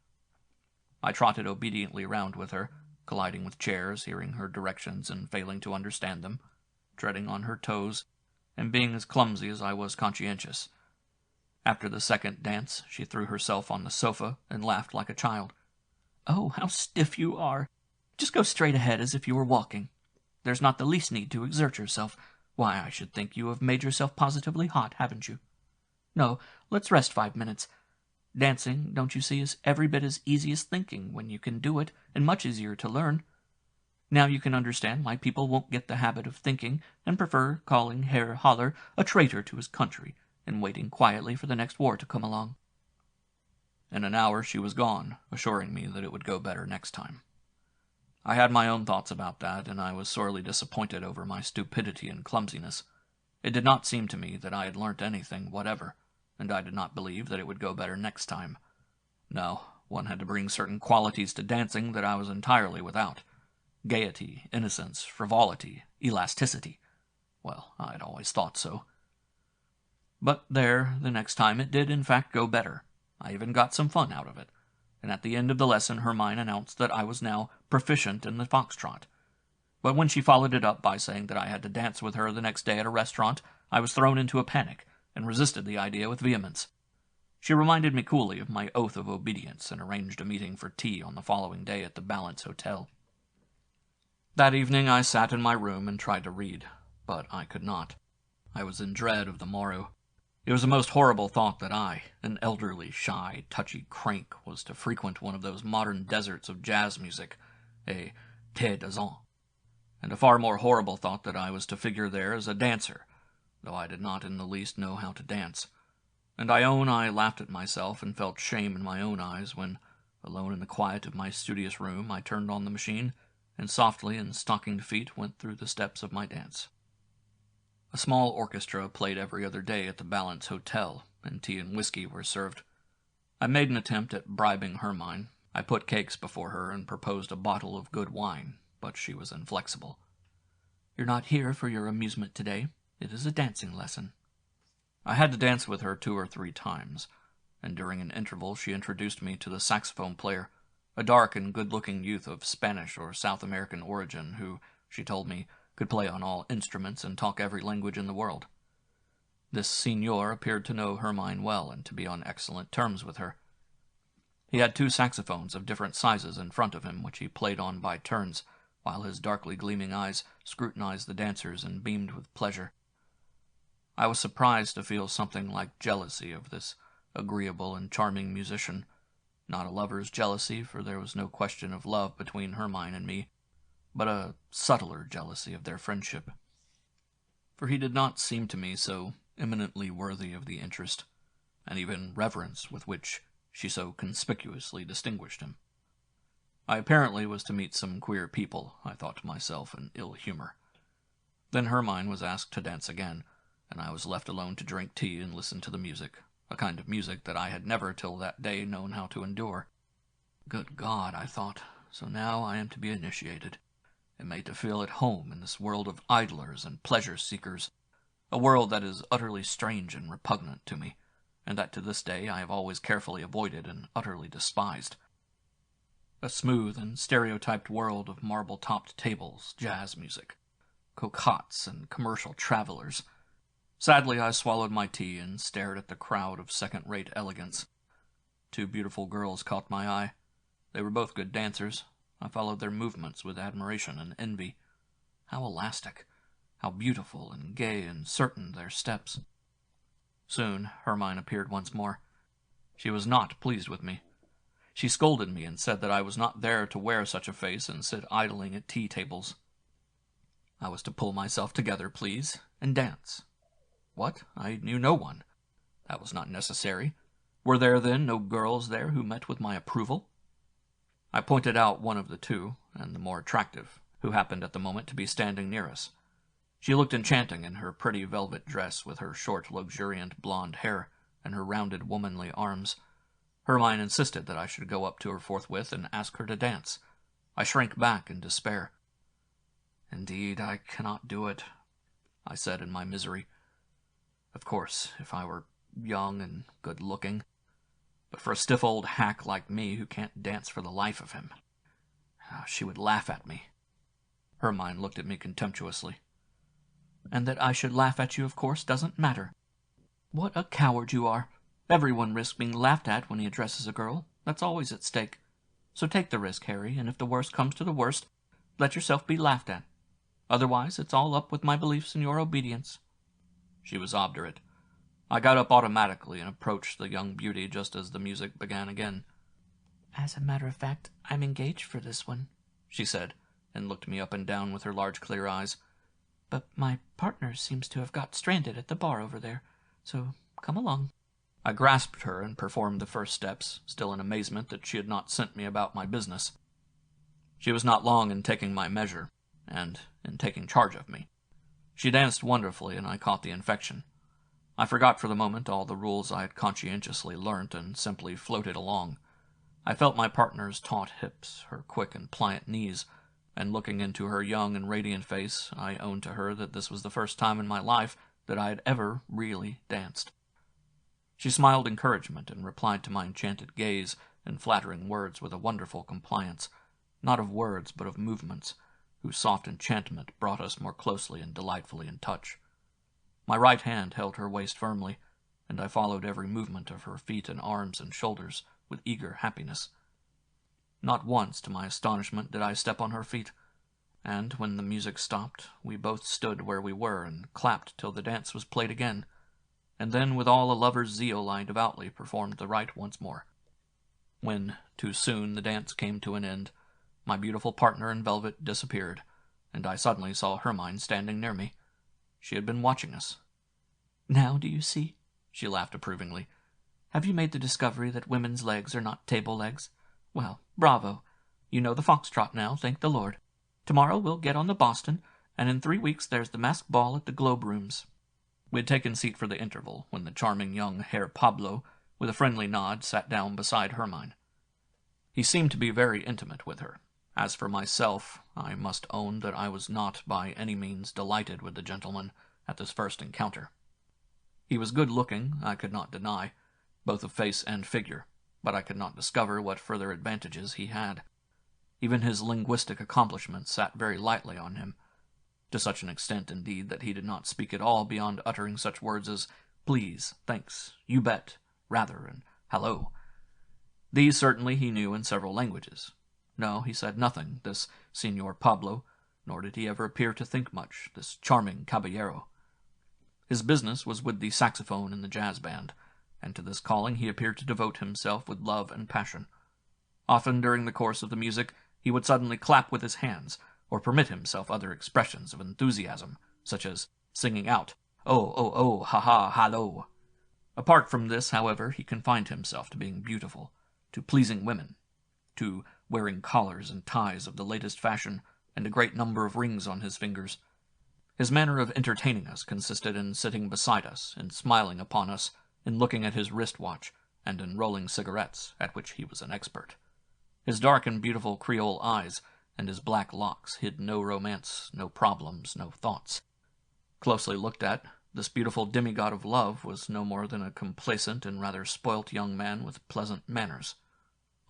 I trotted obediently round with her, colliding with chairs, hearing her directions and failing to understand them, treading on her toes, and being as clumsy as I was conscientious. After the second dance, she threw herself on the sofa and laughed like a child. "Oh, how stiff you are! Just go straight ahead as if you were walking. There's not the least need to exert yourself. Why, I should think you have made yourself positively hot, haven't you? No, let's rest 5 minutes. Dancing, don't you see, is every bit as easy as thinking when you can do it, and much easier to learn. Now you can understand why people won't get the habit of thinking and prefer calling Herr Haller a traitor to his country and waiting quietly for the next war to come along." In an hour she was gone, assuring me that it would go better next time. I had my own thoughts about that, and I was sorely disappointed over my stupidity and clumsiness. It did not seem to me that I had learnt anything whatever, and I did not believe that it would go better next time. No, one had to bring certain qualities to dancing that I was entirely without. Gaiety, innocence, frivolity, elasticity. Well, I had always thought so. But there, the next time it did in fact go better. I even got some fun out of it, and at the end of the lesson Hermann announced that I was now proficient in the foxtrot. But when she followed it up by saying that I had to dance with her the next day at a restaurant, I was thrown into a panic, and resisted the idea with vehemence. She reminded me coolly of my oath of obedience and arranged a meeting for tea on the following day at the Balance Hotel. That evening I sat in my room and tried to read, but I could not. I was in dread of the morrow. It was a most horrible thought that I, an elderly, shy, touchy crank, was to frequent one of those modern deserts of jazz music, a thé dansant, and a far more horrible thought that I was to figure there as a dancer, though I did not in the least know how to dance. And I own I laughed at myself and felt shame in my own eyes when, alone in the quiet of my studious room, I turned on the machine and softly in stockinged feet went through the steps of my dance. A small orchestra played every other day at the Balance Hotel, and tea and whiskey were served. I made an attempt at bribing Hermann. I put cakes before her and proposed a bottle of good wine, but she was inflexible. "You're not here for your amusement today. It is a dancing lesson." I had to dance with her 2 or 3 times, and during an interval she introduced me to the saxophone player, a dark and good-looking youth of Spanish or South American origin who, she told me, could play on all instruments and talk every language in the world. This signor appeared to know Hermann well and to be on excellent terms with her. He had 2 saxophones of different sizes in front of him, which he played on by turns, while his darkly gleaming eyes scrutinized the dancers and beamed with pleasure. I was surprised to feel something like jealousy of this agreeable and charming musician, not a lover's jealousy, for there was no question of love between Hermann and me, but a subtler jealousy of their friendship. For he did not seem to me so eminently worthy of the interest, and even reverence with which she so conspicuously distinguished him. I apparently was to meet some queer people, I thought to myself in ill humor. Then Hermann was asked to dance again, and I was left alone to drink tea and listen to the music, a kind of music that I had never till that day known how to endure. Good God, I thought, so now I am to be initiated, and made to feel at home in this world of idlers and pleasure-seekers, a world that is utterly strange and repugnant to me, and that to this day I have always carefully avoided and utterly despised. A smooth and stereotyped world of marble-topped tables, jazz music, cocottes, and commercial travelers. Sadly, I swallowed my tea and stared at the crowd of second-rate elegance. 2 beautiful girls caught my eye. They were both good dancers. I followed their movements with admiration and envy. How elastic, how beautiful and gay and certain their steps. Soon Hermann appeared once more. She was not pleased with me. She scolded me and said that I was not there to wear such a face and sit idling at tea tables. I was to pull myself together, please, and dance. What? I knew no one. That was not necessary. Were there, then, no girls there who met with my approval? I pointed out one of the 2, and the more attractive, who happened at the moment to be standing near us. She looked enchanting in her pretty velvet dress with her short, luxuriant blonde hair and her rounded, womanly arms. Hermann insisted that I should go up to her forthwith and ask her to dance. I shrank back in despair. "Indeed, I cannot do it," I said in my misery. Of course, if I were young and good-looking, but for a stiff old hack like me who can't dance for the life of him, she would laugh at me. Hermann looked at me contemptuously. "And that I should laugh at you, of course, doesn't matter. What a coward you are! Everyone risks being laughed at when he addresses a girl. That's always at stake. So take the risk, Harry, and if the worst comes to the worst, let yourself be laughed at. Otherwise, it's all up with my beliefs and your obedience." She was obdurate. I got up automatically and approached the young beauty just as the music began again. "As a matter of fact, I'm engaged for this one," she said, and looked me up and down with her large clear eyes. "But my partner seems to have got stranded at the bar over there, so come along." I grasped her and performed the first steps, still in amazement that she had not sent me about my business. She was not long in taking my measure, and in taking charge of me. She danced wonderfully, and I caught the infection. I forgot for the moment all the rules I had conscientiously learnt, and simply floated along. I felt my partner's taut hips, her quick and pliant knees, and looking into her young and radiant face, I owned to her that this was the first time in my life that I had ever really danced. She smiled encouragement and replied to my enchanted gaze and flattering words with a wonderful compliance, not of words but of movements, whose soft enchantment brought us more closely and delightfully in touch. My right hand held her waist firmly, and I followed every movement of her feet and arms and shoulders with eager happiness. Not once, to my astonishment, did I step on her feet, and when the music stopped, we both stood where we were and clapped till the dance was played again, and then with all a lover's zeal I devoutly performed the rite once more. When, too soon, the dance came to an end, my beautiful partner in velvet disappeared, and I suddenly saw Hermann standing near me. She had been watching us. "Now do you see?" she laughed approvingly. "Have you made the discovery that women's legs are not table legs? Well, bravo. You know the foxtrot now, thank the Lord. Tomorrow we'll get on the Boston, and in 3 weeks there's the masked ball at the Globe Rooms." We had taken seat for the interval, when the charming young Herr Pablo, with a friendly nod, sat down beside Hermann. He seemed to be very intimate with her. As for myself, I must own that I was not by any means delighted with the gentleman at this first encounter. He was good-looking, I could not deny, both of face and figure, but I could not discover what further advantages he had. Even his linguistic accomplishments sat very lightly on him, to such an extent, indeed, that he did not speak at all beyond uttering such words as please, thanks, you bet, rather, and hello. These certainly he knew in several languages. No, he said nothing, this Signor Pablo, nor did he ever appear to think much, this charming caballero. His business was with the saxophone in the jazz band, and to this calling he appeared to devote himself with love and passion. Often during the course of the music he would suddenly clap with his hands, or permit himself other expressions of enthusiasm, such as singing out, "Oh, oh, oh, ha-ha, hallo." Apart from this, however, he confined himself to being beautiful, to pleasing women, to wearing collars and ties of the latest fashion, and a great number of rings on his fingers. His manner of entertaining us consisted in sitting beside us, in smiling upon us, in looking at his wrist-watch, and in rolling cigarettes, at which he was an expert. His dark and beautiful Creole eyes and his black locks hid no romance, no problems, no thoughts. Closely looked at, this beautiful demigod of love was no more than a complacent and rather spoilt young man with pleasant manners.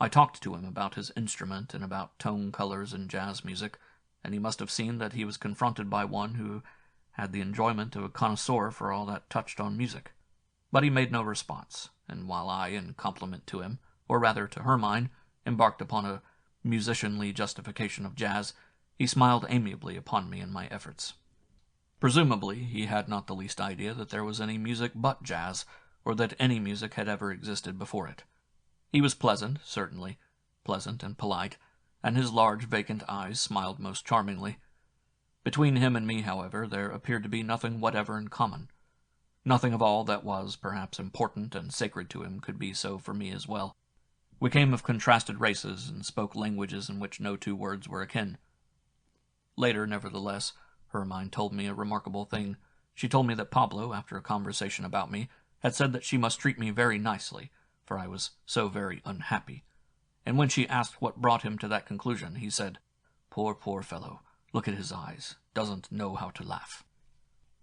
I talked to him about his instrument and about tone colors in jazz music, and he must have seen that he was confronted by one who had the enjoyment of a connoisseur for all that touched on music. But he made no response, and while I, in compliment to him, or rather to Hermann, embarked upon a musicianly justification of jazz, he smiled amiably upon me and my efforts. Presumably he had not the least idea that there was any music but jazz, or that any music had ever existed before it. He was pleasant, certainly, pleasant and polite, and his large vacant eyes smiled most charmingly. Between him and me, however, there appeared to be nothing whatever in common. Nothing of all that was, perhaps, important and sacred to him could be so for me as well. We came of contrasted races, and spoke languages in which no two words were akin. Later, nevertheless, Hermann told me a remarkable thing. She told me that Pablo, after a conversation about me, had said that she must treat me very nicely, for I was so very unhappy. And when she asked what brought him to that conclusion, he said, "Poor, poor fellow, look at his eyes, doesn't know how to laugh."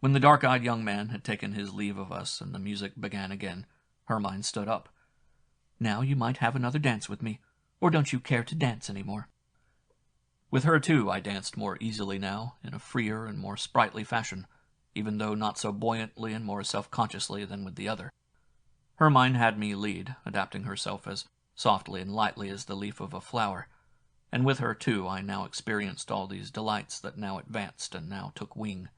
When the dark-eyed young man had taken his leave of us and the music began again, Hermann stood up. "Now you might have another dance with me, or don't you care to dance any more?" With her, too, I danced more easily now, in a freer and more sprightly fashion, even though not so buoyantly and more self-consciously than with the other. Hermann had me lead, adapting herself as softly and lightly as the leaf of a flower, and with her, too, I now experienced all these delights that now advanced and now took wing.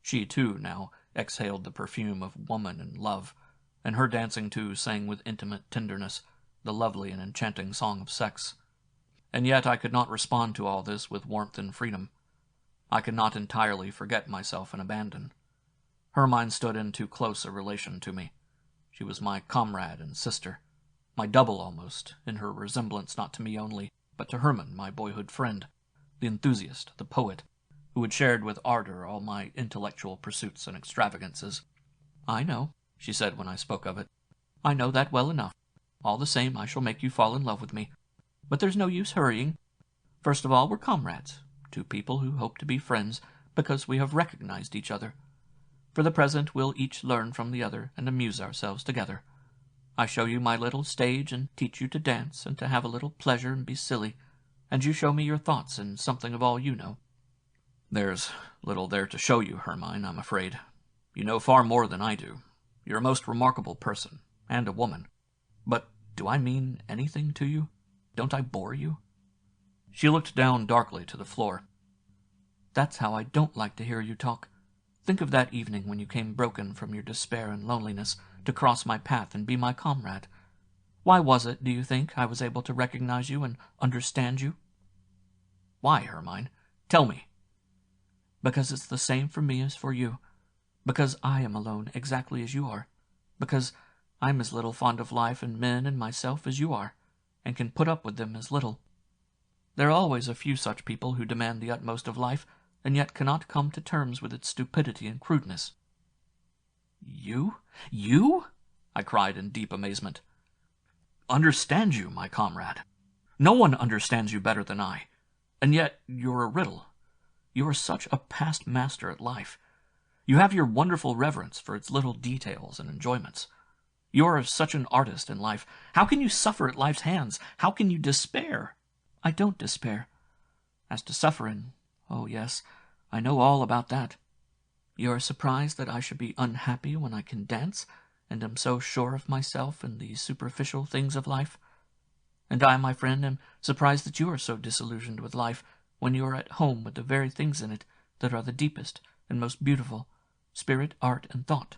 She, too, now exhaled the perfume of woman and love, and her dancing, too, sang with intimate tenderness the lovely and enchanting song of sex. And yet I could not respond to all this with warmth and freedom. I could not entirely forget myself and abandon. Hermann stood in too close a relation to me. She was my comrade and sister, my double almost, in her resemblance not to me only, but to Hermann, my boyhood friend, the enthusiast, the poet, who had shared with ardor all my intellectual pursuits and extravagances. "I know," she said when I spoke of it. "I know that well enough. All the same, I shall make you fall in love with me. But there's no use hurrying. First of all, we're comrades, two people who hope to be friends because we have recognized each other. For the present, we'll each learn from the other and amuse ourselves together. I show you my little stage and teach you to dance and to have a little pleasure and be silly, and you show me your thoughts and something of all you know." "There's little there to show you, Hermann, I'm afraid. You know far more than I do. You're a most remarkable person, and a woman. But do I mean anything to you? Don't I bore you?" She looked down darkly to the floor. "That's how I don't like to hear you talk. Think of that evening when you came broken from your despair and loneliness to cross my path and be my comrade. Why was it, do you think, I was able to recognize you and understand you?" "Why, Hermine? Tell me." "Because it's the same for me as for you. Because I am alone exactly as you are. Because I'm as little fond of life and men and myself as you are, and can put up with them as little. There are always a few such people who demand the utmost of life, and yet cannot come to terms with its stupidity and crudeness." "You? You?" I cried in deep amazement. "Understand you, my comrade? No one understands you better than I. And yet you're a riddle. You are such a past master at life. You have your wonderful reverence for its little details and enjoyments. You are such an artist in life. How can you suffer at life's hands? How can you despair?" "I don't despair. As to suffering, oh yes, I know all about that. You are surprised that I should be unhappy when I can dance, and am so sure of myself and the superficial things of life. And I, my friend, am surprised that you are so disillusioned with life when you are at home with the very things in it that are the deepest and most beautiful, spirit, art, and thought.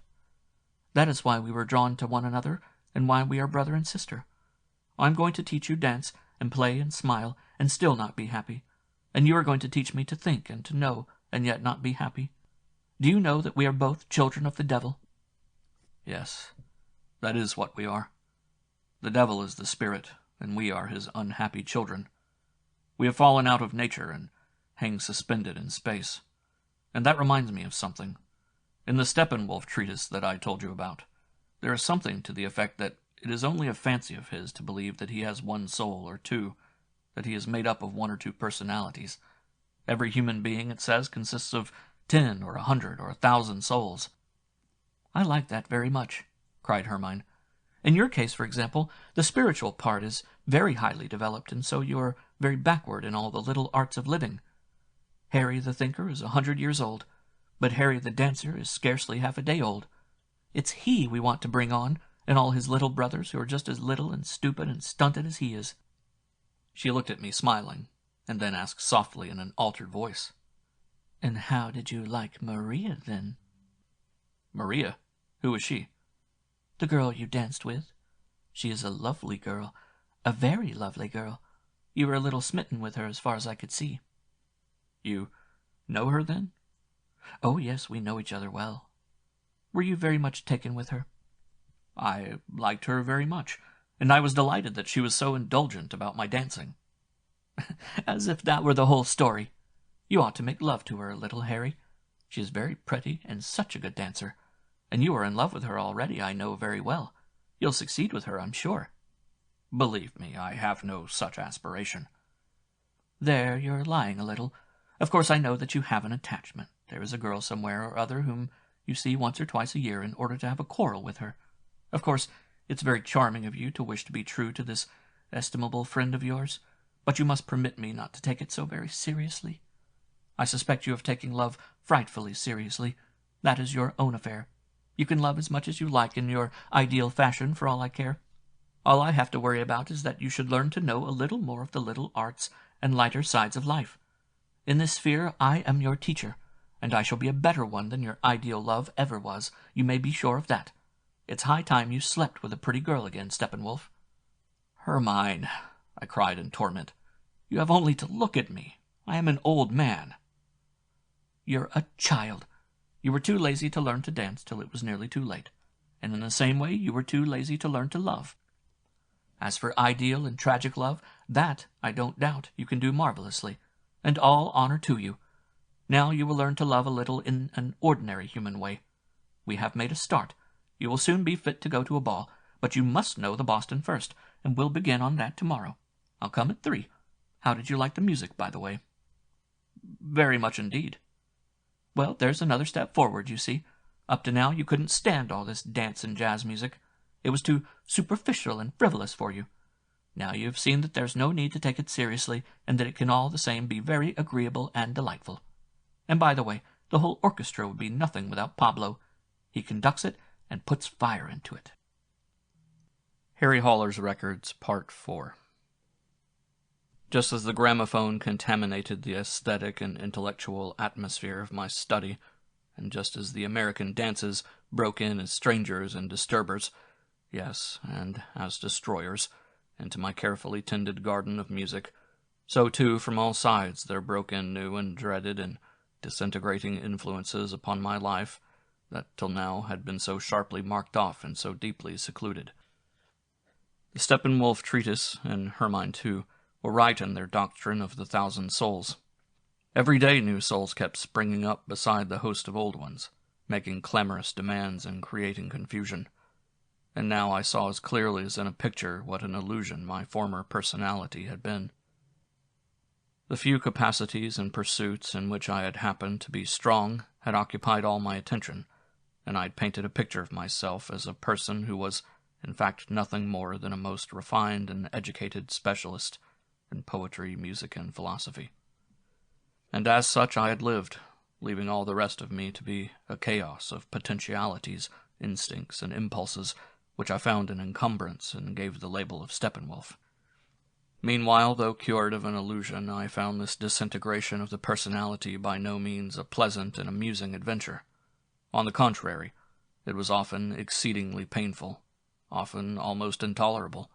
That is why we were drawn to one another, and why we are brother and sister. I am going to teach you dance, and play and smile, and still not be happy. And you are going to teach me to think and to know, and yet not be happy. Do you know that we are both children of the devil?" "Yes, that is what we are. The devil is the spirit, and we are his unhappy children. We have fallen out of nature and hang suspended in space. And that reminds me of something. In the Steppenwolf treatise that I told you about, there is something to the effect that it is only a fancy of his to believe that he has one soul or two, that he is made up of one or two personalities. Every human being, it says, consists of 10 or 100 or 1,000 souls." "I like that very much," cried Hermine. "In your case, for example, the spiritual part is very highly developed, and so you are very backward in all the little arts of living. Harry the thinker is 100 years old, but Harry the dancer is scarcely half a day old. It's he we want to bring on, and all his little brothers who are just as little and stupid and stunted as he is." She looked at me smiling, and then asked softly in an altered voice, "And how did you like Maria, then?" "Maria? Who is she?" "The girl you danced with. She is a lovely girl, a very lovely girl. You were a little smitten with her as far as I could see." "You know her, then?" "Oh, yes, we know each other well." "Were you very much taken with her?" "I liked her very much, and I was delighted that she was so indulgent about my dancing." "As if that were the whole story. You ought to make love to her a little, Harry. She is very pretty and such a good dancer. And you are in love with her already, I know very well. You'll succeed with her, I'm sure." "Believe me, I have no such aspiration." "There, you're lying a little. Of course I know that you have an attachment. There is a girl somewhere or other whom you see once or twice a year in order to have a quarrel with her. Of course, it's very charming of you to wish to be true to this estimable friend of yours, but you must permit me not to take it so very seriously. I suspect you of taking love frightfully seriously. That is your own affair. You can love as much as you like in your ideal fashion, for all I care. All I have to worry about is that you should learn to know a little more of the little arts and lighter sides of life. In this sphere I am your teacher, and I shall be a better one than your ideal love ever was. You may be sure of that. It's high time you slept with a pretty girl again, Steppenwolf." "Hermine," I cried in torment, "you have only to look at me. I am an old man." "You're a child. You were too lazy to learn to dance till it was nearly too late, and in the same way you were too lazy to learn to love. As for ideal and tragic love, that, I don't doubt, you can do marvelously, and all honor to you. Now you will learn to love a little in an ordinary human way. We have made a start. You will soon be fit to go to a ball, but you must know the Boston first, and we'll begin on that tomorrow. I'll come at 3. How did you like the music, by the way?" "Very much indeed." "Well, there's another step forward, you see. Up to now you couldn't stand all this dance and jazz music. It was too superficial and frivolous for you. Now you've seen that there's no need to take it seriously, and that it can all the same be very agreeable and delightful. And by the way, the whole orchestra would be nothing without Pablo. He conducts it and puts fire into it. Harry Haller's Records, Part 4. Just as the gramophone contaminated the aesthetic and intellectual atmosphere of my study, and just as the American dances broke in as strangers and disturbers, yes, and as destroyers, into my carefully tended garden of music, so too from all sides there broke in new and dreaded and disintegrating influences upon my life that till now had been so sharply marked off and so deeply secluded. The Steppenwolf treatise, and Hermann too, were right in their doctrine of the 1,000 souls. Every day new souls kept springing up beside the host of old ones, making clamorous demands and creating confusion. And now I saw as clearly as in a picture what an illusion my former personality had been. The few capacities and pursuits in which I had happened to be strong had occupied all my attention, and I had painted a picture of myself as a person who was, in fact, nothing more than a most refined and educated specialist in poetry, music, and philosophy. And as such I had lived, leaving all the rest of me to be a chaos of potentialities, instincts, and impulses, which I found an encumbrance and gave the label of Steppenwolf. Meanwhile, though cured of an illusion, I found this disintegration of the personality by no means a pleasant and amusing adventure. On the contrary, it was often exceedingly painful, often almost intolerable.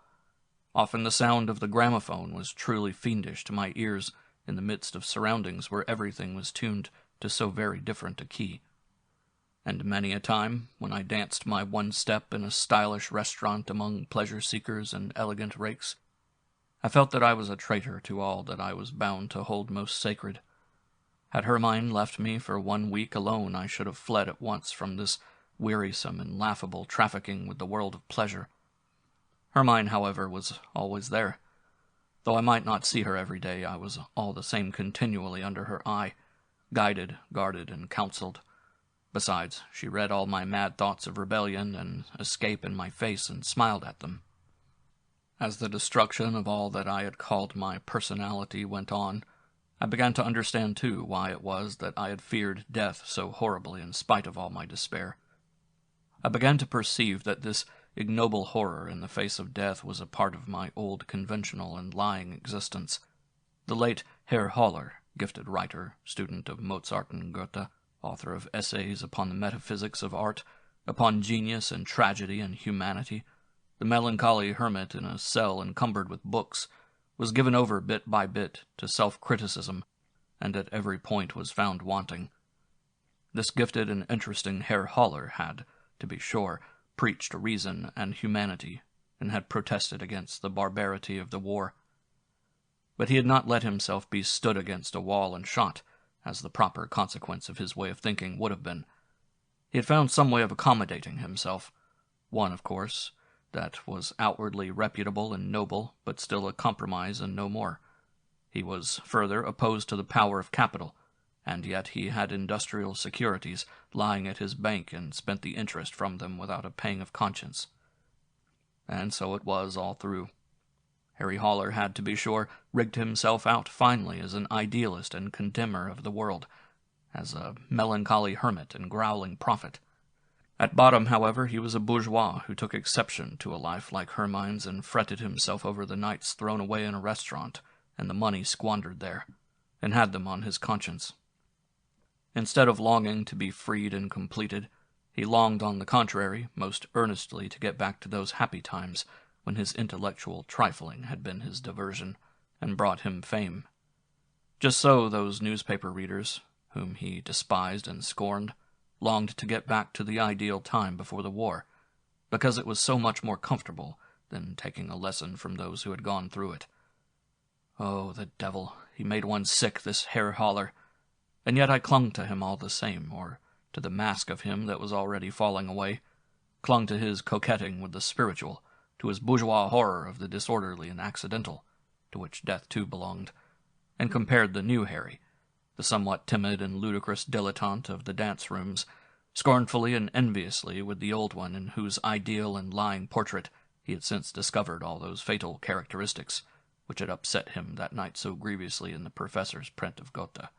Often the sound of the gramophone was truly fiendish to my ears in the midst of surroundings where everything was tuned to so very different a key. And many a time, when I danced my one step in a stylish restaurant among pleasure-seekers and elegant rakes, I felt that I was a traitor to all that I was bound to hold most sacred. Had Hermann left me for 1 week alone, I should have fled at once from this wearisome and laughable trafficking with the world of pleasure. Hermann, however, was always there. Though I might not see her every day, I was all the same continually under her eye, guided, guarded, and counseled. Besides, she read all my mad thoughts of rebellion and escape in my face and smiled at them. As the destruction of all that I had called my personality went on, I began to understand, too, why it was that I had feared death so horribly in spite of all my despair. I began to perceive that this ignoble horror in the face of death was a part of my old conventional and lying existence. The late Herr Haller, gifted writer, student of Mozart and Goethe, author of essays upon the metaphysics of art, upon genius and tragedy and humanity, the melancholy hermit in a cell encumbered with books, was given over bit by bit to self-criticism, and at every point was found wanting. This gifted and interesting Herr Haller had, to be sure, preached reason and humanity, and had protested against the barbarity of the war. But he had not let himself be stood against a wall and shot, as the proper consequence of his way of thinking would have been. He had found some way of accommodating himself, one, of course, that was outwardly reputable and noble, but still a compromise and no more. He was, further, opposed to the power of capital, and yet he had industrial securities lying at his bank and spent the interest from them without a pang of conscience. And so it was all through. Harry Haller had, to be sure, rigged himself out finely as an idealist and condemner of the world, as a melancholy hermit and growling prophet. At bottom, however, he was a bourgeois who took exception to a life like Hermann's and fretted himself over the nights thrown away in a restaurant and the money squandered there, and had them on his conscience. Instead of longing to be freed and completed, he longed, on the contrary, most earnestly to get back to those happy times when his intellectual trifling had been his diversion and brought him fame. Just so those newspaper readers, whom he despised and scorned, longed to get back to the ideal time before the war, because it was so much more comfortable than taking a lesson from those who had gone through it. Oh, the devil! He made one sick, this Herr Haller, and yet I clung to him all the same, or to the mask of him that was already falling away, clung to his coquetting with the spiritual, to his bourgeois horror of the disorderly and accidental, to which death too belonged, and compared the new Harry, the somewhat timid and ludicrous dilettante of the dance-rooms, scornfully and enviously with the old one in whose ideal and lying portrait he had since discovered all those fatal characteristics which had upset him that night so grievously in the professor's print of Goethe.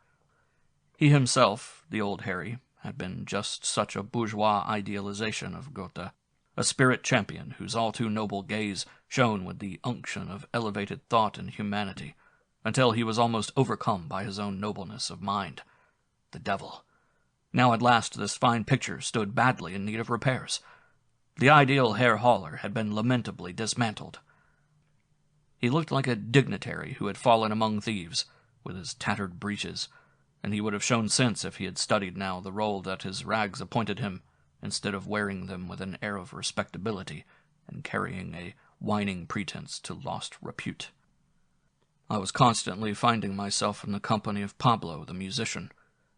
He himself, the old Harry, had been just such a bourgeois idealization of Goethe, a spirit champion whose all-too-noble gaze shone with the unction of elevated thought and humanity, until he was almost overcome by his own nobleness of mind. The devil. Now at last this fine picture stood badly in need of repairs. The ideal Herr Haller had been lamentably dismantled. He looked like a dignitary who had fallen among thieves, with his tattered breeches, and he would have shown sense if he had studied now the role that his rags appointed him, instead of wearing them with an air of respectability and carrying a whining pretense to lost repute. I was constantly finding myself in the company of Pablo the musician,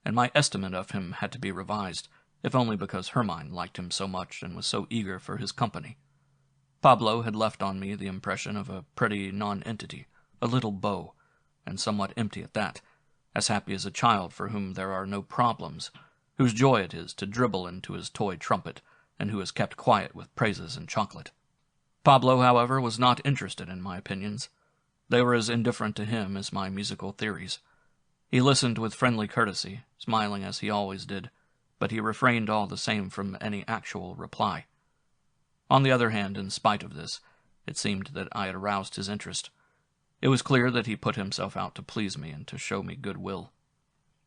and my estimate of him had to be revised, if only because Hermann liked him so much and was so eager for his company. Pablo had left on me the impression of a pretty non-entity, a little beau, and somewhat empty at that, as happy as a child for whom there are no problems, whose joy it is to dribble into his toy trumpet, and who is kept quiet with praises and chocolate. Pablo, however, was not interested in my opinions. They were as indifferent to him as my musical theories. He listened with friendly courtesy, smiling as he always did, but he refrained all the same from any actual reply. On the other hand, in spite of this, it seemed that I had aroused his interest. It was clear that he put himself out to please me and to show me good will.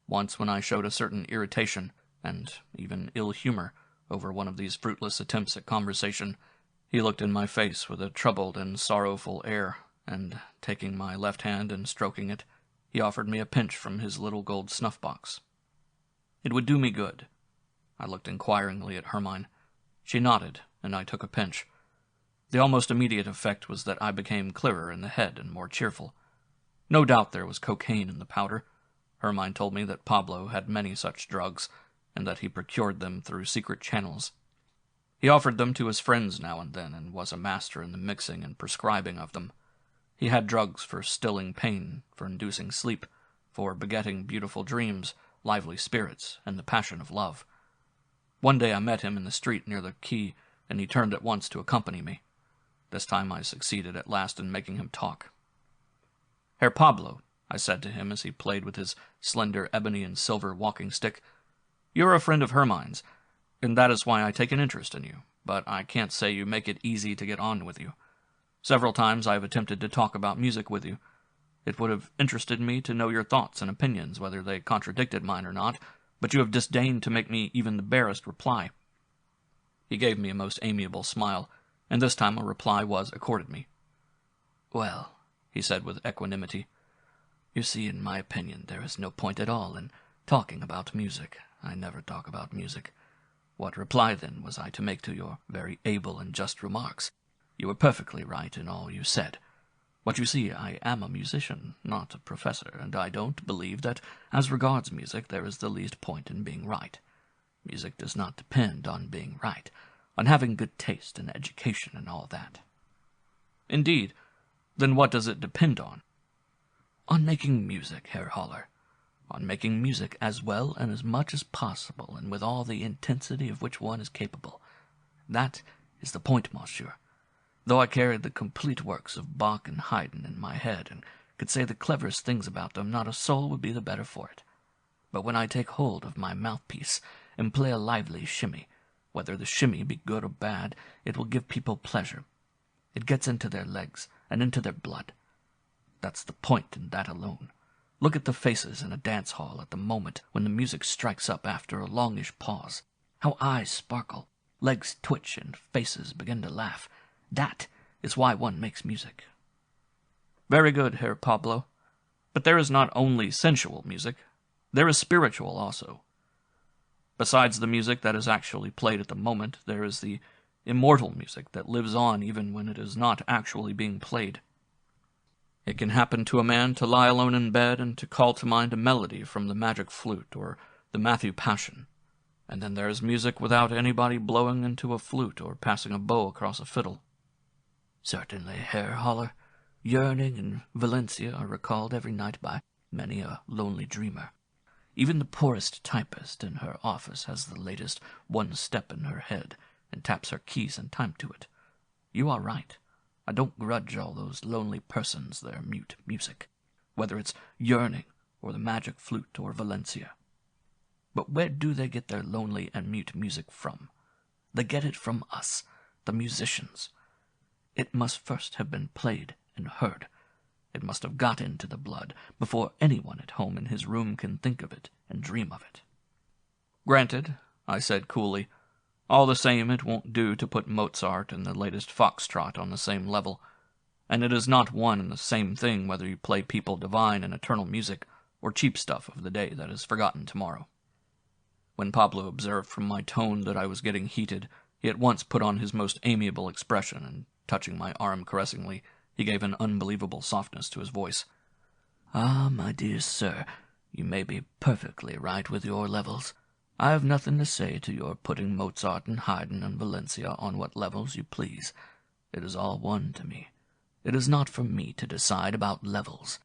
Once, when I showed a certain irritation, and even ill humor, over one of these fruitless attempts at conversation, he looked in my face with a troubled and sorrowful air, and, taking my left hand and stroking it, he offered me a pinch from his little gold snuff-box. It would do me good. I looked inquiringly at Hermann. She nodded, and I took a pinch. The almost immediate effect was that I became clearer in the head and more cheerful. No doubt there was cocaine in the powder. Hermann told me that Pablo had many such drugs, and that he procured them through secret channels. He offered them to his friends now and then, and was a master in the mixing and prescribing of them. He had drugs for stilling pain, for inducing sleep, for begetting beautiful dreams, lively spirits, and the passion of love. One day I met him in the street near the quay, and he turned at once to accompany me. This time I succeeded at last in making him talk. "Herr Pablo," I said to him as he played with his slender ebony and silver walking stick, "you are a friend of Hermann's, and that is why I take an interest in you, but I can't say you make it easy to get on with you. Several times I have attempted to talk about music with you. It would have interested me to know your thoughts and opinions, whether they contradicted mine or not, but you have disdained to make me even the barest reply." He gave me a most amiable smile, and this time a reply was accorded me. "Well," he said with equanimity, "you see, in my opinion, there is no point at all in talking about music. I never talk about music. What reply, then, was I to make to your very able and just remarks? You were perfectly right in all you said. But you see, I am a musician, not a professor, and I don't believe that, as regards music, there is the least point in being right. Music does not depend on being right, on having good taste and education and all that." "Indeed? Then what does it depend on?" "On making music, Herr Haller. On making music as well and as much as possible, and with all the intensity of which one is capable. That is the point, monsieur. Though I carried the complete works of Bach and Haydn in my head, and could say the cleverest things about them, not a soul would be the better for it. But when I take hold of my mouthpiece and play a lively shimmy, whether the shimmy be good or bad, it will give people pleasure. It gets into their legs and into their blood. That's the point, and that alone. Look at the faces in a dance hall at the moment when the music strikes up after a longish pause. How eyes sparkle, legs twitch, and faces begin to laugh. That is why one makes music." "Very good, Herr Pablo. But there is not only sensual music. There is spiritual also. Besides the music that is actually played at the moment, there is the immortal music that lives on even when it is not actually being played. It can happen to a man to lie alone in bed and to call to mind a melody from the magic flute or the Matthew Passion, and then there is music without anybody blowing into a flute or passing a bow across a fiddle." "Certainly, Herr Haller. Yearning and Valencia are recalled every night by many a lonely dreamer. Even the poorest typist in her office has the latest one step in her head and taps her keys in time to it. You are right. I don't grudge all those lonely persons their mute music, whether it's yearning or the magic flute or Valencia." But where do they get their lonely and mute music from? They get it from us, the musicians. It must first have been played and heard. It must have got into the blood before anyone at home in his room can think of it and dream of it. Granted, I said coolly. All the same, it won't do to put Mozart and the latest foxtrot on the same level, and it is not one and the same thing whether you play people divine and eternal music or cheap stuff of the day that is forgotten tomorrow. When Pablo observed from my tone that I was getting heated, he at once put on his most amiable expression, and touching my arm caressingly, he gave an unbelievable softness to his voice. "Ah, my dear sir, you may be perfectly right with your levels. I have nothing to say to your putting Mozart and Haydn and Valencia on what levels you please. It is all one to me. It is not for me to decide about levels.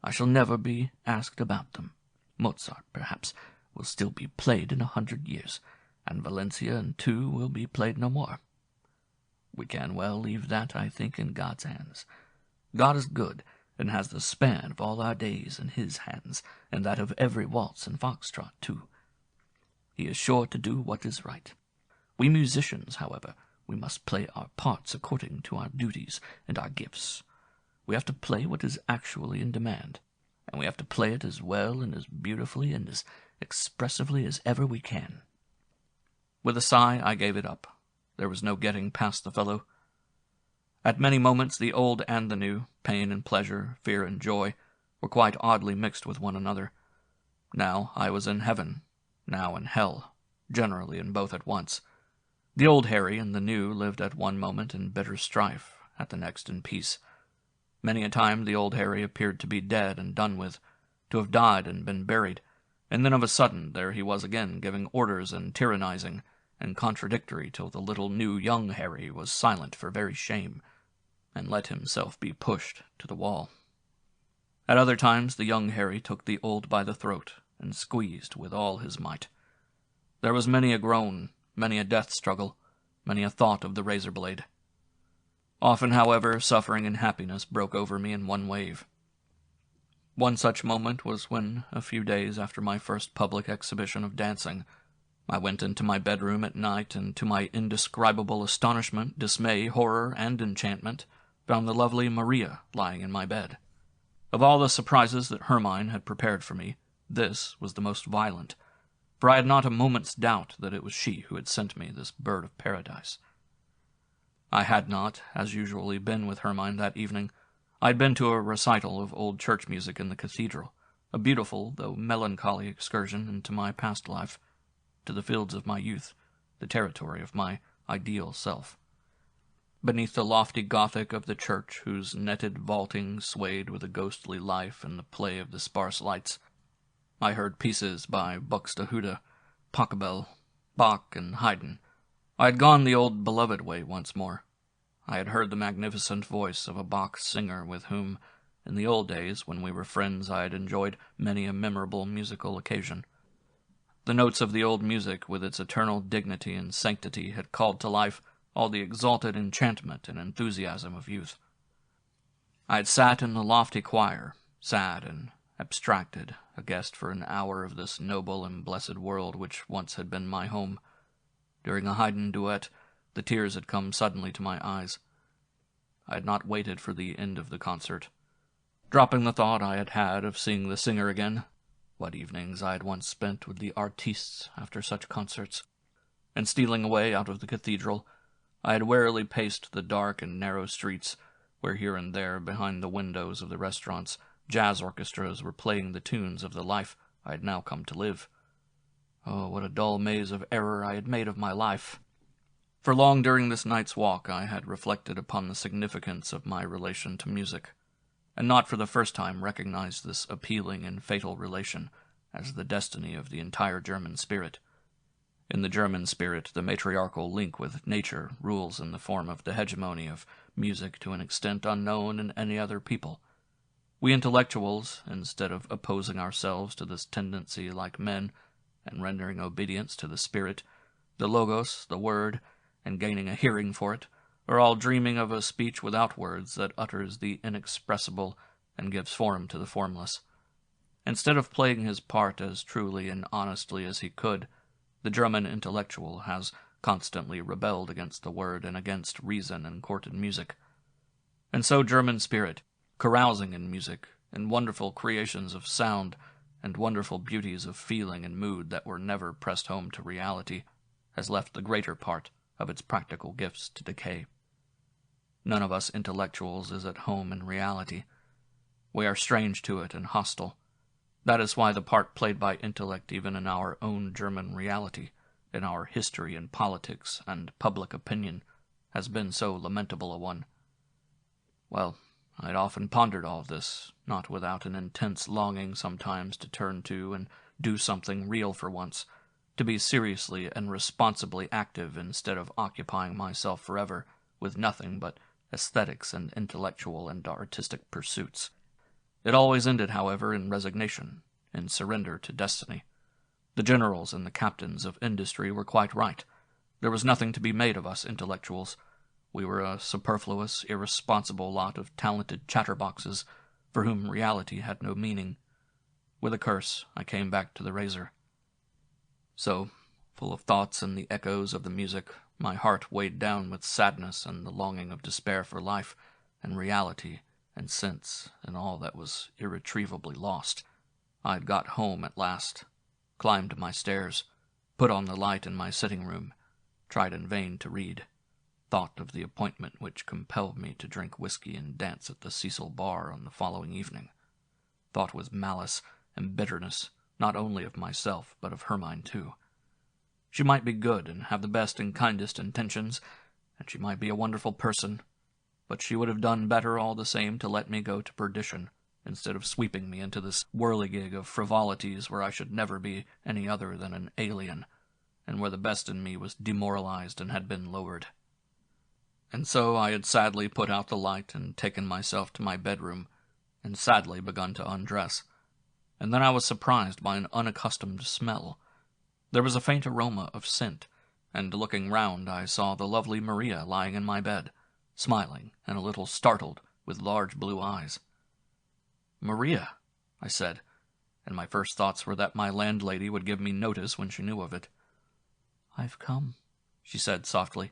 I shall never be asked about them. Mozart, perhaps, will still be played in 100 years, and Valencia and two will be played no more. We can well leave that, I think, in God's hands. God is good, and has the span of all our days in his hands, and that of every waltz and foxtrot, too. He is sure to do what is right. We musicians, however, we must play our parts according to our duties and our gifts. We have to play what is actually in demand, and we have to play it as well and as beautifully and as expressively as ever we can." With a sigh, I gave it up. There was no getting past the fellow. At many moments, the old and the new, pain and pleasure, fear and joy, were quite oddly mixed with one another. Now I was in heaven, now in hell, generally in both at once. The old Harry and the new lived at one moment in bitter strife, at the next in peace. Many a time the old Harry appeared to be dead and done with, to have died and been buried, and then of a sudden there he was again, giving orders and tyrannizing, and contradictory till the little new young Harry was silent for very shame, and let himself be pushed to the wall. At other times the young Harry took the old by the throat, and squeezed with all his might. There was many a groan, many a death struggle, many a thought of the razor blade. Often, however, suffering and happiness broke over me in one wave. One such moment was when, a few days after my first public exhibition of dancing, I went into my bedroom at night, and to my indescribable astonishment, dismay, horror, and enchantment, found the lovely Maria lying in my bed. Of all the surprises that Hermann had prepared for me, this was the most violent, for I had not a moment's doubt that it was she who had sent me this bird of paradise. I had not, as usually, been with Hermann that evening. I had been to a recital of old church music in the cathedral, a beautiful, though melancholy excursion into my past life, to the fields of my youth, the territory of my ideal self. Beneath the lofty Gothic of the church, whose netted vaulting swayed with a ghostly life in the play of the sparse lights, I heard pieces by Buxtehude, Pachelbel, Bach, and Haydn. I had gone the old beloved way once more. I had heard the magnificent voice of a Bach singer with whom, in the old days when we were friends, I had enjoyed many a memorable musical occasion. The notes of the old music, with its eternal dignity and sanctity, had called to life all the exalted enchantment and enthusiasm of youth. I had sat in the lofty choir, sad and abstracted, a guest for an hour of this noble and blessed world which once had been my home. During a Haydn duet, the tears had come suddenly to my eyes. I had not waited for the end of the concert. Dropping the thought I had had of seeing the singer again, what evenings I had once spent with the artistes after such concerts, and stealing away out of the cathedral, I had warily paced the dark and narrow streets, where here and there, behind the windows of the restaurants, jazz orchestras were playing the tunes of the life I had now come to live. Oh, what a dull maze of error I had made of my life! For long during this night's walk I had reflected upon the significance of my relation to music, and not for the first time recognized this appealing and fatal relation as the destiny of the entire German spirit. In the German spirit, the matriarchal link with nature rules in the form of the hegemony of music to an extent unknown in any other people. We intellectuals, instead of opposing ourselves to this tendency like men, and rendering obedience to the spirit, the logos, the word, and gaining a hearing for it, are all dreaming of a speech without words that utters the inexpressible and gives form to the formless. Instead of playing his part as truly and honestly as he could, the German intellectual has constantly rebelled against the word and against reason and courted music. And so German spirit, carousing in music, in wonderful creations of sound, and wonderful beauties of feeling and mood that were never pressed home to reality, has left the greater part of its practical gifts to decay. None of us intellectuals is at home in reality. We are strange to it and hostile. That is why the part played by intellect even in our own German reality, in our history and politics and public opinion, has been so lamentable a one. Well, I'd often pondered all this, not without an intense longing sometimes to turn to and do something real for once, to be seriously and responsibly active instead of occupying myself forever with nothing but aesthetics and intellectual and artistic pursuits. It always ended, however, in resignation, in surrender to destiny. The generals and the captains of industry were quite right. There was nothing to be made of us intellectuals. We were a superfluous, irresponsible lot of talented chatterboxes for whom reality had no meaning. With a curse, I came back to the razor. So, full of thoughts and the echoes of the music, my heart weighed down with sadness and the longing of despair for life and reality and sense and all that was irretrievably lost. I had got home at last, climbed my stairs, put on the light in my sitting room, tried in vain to read, thought of the appointment which compelled me to drink whiskey and dance at the Cecil Bar on the following evening, thought with malice and bitterness not only of myself but of Hermann too. She might be good and have the best and kindest intentions, and she might be a wonderful person, but she would have done better all the same to let me go to perdition, instead of sweeping me into this whirligig of frivolities where I should never be any other than an alien, and where the best in me was demoralized and had been lowered. And so I had sadly put out the light and taken myself to my bedroom, and sadly begun to undress. And then I was surprised by an unaccustomed smell. There was a faint aroma of scent, and looking round I saw the lovely Maria lying in my bed, smiling and a little startled, with large blue eyes. "Maria," I said, and my first thoughts were that my landlady would give me notice when she knew of it. "I've come," she said softly.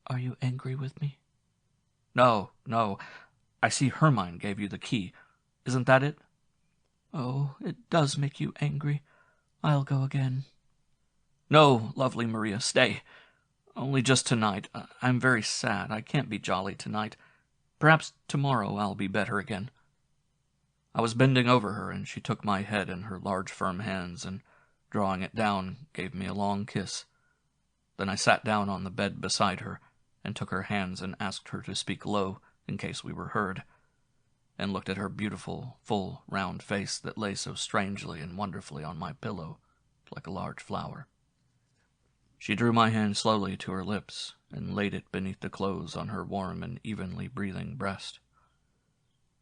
"Are you angry with me?" "No, no. I see Hermann gave you the key. Isn't that it?" "Oh, it does make you angry. I'll go again." "No, lovely Maria, stay. Only just tonight. I'm very sad. I can't be jolly tonight. Perhaps tomorrow I'll be better again." I was bending over her, and she took my head in her large firm hands, and, drawing it down, gave me a long kiss. Then I sat down on the bed beside her, and took her hands and asked her to speak low, in case we were heard, and looked at her beautiful, full, round face that lay so strangely and wonderfully on my pillow, like a large flower. She drew my hand slowly to her lips, and laid it beneath the clothes on her warm and evenly breathing breast.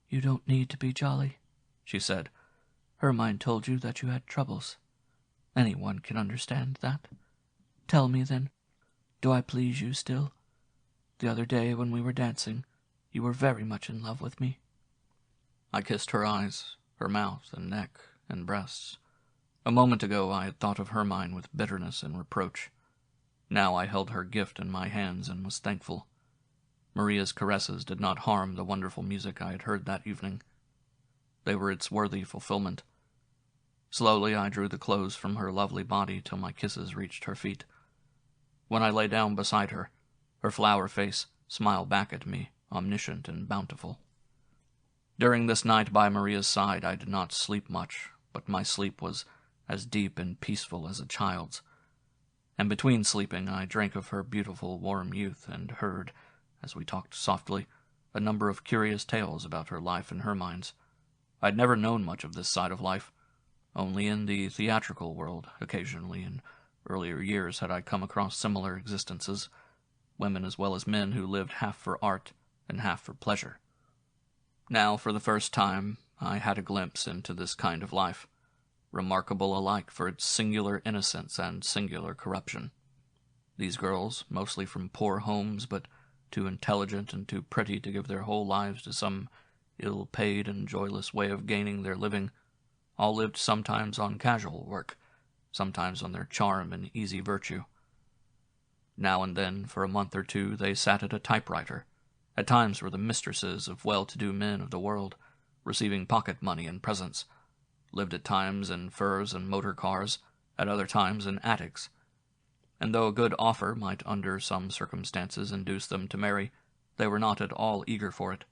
"You don't need to be jolly," she said. "Hermann told you that you had troubles. Anyone can understand that. Tell me, then, do I please you still? The other day when we were dancing, you were very much in love with me." I kissed her eyes, her mouth and neck and breasts. A moment ago I had thought of Hermann with bitterness and reproach. Now I held her gift in my hands and was thankful. Maria's caresses did not harm the wonderful music I had heard that evening. They were its worthy fulfillment. Slowly I drew the clothes from her lovely body till my kisses reached her feet. When I lay down beside her, her flower face smiled back at me, omniscient and bountiful. During this night by Maria's side I did not sleep much, but my sleep was as deep and peaceful as a child's. And between sleeping I drank of her beautiful warm youth and heard, as we talked softly, a number of curious tales about her life and Hermann's. I had never known much of this side of life. Only in the theatrical world, occasionally, in earlier years, had I come across similar existences, women as well as men who lived half for art and half for pleasure. Now, for the first time, I had a glimpse into this kind of life, remarkable alike for its singular innocence and singular corruption. These girls, mostly from poor homes, but too intelligent and too pretty to give their whole lives to some ill-paid and joyless way of gaining their living, all lived sometimes on casual work, sometimes on their charm and easy virtue. Now and then, for a month or two, they sat at a typewriter, at times were the mistresses of well-to-do men of the world, receiving pocket money and presents, lived at times in furs and motor cars, at other times in attics. And though a good offer might under some circumstances induce them to marry, they were not at all eager for it.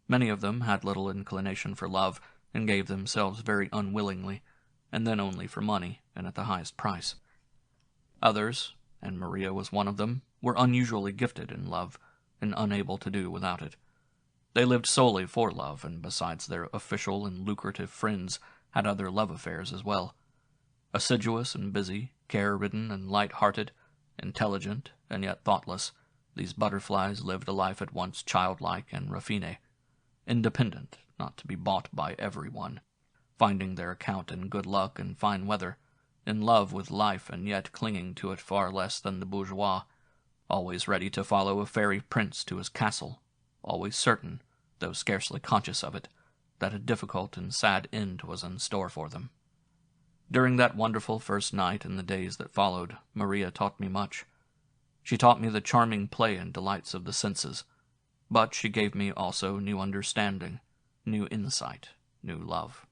Many of them had little inclination for love, and gave themselves very unwillingly, and then only for money, and at the highest price. Others, and Maria was one of them, were unusually gifted in love, and unable to do without it. They lived solely for love, and besides their official and lucrative friends, had other love affairs as well. Assiduous and busy, care-ridden and light-hearted, intelligent and yet thoughtless, these butterflies lived a life at once childlike and raffiné, independent, not to be bought by everyone, finding their account in good luck and fine weather, in love with life and yet clinging to it far less than the bourgeois, always ready to follow a fairy prince to his castle, always certain, though scarcely conscious of it, that a difficult and sad end was in store for them. During that wonderful first night and the days that followed, Maria taught me much. She taught me the charming play and delights of the senses, but she gave me also new understanding, new insight, new love.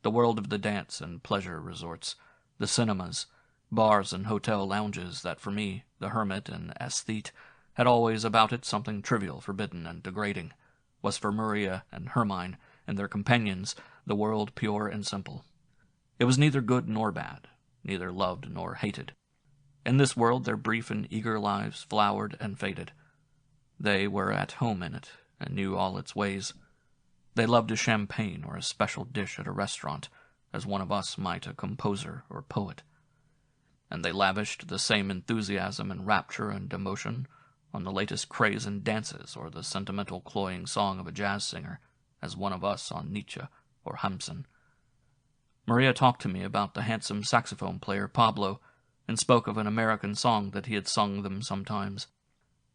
The world of the dance and pleasure resorts, the cinemas, bars and hotel lounges that for me, the hermit and aesthete, had always about it something trivial, forbidden, and degrading, was for Maria and Hermann and their companions the world pure and simple. It was neither good nor bad, neither loved nor hated. In this world their brief and eager lives flowered and faded. They were at home in it, and knew all its ways. They loved a champagne or a special dish at a restaurant, as one of us might a composer or poet. And they lavished the same enthusiasm and rapture and emotion on the latest craze in dances or the sentimental cloying song of a jazz singer, as one of us on Nietzsche or Hamsun. Maria talked to me about the handsome saxophone player Pablo, and spoke of an American song that he had sung them sometimes.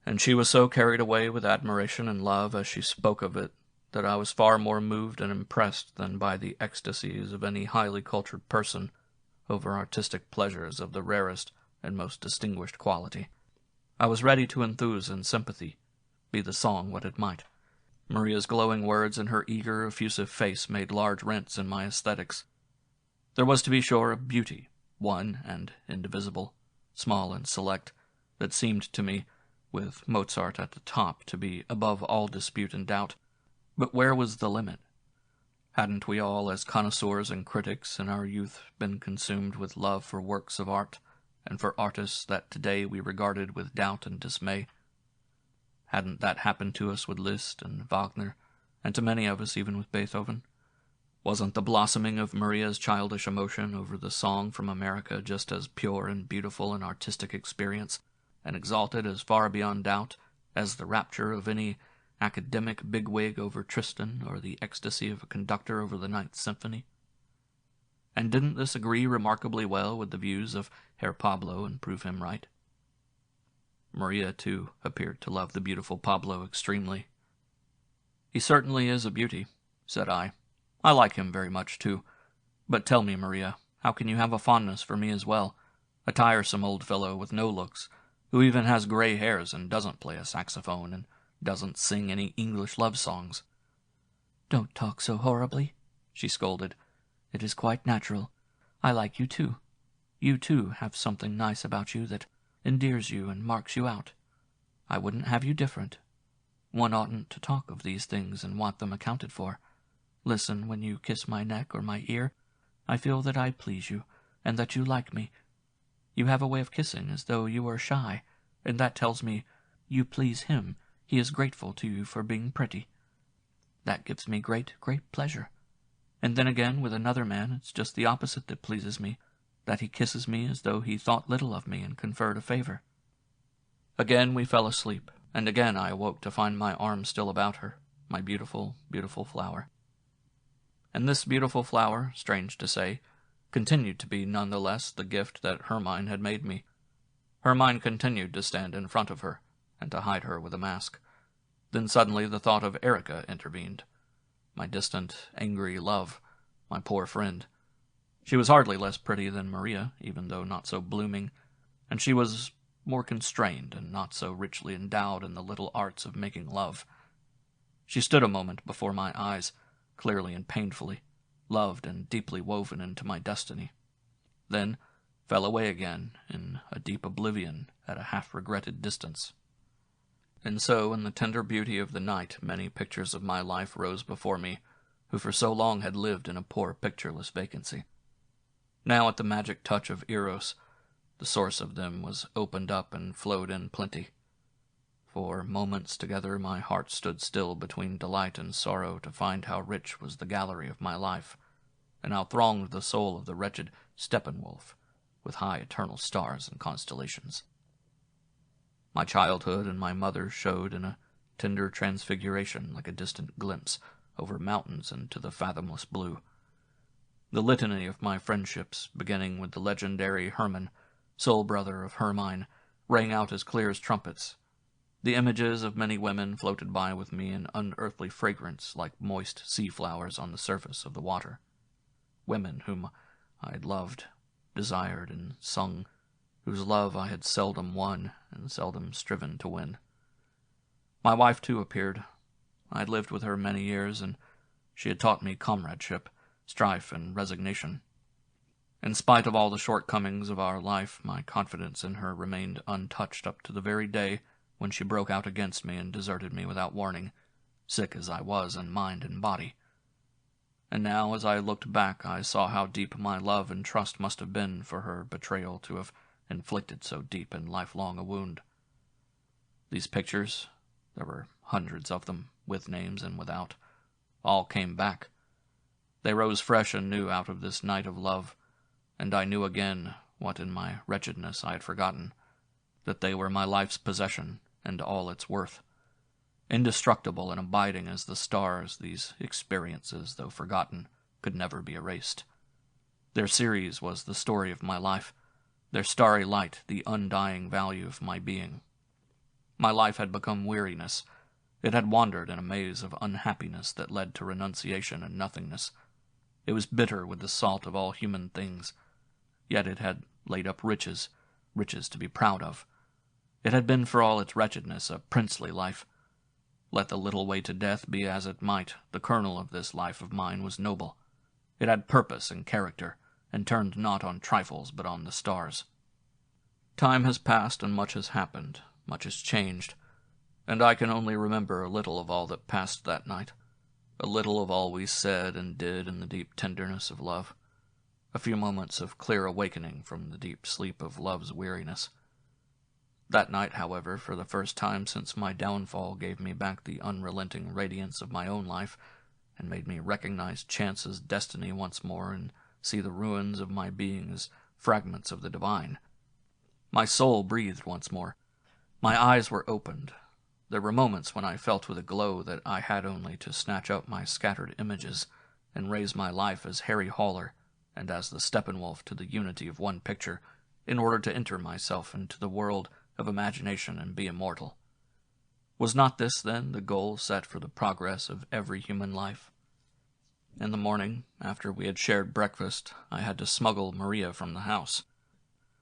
And she was so carried away with admiration and love as she spoke of it, that I was far more moved and impressed than by the ecstasies of any highly cultured person over artistic pleasures of the rarest and most distinguished quality. I was ready to enthuse in sympathy, be the song what it might. Maria's glowing words and her eager, effusive face made large rents in my aesthetics. There was, to be sure, a beauty, one and indivisible, small and select, that seemed to me, with Mozart at the top, to be above all dispute and doubt. But where was the limit? Hadn't we all, as connoisseurs and critics, in our youth been consumed with love for works of art, and for artists that today we regarded with doubt and dismay? Hadn't that happened to us with Liszt and Wagner, and to many of us even with Beethoven? Wasn't the blossoming of Maria's childish emotion over the song from America just as pure and beautiful an artistic experience, and exalted as far beyond doubt as the rapture of any academic bigwig over Tristan or the ecstasy of a conductor over the Ninth Symphony? And didn't this agree remarkably well with the views of Herr Pablo and prove him right? Maria, too, appeared to love the beautiful Pablo extremely. "He certainly is a beauty," said I. "I like him very much, too. But tell me, Maria, how can you have a fondness for me as well, a tiresome old fellow with no looks, who even has gray hairs and doesn't play a saxophone and doesn't sing any English love songs?" "Don't talk so horribly," she scolded. "It is quite natural. I like you, too. You, too, have something nice about you that endears you and marks you out. I wouldn't have you different. One oughtn't to talk of these things and want them accounted for. Listen, when you kiss my neck or my ear, I feel that I please you, and that you like me. You have a way of kissing as though you were shy, and that tells me you please him. He is grateful to you for being pretty. That gives me great, great pleasure. And then again, with another man, it's just the opposite that pleases me, that he kisses me as though he thought little of me and conferred a favor." Again we fell asleep, and again I awoke to find my arm still about her, my beautiful, beautiful flower. And this beautiful flower, strange to say, continued to be none the less the gift that Hermann had made me. Hermann continued to stand in front of her, and to hide her with a mask. Then suddenly the thought of Erika intervened. My distant, angry love, my poor friend. She was hardly less pretty than Maria, even though not so blooming, and she was more constrained and not so richly endowed in the little arts of making love. She stood a moment before my eyes, clearly and painfully, loved and deeply woven into my destiny, then fell away again in a deep oblivion at a half-regretted distance. And so, in the tender beauty of the night, many pictures of my life rose before me, who for so long had lived in a poor, pictureless vacancy. Now, at the magic touch of Eros, the source of them was opened up and flowed in plenty. For moments together my heart stood still between delight and sorrow to find how rich was the gallery of my life, and how thronged the soul of the wretched Steppenwolf, with high eternal stars and constellations. My childhood and my mother showed in a tender transfiguration like a distant glimpse over mountains into the fathomless blue. The litany of my friendships, beginning with the legendary Hermann, sole brother of Hermann, rang out as clear as trumpets. The images of many women floated by with me in unearthly fragrance like moist sea flowers on the surface of the water. Women whom I had loved, desired, and sung, whose love I had seldom won and seldom striven to win. My wife, too, appeared. I had lived with her many years, and she had taught me comradeship, strife, and resignation. In spite of all the shortcomings of our life, my confidence in her remained untouched up to the very day when she broke out against me and deserted me without warning, sick as I was in mind and body. And now, as I looked back, I saw how deep my love and trust must have been for her betrayal to have inflicted so deep and lifelong a wound. These pictures, there were hundreds of them, with names and without, all came back. They rose fresh and new out of this night of love, and I knew again what in my wretchedness I had forgotten, that they were my life's possession and all its worth. Indestructible and abiding as the stars, these experiences, though forgotten, could never be erased. Their series was the story of my life, their starry light the undying value of my being. My life had become weariness. It had wandered in a maze of unhappiness that led to renunciation and nothingness. It was bitter with the salt of all human things, yet it had laid up riches, riches to be proud of. It had been, for all its wretchedness, a princely life. Let the little way to death be as it might, the kernel of this life of mine was noble. It had purpose and character, and turned not on trifles but on the stars. Time has passed and much has happened, much has changed, and I can only remember a little of all that passed that night, a little of all we said and did in the deep tenderness of love, a few moments of clear awakening from the deep sleep of love's weariness. That night, however, for the first time since my downfall, gave me back the unrelenting radiance of my own life, and made me recognize chance as destiny once more, and see the ruins of my being as fragments of the divine. My soul breathed once more. My eyes were opened. There were moments when I felt with a glow that I had only to snatch up my scattered images and raise my life as Harry Hauler and as the Steppenwolf to the unity of one picture, in order to enter myself into the world of imagination and be immortal. Was not this, then, the goal set for the progress of every human life? In the morning, after we had shared breakfast, I had to smuggle Maria from the house.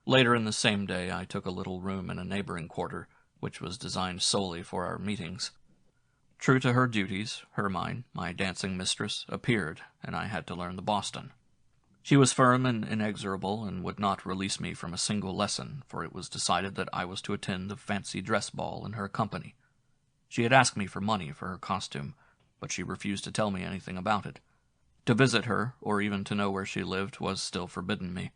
Later in the same day, I took a little room in a neighboring quarter, which was designed solely for our meetings. True to her duties, Hermine, my dancing mistress, appeared, and I had to learn the Boston. She was firm and inexorable, and would not release me from a single lesson, for it was decided that I was to attend the fancy dress ball in her company. She had asked me for money for her costume, but she refused to tell me anything about it. To visit her, or even to know where she lived, was still forbidden me.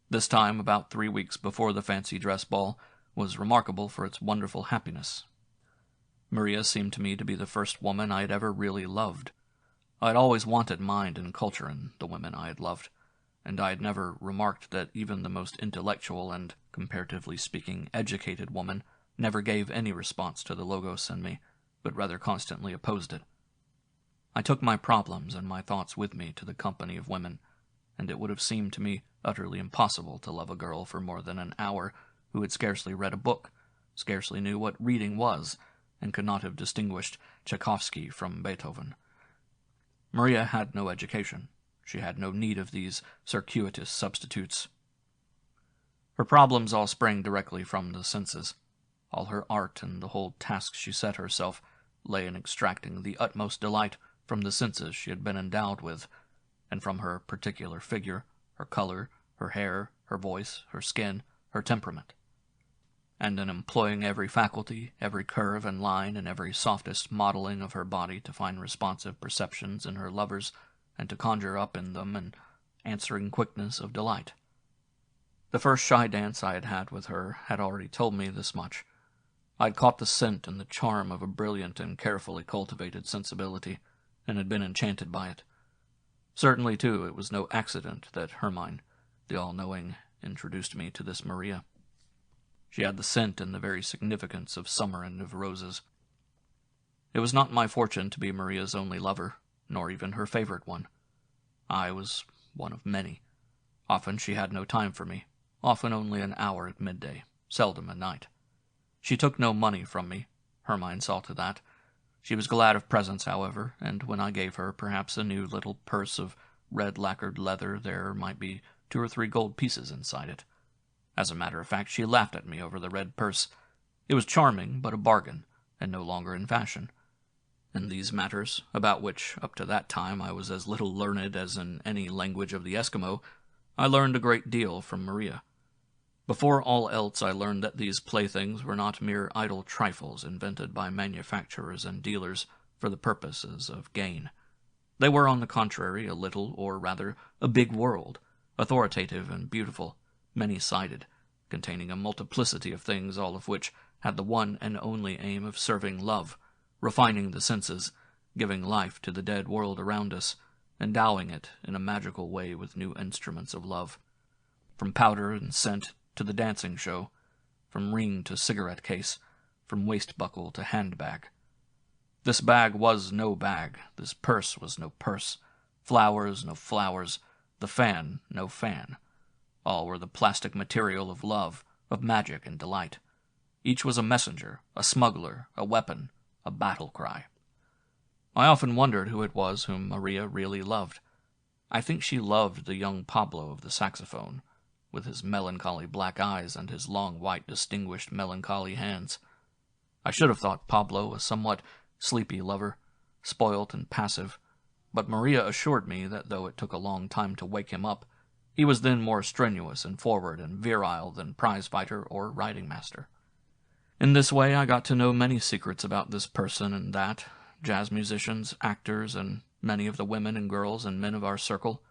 This time, about 3 weeks before the fancy dress ball, was remarkable for its wonderful happiness. Maria seemed to me to be the first woman I had ever really loved. I had always wanted mind and culture in the women I had loved, and I had never remarked that even the most intellectual and, comparatively speaking, educated woman never gave any response to the logos in me, but rather constantly opposed it. I took my problems and my thoughts with me to the company of women, and it would have seemed to me utterly impossible to love a girl for more than an hour who had scarcely read a book, scarcely knew what reading was, and could not have distinguished Tchaikovsky from Beethoven. Maria had no education. She had no need of these circuitous substitutes. Her problems all sprang directly from the senses. All her art and the whole task she set herself lay in extracting the utmost delight from the senses she had been endowed with, and from her particular figure, her color, her hair, her voice, her skin, her temperament. And in employing every faculty, every curve and line, and every softest modeling of her body to find responsive perceptions in her lovers, and to conjure up in them an answering quickness of delight. The first shy dance I had had with her had already told me this much. I had caught the scent and the charm of a brilliant and carefully cultivated sensibility, and had been enchanted by it. Certainly, too, it was no accident that Hermann, the all-knowing, introduced me to this Maria. She had the scent and the very significance of summer and of roses. It was not my fortune to be Maria's only lover, nor even her favorite one. I was one of many. Often she had no time for me, often only an hour at midday, seldom at night. She took no money from me. Hermann saw to that. She was glad of presents, however, and when I gave her perhaps a new little purse of red lacquered leather, there might be 2 or 3 gold pieces inside it. As a matter of fact, she laughed at me over the red purse. It was charming, but a bargain, and no longer in fashion. In these matters, about which up to that time I was as little learned as in any language of the Eskimo, I learned a great deal from Maria. Before all else, I learned that these playthings were not mere idle trifles invented by manufacturers and dealers for the purposes of gain. They were, on the contrary, a little, or rather, a big world, authoritative and beautiful, many-sided, containing a multiplicity of things, all of which had the one and only aim of serving love, refining the senses, giving life to the dead world around us, endowing it in a magical way with new instruments of love. From powder and scent to the dancing show, from ring to cigarette case, from waist-buckle to handbag. This bag was no bag, this purse was no purse, flowers no flowers, the fan no fan. All were the plastic material of love, of magic and delight. Each was a messenger, a smuggler, a weapon, a battle cry. I often wondered who it was whom Maria really loved. I think she loved the young Pablo of the saxophone, with his melancholy black eyes and his long, white, distinguished, melancholy hands. I should have thought Pablo a somewhat sleepy lover, spoilt and passive, but Maria assured me that though it took a long time to wake him up, he was then more strenuous and forward and virile than prize-fighter or riding-master. In this way I got to know many secrets about this person and that, jazz musicians, actors, and many of the women and girls and men of our circle.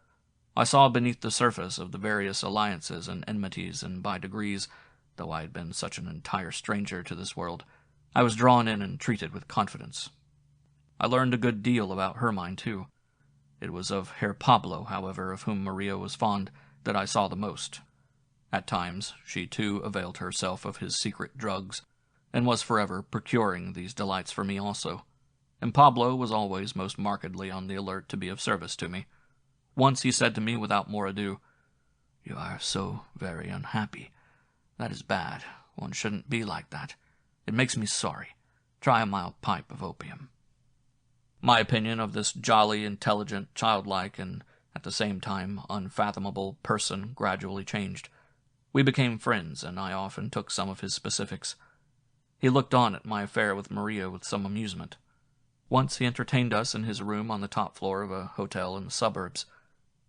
I saw beneath the surface of the various alliances and enmities, and by degrees, though I had been such an entire stranger to this world, I was drawn in and treated with confidence. I learned a good deal about Hermann, too. It was of Herr Pablo, however, of whom Maria was fond, that I saw the most. At times, she too availed herself of his secret drugs, and was forever procuring these delights for me also. And Pablo was always most markedly on the alert to be of service to me. Once he said to me without more ado, "You are so very unhappy. That is bad. One shouldn't be like that. It makes me sorry. Try a mild pipe of opium." My opinion of this jolly, intelligent, childlike, and at the same time unfathomable person gradually changed. We became friends, and I often took some of his specifics. He looked on at my affair with Maria with some amusement. Once he entertained us in his room on the top floor of a hotel in the suburbs.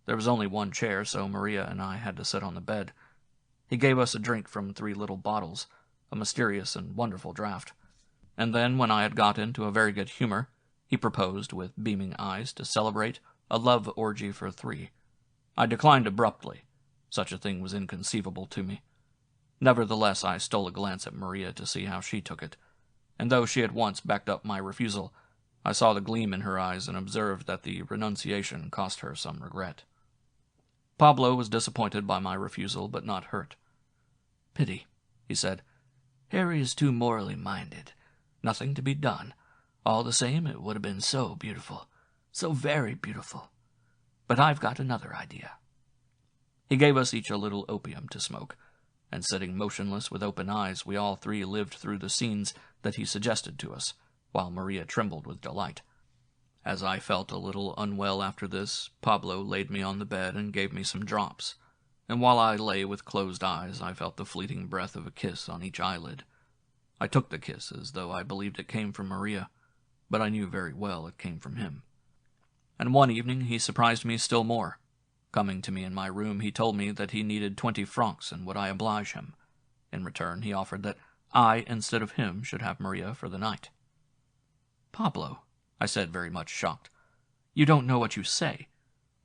There was only one chair, so Maria and I had to sit on the bed. He gave us a drink from 3 little bottles, a mysterious and wonderful draught. And then, when I had got into a very good humor, he proposed, with beaming eyes, to celebrate a love orgy for 3. I declined abruptly. Such a thing was inconceivable to me. Nevertheless, I stole a glance at Maria to see how she took it, and though she at once backed up my refusal, I saw the gleam in her eyes and observed that the renunciation cost her some regret. Pablo was disappointed by my refusal, but not hurt. "Pity," he said. "Harry is too morally minded. Nothing to be done. All the same, it would have been so beautiful. So very beautiful. But I've got another idea." He gave us each a little opium to smoke, and sitting motionless with open eyes, we all 3 lived through the scenes that he suggested to us, while Maria trembled with delight. As I felt a little unwell after this, Pablo laid me on the bed and gave me some drops, and while I lay with closed eyes, I felt the fleeting breath of a kiss on each eyelid. I took the kiss as though I believed it came from Maria, but I knew very well it came from him. And one evening he surprised me still more. Coming to me in my room, he told me that he needed 20 francs, and would I oblige him? In return, he offered that I, instead of him, should have Maria for the night. "Pablo," I said, very much shocked, "you don't know what you say.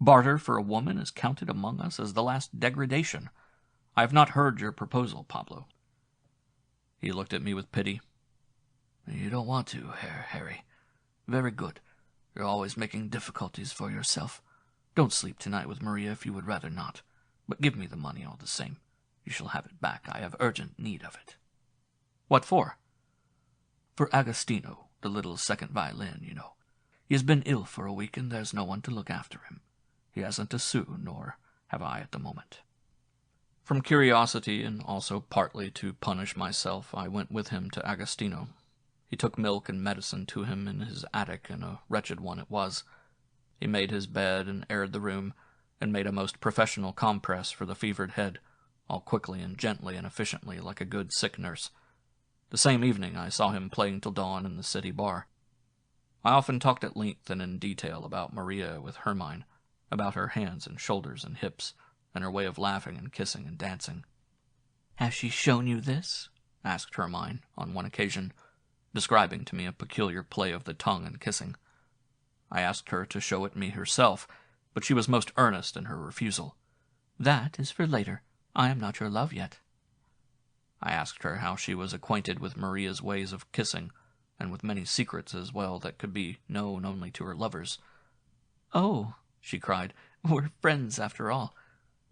Barter for a woman is counted among us as the last degradation. I have not heard your proposal, Pablo." He looked at me with pity. "You don't want to, Harry. Very good. You're always making difficulties for yourself. Don't sleep tonight with Maria if you would rather not. But give me the money all the same. You shall have it back. I have urgent need of it." "What for?" "For Agostino, the little second violin, you know. He has been ill for a week, and there's no one to look after him. He hasn't a sou, nor have I at the moment." From curiosity, and also partly to punish myself, I went with him to Agostino. He took milk and medicine to him in his attic, and a wretched one it was. He made his bed and aired the room, and made a most professional compress for the fevered head, all quickly and gently and efficiently, like a good sick nurse. The same evening I saw him playing till dawn in the city bar. I often talked at length and in detail about Maria with Hermann, about her hands and shoulders and hips, and her way of laughing and kissing and dancing. "Has she shown you this?" asked Hermann on one occasion, describing to me a peculiar play of the tongue and kissing. I asked her to show it me herself, but she was most earnest in her refusal. "That is for later. I am not your love yet." I asked her how she was acquainted with Maria's ways of kissing, and with many secrets as well that could be known only to her lovers. "Oh," she cried, "we're friends after all.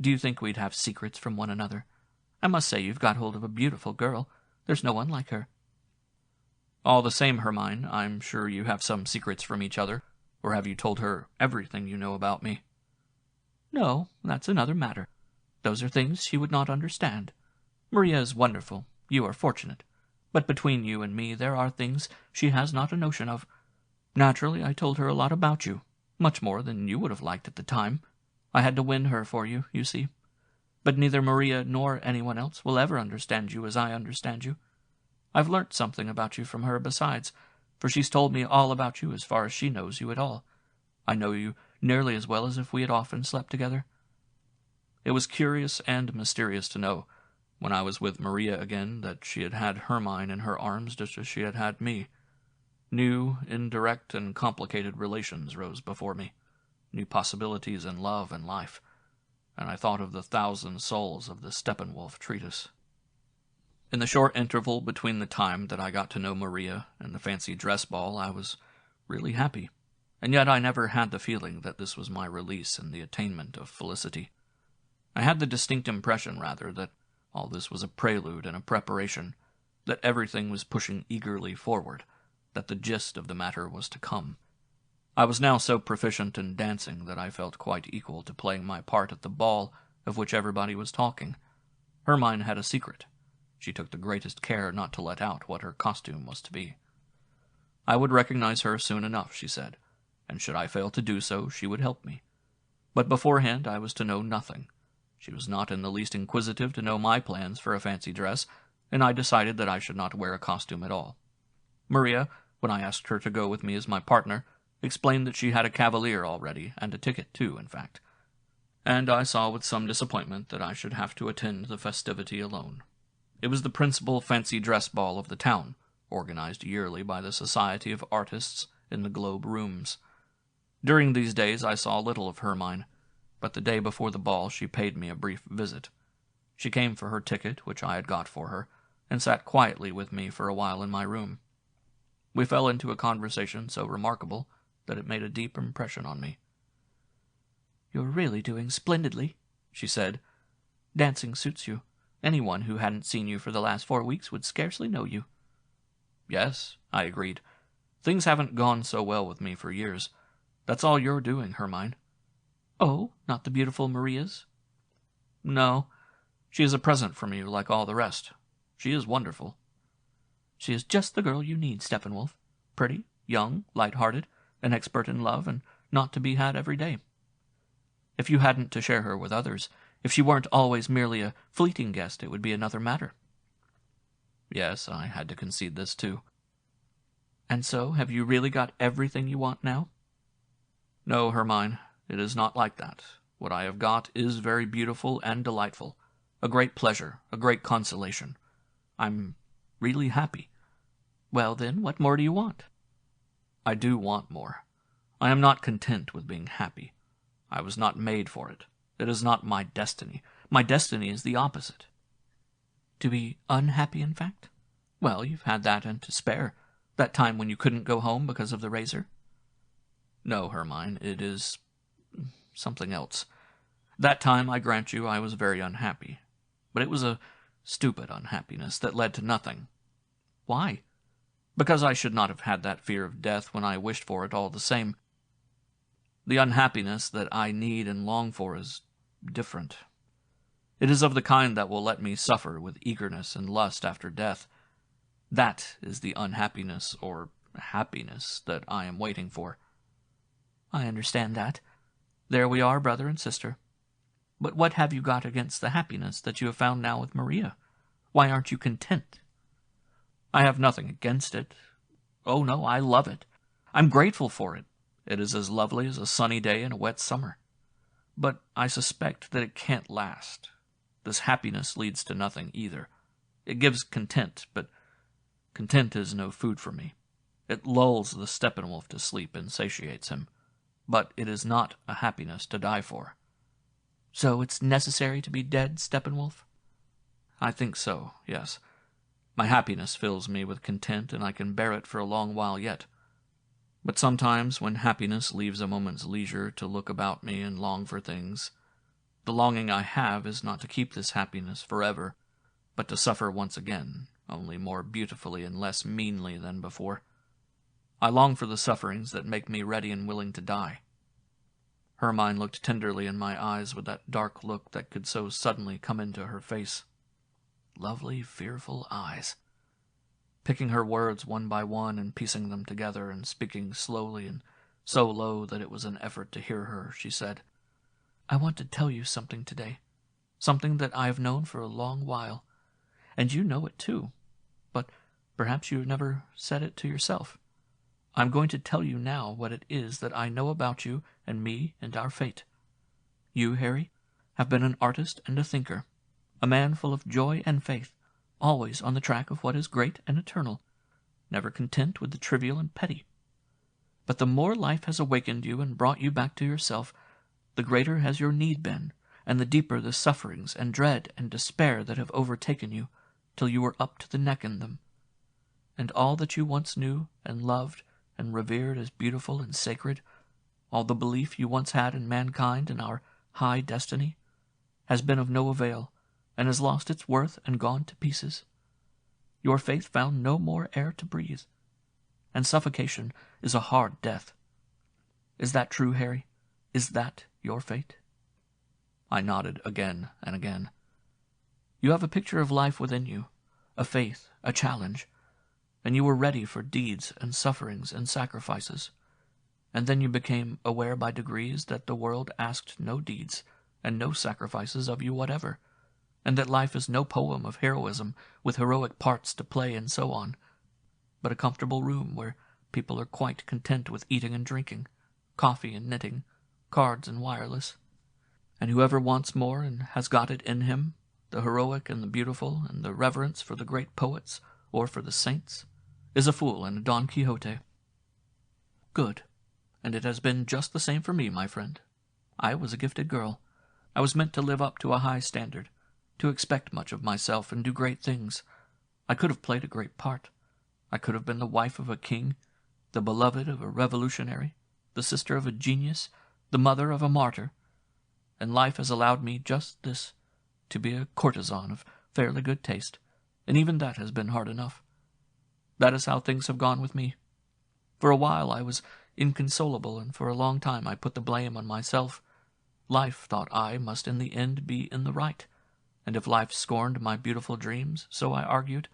Do you think we'd have secrets from one another? I must say you've got hold of a beautiful girl. There's no one like her." "All the same, Hermann, I'm sure you have some secrets from each other, or have you told her everything you know about me?" "No, that's another matter. Those are things she would not understand. Maria is wonderful. You are fortunate. But between you and me there are things she has not a notion of. Naturally, I told her a lot about you, much more than you would have liked at the time. I had to win her for you, you see. But neither Maria nor anyone else will ever understand you as I understand you. I've learnt something about you from her besides, for she's told me all about you as far as she knows you at all. I know you nearly as well as if we had often slept together." It was curious and mysterious to know, when I was with Maria again, that she had had Hermann in her arms just as she had had me. New, indirect, and complicated relations rose before me, new possibilities in love and life, and I thought of the 1,000 souls of the Steppenwolf treatise. In the short interval between the time that I got to know Maria and the fancy dress ball, I was really happy, and yet I never had the feeling that this was my release and the attainment of felicity. I had the distinct impression, rather, that all this was a prelude and a preparation, that everything was pushing eagerly forward, that the gist of the matter was to come. I was now so proficient in dancing that I felt quite equal to playing my part at the ball of which everybody was talking. Hermann had a secret. She took the greatest care not to let out what her costume was to be. I would recognize her soon enough, she said, and should I fail to do so, she would help me. But beforehand I was to know nothing. She was not in the least inquisitive to know my plans for a fancy dress, and I decided that I should not wear a costume at all. Maria, when I asked her to go with me as my partner, explained that she had a cavalier already, and a ticket too, in fact. And I saw with some disappointment that I should have to attend the festivity alone. It was the principal fancy dress ball of the town, organized yearly by the Society of Artists in the Globe Rooms. During these days I saw little of Hermann, but the day before the ball she paid me a brief visit. She came for her ticket, which I had got for her, and sat quietly with me for a while in my room. We fell into a conversation so remarkable that it made a deep impression on me. "You're really doing splendidly," she said. "Dancing suits you. Anyone who hadn't seen you for the last 4 weeks would scarcely know you." "Yes," I agreed. "Things haven't gone so well with me for years. That's all you're doing, Hermann." "Oh, not the beautiful Maria's?" "No. She is a present from you, like all the rest. She is wonderful." "She is just the girl you need, Steppenwolf. Pretty, young, light-hearted, an expert in love, and not to be had every day. If you hadn't to share her with others, if she weren't always merely a fleeting guest, it would be another matter. Yes, I had to concede this too. And so, have you really got everything you want now? No, Hermine, it is not like that. What I have got is very beautiful and delightful. A great pleasure, a great consolation. I'm really happy. Well then, what more do you want? I do want more. I am not content with being happy. I was not made for it. It is not my destiny. My destiny is the opposite. To be unhappy, in fact? Well, you've had that and to spare. That time when you couldn't go home because of the razor? No, Hermine, it is something else. That time, I grant you, I was very unhappy. But it was a stupid unhappiness that led to nothing. Why? Because I should not have had that fear of death when I wished for it all the same. The unhappiness that I need and long for is different. It is of the kind that will let me suffer with eagerness and lust after death. That is the unhappiness or happiness that I am waiting for. I understand that. There we are, brother and sister. But what have you got against the happiness that you have found now with Maria? Why aren't you content? I have nothing against it. Oh, no, I love it. I'm grateful for it. It is as lovely as a sunny day in a wet summer. But I suspect that it can't last. This happiness leads to nothing either. It gives content, but content is no food for me. It lulls the Steppenwolf to sleep and satiates him. But it is not a happiness to die for. So it's necessary to be dead, Steppenwolf? I think so, yes. My happiness fills me with content, and I can bear it for a long while yet. But sometimes, when happiness leaves a moment's leisure to look about me and long for things, the longing I have is not to keep this happiness forever, but to suffer once again, only more beautifully and less meanly than before. I long for the sufferings that make me ready and willing to die. Hermine looked tenderly in my eyes with that dark look that could so suddenly come into her face. Lovely, fearful eyes. Picking her words one by one and piecing them together and speaking slowly and so low that it was an effort to hear her, she said, I want to tell you something today, something that I have known for a long while, and you know it too, but perhaps you have never said it to yourself. I'm going to tell you now what it is that I know about you and me and our fate. You, Harry, have been an artist and a thinker, a man full of joy and faith, always on the track of what is great and eternal, never content with the trivial and petty. But the more life has awakened you and brought you back to yourself, the greater has your need been, and the deeper the sufferings and dread and despair that have overtaken you, till you were up to the neck in them. And all that you once knew and loved and revered as beautiful and sacred, all the belief you once had in mankind and our high destiny, has been of no avail, and has lost its worth and gone to pieces. Your faith found no more air to breathe, and suffocation is a hard death. Is that true, Harry? Is that your fate? I nodded again and again. You have a picture of life within you, a faith, a challenge, and you were ready for deeds and sufferings and sacrifices, and then you became aware by degrees that the world asked no deeds and no sacrifices of you whatever, and that life is no poem of heroism with heroic parts to play and so on, but a comfortable room where people are quite content with eating and drinking, coffee and knitting, cards and wireless. And whoever wants more and has got it in him, the heroic and the beautiful and the reverence for the great poets or for the saints, is a fool and a Don Quixote. Good. And it has been just the same for me, my friend. I was a gifted girl. I was meant to live up to a high standard, to expect much of myself and do great things. I could have played a great part. I could have been the wife of a king, the beloved of a revolutionary, the sister of a genius, the mother of a martyr. And life has allowed me just this, to be a courtesan of fairly good taste, and even that has been hard enough. That is how things have gone with me. For a while I was inconsolable, and for a long time I put the blame on myself. Life, thought I, must in the end be in the right, and if life scorned my beautiful dreams, so I argued,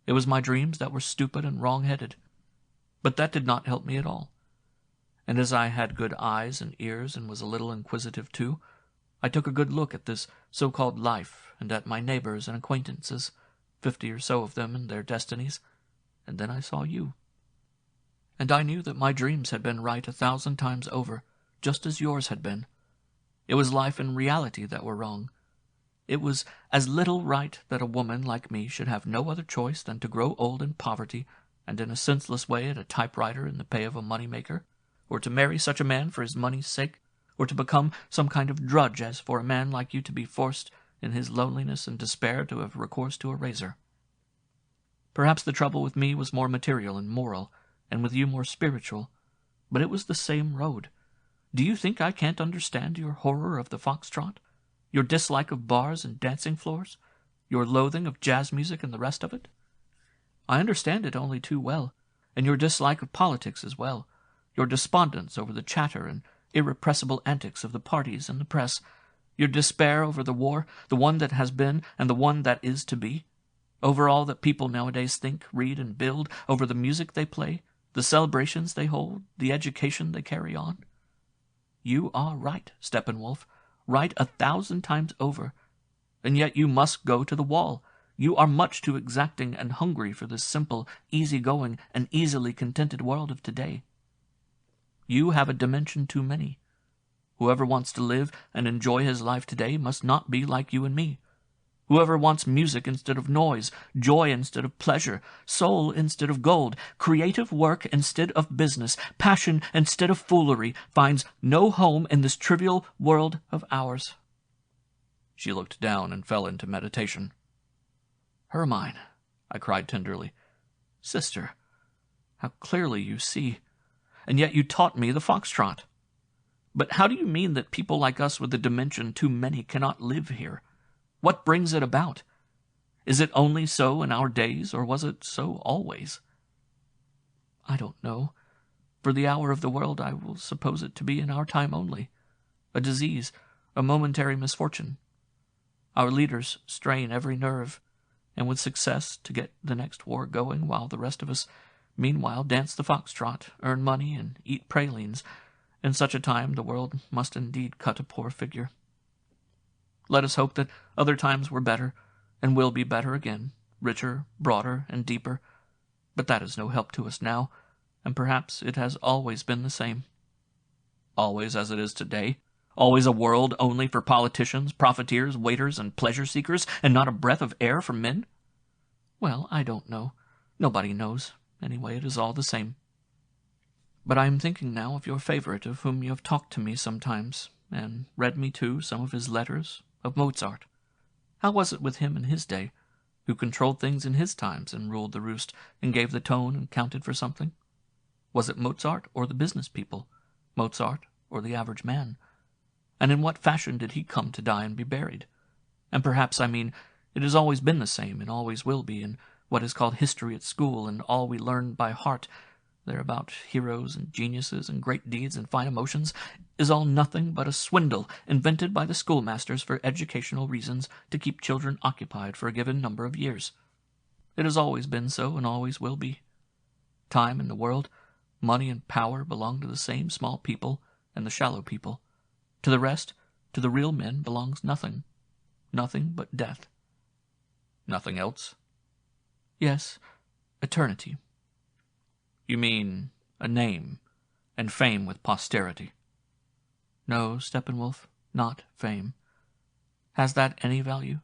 it was my dreams that were stupid and wrong-headed. But that did not help me at all. and as I had good eyes and ears and was a little inquisitive too, I took a good look at this so-called life and at my neighbors and acquaintances, 50 or so of them and their destinies, and then I saw you. And I knew that my dreams had been right 1,000 times over, just as yours had been. It was life and reality that were wrong. It was as little right that a woman like me should have no other choice than to grow old in poverty and in a senseless way at a typewriter in the pay of a money-maker, or to marry such a man for his money's sake, or to become some kind of drudge as for a man like you to be forced in his loneliness and despair to have recourse to a razor. Perhaps the trouble with me was more material and moral, and with you more spiritual, but it was the same road. Do you think I can't understand your horror of the foxtrot, your dislike of bars and dancing floors, your loathing of jazz music and the rest of it? I understand it only too well, and your dislike of politics as well, your despondence over the chatter and irrepressible antics of the parties and the press, your despair over the war, the one that has been and the one that is to be, over all that people nowadays think, read, and build, over the music they play, the celebrations they hold, the education they carry on. You are right, Steppenwolf, right 1,000 times over, and yet you must go to the wall. You are much too exacting and hungry for this simple, easy-going, and easily contented world of today. You have a dimension too many. Whoever wants to live and enjoy his life today must not be like you and me. Whoever wants music instead of noise, joy instead of pleasure, soul instead of gold, creative work instead of business, passion instead of foolery, finds no home in this trivial world of ours. She looked down and fell into meditation. Hermine, I cried tenderly, sister, how clearly you see, and yet you taught me the foxtrot. But how do you mean that people like us with a dimension too many cannot live here? What brings it about? Is it only so in our days, or was it so always? I don't know. For the hour of the world I will suppose it to be in our time only. A disease, a momentary misfortune. Our leaders strain every nerve, and with success to get the next war going, while the rest of us meanwhile dance the foxtrot, earn money, and eat pralines. In such a time the world must indeed cut a poor figure. Let us hope that other times were better, and will be better again, richer, broader, and deeper. But that is no help to us now, and perhaps it has always been the same. Always as it is today? Always a world only for politicians, profiteers, waiters, and pleasure-seekers, and not a breath of air for men? Well, I don't know. Nobody knows. Anyway, it is all the same. But I am thinking now of your favorite, of whom you have talked to me sometimes, and read me, too, some of his letters, of Mozart. How was it with him in his day, who controlled things in his times and ruled the roost and gave the tone and counted for something? Was it Mozart or the business people, Mozart or the average man? And in what fashion did he come to die and be buried? And perhaps, I mean, it has always been the same and always will be in what is called history at school, and all we learn by heart there about heroes and geniuses and great deeds and fine emotions is all nothing but a swindle invented by the schoolmasters for educational reasons to keep children occupied for a given number of years. It has always been so and always will be. Time and the world, money and power belong to the same small people and the shallow people. To the rest, to the real men, belongs nothing. Nothing but death. Nothing else? Yes, eternity. You mean a name, and fame with posterity? No, Steppenwolf, not fame. Has that any value?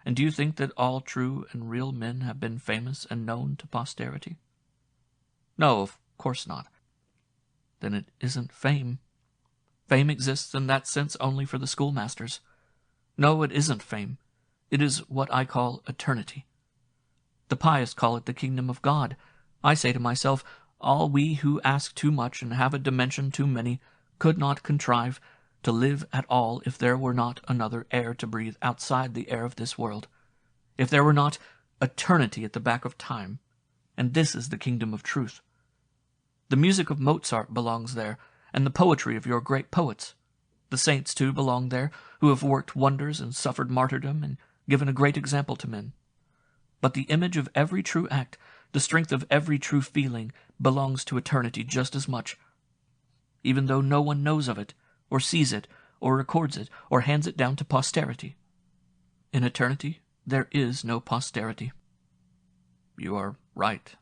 And do you think that all true and real men have been famous and known to posterity? No, of course not. Then it isn't fame. Fame exists in that sense only for the schoolmasters. No, it isn't fame. It is what I call eternity. The pious call it the kingdom of God. I say to myself, all we who ask too much and have a dimension too many could not contrive to live at all if there were not another air to breathe outside the air of this world, if there were not eternity at the back of time, and this is the kingdom of truth. The music of Mozart belongs there, and the poetry of your great poets. The saints, too, belong there, who have worked wonders and suffered martyrdom and given a great example to men. But the image of every true act, the strength of every true feeling, belongs to eternity just as much. even though no one knows of it, or sees it, or records it, or hands it down to posterity. In eternity, there is no posterity. You are right.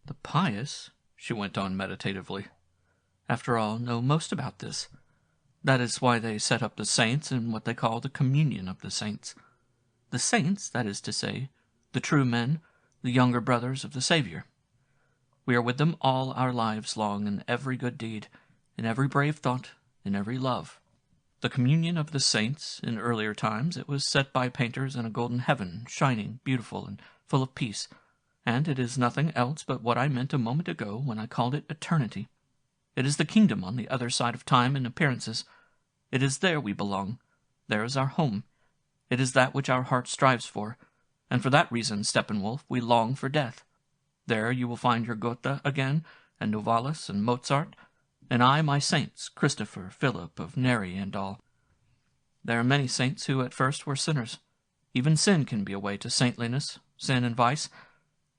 The pious, she went on meditatively, after all, know most about this. That is why they set up the saints in what they call the communion of the saints. The saints, that is to say, the true men, the younger brothers of the Savior. We are with them all our lives long in every good deed, in every brave thought, in every love. The communion of the saints, in earlier times, it was set by painters in a golden heaven, shining, beautiful, and full of peace, and it is nothing else but what I meant a moment ago when I called it eternity. It is the kingdom on the other side of time and appearances. It is there we belong. There is our home. It is that which our heart strives for, and for that reason, Steppenwolf, we long for death. There you will find your Goethe again, and Novalis, and Mozart, and I my saints, Christopher, Philip, of Neri, and all. There are many saints who at first were sinners. Even sin can be a way to saintliness, sin and vice.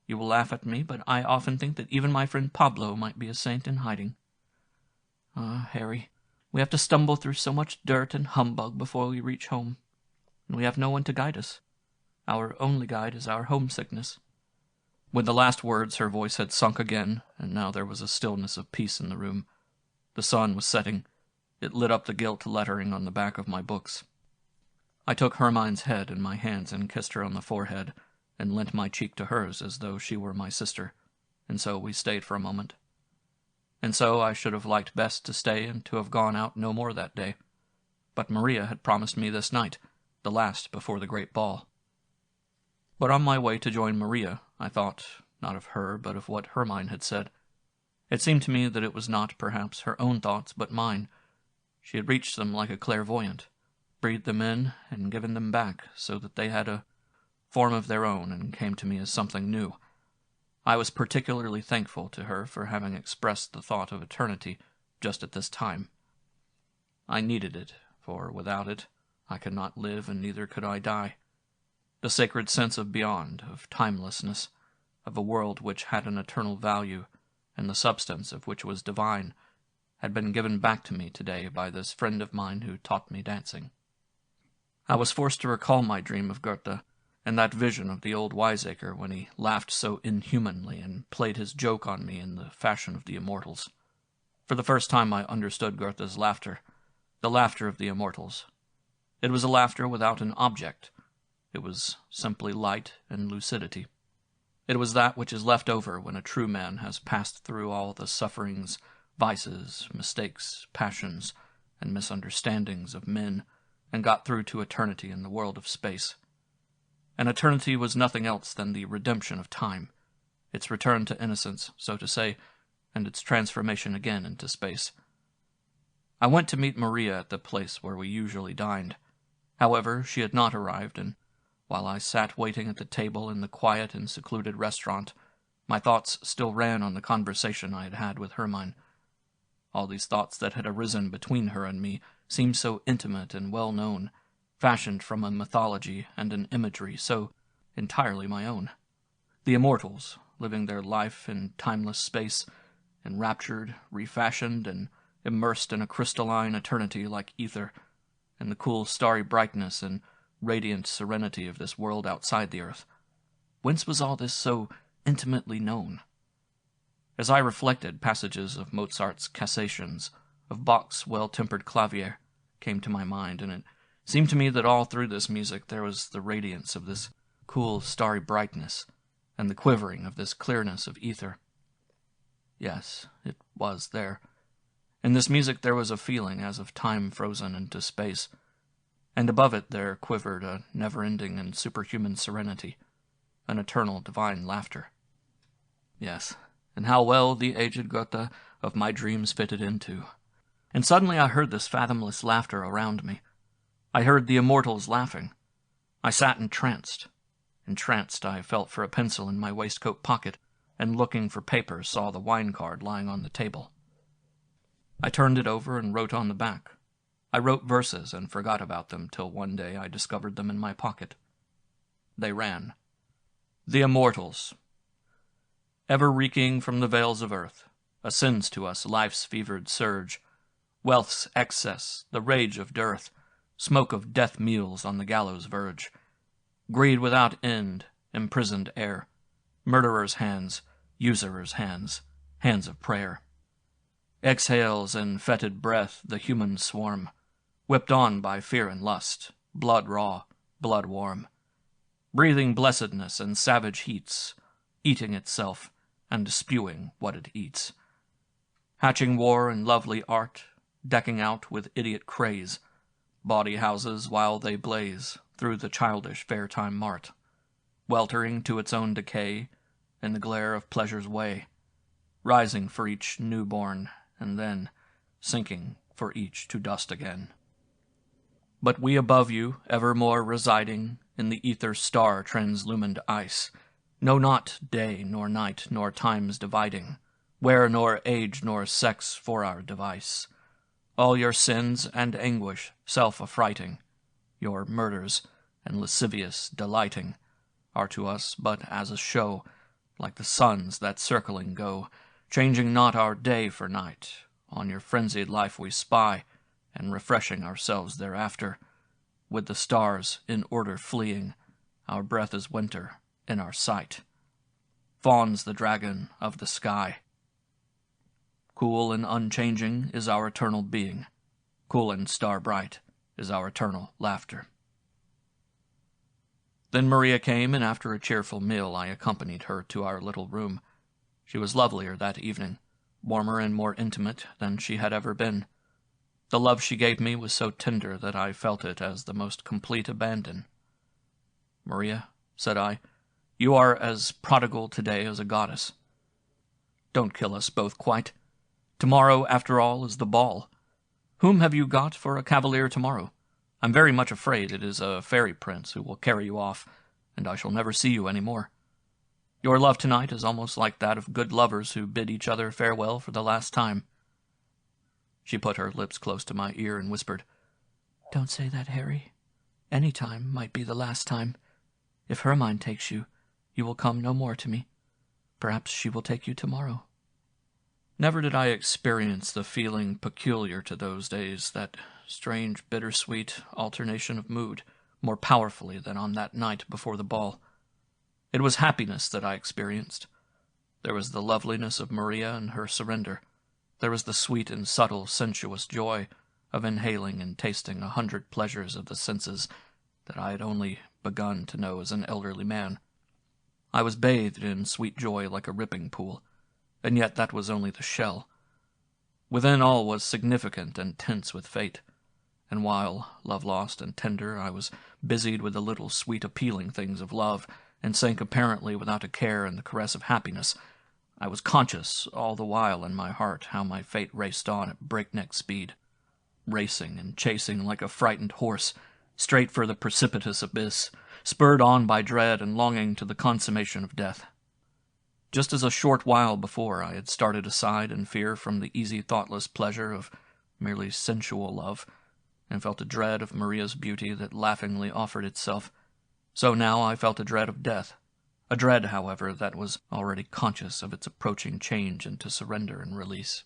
You will laugh at me, but I often think that even my friend Pablo might be a saint in hiding. Ah, Harry, we have to stumble through so much dirt and humbug before we reach home, and we have no one to guide us. Our only guide is our homesickness. With the last words her voice had sunk again, and now there was a stillness of peace in the room. The sun was setting. It lit up the gilt lettering on the back of my books. I took Hermann's head in my hands and kissed her on the forehead, and lent my cheek to hers as though she were my sister, and so we stayed for a moment. And so I should have liked best to stay and to have gone out no more that day. But Maria had promised me this night, the last before the great ball. But on my way to join Maria, I thought, not of her, but of what Hermann had said. It seemed to me that it was not, perhaps, her own thoughts, but mine. She had reached them like a clairvoyant, breathed them in, and given them back, so that they had a form of their own and came to me as something new. I was particularly thankful to her for having expressed the thought of eternity just at this time. I needed it, for without it I could not live, and neither could I die. The sacred sense of beyond, of timelessness, of a world which had an eternal value, and the substance of which was divine, had been given back to me today by this friend of mine who taught me dancing. I was forced to recall my dream of Goethe, and that vision of the old wiseacre when he laughed so inhumanly and played his joke on me in the fashion of the immortals. For the first time I understood Goethe's laughter, the laughter of the immortals. It was a laughter without an object. It was simply light and lucidity. It was that which is left over when a true man has passed through all the sufferings, vices, mistakes, passions, and misunderstandings of men, and got through to eternity in the world of space. And eternity was nothing else than the redemption of time, its return to innocence, so to say, and its transformation again into space. I went to meet Maria at the place where we usually dined. However, she had not arrived, and while I sat waiting at the table in the quiet and secluded restaurant, my thoughts still ran on the conversation I had had with Hermann. All these thoughts that had arisen between her and me seemed so intimate and well-known, fashioned from a mythology and an imagery so entirely my own. The immortals, living their life in timeless space, enraptured, refashioned, and immersed in a crystalline eternity like ether, in the cool starry brightness and radiant serenity of this world outside the earth. Whence was all this so intimately known? As I reflected, passages of Mozart's Cassations, of Bach's well-tempered clavier, came to my mind, and it seemed to me that all through this music there was the radiance of this cool starry brightness, and the quivering of this clearness of ether. Yes, it was there. In this music there was a feeling as of time frozen into space, and above it there quivered a never-ending and superhuman serenity, an eternal divine laughter. Yes, and how well the aged Goethe of my dreams fitted into. And suddenly I heard this fathomless laughter around me. I heard the immortals laughing. I sat entranced. Entranced, I felt for a pencil in my waistcoat pocket, and looking for paper saw the wine card lying on the table. I turned it over and wrote on the back. I wrote verses and forgot about them till one day I discovered them in my pocket. They ran, "The Immortals. Ever reeking from the vales of earth, ascends to us life's fevered surge, wealth's excess, the rage of dearth, smoke of death meals on the gallows' verge, greed without end, imprisoned air, murderers' hands, usurers' hands, hands of prayer. Exhales in fetid breath the human swarm, whipped on by fear and lust, blood raw, blood warm, breathing blessedness in savage heats, eating itself and spewing what it eats, hatching war and lovely art, decking out with idiot craze bawdy houses while they blaze through the childish fair-time mart, weltering to its own decay in the glare of pleasure's way, rising for each newborn and then sinking for each to dust again. But we above you, evermore residing in the ether star translumined ice, know not day nor night nor times dividing, where nor age nor sex for our device. All your sins and anguish self-affrighting, your murders and lascivious delighting, are to us but as a show, like the suns that circling go, changing not our day for night. On your frenzied life we spy, and refreshing ourselves thereafter. With the stars in order fleeing, our breath is winter in our sight. Fawns the dragon of the sky. Cool and unchanging is our eternal being. Cool and star-bright is our eternal laughter. Then Maria came, and after a cheerful meal I accompanied her to our little room. She was lovelier that evening, warmer and more intimate than she had ever been. The love she gave me was so tender that I felt it as the most complete abandon. "Maria," said I, "you are as prodigal today as a goddess. Don't kill us both quite. Tomorrow, after all, is the ball. Whom have you got for a cavalier tomorrow? I'm very much afraid it is a fairy prince who will carry you off, and I shall never see you any more. Your love tonight is almost like that of good lovers who bid each other farewell for the last time." She put her lips close to my ear and whispered, "Don't say that, Harry. Any time might be the last time. If Hermann takes you, you will come no more to me. Perhaps she will take you tomorrow." Never did I experience the feeling peculiar to those days, that strange, bittersweet alternation of mood, more powerfully than on that night before the ball. It was happiness that I experienced. There was the loveliness of Maria and her surrender. There was the sweet and subtle sensuous joy of inhaling and tasting 100 pleasures of the senses that I had only begun to know as an elderly man. I was bathed in sweet joy like a ripping pool, and yet that was only the shell. Within all was significant and tense with fate, and while, love-lost and tender, I was busied with the little sweet appealing things of love, and sank apparently without a care in the caress of happiness, I was conscious all the while in my heart how my fate raced on at breakneck speed, racing and chasing like a frightened horse, straight for the precipitous abyss, spurred on by dread and longing to the consummation of death. Just as a short while before I had started aside in fear from the easy thoughtless pleasure of merely sensual love, and felt a dread of Maria's beauty that laughingly offered itself, so now I felt a dread of death, a dread, however, that was already conscious of its approaching change into surrender and release.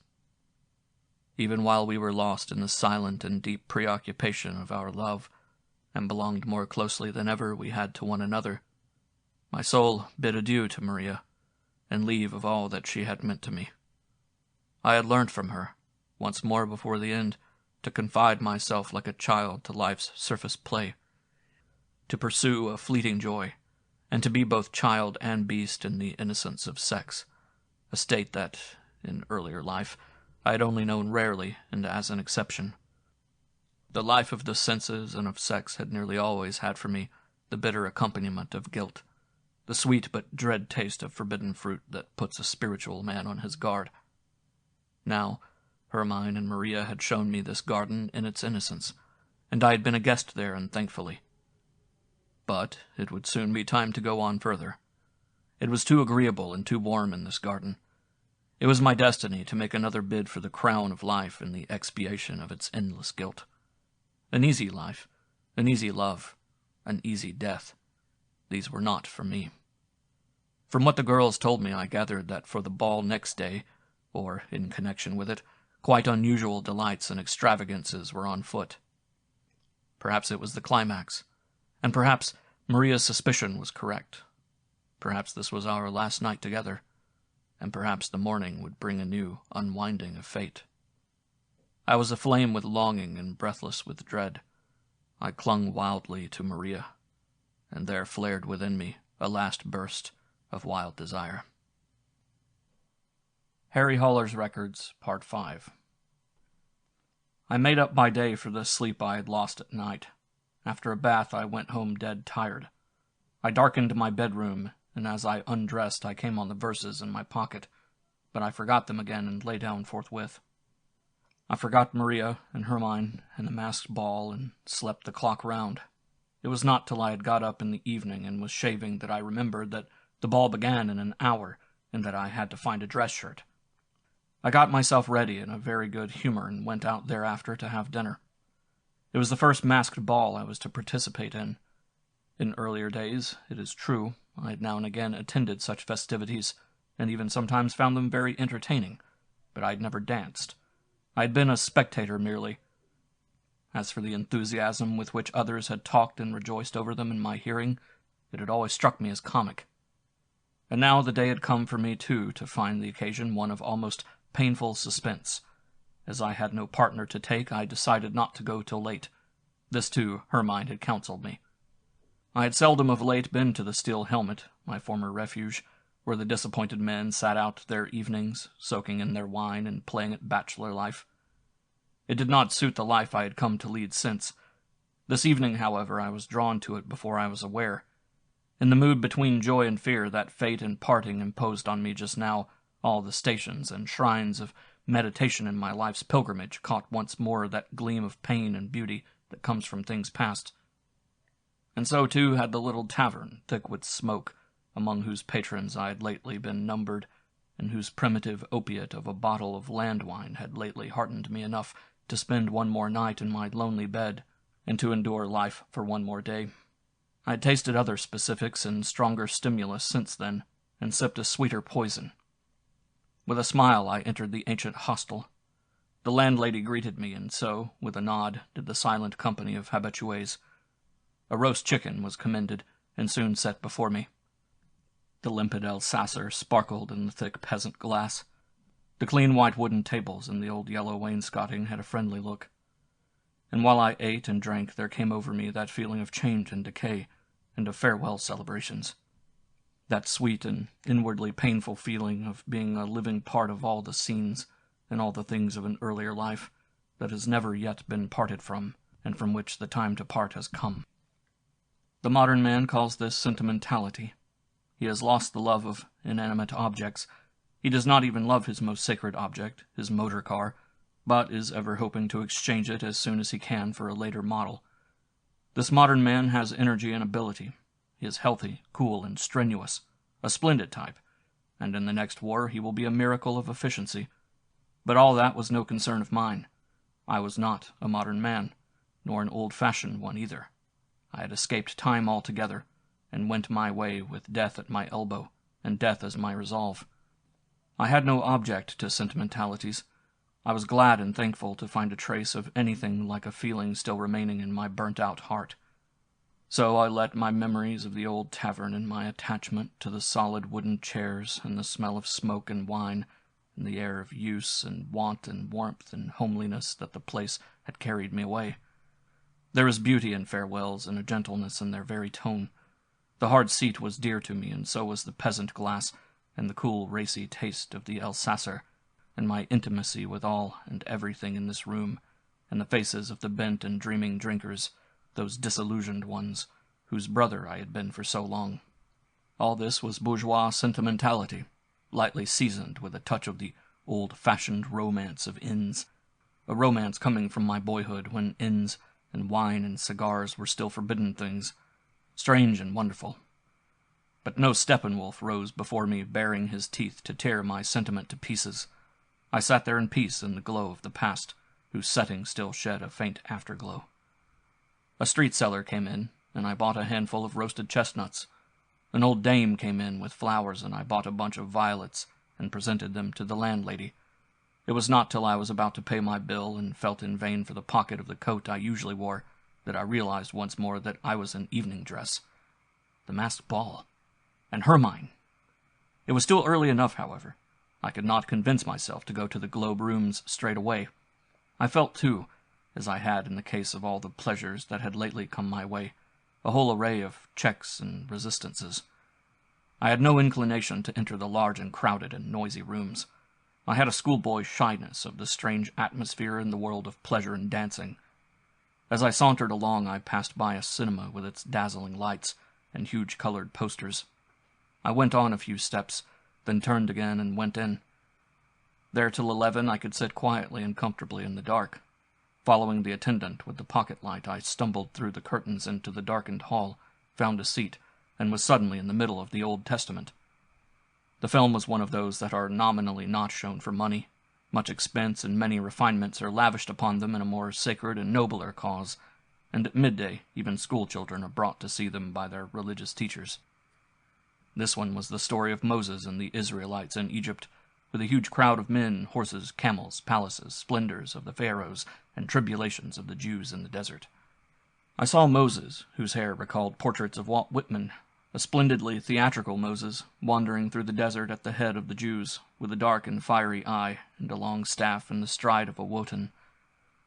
Even while we were lost in the silent and deep preoccupation of our love, and belonged more closely than ever we had to one another, my soul bid adieu to Maria, and leave of all that she had meant to me. I had learnt from her, once more before the end, to confide myself like a child to life's surface play, to pursue a fleeting joy, and to be both child and beast in the innocence of sex, a state that, in earlier life, I had only known rarely and as an exception. The life of the senses and of sex had nearly always had for me the bitter accompaniment of guilt, the sweet but dread taste of forbidden fruit that puts a spiritual man on his guard. Now, Hermann and Maria had shown me this garden in its innocence, and I had been a guest there, and thankfully. But it would soon be time to go on further. It was too agreeable and too warm in this garden. It was my destiny to make another bid for the crown of life in the expiation of its endless guilt. An easy life, an easy love, an easy death. These were not for me. From what the girls told me, I gathered that for the ball next day, or, in connection with it, quite unusual delights and extravagances were on foot. Perhaps it was the climax, and perhaps Maria's suspicion was correct. Perhaps this was our last night together, and perhaps the morning would bring a new unwinding of fate. I was aflame with longing and breathless with dread. I clung wildly to Maria, and there flared within me a last burst of wild desire. Harry Haller's Records, Part 5. I made up by day for the sleep I had lost at night. After a bath, I went home dead tired. I darkened my bedroom, and as I undressed, I came on the verses in my pocket, but I forgot them again and lay down forthwith. I forgot Maria and Hermann and the masked ball and slept the clock round. It was not till I had got up in the evening and was shaving that I remembered that the ball began in an hour and that I had to find a dress shirt. I got myself ready in a very good humor and went out thereafter to have dinner. It was the first masked ball I was to participate in. In earlier days, it is true, I had now and again attended such festivities, and even sometimes found them very entertaining, but I had never danced. I had been a spectator merely. As for the enthusiasm with which others had talked and rejoiced over them in my hearing, it had always struck me as comic. And now the day had come for me, too, to find the occasion one of almost painful suspense. As I had no partner to take, I decided not to go till late. This, too, Hermann had counseled me. I had seldom of late been to the Steel Helmet, my former refuge, where the disappointed men sat out their evenings, soaking in their wine and playing at bachelor life. It did not suit the life I had come to lead since. This evening, however, I was drawn to it before I was aware. In the mood between joy and fear that fate and parting imposed on me just now, all the stations and shrines of meditation in my life's pilgrimage caught once more that gleam of pain and beauty that comes from things past. And so, too, had the little tavern, thick with smoke, among whose patrons I had lately been numbered, and whose primitive opiate of a bottle of land wine had lately heartened me enough to spend one more night in my lonely bed, and to endure life for one more day. I had tasted other specifics and stronger stimulus since then, and sipped a sweeter poison. With a smile I entered the ancient hostel. The landlady greeted me, and so, with a nod, did the silent company of habitués. A roast chicken was commended, and soon set before me. The limpid Alsacer sparkled in the thick peasant glass. The clean white wooden tables and the old yellow wainscoting had a friendly look. And while I ate and drank, there came over me that feeling of change and decay, and of farewell celebrations. That sweet and inwardly painful feeling of being a living part of all the scenes and all the things of an earlier life that has never yet been parted from, and from which the time to part has come. The modern man calls this sentimentality. He has lost the love of inanimate objects. He does not even love his most sacred object, his motor car, but is ever hoping to exchange it as soon as he can for a later model. This modern man has energy and ability. He is healthy, cool, and strenuous, a splendid type, and in the next war he will be a miracle of efficiency. But all that was no concern of mine. I was not a modern man, nor an old-fashioned one either. I had escaped time altogether, and went my way with death at my elbow, and death as my resolve. I had no object to sentimentalities. I was glad and thankful to find a trace of anything like a feeling still remaining in my burnt-out heart. So I let my memories of the old tavern and my attachment to the solid wooden chairs and the smell of smoke and wine and the air of use and want and warmth and homeliness that the place had carried me away. There is beauty in farewells and a gentleness in their very tone. The hard seat was dear to me, and so was the peasant glass, and the cool, racy taste of the Alsacer, and my intimacy with all and everything in this room, and the faces of the bent and dreaming drinkers, those disillusioned ones, whose brother I had been for so long. All this was bourgeois sentimentality, lightly seasoned with a touch of the old-fashioned romance of inns, a romance coming from my boyhood when inns and wine and cigars were still forbidden things, strange and wonderful. But no Steppenwolf rose before me baring his teeth to tear my sentiment to pieces. I sat there in peace in the glow of the past, whose setting still shed a faint afterglow. A street seller came in, and I bought a handful of roasted chestnuts. An old dame came in with flowers, and I bought a bunch of violets and presented them to the landlady, It was not till I was about to pay my bill and felt in vain for the pocket of the coat I usually wore that I realized once more that I was in evening dress. The masked ball. And Hermann. It was still early enough, however. I could not convince myself to go to the Globe rooms straight away. I felt, too, as I had in the case of all the pleasures that had lately come my way, a whole array of checks and resistances. I had no inclination to enter the large and crowded and noisy rooms. I had a schoolboy's shyness of the strange atmosphere in the world of pleasure and dancing. As I sauntered along, I passed by a cinema with its dazzling lights and huge colored posters. I went on a few steps, then turned again and went in. There till 11 I could sit quietly and comfortably in the dark. Following the attendant with the pocket light, I stumbled through the curtains into the darkened hall, found a seat, and was suddenly in the middle of the Old Testament. The film was one of those that are nominally not shown for money. Much expense and many refinements are lavished upon them in a more sacred and nobler cause, and at midday even schoolchildren are brought to see them by their religious teachers. This one was the story of Moses and the Israelites in Egypt, with a huge crowd of men, horses, camels, palaces, splendors of the pharaohs, and tribulations of the Jews in the desert. I saw Moses, whose hair recalled portraits of Walt Whitman, a splendidly theatrical Moses, wandering through the desert at the head of the Jews, with a dark and fiery eye, and a long staff and the stride of a wotan.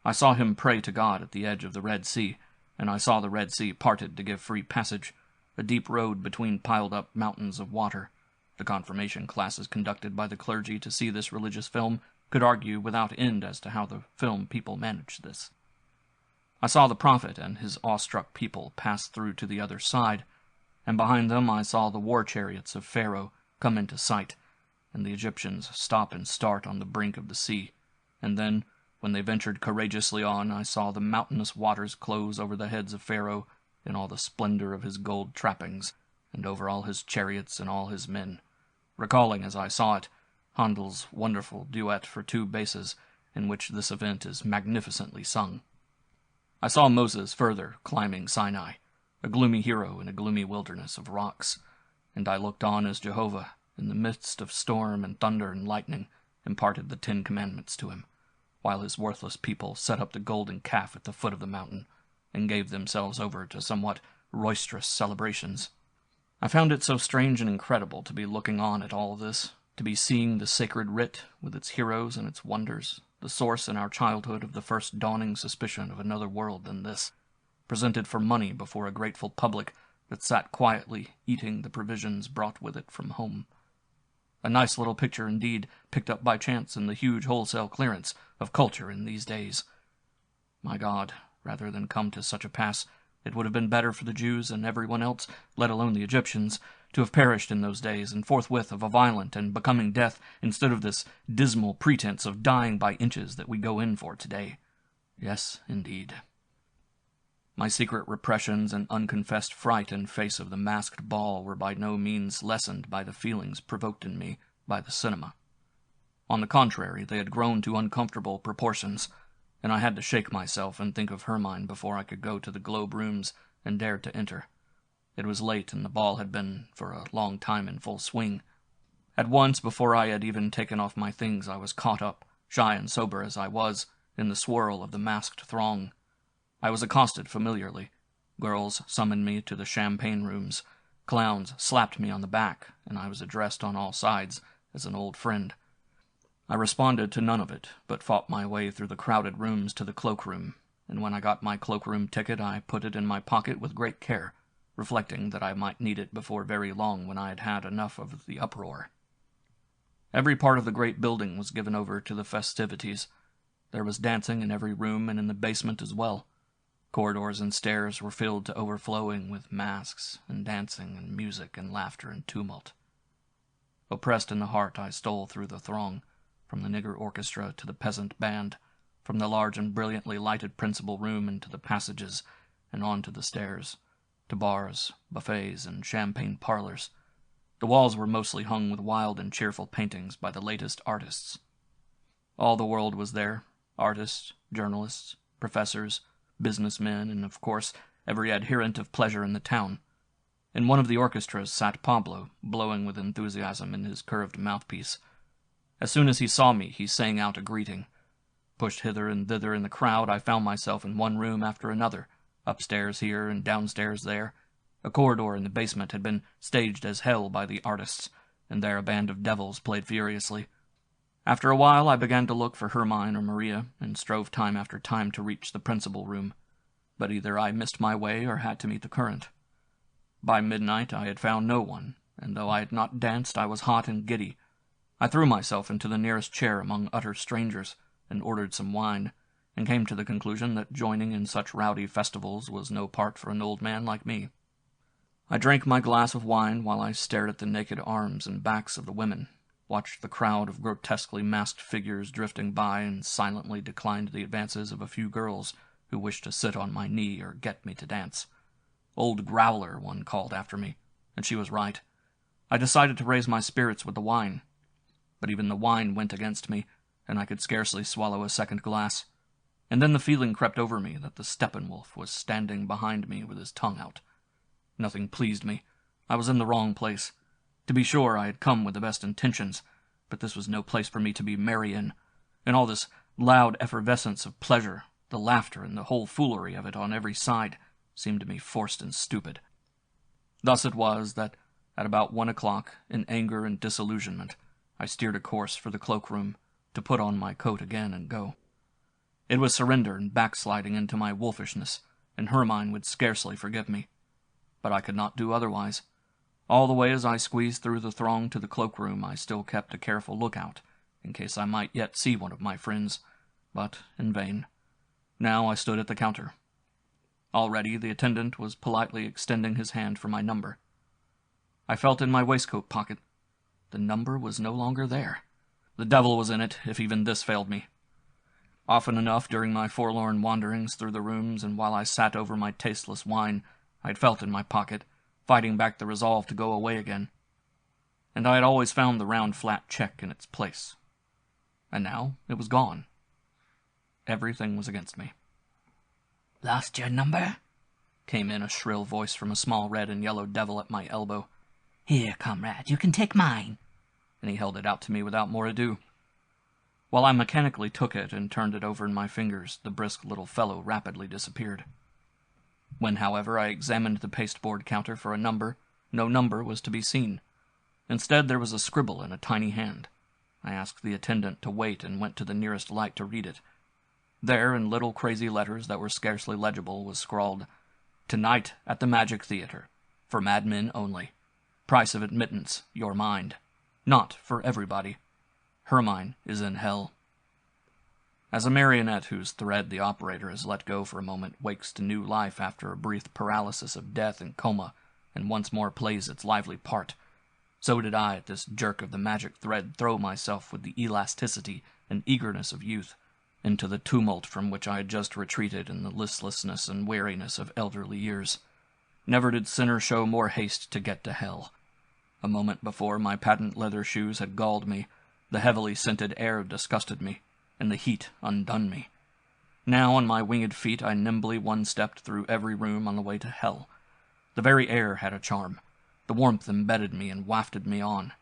I saw him pray to God at the edge of the Red Sea, and I saw the Red Sea parted to give free passage, a deep road between piled-up mountains of water. The confirmation classes conducted by the clergy to see this religious film could argue without end as to how the film people managed this. I saw the prophet and his awestruck people pass through to the other side, and behind them I saw the war chariots of Pharaoh come into sight, and the Egyptians stop and start on the brink of the sea, and then, when they ventured courageously on, I saw the mountainous waters close over the heads of Pharaoh in all the splendor of his gold trappings, and over all his chariots and all his men, recalling as I saw it Handel's wonderful duet for two basses, in which this event is magnificently sung. I saw Moses further climbing Sinai, a gloomy hero in a gloomy wilderness of rocks, and I looked on as Jehovah, in the midst of storm and thunder and lightning, imparted the 10 Commandments to him, while his worthless people set up the golden calf at the foot of the mountain, and gave themselves over to somewhat roisterous celebrations. I found it so strange and incredible to be looking on at all this, to be seeing the sacred writ, with its heroes and its wonders, the source in our childhood of the first dawning suspicion of another world than this, presented for money before a grateful public that sat quietly eating the provisions brought with it from home. A nice little picture indeed, picked up by chance in the huge wholesale clearance of culture in these days. My God, rather than come to such a pass, it would have been better for the Jews and everyone else, let alone the Egyptians, to have perished in those days, and forthwith of a violent and becoming death, instead of this dismal pretense of dying by inches that we go in for today. Yes, indeed. My secret repressions and unconfessed fright in face of the masked ball were by no means lessened by the feelings provoked in me by the cinema. On the contrary, they had grown to uncomfortable proportions, and I had to shake myself and think of Hermann before I could go to the Globe rooms and dare to enter. It was late, and the ball had been for a long time in full swing. At once, before I had even taken off my things, I was caught up, shy and sober as I was, in the swirl of the masked throng. I was accosted familiarly. Girls summoned me to the champagne rooms. Clowns slapped me on the back, and I was addressed on all sides as an old friend. I responded to none of it, but fought my way through the crowded rooms to the cloakroom, and when I got my cloakroom ticket I put it in my pocket with great care, reflecting that I might need it before very long when I had had enough of the uproar. Every part of the great building was given over to the festivities. There was dancing in every room and in the basement as well. Corridors and stairs were filled to overflowing with masks and dancing and music and laughter and tumult. Oppressed in the heart, I stole through the throng, from the nigger orchestra to the peasant band, from the large and brilliantly lighted principal room into the passages and on to the stairs, to bars, buffets, and champagne parlors. The walls were mostly hung with wild and cheerful paintings by the latest artists. All the world was there, artists, journalists, professors, businessmen, and, of course, every adherent of pleasure in the town. In one of the orchestras sat Pablo, blowing with enthusiasm in his curved mouthpiece. As soon as he saw me, he sang out a greeting. Pushed hither and thither in the crowd, I found myself in one room after another, upstairs here and downstairs there. A corridor in the basement had been staged as hell by the artists, and there a band of devils played furiously. After a while I began to look for Hermann or Maria, and strove time after time to reach the principal room, but either I missed my way or had to meet the current. By midnight I had found no one, and though I had not danced, I was hot and giddy. I threw myself into the nearest chair among utter strangers, and ordered some wine, and came to the conclusion that joining in such rowdy festivals was no part for an old man like me. I drank my glass of wine while I stared at the naked arms and backs of the women, watched the crowd of grotesquely masked figures drifting by, and silently declined the advances of a few girls who wished to sit on my knee or get me to dance. Old Growler, one called after me, and she was right. I decided to raise my spirits with the wine, but even the wine went against me, and I could scarcely swallow a second glass. And then the feeling crept over me that the Steppenwolf was standing behind me with his tongue out. Nothing pleased me. I was in the wrong place. To be sure, I had come with the best intentions, but this was no place for me to be merry in. And all this loud effervescence of pleasure, the laughter and the whole foolery of it on every side, seemed to me forced and stupid. Thus it was that, at about 1 o'clock, in anger and disillusionment, I steered a course for the cloakroom, to put on my coat again and go. It was surrender and backsliding into my wolfishness, and Hermann would scarcely forgive me. But I could not do otherwise. All the way as I squeezed through the throng to the cloakroom, I still kept a careful lookout, in case I might yet see one of my friends, but in vain. Now I stood at the counter. Already the attendant was politely extending his hand for my number. I felt in my waistcoat pocket. The number was no longer there. The devil was in it, if even this failed me. Often enough during my forlorn wanderings through the rooms, and while I sat over my tasteless wine, I had felt in my pocket, fighting back the resolve to go away again. And I had always found the round flat check in its place. And now it was gone. Everything was against me. "Lost your number?" came in a shrill voice from a small red and yellow devil at my elbow. "Here, comrade, you can take mine." And he held it out to me without more ado. While I mechanically took it and turned it over in my fingers, the brisk little fellow rapidly disappeared. When, however, I examined the pasteboard counter for a number, no number was to be seen. Instead, there was a scribble in a tiny hand. I asked the attendant to wait and went to the nearest light to read it. There, in little crazy letters that were scarcely legible, was scrawled, "Tonight at the Magic Theater. For madmen only. Price of admittance, your mind. Not for everybody. Hermann is in hell." As a marionette whose thread the operator has let go for a moment wakes to new life after a brief paralysis of death and coma, and once more plays its lively part, so did I at this jerk of the magic thread throw myself with the elasticity and eagerness of youth into the tumult from which I had just retreated in the listlessness and weariness of elderly years. Never did sinner show more haste to get to hell. A moment before, my patent leather shoes had galled me, the heavily scented air disgusted me, and the heat undone me. Now, on my winged feet, I nimbly one-stepped through every room on the way to hell. The very air had a charm. The warmth embedded me and wafted me on.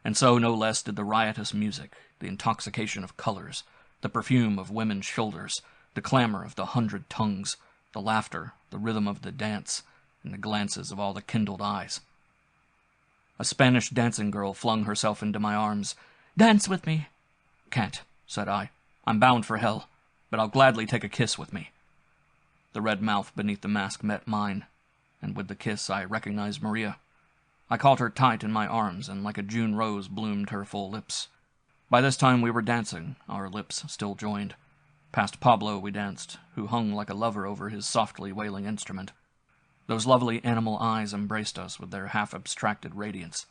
And so, no less did the riotous music, the intoxication of colors, the perfume of women's shoulders, the clamor of the 100 tongues, the laughter, the rhythm of the dance, and the glances of all the kindled eyes. A Spanish dancing girl flung herself into my arms. "Dance with me." "Can't," said I. "I'm bound for hell, but I'll gladly take a kiss with me." The red mouth beneath the mask met mine, and with the kiss I recognized Maria. I caught her tight in my arms, and like a June rose bloomed her full lips. By this time we were dancing, our lips still joined. Past Pablo we danced, who hung like a lover over his softly wailing instrument. Those lovely animal eyes embraced us with their half-abstracted radiance.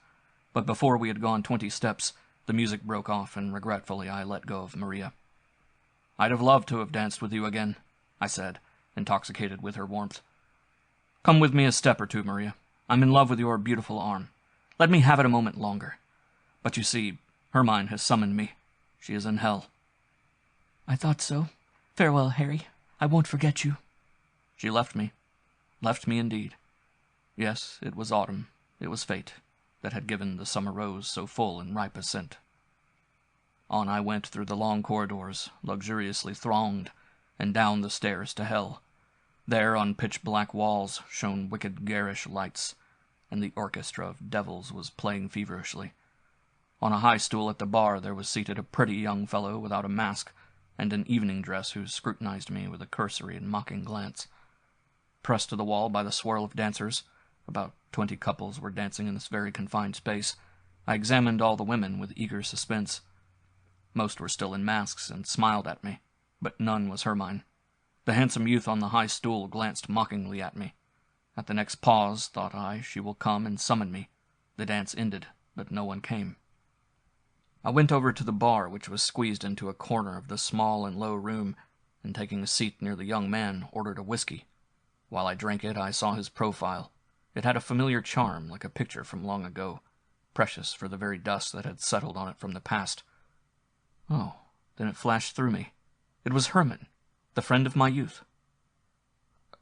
But before we had gone 20 steps, the music broke off, and regretfully I let go of Maria. "I'd have loved to have danced with you again," I said, intoxicated with her warmth. "Come with me a step or two, Maria. I'm in love with your beautiful arm. Let me have it a moment longer. But you see, Hermann has summoned me. She is in hell." "I thought so. Farewell, Harry. I won't forget you." She left me. Left me indeed. Yes, it was autumn. It was fate that had given the summer rose so full and ripe a scent. On I went through the long corridors, luxuriously thronged, and down the stairs to hell. There, on pitch-black walls, shone wicked garish lights, and the orchestra of devils was playing feverishly. On a high stool at the bar there was seated a pretty young fellow without a mask, and an evening dress who scrutinized me with a cursory and mocking glance. Pressed to the wall by the swirl of dancers, about 20 couples were dancing in this very confined space, I examined all the women with eager suspense. Most were still in masks and smiled at me, but none was Hermann. The handsome youth on the high stool glanced mockingly at me. At the next pause, thought I, she will come and summon me. The dance ended, but no one came. I went over to the bar, which was squeezed into a corner of the small and low room, and taking a seat near the young man, ordered a whiskey. While I drank it, I saw his profile. It had a familiar charm, like a picture from long ago, precious for the very dust that had settled on it from the past. Oh, then it flashed through me. It was Hermann, the friend of my youth.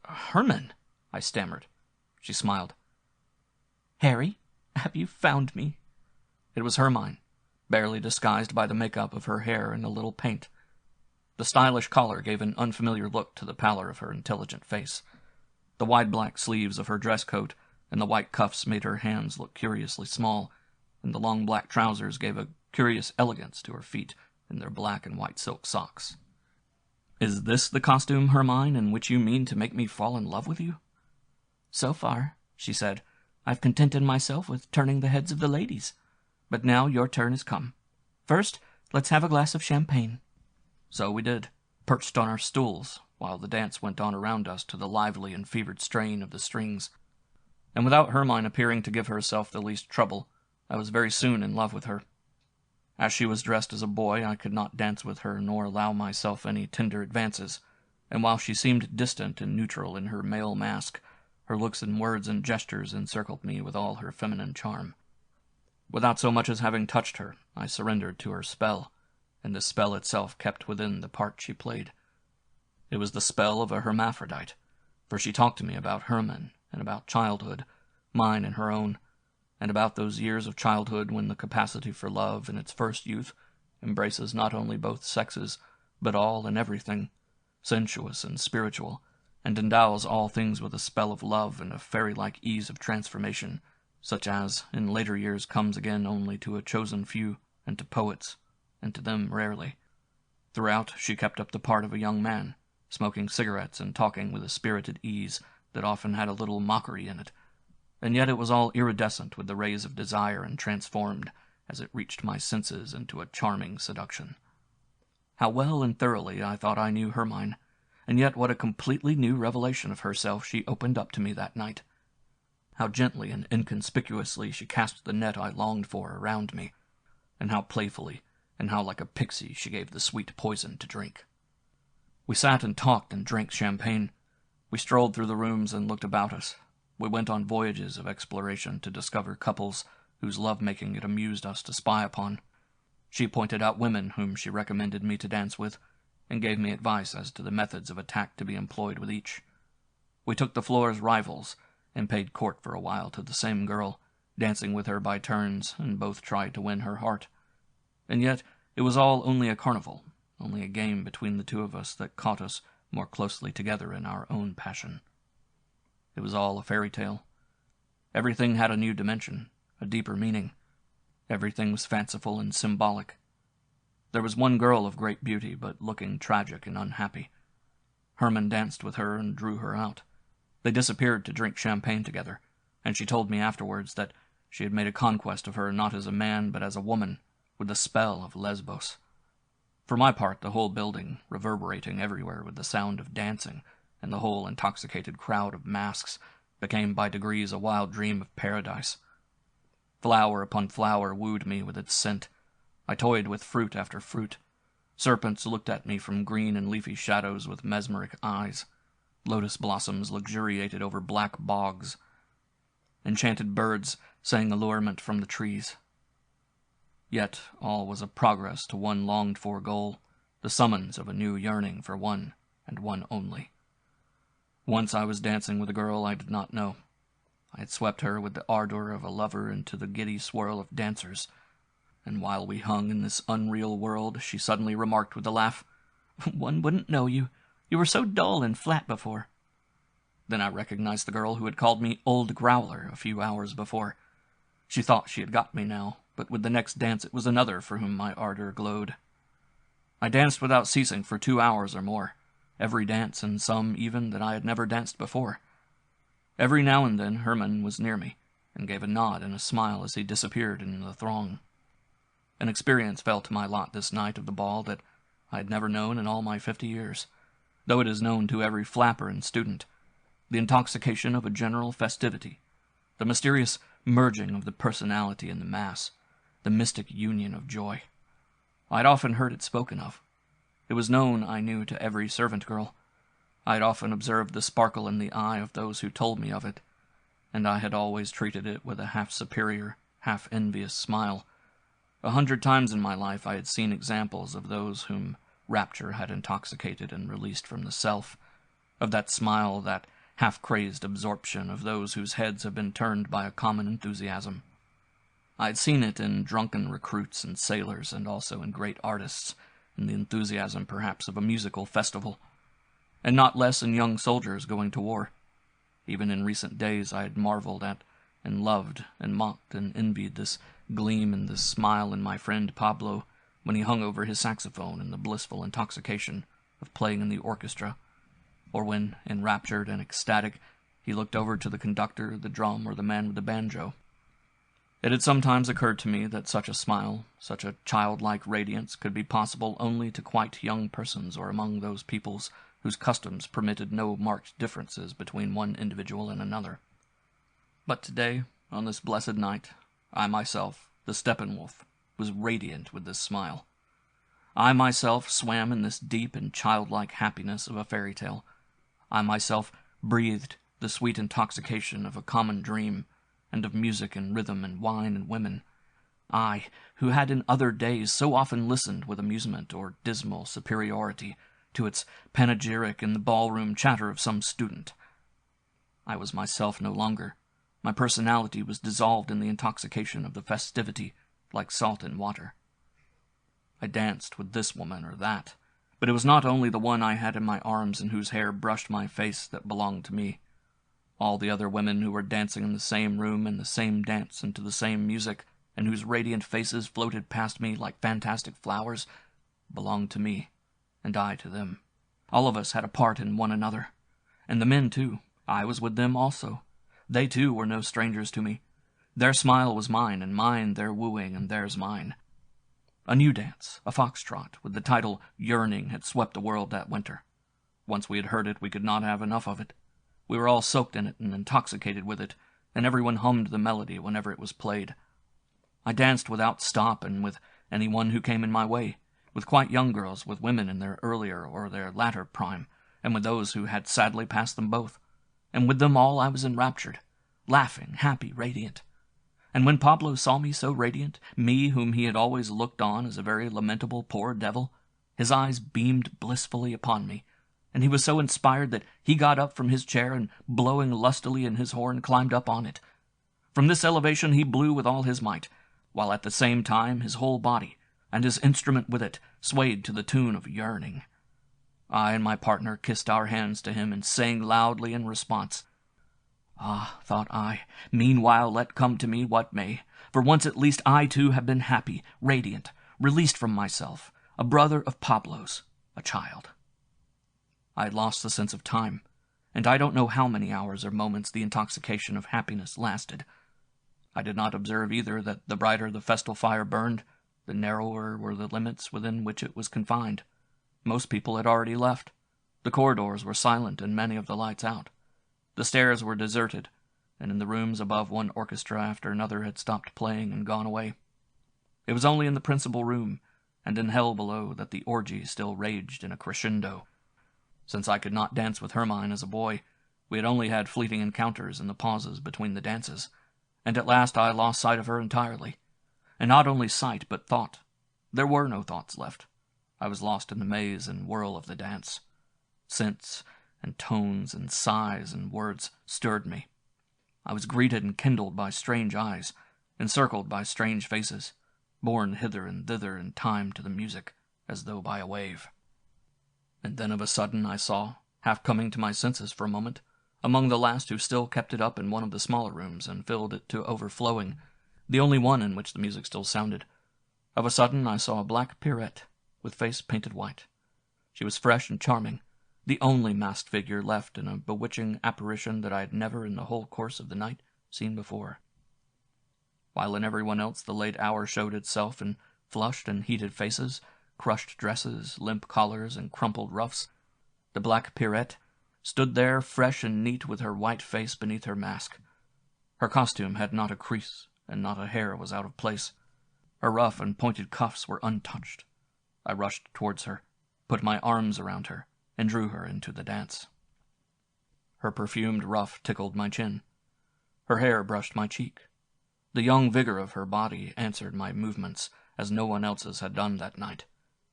"Hermann," I stammered. She smiled. "Harry, have you found me?" It was Hermann, barely disguised by the makeup of her hair and a little paint. The stylish collar gave an unfamiliar look to the pallor of her intelligent face. The wide black sleeves of her dress coat and the white cuffs made her hands look curiously small, and the long black trousers gave a curious elegance to her feet in their black and white silk socks. "Is this the costume, Hermann, in which you mean to make me fall in love with you?" "So far," she said, "I've contented myself with turning the heads of the ladies. But now your turn has come. First, let's have a glass of champagne." So we did, perched on our stools, while the dance went on around us to the lively and fevered strain of the strings. And without Hermann appearing to give herself the least trouble, I was very soon in love with her. As she was dressed as a boy, I could not dance with her nor allow myself any tender advances, and while she seemed distant and neutral in her male mask, her looks and words and gestures encircled me with all her feminine charm. Without so much as having touched her, I surrendered to her spell, and the spell itself kept within the part she played. It was the spell of a hermaphrodite, for she talked to me about Hermann and about childhood, mine and her own, and about those years of childhood when the capacity for love in its first youth embraces not only both sexes, but all and everything, sensuous and spiritual, and endows all things with a spell of love and a fairy-like ease of transformation, such as in later years comes again only to a chosen few, and to poets, and to them rarely. Throughout she kept up the part of a young man, smoking cigarettes and talking with a spirited ease that often had a little mockery in it, and yet it was all iridescent with the rays of desire and transformed, as it reached my senses, into a charming seduction. How well and thoroughly I thought I knew Hermann, and yet what a completely new revelation of herself she opened up to me that night. How gently and inconspicuously she cast the net I longed for around me, and how playfully, and how like a pixie she gave the sweet poison to drink. We sat and talked and drank champagne. We strolled through the rooms and looked about us. We went on voyages of exploration to discover couples whose love-making it amused us to spy upon. She pointed out women whom she recommended me to dance with, and gave me advice as to the methods of attack to be employed with each. We took the floor as rivals, and paid court for a while to the same girl, dancing with her by turns, and both tried to win her heart. And yet it was all only a carnival, only a game between the two of us that caught us more closely together in our own passion. It was all a fairy tale. Everything had a new dimension, a deeper meaning. Everything was fanciful and symbolic. There was one girl of great beauty, but looking tragic and unhappy. Hermann danced with her and drew her out. They disappeared to drink champagne together, and she told me afterwards that she had made a conquest of her not as a man but as a woman, with the spell of Lesbos. For my part, the whole building, reverberating everywhere with the sound of dancing, and the whole intoxicated crowd of masks, became by degrees a wild dream of paradise. Flower upon flower wooed me with its scent. I toyed with fruit after fruit. Serpents looked at me from green and leafy shadows with mesmeric eyes. Lotus blossoms luxuriated over black bogs. Enchanted birds sang allurement from the trees. Yet all was a progress to one longed-for goal, the summons of a new yearning for one, and one only. Once I was dancing with a girl I did not know. I had swept her with the ardor of a lover into the giddy swirl of dancers. and while we hung in this unreal world, she suddenly remarked with a laugh, "One wouldn't know you. You were so dull and flat before." Then I recognized the girl who had called me Old Growler a few hours before. She thought she had got me now, but with the next dance it was another for whom my ardor glowed. I danced without ceasing for 2 hours or more, every dance and some even that I had never danced before. Every now and then Hermann was near me, and gave a nod and a smile as he disappeared in the throng. An experience fell to my lot this night of the ball that I had never known in all my 50 years, though it is known to every flapper and student, the intoxication of a general festivity, the mysterious merging of the personality in the mass, the mystic union of joy. I had often heard it spoken of. It was known, I knew, to every servant girl. I had often observed the sparkle in the eye of those who told me of it, and I had always treated it with a half-superior, half-envious smile. 100 times in my life I had seen examples of those whom rapture had intoxicated and released from the self, of that smile, that half-crazed absorption of those whose heads have been turned by a common enthusiasm. I had seen it in drunken recruits and sailors, and also in great artists, in the enthusiasm perhaps of a musical festival, and not less in young soldiers going to war. Even in recent days I had marveled at, and loved, and mocked, and envied this gleam and this smile in my friend Pablo when he hung over his saxophone in the blissful intoxication of playing in the orchestra, or when, enraptured and ecstatic, he looked over to the conductor, the drum, or the man with the banjo. It had sometimes occurred to me that such a smile, such a childlike radiance, could be possible only to quite young persons or among those peoples whose customs permitted no marked differences between one individual and another. But today, on this blessed night, I myself, the Steppenwolf, was radiant with this smile. I myself swam in this deep and childlike happiness of a fairy tale. I myself breathed the sweet intoxication of a common dream, and of music and rhythm and wine and women. I, who had in other days so often listened with amusement or dismal superiority to its panegyric in the ballroom chatter of some student. I was myself no longer. My personality was dissolved in the intoxication of the festivity, like salt in water. I danced with this woman or that, but it was not only the one I had in my arms and whose hair brushed my face that belonged to me. All the other women who were dancing in the same room and the same dance and to the same music, and whose radiant faces floated past me like fantastic flowers, belonged to me, and I to them. All of us had a part in one another. And the men, too. I was with them also. They, too, were no strangers to me. Their smile was mine, and mine their wooing, and theirs mine. A new dance, a foxtrot, with the title Yearning, had swept the world that winter. Once we had heard it, we could not have enough of it. We were all soaked in it and intoxicated with it, and everyone hummed the melody whenever it was played. I danced without stop and with anyone who came in my way, with quite young girls, with women in their earlier or their latter prime, and with those who had sadly passed them both. And with them all I was enraptured, laughing, happy, radiant. And when Pablo saw me so radiant, me whom he had always looked on as a very lamentable poor devil, his eyes beamed blissfully upon me, and he was so inspired that he got up from his chair and, blowing lustily in his horn, climbed up on it. From this elevation he blew with all his might, while at the same time his whole body, and his instrument with it, swayed to the tune of Yearning. I and my partner kissed our hands to him and sang loudly in response. Ah, thought I, meanwhile let come to me what may, for once at least I too have been happy, radiant, released from myself, a brother of Pablo's, a child. I had lost the sense of time, and I don't know how many hours or moments the intoxication of happiness lasted. I did not observe either that the brighter the festal fire burned, the narrower were the limits within which it was confined. Most people had already left. The corridors were silent and many of the lights out. The stairs were deserted, and in the rooms above one orchestra after another had stopped playing and gone away. It was only in the principal room, and in hell below, that the orgy still raged in a crescendo. Since I could not dance with Hermann as a boy, we had only had fleeting encounters in the pauses between the dances, and at last I lost sight of her entirely. And not only sight, but thought. There were no thoughts left. I was lost in the maze and whirl of the dance. Scents and tones and sighs and words stirred me. I was greeted and kindled by strange eyes, encircled by strange faces. borne hither and thither in time to the music, as though by a wave. And then of a sudden I saw, half coming to my senses for a moment, among the last who still kept it up in one of the smaller rooms and filled it to overflowing, the only one in which the music still sounded, of a sudden I saw a black Pierrette, with face painted white. She was fresh and charming, the only masked figure left in a bewitching apparition that I had never in the whole course of the night seen before. While in everyone else the late hour showed itself in flushed and heated faces, crushed dresses, limp collars, and crumpled ruffs, the black Pierrette stood there fresh and neat with her white face beneath her mask. Her costume had not a crease, and not a hair was out of place. Her ruff and pointed cuffs were untouched. I rushed towards her, put my arms around her, and drew her into the dance. Her perfumed ruff tickled my chin. Her hair brushed my cheek. The young vigor of her body answered my movements as no one else's had done that night,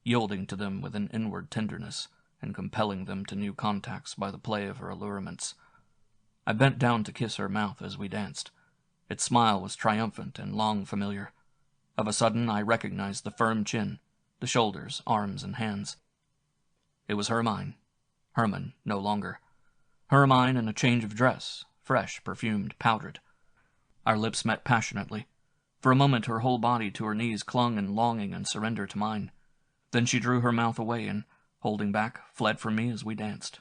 yielding to them with an inward tenderness, and compelling them to new contacts by the play of her allurements. I bent down to kiss her mouth as we danced. Its smile was triumphant and long familiar. Of a sudden I recognized the firm chin, the shoulders, arms, and hands. It was Hermann no longer. Hermann in a change of dress, fresh, perfumed, powdered. Our lips met passionately. For a moment her whole body to her knees clung in longing and surrender to mine. Then she drew her mouth away and, holding back, fled from me as we danced.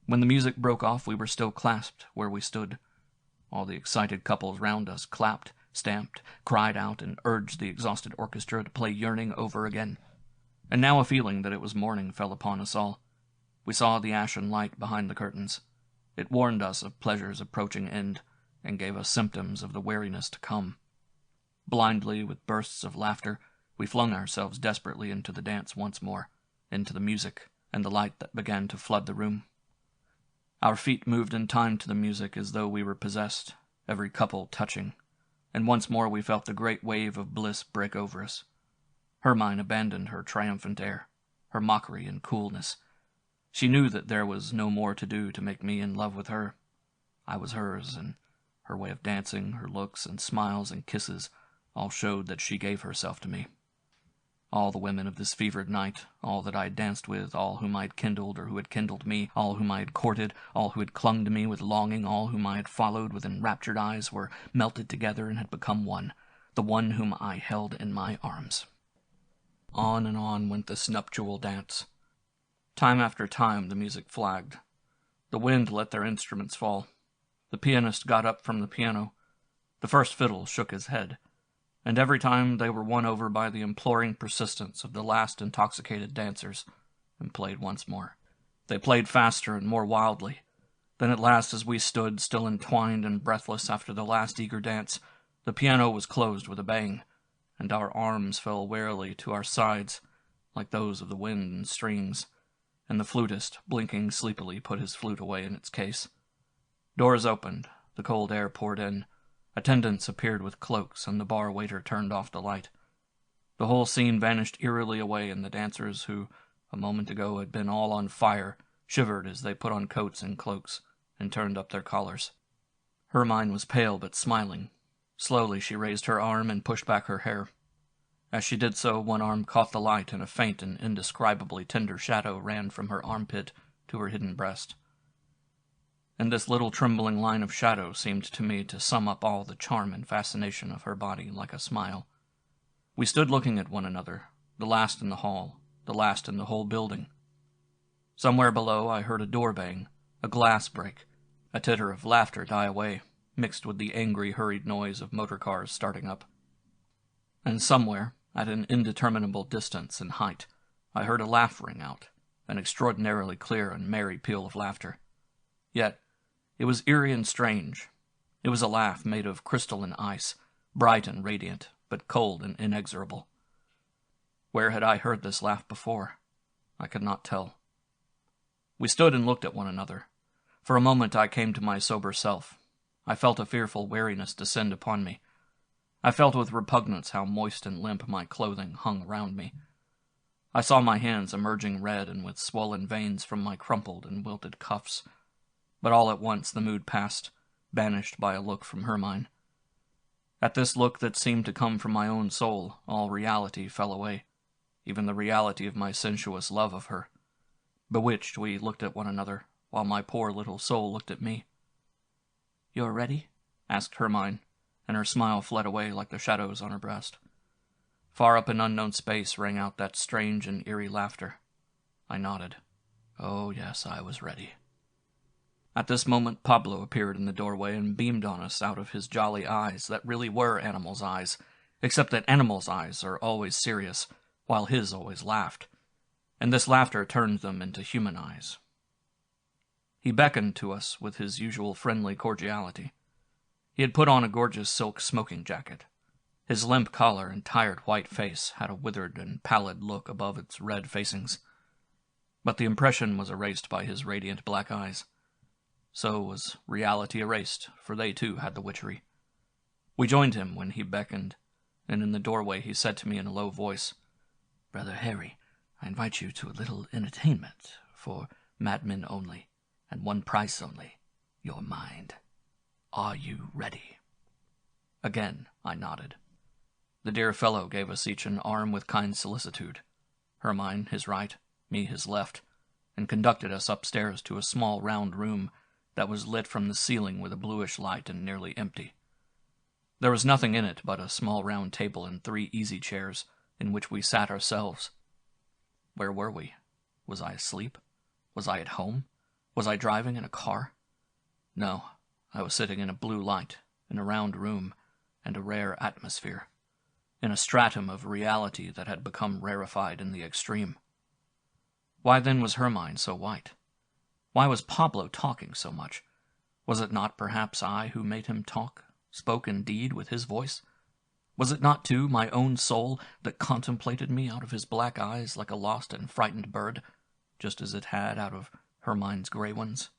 When the music broke off, we were still clasped where we stood. All the excited couples round us clapped, stamped, cried out, and urged the exhausted orchestra to play Yearning over again. And now a feeling that it was morning fell upon us all. We saw the ashen light behind the curtains. It warned us of pleasure's approaching end, and gave us symptoms of the weariness to come. Blindly, with bursts of laughter, we flung ourselves desperately into the dance once more, into the music and the light that began to flood the room. Our feet moved in time to the music as though we were possessed, every couple touching, and once more we felt the great wave of bliss break over us. Hermann abandoned her triumphant air, her mockery and coolness. She knew that there was no more to do to make me in love with her. I was hers, and her way of dancing, her looks and smiles and kisses, all showed that she gave herself to me. All the women of this fevered night, all that I had danced with, all whom I had kindled or who had kindled me, all whom I had courted, all who had clung to me with longing, all whom I had followed with enraptured eyes, were melted together and had become one, the one whom I held in my arms. On and on went this nuptial dance. Time after time the music flagged. The wind let their instruments fall. The pianist got up from the piano. The first fiddle shook his head. And every time they were won over by the imploring persistence of the last intoxicated dancers, and played once more. They played faster and more wildly. Then at last, as we stood, still entwined and breathless after the last eager dance, the piano was closed with a bang, and our arms fell wearily to our sides, like those of the wind and strings, and the flutist, blinking sleepily, put his flute away in its case. Doors opened, the cold air poured in, attendants appeared with cloaks, and the bar waiter turned off the light. The whole scene vanished eerily away, and the dancers, who a moment ago had been all on fire, shivered as they put on coats and cloaks, and turned up their collars. Hermann was pale but smiling. Slowly she raised her arm and pushed back her hair. As she did so, one arm caught the light, and a faint and indescribably tender shadow ran from her armpit to her hidden breast. And this little trembling line of shadow seemed to me to sum up all the charm and fascination of her body like a smile. We stood looking at one another, the last in the hall, the last in the whole building. Somewhere below I heard a door bang, a glass break, a titter of laughter die away, mixed with the angry, hurried noise of motor cars starting up. And somewhere, at an indeterminable distance and height, I heard a laugh ring out, an extraordinarily clear and merry peal of laughter. Yet it was eerie and strange. It was a laugh made of crystalline ice, bright and radiant, but cold and inexorable. Where had I heard this laugh before? I could not tell. We stood and looked at one another. For a moment I came to my sober self. I felt a fearful weariness descend upon me. I felt with repugnance how moist and limp my clothing hung round me. I saw my hands emerging red and with swollen veins from my crumpled and wilted cuffs. But all at once the mood passed, banished by a look from Hermann. At this look that seemed to come from my own soul, all reality fell away, even the reality of my sensuous love of her. Bewitched, we looked at one another, while my poor little soul looked at me. "You're ready?" asked Hermine, and her smile fled away like the shadows on her breast. Far up in unknown space rang out that strange and eerie laughter. I nodded. Oh, yes, I was ready. At this moment Pablo appeared in the doorway and beamed on us out of his jolly eyes that really were animals' eyes, except that animals' eyes are always serious, while his always laughed, and this laughter turned them into human eyes. He beckoned to us with his usual friendly cordiality. He had put on a gorgeous silk smoking jacket. His limp collar and tired white face had a withered and pallid look above its red facings, but the impression was erased by his radiant black eyes. So was reality erased, for they too had the witchery. We joined him when he beckoned, and in the doorway he said to me in a low voice, "Brother Harry, I invite you to a little entertainment for madmen only, and one price only, your mind. Are you ready?" Again I nodded. The dear fellow gave us each an arm with kind solicitude, Hermine his right, me his left, and conducted us upstairs to a small round room that was lit from the ceiling with a bluish light and nearly empty. There was nothing in it but a small round table and 3 easy chairs, in which we sat ourselves. Where were we? Was I asleep? Was I at home? Was I driving in a car? No, I was sitting in a blue light, in a round room, and a rare atmosphere, in a stratum of reality that had become rarefied in the extreme. Why then was her mind so white? Why was Pablo talking so much? Was it not perhaps I who made him talk, spoke indeed with his voice? Was it not, too, my own soul that contemplated me out of his black eyes like a lost and frightened bird, just as it had out of Hermine's gray ones?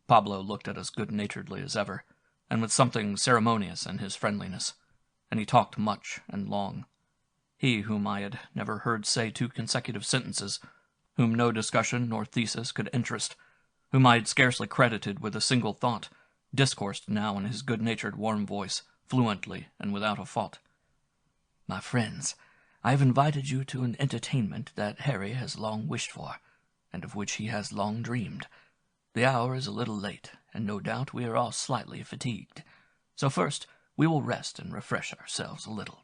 Pablo looked at us good-naturedly as ever, and with something ceremonious in his friendliness, and he talked much and long. He whom I had never heard say 2 consecutive sentences, whom no discussion nor thesis could interest, whom I had scarcely credited with a single thought, discoursed now in his good-natured warm voice, fluently and without a fault. "My friends, I have invited you to an entertainment that Harry has long wished for, and of which he has long dreamed. The hour is a little late, and no doubt we are all slightly fatigued. So first we will rest and refresh ourselves a little."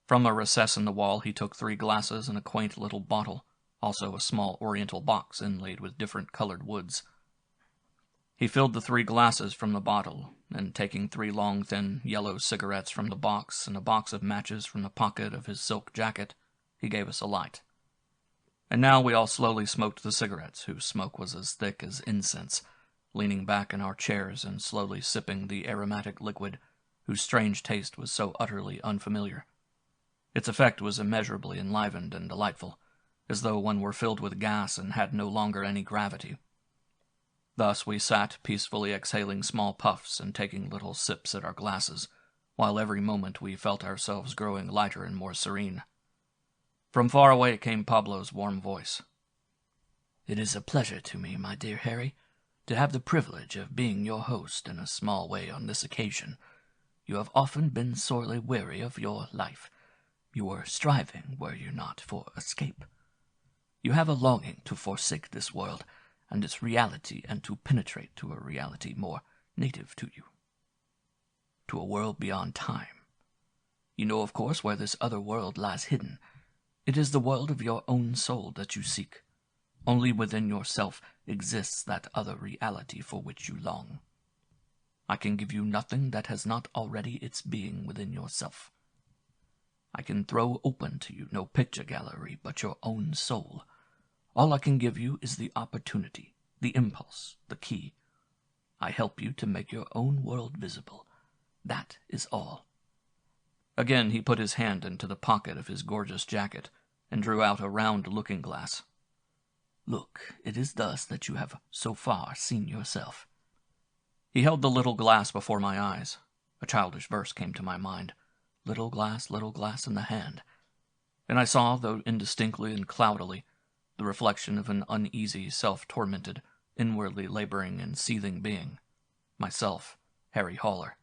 From a recess in the wall he took 3 glasses and a quaint little bottle, also a small oriental box inlaid with different colored woods. He filled the 3 glasses from the bottle, and taking 3 long, thin, yellow cigarettes from the box and a box of matches from the pocket of his silk jacket, he gave us a light. And now we all slowly smoked the cigarettes, whose smoke was as thick as incense, leaning back in our chairs and slowly sipping the aromatic liquid, whose strange taste was so utterly unfamiliar. Its effect was immeasurably enlivened and delightful, as though one were filled with gas and had no longer any gravity. Thus we sat peacefully exhaling small puffs and taking little sips at our glasses, while every moment we felt ourselves growing lighter and more serene. From far away came Pablo's warm voice. "It is a pleasure to me, my dear Harry, to have the privilege of being your host in a small way on this occasion. You have often been sorely weary of your life. You were striving, were you not, for escape? You have a longing to forsake this world and its reality and to penetrate to a reality more native to you, to a world beyond time. You know, of course, where this other world lies hidden. It is the world of your own soul that you seek. Only within yourself exists that other reality for which you long. I can give you nothing that has not already its being within yourself. I can throw open to you no picture gallery but your own soul. All I can give you is the opportunity, the impulse, the key. I help you to make your own world visible. That is all." Again he put his hand into the pocket of his gorgeous jacket and drew out a round looking-glass. "Look, it is thus that you have so far seen yourself." He held the little glass before my eyes. A childish verse came to my mind, little glass in the hand, and I saw, though indistinctly and cloudily, the reflection of an uneasy, self-tormented, inwardly laboring and seething being, myself, Harry Haller.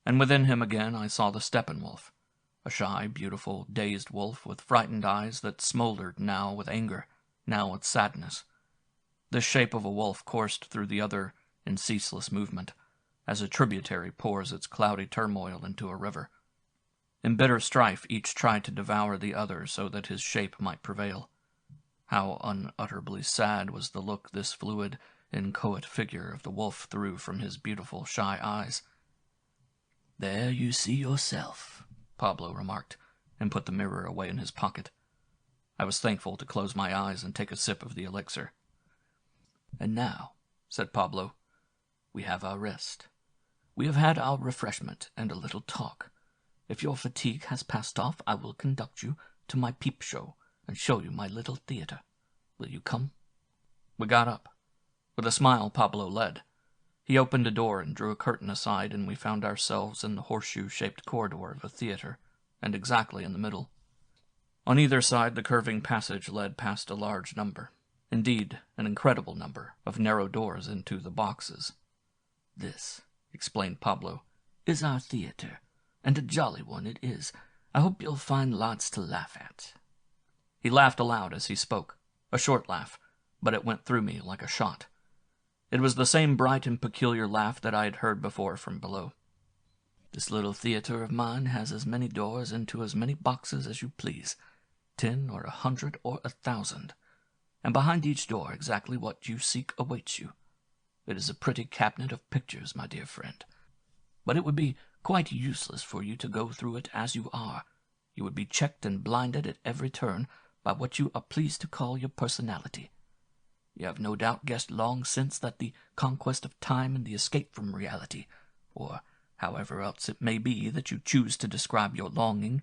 and within him again I saw the Steppenwolf, a shy, beautiful, dazed wolf with frightened eyes that smoldered now with anger, now with sadness. This shape of a wolf coursed through the other in ceaseless movement, as a tributary pours its cloudy turmoil into a river. In bitter strife each tried to devour the other so that his shape might prevail. How unutterably sad was the look this fluid, inchoate figure of the wolf threw from his beautiful, shy eyes. "There you see yourself," Pablo remarked, and put the mirror away in his pocket. I was thankful to close my eyes and take a sip of the elixir. "And now," said Pablo, "we have our rest. We have had our refreshment and a little talk. If your fatigue has passed off, I will conduct you to my peep show and show you my little theater. Will you come?" We got up. With a smile, Pablo led. He opened a door and drew a curtain aside, and we found ourselves in the horseshoe-shaped corridor of a theater, and exactly in the middle. On either side, the curving passage led past a large number, indeed, an incredible number, of narrow doors into the boxes. "This," explained Pablo, "is our theater, and a jolly one it is. I hope you'll find lots to laugh at." He laughed aloud as he spoke, a short laugh, but it went through me like a shot. It was the same bright and peculiar laugh that I had heard before from below. "This little theater of mine has as many doors into as many boxes as you please, 10 or 100 or 1,000, and behind each door exactly what you seek awaits you. It is a pretty cabinet of pictures, my dear friend, but it would be quite useless for you to go through it as you are. You would be checked and blinded at every turn by what you are pleased to call your personality. You have no doubt guessed long since that the conquest of time and the escape from reality, or however else it may be that you choose to describe your longing,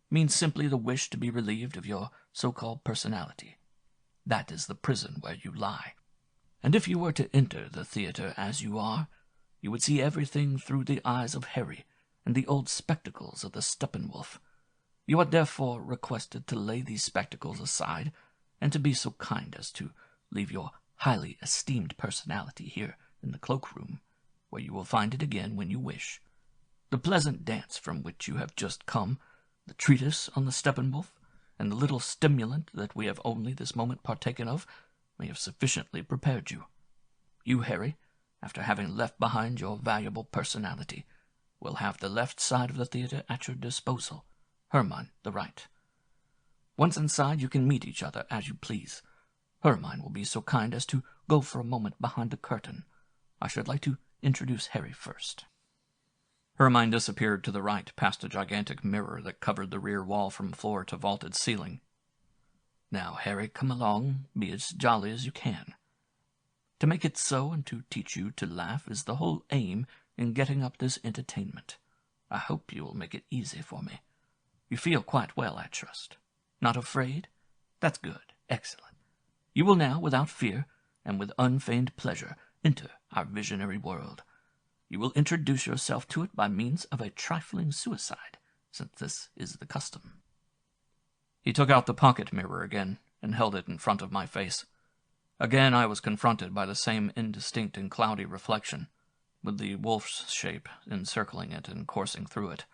means simply the wish to be relieved of your so-called personality. That is the prison where you lie. And if you were to enter the theater as you are, you would see everything through the eyes of Harry and the old spectacles of the Steppenwolf. You are therefore requested to lay these spectacles aside, and to be so kind as to leave your highly esteemed personality here in the cloakroom, where you will find it again when you wish. The pleasant dance from which you have just come, the treatise on the Steppenwolf, and the little stimulant that we have only this moment partaken of, may have sufficiently prepared you. You, Harry, after having left behind your valuable personality, will have the left side of the theater at your disposal, Hermann the right. Once inside, you can meet each other as you please. Hermann will be so kind as to go for a moment behind the curtain. I should like to introduce Harry first." Hermann disappeared to the right past a gigantic mirror that covered the rear wall from floor to vaulted ceiling. "Now, Harry, come along, be as jolly as you can. To make it so and to teach you to laugh is the whole aim in getting up this entertainment. I hope you will make it easy for me. You feel quite well, I trust. Not afraid? That's good. Excellent. You will now, without fear, and with unfeigned pleasure, enter our visionary world. You will introduce yourself to it by means of a trifling suicide, since this is the custom." He took out the pocket mirror again, and held it in front of my face. Again I was confronted by the same indistinct and cloudy reflection, with the wolf's shape encircling it and coursing through it.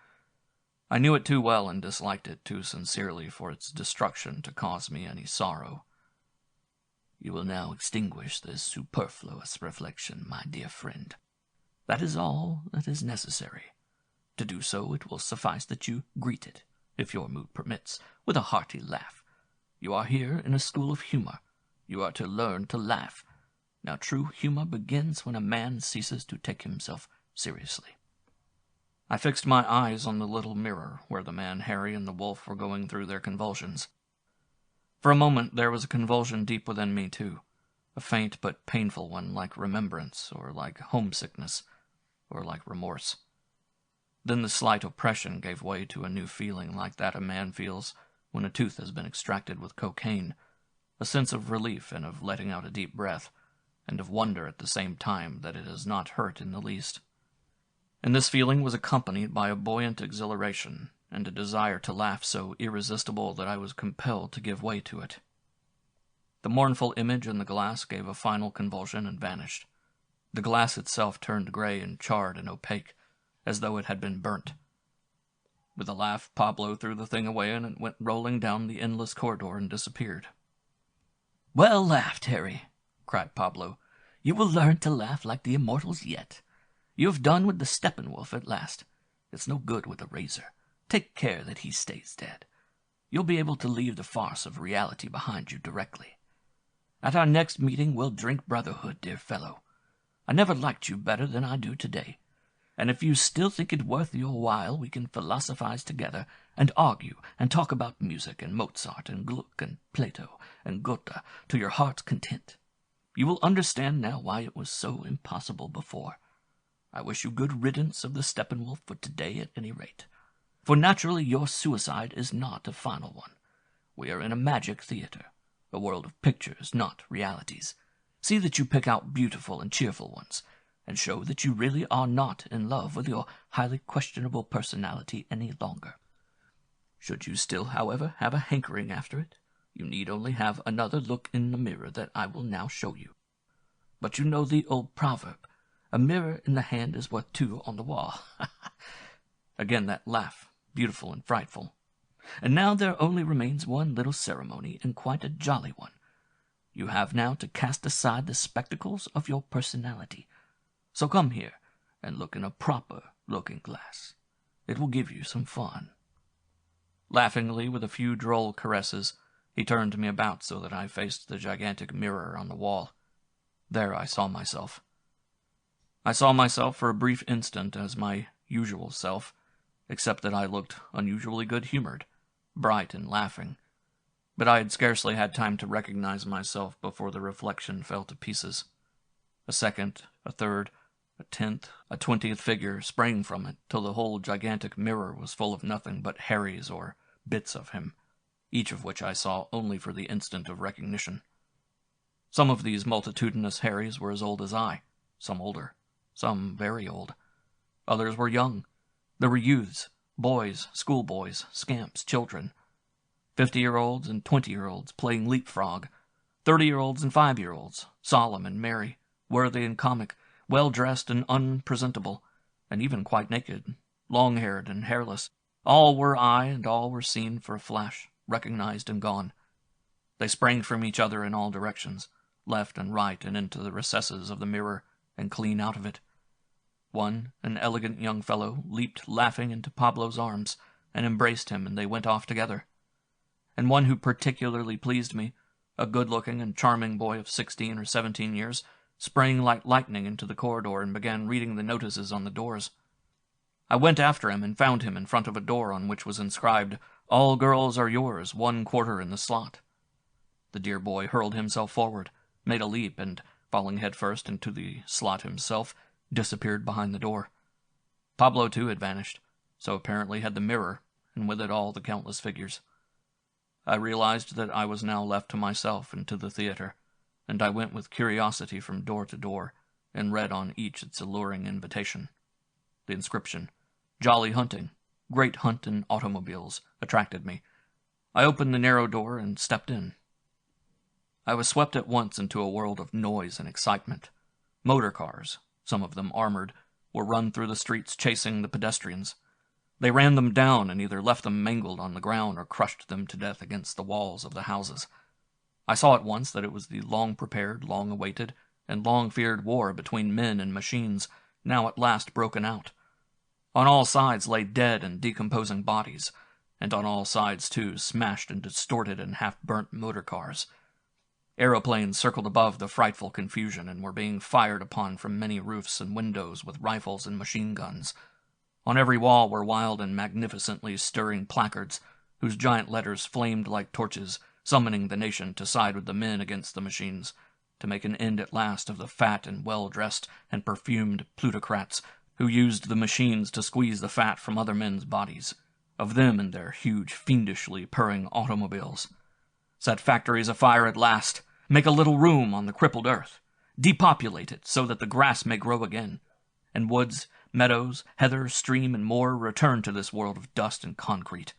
I knew it too well and disliked it too sincerely for its destruction to cause me any sorrow. "You will now extinguish this superfluous reflection, my dear friend. That is all that is necessary. To do so, it will suffice that you greet it, if your mood permits, with a hearty laugh. You are here in a school of humor. You are to learn to laugh. Now, true humor begins when a man ceases to take himself seriously." I fixed my eyes on the little mirror where the man Harry and the wolf were going through their convulsions. For a moment there was a convulsion deep within me, too, a faint but painful one, like remembrance, or like homesickness, or like remorse. Then the slight oppression gave way to a new feeling like that a man feels when a tooth has been extracted with cocaine, a sense of relief and of letting out a deep breath, and of wonder at the same time that it has not hurt in the least. And this feeling was accompanied by a buoyant exhilaration, and a desire to laugh so irresistible that I was compelled to give way to it. The mournful image in the glass gave a final convulsion and vanished. The glass itself turned gray and charred and opaque, as though it had been burnt. With a laugh, Pablo threw the thing away, and it went rolling down the endless corridor and disappeared. "Well laughed, Harry," cried Pablo. "You will learn to laugh like the immortals yet. You have done with the Steppenwolf at last. It's no good with a razor. Take care that he stays dead. You'll be able to leave the farce of reality behind you directly. At our next meeting we'll drink brotherhood, dear fellow. I never liked you better than I do today, and if you still think it worth your while, we can philosophize together and argue and talk about music and Mozart and Gluck and Plato and Goethe to your heart's content. You will understand now why it was so impossible before. I wish you good riddance of the Steppenwolf for today at any rate. For naturally your suicide is not a final one. We are in a magic theater, a world of pictures, not realities. See that you pick out beautiful and cheerful ones, and show that you really are not in love with your highly questionable personality any longer. Should you still, however, have a hankering after it, you need only have another look in the mirror that I will now show you. But you know the old proverb, a mirror in the hand is worth two on the wall. Again that laugh, beautiful and frightful. And now there only remains one little ceremony, and quite a jolly one. You have now to cast aside the spectacles of your personality. So come here and look in a proper looking-glass. It will give you some fun." Laughingly, with a few droll caresses, he turned me about so that I faced the gigantic mirror on the wall. There I saw myself. I saw myself for a brief instant as my usual self, except that I looked unusually good-humored, bright and laughing. But I had scarcely had time to recognize myself before the reflection fell to pieces. A second, a third, a 10th, a 20th figure sprang from it, till the whole gigantic mirror was full of nothing but Harrys or bits of him, each of which I saw only for the instant of recognition. Some of these multitudinous Harrys were as old as I, some older, some very old. Others were young. There were youths, boys, schoolboys, scamps, children. 50-year-olds and 20-year-olds playing leapfrog, 30-year-olds and 5-year-olds, solemn and merry, worthy and comic, well-dressed and unpresentable, and even quite naked, long-haired and hairless. All were I, and all were seen for a flash, recognized and gone. They sprang from each other in all directions, left and right and into the recesses of the mirror, and clean out of it. One, an elegant young fellow, leaped laughing into Pablo's arms, and embraced him, and they went off together. And one who particularly pleased me, a good-looking and charming boy of 16 or 17 years, sprang like lightning into the corridor and began reading the notices on the doors. I went after him and found him in front of a door on which was inscribed, "All girls are yours, 1 quarter in the slot." The dear boy hurled himself forward, made a leap, and, falling headfirst into the slot himself, disappeared behind the door. Pablo, too, had vanished, so apparently had the mirror, and with it all the countless figures. I realized that I was now left to myself and to the theater, and I went with curiosity from door to door, and read on each its alluring invitation. The inscription, "Jolly hunting, great hunt in automobiles," attracted me. I opened the narrow door and stepped in. I was swept at once into a world of noise and excitement. Motor cars, some of them armored, were run through the streets chasing the pedestrians. They ran them down and either left them mangled on the ground or crushed them to death against the walls of the houses. I saw at once that it was the long-prepared, long-awaited, and long-feared war between men and machines, now at last broken out. On all sides lay dead and decomposing bodies, and on all sides, too, smashed and distorted and half-burnt motor cars. Aeroplanes circled above the frightful confusion and were being fired upon from many roofs and windows with rifles and machine guns. On every wall were wild and magnificently stirring placards, whose giant letters flamed like torches, summoning the nation to side with the men against the machines, to make an end at last of the fat and well-dressed and perfumed plutocrats who used the machines to squeeze the fat from other men's bodies, of them and their huge, fiendishly purring automobiles. Set factories afire at last, make a little room on the crippled earth, depopulate it so that the grass may grow again, and woods, meadows, heather, stream, and moor return to this world of dust and concrete.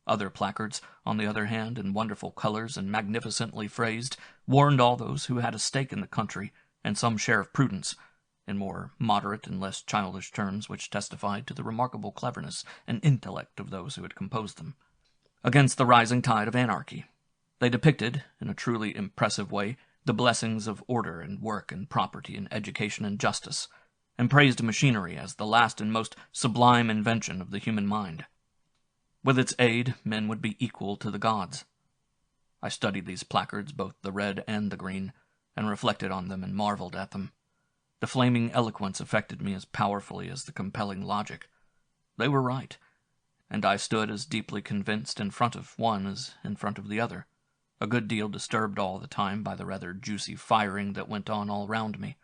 Other placards, on the other hand, in wonderful colors and magnificently phrased, warned all those who had a stake in the country and some share of prudence, in more moderate and less childish terms which testified to the remarkable cleverness and intellect of those who had composed them, against the rising tide of anarchy. They depicted, in a truly impressive way, the blessings of order and work and property and education and justice, and praised machinery as the last and most sublime invention of the human mind. With its aid, men would be equal to the gods. I studied these placards, both the red and the green, and reflected on them and marveled at them. The flaming eloquence affected me as powerfully as the compelling logic. They were right, and I stood as deeply convinced in front of one as in front of the other, a good deal disturbed all the time by the rather juicy firing that went on all round me.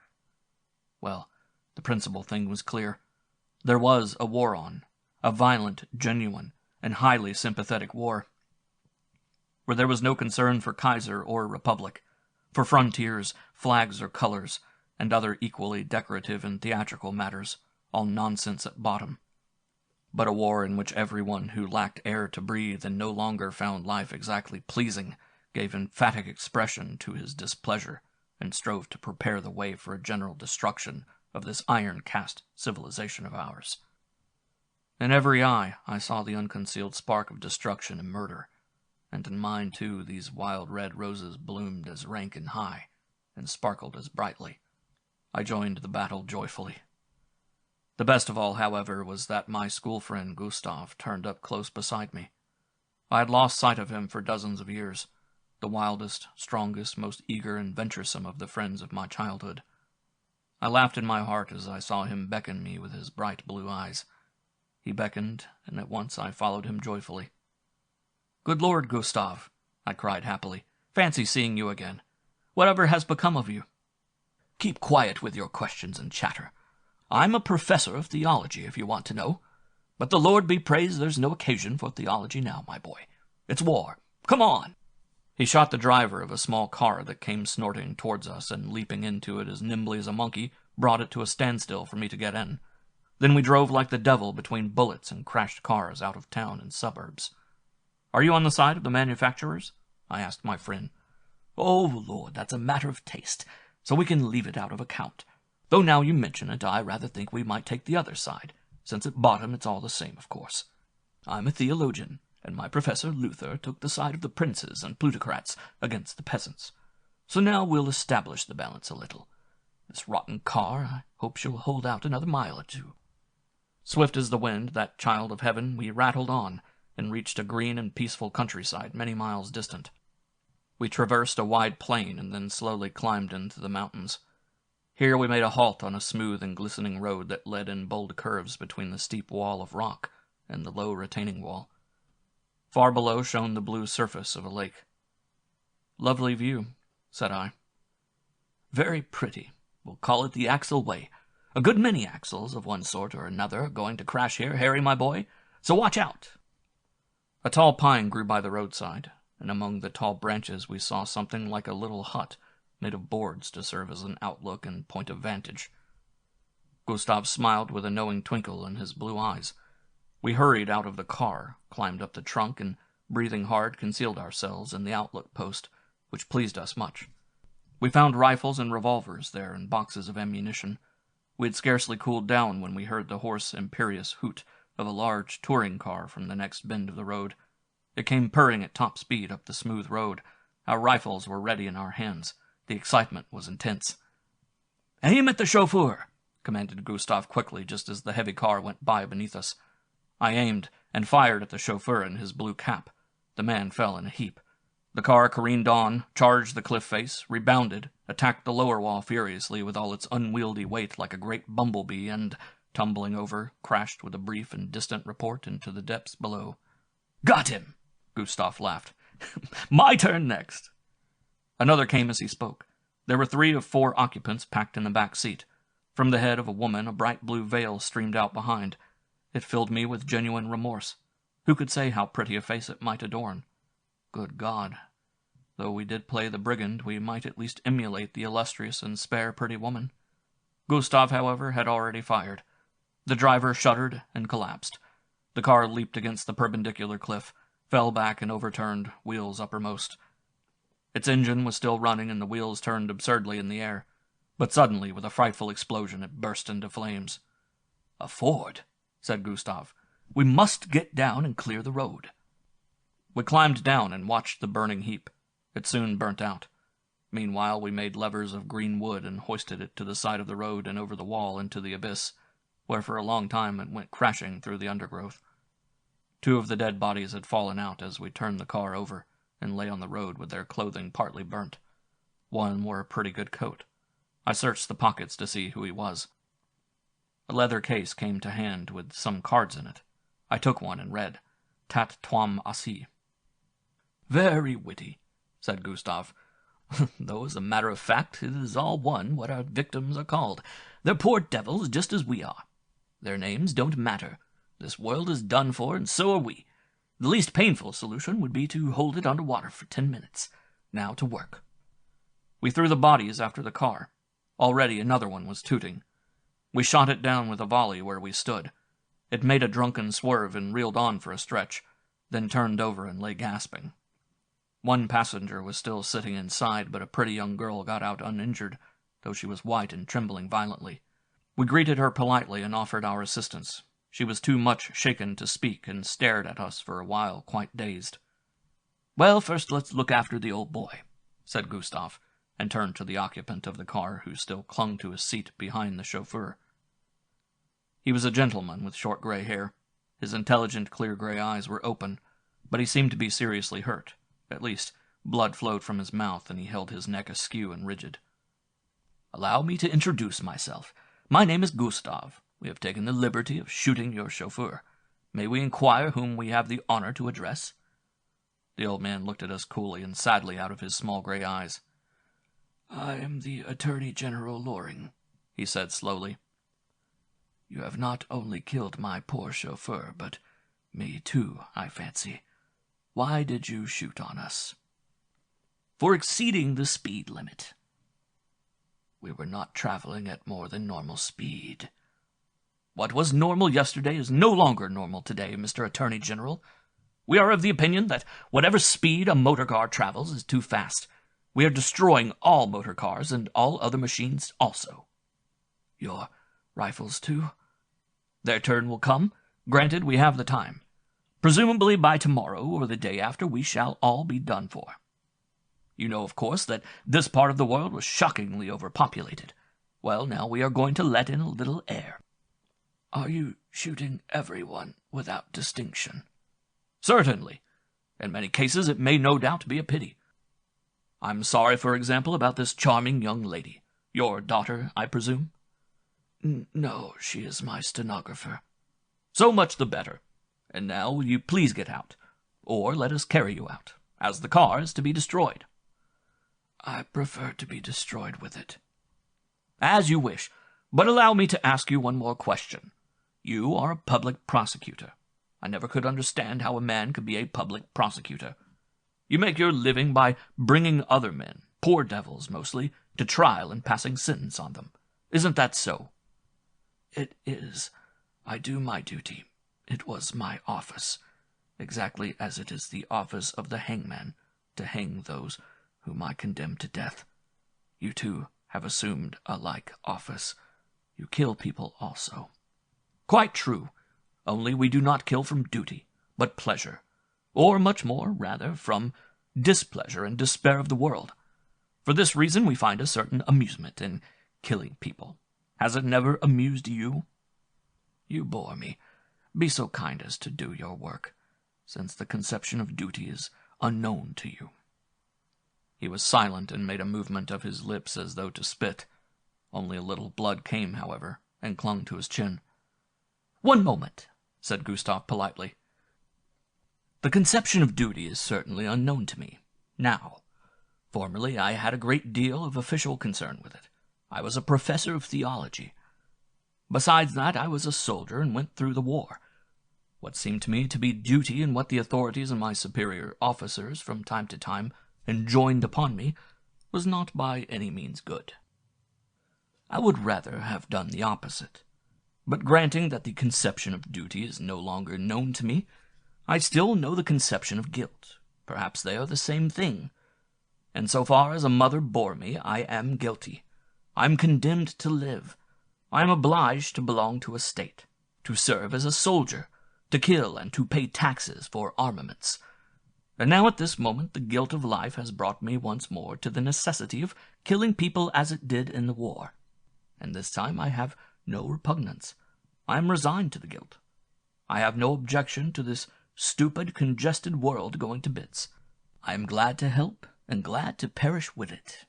Well, the principal thing was clear. There was a war on, a violent, genuine, and highly sympathetic war, where there was no concern for Kaiser or Republic, for frontiers, flags or colors, and other equally decorative and theatrical matters, all nonsense at bottom, but a war in which everyone who lacked air to breathe and no longer found life exactly pleasing gave emphatic expression to his displeasure and strove to prepare the way for a general destruction of this iron-cast civilization of ours. In every eye I saw the unconcealed spark of destruction and murder, and in mine, too, these wild red roses bloomed as rank and high, and sparkled as brightly. I joined the battle joyfully. The best of all, however, was that my school friend Gustav turned up close beside me. I had lost sight of him for dozens of years, the wildest, strongest, most eager and venturesome of the friends of my childhood. I laughed in my heart as I saw him beckon me with his bright blue eyes. He beckoned, and at once I followed him joyfully. "Good Lord, Gustav," I cried happily. "Fancy seeing you again. Whatever has become of you?" "Keep quiet with your questions and chatter. I'm a professor of theology, if you want to know. But the Lord be praised there's no occasion for theology now, my boy. It's war. Come on!" He shot the driver of a small car that came snorting towards us, and leaping into it as nimbly as a monkey, brought it to a standstill for me to get in. Then we drove like the devil between bullets and crashed cars out of town and suburbs. "Are you on the side of the manufacturers?" I asked my friend. "Oh, Lord, that's a matter of taste, so we can leave it out of account. Though now you mention it, I rather think we might take the other side, since at bottom it's all the same, of course. I'm a theologian, and my professor Luther took the side of the princes and plutocrats against the peasants. So now we'll establish the balance a little. This rotten car, I hope she'll hold out another mile or two." Swift as the wind, that child of heaven, we rattled on, and reached a green and peaceful countryside many miles distant. We traversed a wide plain and then slowly climbed into the mountains. Here we made a halt on a smooth and glistening road that led in bold curves between the steep wall of rock and the low retaining wall. Far below shone the blue surface of a lake. "Lovely view," said I. "Very pretty. We'll call it the Axel Way. A good many axles of one sort or another are going to crash here, Harry, my boy, so watch out." A tall pine grew by the roadside, and among the tall branches we saw something like a little hut made of boards to serve as an outlook and point of vantage. Gustav smiled with a knowing twinkle in his blue eyes. We hurried out of the car, climbed up the trunk, and, breathing hard, concealed ourselves in the outlook post, which pleased us much. We found rifles and revolvers there and boxes of ammunition. We had scarcely cooled down when we heard the hoarse, imperious hoot of a large touring car from the next bend of the road. It came purring at top speed up the smooth road. Our rifles were ready in our hands. The excitement was intense. "Aim at the chauffeur," commanded Gustav quickly, just as the heavy car went by beneath us. I aimed, and fired at the chauffeur in his blue cap. The man fell in a heap. The car careened on, charged the cliff face, rebounded, attacked the lower wall furiously with all its unwieldy weight like a great bumblebee, and, tumbling over, crashed with a brief and distant report into the depths below. "Got him!" Gustav laughed. "My turn next." Another came as he spoke. There were 3 of 4 occupants packed in the back seat. From the head of a woman a bright blue veil streamed out behind. It filled me with genuine remorse. Who could say how pretty a face it might adorn? Good God! Though we did play the brigand, we might at least emulate the illustrious and spare pretty woman. Gustav, however, had already fired. The driver shuddered and collapsed. The car leaped against the perpendicular cliff, fell back and overturned, wheels uppermost. Its engine was still running and the wheels turned absurdly in the air. But suddenly, with a frightful explosion, it burst into flames. "A Ford," said Gustav. "We must get down and clear the road." We climbed down and watched the burning heap. It soon burnt out. Meanwhile, we made levers of green wood and hoisted it to the side of the road and over the wall into the abyss, where for a long time it went crashing through the undergrowth. 2 of the dead bodies had fallen out as we turned the car over and lay on the road with their clothing partly burnt. 1 wore a pretty good coat. I searched the pockets to see who he was. A leather case came to hand with some cards in it. I took one and read, "Tat Twam Assi." "Very witty," said Gustav. "Though, as a matter of fact, it is all one what our victims are called. They're poor devils just as we are. Their names don't matter. This world is done for, and so are we. The least painful solution would be to hold it under water for 10 minutes. Now to work." We threw the bodies after the car. Already another one was tooting. We shot it down with a volley where we stood. It made a drunken swerve and reeled on for a stretch, then turned over and lay gasping. 1 passenger was still sitting inside, but a pretty young girl got out uninjured, though she was white and trembling violently. We greeted her politely and offered our assistance. She was too much shaken to speak and stared at us for a while, quite dazed. "Well, first let's look after the old boy," said Gustav, and turned to the occupant of the car, who still clung to his seat behind the chauffeur. He was a gentleman with short gray hair. His intelligent, clear gray eyes were open, but he seemed to be seriously hurt. At least, blood flowed from his mouth, and he held his neck askew and rigid. "Allow me to introduce myself. My name is Gustav. We have taken the liberty of shooting your chauffeur. May we inquire whom we have the honor to address?" The old man looked at us coolly and sadly out of his small gray eyes. "I am the Attorney General Loring," he said slowly. "You have not only killed my poor chauffeur, but me too, I fancy. Why did you shoot on us?" "For exceeding the speed limit." "We were not traveling at more than normal speed." "What was normal yesterday is no longer normal today, Mr. Attorney General. We are of the opinion that whatever speed a motor car travels is too fast. We are destroying all motor cars and all other machines also." "Your rifles, too?" "Their turn will come. Granted, we have the time. Presumably by tomorrow or the day after we shall all be done for. You know, of course, that this part of the world was shockingly overpopulated. Well, now we are going to let in a little air." "Are you shooting everyone without distinction?" "Certainly. In many cases it may no doubt be a pity. I'm sorry, for example, about this charming young lady. Your daughter, I presume?" "No, she is my stenographer." "So much the better. And now will you please get out, or let us carry you out, as the car is to be destroyed?" "I prefer to be destroyed with it." "As you wish, but allow me to ask you one more question. You are a public prosecutor. I never could understand how a man could be a public prosecutor. You make your living by bringing other men, poor devils mostly, to trial and passing sentence on them. Isn't that so?" "It is. I do my duty. It was my office, exactly as it is the office of the hangman, to hang those whom I condemn to death. You too have assumed a like office. You kill people also." "Quite true. Only we do not kill from duty, but pleasure, or much more, rather, from displeasure and despair of the world. For this reason we find a certain amusement in killing people. Has it never amused you?" "You bore me. Be so kind as to do your work, since the conception of duty is unknown to you." He was silent and made a movement of his lips as though to spit. Only a little blood came, however, and clung to his chin. "One moment," said Gustav politely. "The conception of duty is certainly unknown to me. Now, formerly I had a great deal of official concern with it. I was a professor of theology. Besides that, I was a soldier and went through the war. What seemed to me to be duty and what the authorities and my superior officers from time to time enjoined upon me was not by any means good. I would rather have done the opposite. But granting that the conception of duty is no longer known to me, I still know the conception of guilt. Perhaps they are the same thing. And so far as a mother bore me, I am guilty. I am condemned to live. I am obliged to belong to a state, to serve as a soldier, to kill and to pay taxes for armaments. And now at this moment the guilt of life has brought me once more to the necessity of killing people as it did in the war. And this time I have no repugnance. I am resigned to the guilt. I have no objection to this stupid, congested world going to bits. I am glad to help and glad to perish with it.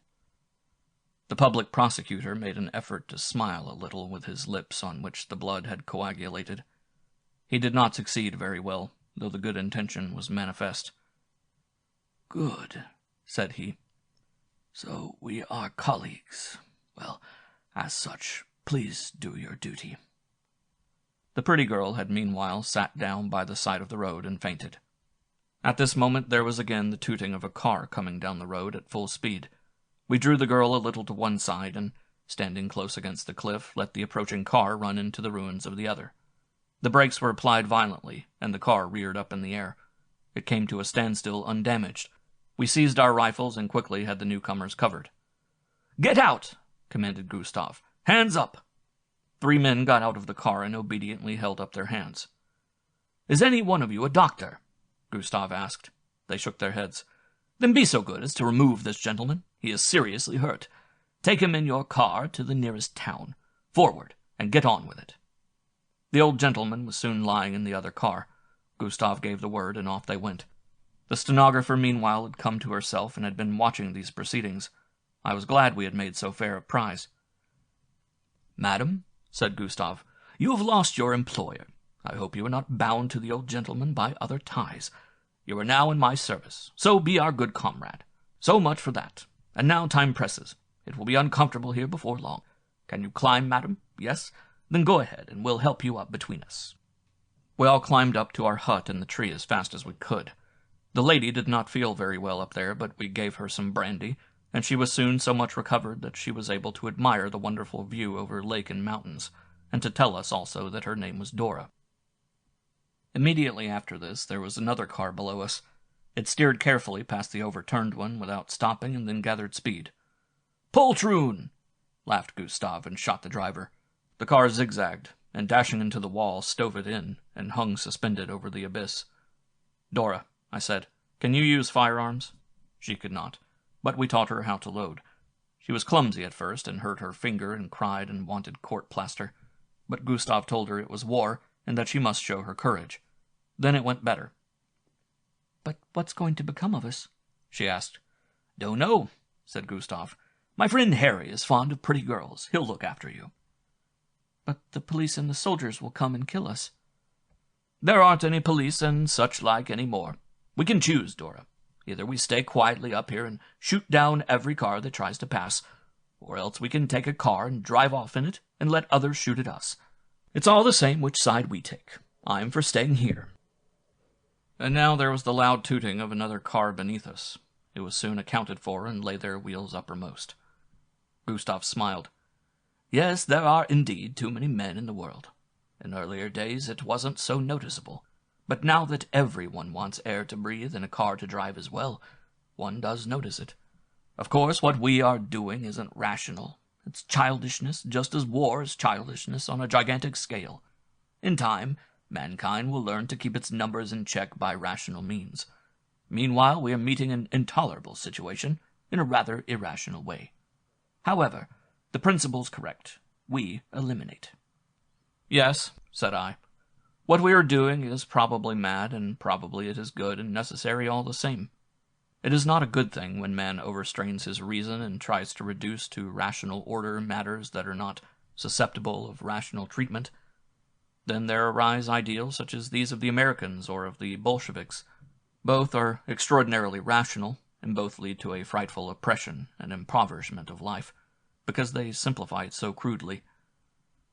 The public prosecutor made an effort to smile a little with his lips on which the blood had coagulated. He did not succeed very well, though the good intention was manifest. "Good," said he. "So we are colleagues. Well, as such, please do your duty." The pretty girl had meanwhile sat down by the side of the road and fainted. At this moment there was again the tooting of a car coming down the road at full speed. We drew the girl a little to one side and, standing close against the cliff, let the approaching car run into the ruins of the other. The brakes were applied violently, and the car reared up in the air. It came to a standstill undamaged. We seized our rifles and quickly had the newcomers covered. "Get out!" commanded Gustav. "Hands up!" 3 men got out of the car and obediently held up their hands. "Is any one of you a doctor?" Gustav asked. They shook their heads. "Then be so good as to remove this gentleman. He is seriously hurt. Take him in your car to the nearest town. Forward, and get on with it." The old gentleman was soon lying in the other car. Gustav gave the word, and off they went. The stenographer meanwhile had come to herself and had been watching these proceedings. I was glad we had made so fair a prize. "Madam," said Gustav, "you have lost your employer. I hope you are not bound to the old gentleman by other ties. You are now in my service, so be our good comrade. So much for that. And now time presses. It will be uncomfortable here before long. Can you climb, madam? Yes? Then go ahead, and we'll help you up between us." We all climbed up to our hut in the tree as fast as we could. The lady did not feel very well up there, but we gave her some brandy, and she was soon so much recovered that she was able to admire the wonderful view over lake and mountains, and to tell us also that her name was Dora. Immediately after this there was another car below us. It steered carefully past the overturned one without stopping and then gathered speed. "Poltroon!" laughed Gustav and shot the driver. The car zigzagged, and dashing into the wall, stove it in, and hung suspended over the abyss. "Dora," I said, "can you use firearms?" She could not, but we taught her how to load. She was clumsy at first, and hurt her finger and cried and wanted court plaster. But Gustav told her it was war, and that she must show her courage. Then it went better. "But what's going to become of us?" she asked. "Don't know," said Gustav. "My friend Harry is fond of pretty girls. He'll look after you." "But the police and the soldiers will come and kill us." "There aren't any police and such like any more. We can choose, Dora. Either we stay quietly up here and shoot down every car that tries to pass, or else we can take a car and drive off in it and let others shoot at us. It's all the same which side we take. I'm for staying here." And now there was the loud tooting of another car beneath us. It was soon accounted for and lay there wheels uppermost. Gustav smiled. "Yes, there are indeed too many men in the world. In earlier days it wasn't so noticeable, but now that everyone wants air to breathe and a car to drive as well, one does notice it. Of course, what we are doing isn't rational. It's childishness, just as war is childishness on a gigantic scale. In time, mankind will learn to keep its numbers in check by rational means. Meanwhile, we are meeting an intolerable situation in a rather irrational way. However, the principle's correct. We eliminate." "Yes," said I. "What we are doing is probably mad, and probably it is good and necessary all the same. It is not a good thing when man overstrains his reason and tries to reduce to rational order matters that are not susceptible of rational treatment. Then there arise ideals such as these of the Americans or of the Bolsheviks. Both are extraordinarily rational, and both lead to a frightful oppression and impoverishment of life, because they simplify it so crudely.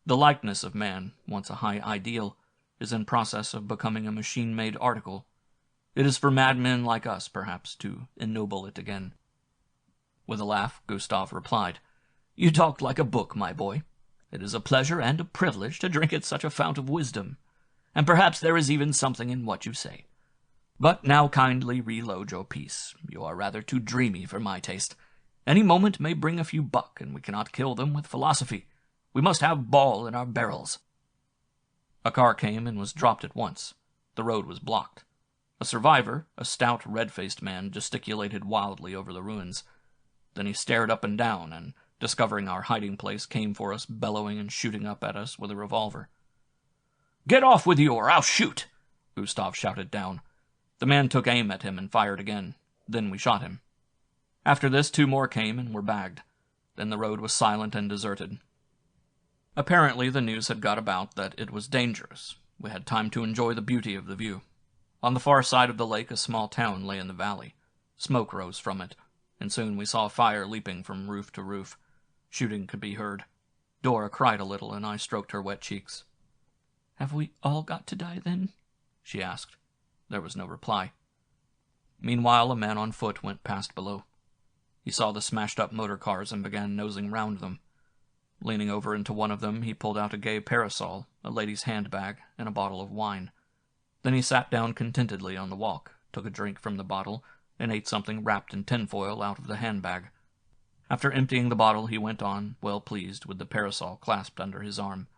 The likeness of man, once a high ideal, is in process of becoming a machine-made article. It is for madmen like us, perhaps, to ennoble it again." With a laugh, Gustav replied, "You talk like a book, my boy. It is a pleasure and a privilege to drink at such a fount of wisdom, and perhaps there is even something in what you say. But now kindly reload your piece. You are rather too dreamy for my taste. Any moment may bring a few buck, and we cannot kill them with philosophy. We must have ball in our barrels." A car came and was dropped at once. The road was blocked. A survivor, a stout, red-faced man, gesticulated wildly over the ruins. Then he stared up and down, and, discovering our hiding place, came for us, bellowing and shooting up at us with a revolver. "Get off with you, or I'll shoot!" Gustav shouted down. The man took aim at him and fired again. Then we shot him. After this, 2 more came and were bagged. Then the road was silent and deserted. Apparently the news had got about that it was dangerous. We had time to enjoy the beauty of the view. On the far side of the lake a small town lay in the valley. Smoke rose from it, and soon we saw fire leaping from roof to roof. Shooting could be heard. Dora cried a little, and I stroked her wet cheeks. "Have we all got to die, then?" she asked. There was no reply. Meanwhile, a man on foot went past below. He saw the smashed-up motor cars and began nosing round them. Leaning over into one of them, he pulled out a gay parasol, a lady's handbag, and a bottle of wine. Then he sat down contentedly on the walk, took a drink from the bottle, and ate something wrapped in tinfoil out of the handbag. After emptying the bottle, he went on, well pleased, with the parasol clasped under his arm.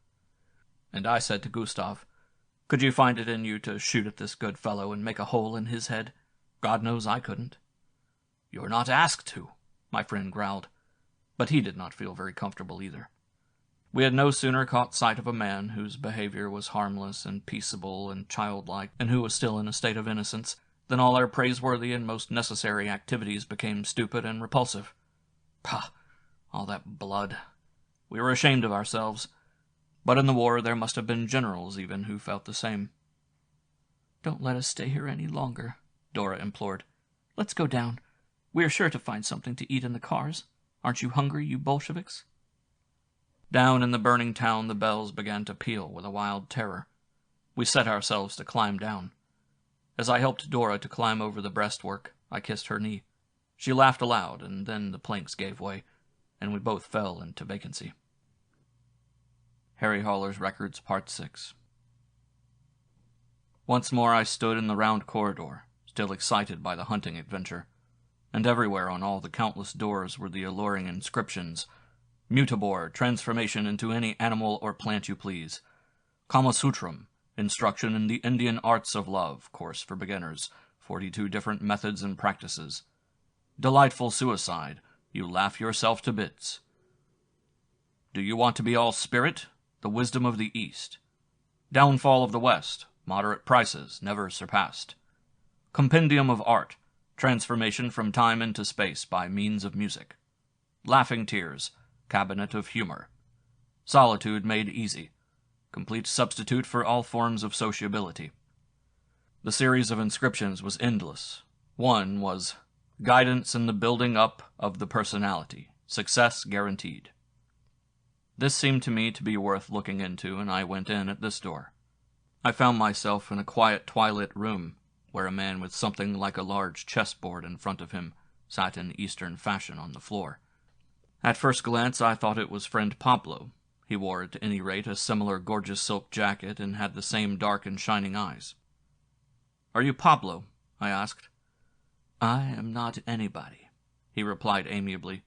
And I said to Gustav, "Could you find it in you to shoot at this good fellow and make a hole in his head? God knows I couldn't." "You're not asked to," my friend growled. But he did not feel very comfortable either. We had no sooner caught sight of a man whose behavior was harmless and peaceable and childlike, and who was still in a state of innocence, than all our praiseworthy and most necessary activities became stupid and repulsive. Pah! All that blood. We were ashamed of ourselves. But in the war there must have been generals even who felt the same. "Don't let us stay here any longer," Dora implored. "Let's go down. We are sure to find something to eat in the cars. Aren't you hungry, you Bolsheviks?" Down in the burning town the bells began to peal with a wild terror. We set ourselves to climb down. As I helped Dora to climb over the breastwork, I kissed her knee. She laughed aloud, and then the planks gave way, and we both fell into vacancy. Harry Haller's Records, Part 6. Once more I stood in the round corridor, still excited by the hunting adventure, and everywhere on all the countless doors were the alluring inscriptions: Mutabor, transformation into any animal or plant you please. Kama Sutram, instruction in the Indian arts of love, course for beginners, 42 different methods and practices. Delightful suicide, you laugh yourself to bits. Do you want to be all spirit? The wisdom of the East. Downfall of the West, moderate prices, never surpassed. Compendium of art, transformation from time into space by means of music. Laughing tears, cabinet of humor. Solitude made easy, complete substitute for all forms of sociability. The series of inscriptions was endless. One was, guidance in the building up of the personality, success guaranteed. This seemed to me to be worth looking into, and I went in at this door. I found myself in a quiet twilit room, where a man with something like a large chessboard in front of him sat in Eastern fashion on the floor. At first glance I thought it was friend Pablo. He wore at any rate a similar gorgeous silk jacket and had the same dark and shining eyes. "Are you Pablo?" I asked. "I am not anybody," he replied amiably.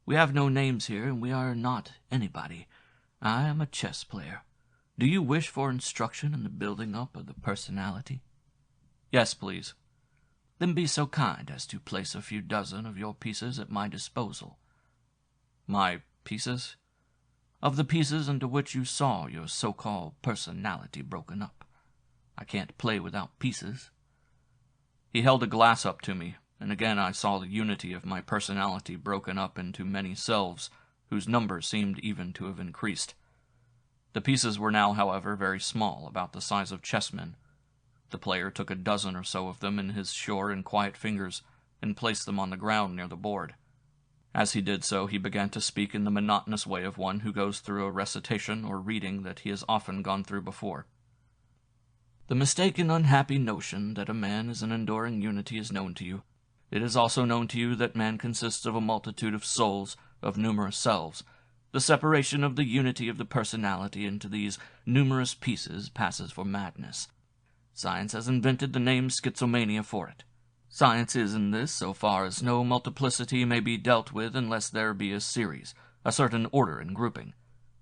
"We have no names here, and we are not anybody. I am a chess player. Do you wish for instruction in the building up of the personality?" "Yes, please." "Then be so kind as to place a few dozen of your pieces at my disposal." "My pieces?" "Of the pieces into which you saw your so-called personality broken up. I can't play without pieces." He held a glass up to me, and again I saw the unity of my personality broken up into many selves, whose number seemed even to have increased. The pieces were now, however, very small, about the size of chessmen. The player took a dozen or so of them in his sure and quiet fingers, and placed them on the ground near the board. As he did so, he began to speak in the monotonous way of one who goes through a recitation or reading that he has often gone through before. "The mistaken unhappy notion that a man is an enduring unity is known to you. It is also known to you that man consists of a multitude of souls, of numerous selves. The separation of the unity of the personality into these numerous pieces passes for madness. Science has invented the name schizomania for it. Science is in this, so far as no multiplicity may be dealt with unless there be a series, a certain order and grouping.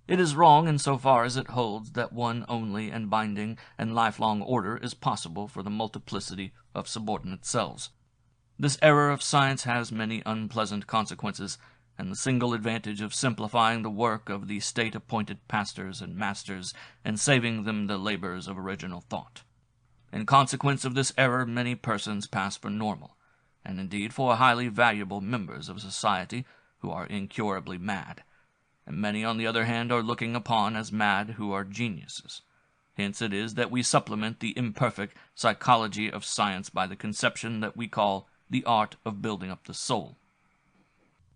It is wrong in so far as it holds that one only and binding and lifelong order is possible for the multiplicity of subordinate cells. This error of science has many unpleasant consequences, and the single advantage of simplifying the work of the state-appointed pastors and masters and saving them the labors of original thought. In consequence of this error, many persons pass for normal, and indeed for highly valuable members of society who are incurably mad, and many, on the other hand, are looking upon as mad who are geniuses. Hence it is that we supplement the imperfect psychology of science by the conception that we call the art of building up the soul.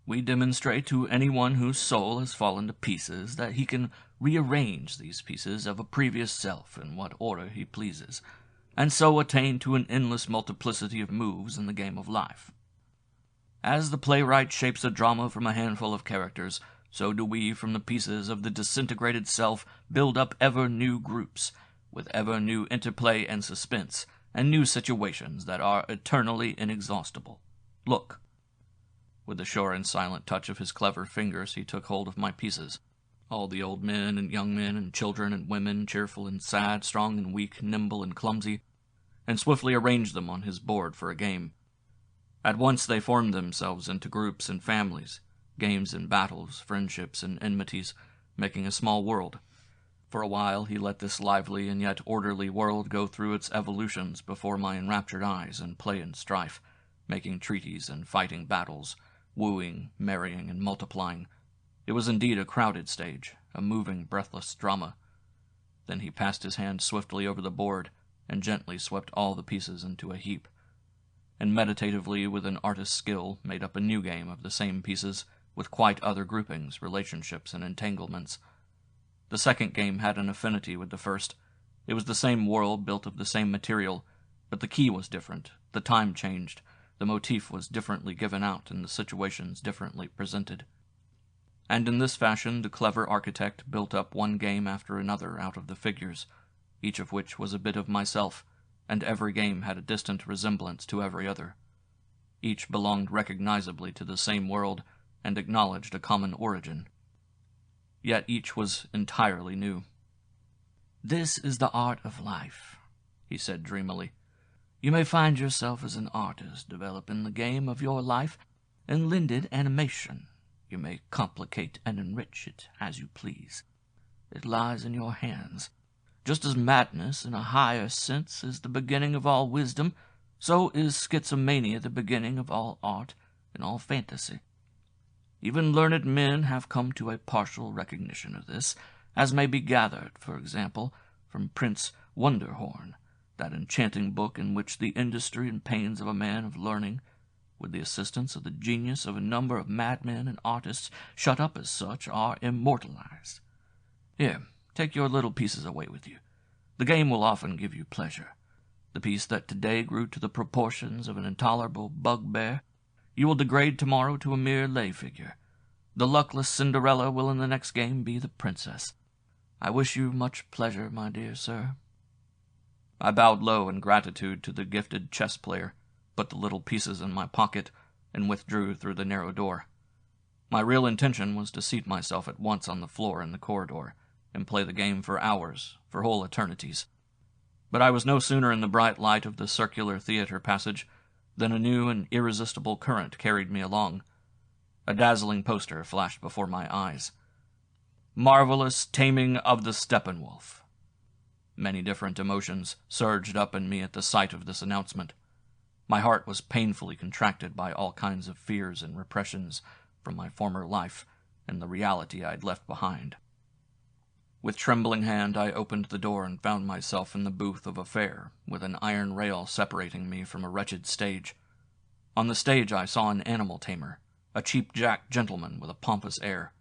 We demonstrate to anyone whose soul has fallen to pieces that he can rearrange these pieces of a previous self in what order he pleases, and so attain to an endless multiplicity of moves in the game of life. As the playwright shapes a drama from a handful of characters, so do we from the pieces of the disintegrated self build up ever new groups, with ever new interplay and suspense, and new situations that are eternally inexhaustible. Look. With the sure and silent touch of his clever fingers he took hold of my pieces. All the old men and young men and children and women, cheerful and sad, strong and weak, nimble and clumsy, and swiftly arranged them on his board for a game. At once they formed themselves into groups and families, games and battles, friendships and enmities, making a small world. For a while he let this lively and yet orderly world go through its evolutions before my enraptured eyes and play and strife, making treaties and fighting battles, wooing, marrying, and multiplying. It was indeed a crowded stage, a moving, breathless drama. Then he passed his hand swiftly over the board and gently swept all the pieces into a heap, and meditatively, with an artist's skill, made up a new game of the same pieces, with quite other groupings, relationships, and entanglements. The second game had an affinity with the first. It was the same world built of the same material, but the key was different, the time changed, the motif was differently given out, and the situations differently presented. And in this fashion the clever architect built up one game after another out of the figures, each of which was a bit of myself, and every game had a distant resemblance to every other. Each belonged recognizably to the same world, and acknowledged a common origin. Yet each was entirely new. "This is the art of life," he said dreamily. "You may find yourself as an artist developing the game of your life and lend it animation. You may complicate and enrich it as you please. It lies in your hands. Just as madness, in a higher sense, is the beginning of all wisdom, so is schizomania the beginning of all art and all fantasy. Even learned men have come to a partial recognition of this, as may be gathered, for example, from Prince Wonderhorn, that enchanting book in which the industry and pains of a man of learning, with the assistance of the genius of a number of madmen and artists shut up as such, are immortalized. Here, take your little pieces away with you. The game will often give you pleasure. The piece that today grew to the proportions of an intolerable bugbear, you will degrade tomorrow to a mere lay figure. The luckless Cinderella will in the next game be the princess. I wish you much pleasure, my dear sir." I bowed low in gratitude to the gifted chess player, put the little pieces in my pocket, and withdrew through the narrow door. My real intention was to seat myself at once on the floor in the corridor, and play the game for hours, for whole eternities. But I was no sooner in the bright light of the circular theater passage than a new and irresistible current carried me along. A dazzling poster flashed before my eyes. "Marvelous Taming of the Steppenwolf." Many different emotions surged up in me at the sight of this announcement. My heart was painfully contracted by all kinds of fears and repressions from my former life and the reality I had left behind. With trembling hand I opened the door and found myself in the booth of a fair, with an iron rail separating me from a wretched stage. On the stage I saw an animal tamer, a cheap-jack gentleman with a pompous air,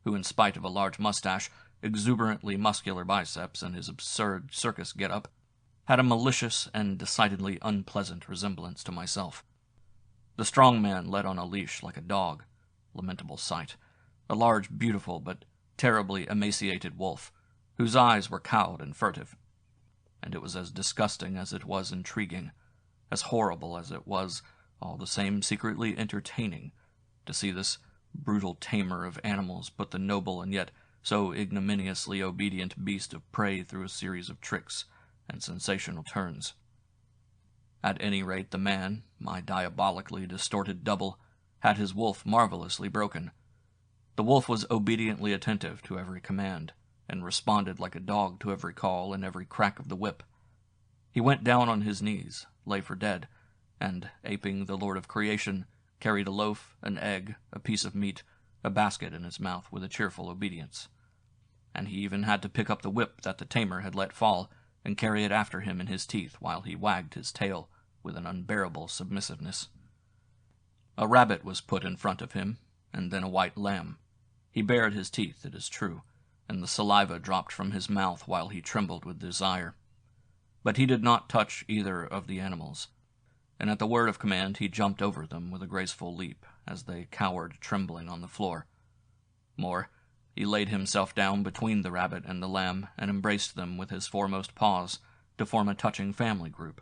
who, in spite of a large mustache, exuberantly muscular biceps, and his absurd circus get-up, had a malicious and decidedly unpleasant resemblance to myself. The strong man led on a leash like a dog, lamentable sight, a large, beautiful, but terribly emaciated wolf, whose eyes were cowed and furtive, and it was as disgusting as it was intriguing, as horrible as it was all the same secretly entertaining to see this brutal tamer of animals put the noble and yet so ignominiously obedient beast of prey through a series of tricks and sensational turns. At any rate, the man, my diabolically distorted double, had his wolf marvelously broken. The wolf was obediently attentive to every command, and responded like a dog to every call and every crack of the whip. He went down on his knees, lay for dead, and, aping the Lord of Creation, carried a loaf, an egg, a piece of meat, a basket in his mouth with a cheerful obedience. And he even had to pick up the whip that the tamer had let fall, and carry it after him in his teeth while he wagged his tail with an unbearable submissiveness. A rabbit was put in front of him, and then a white lamb. He bared his teeth, it is true, and the saliva dropped from his mouth while he trembled with desire. But he did not touch either of the animals, and at the word of command he jumped over them with a graceful leap as they cowered trembling on the floor. More, he laid himself down between the rabbit and the lamb and embraced them with his foremost paws to form a touching family group,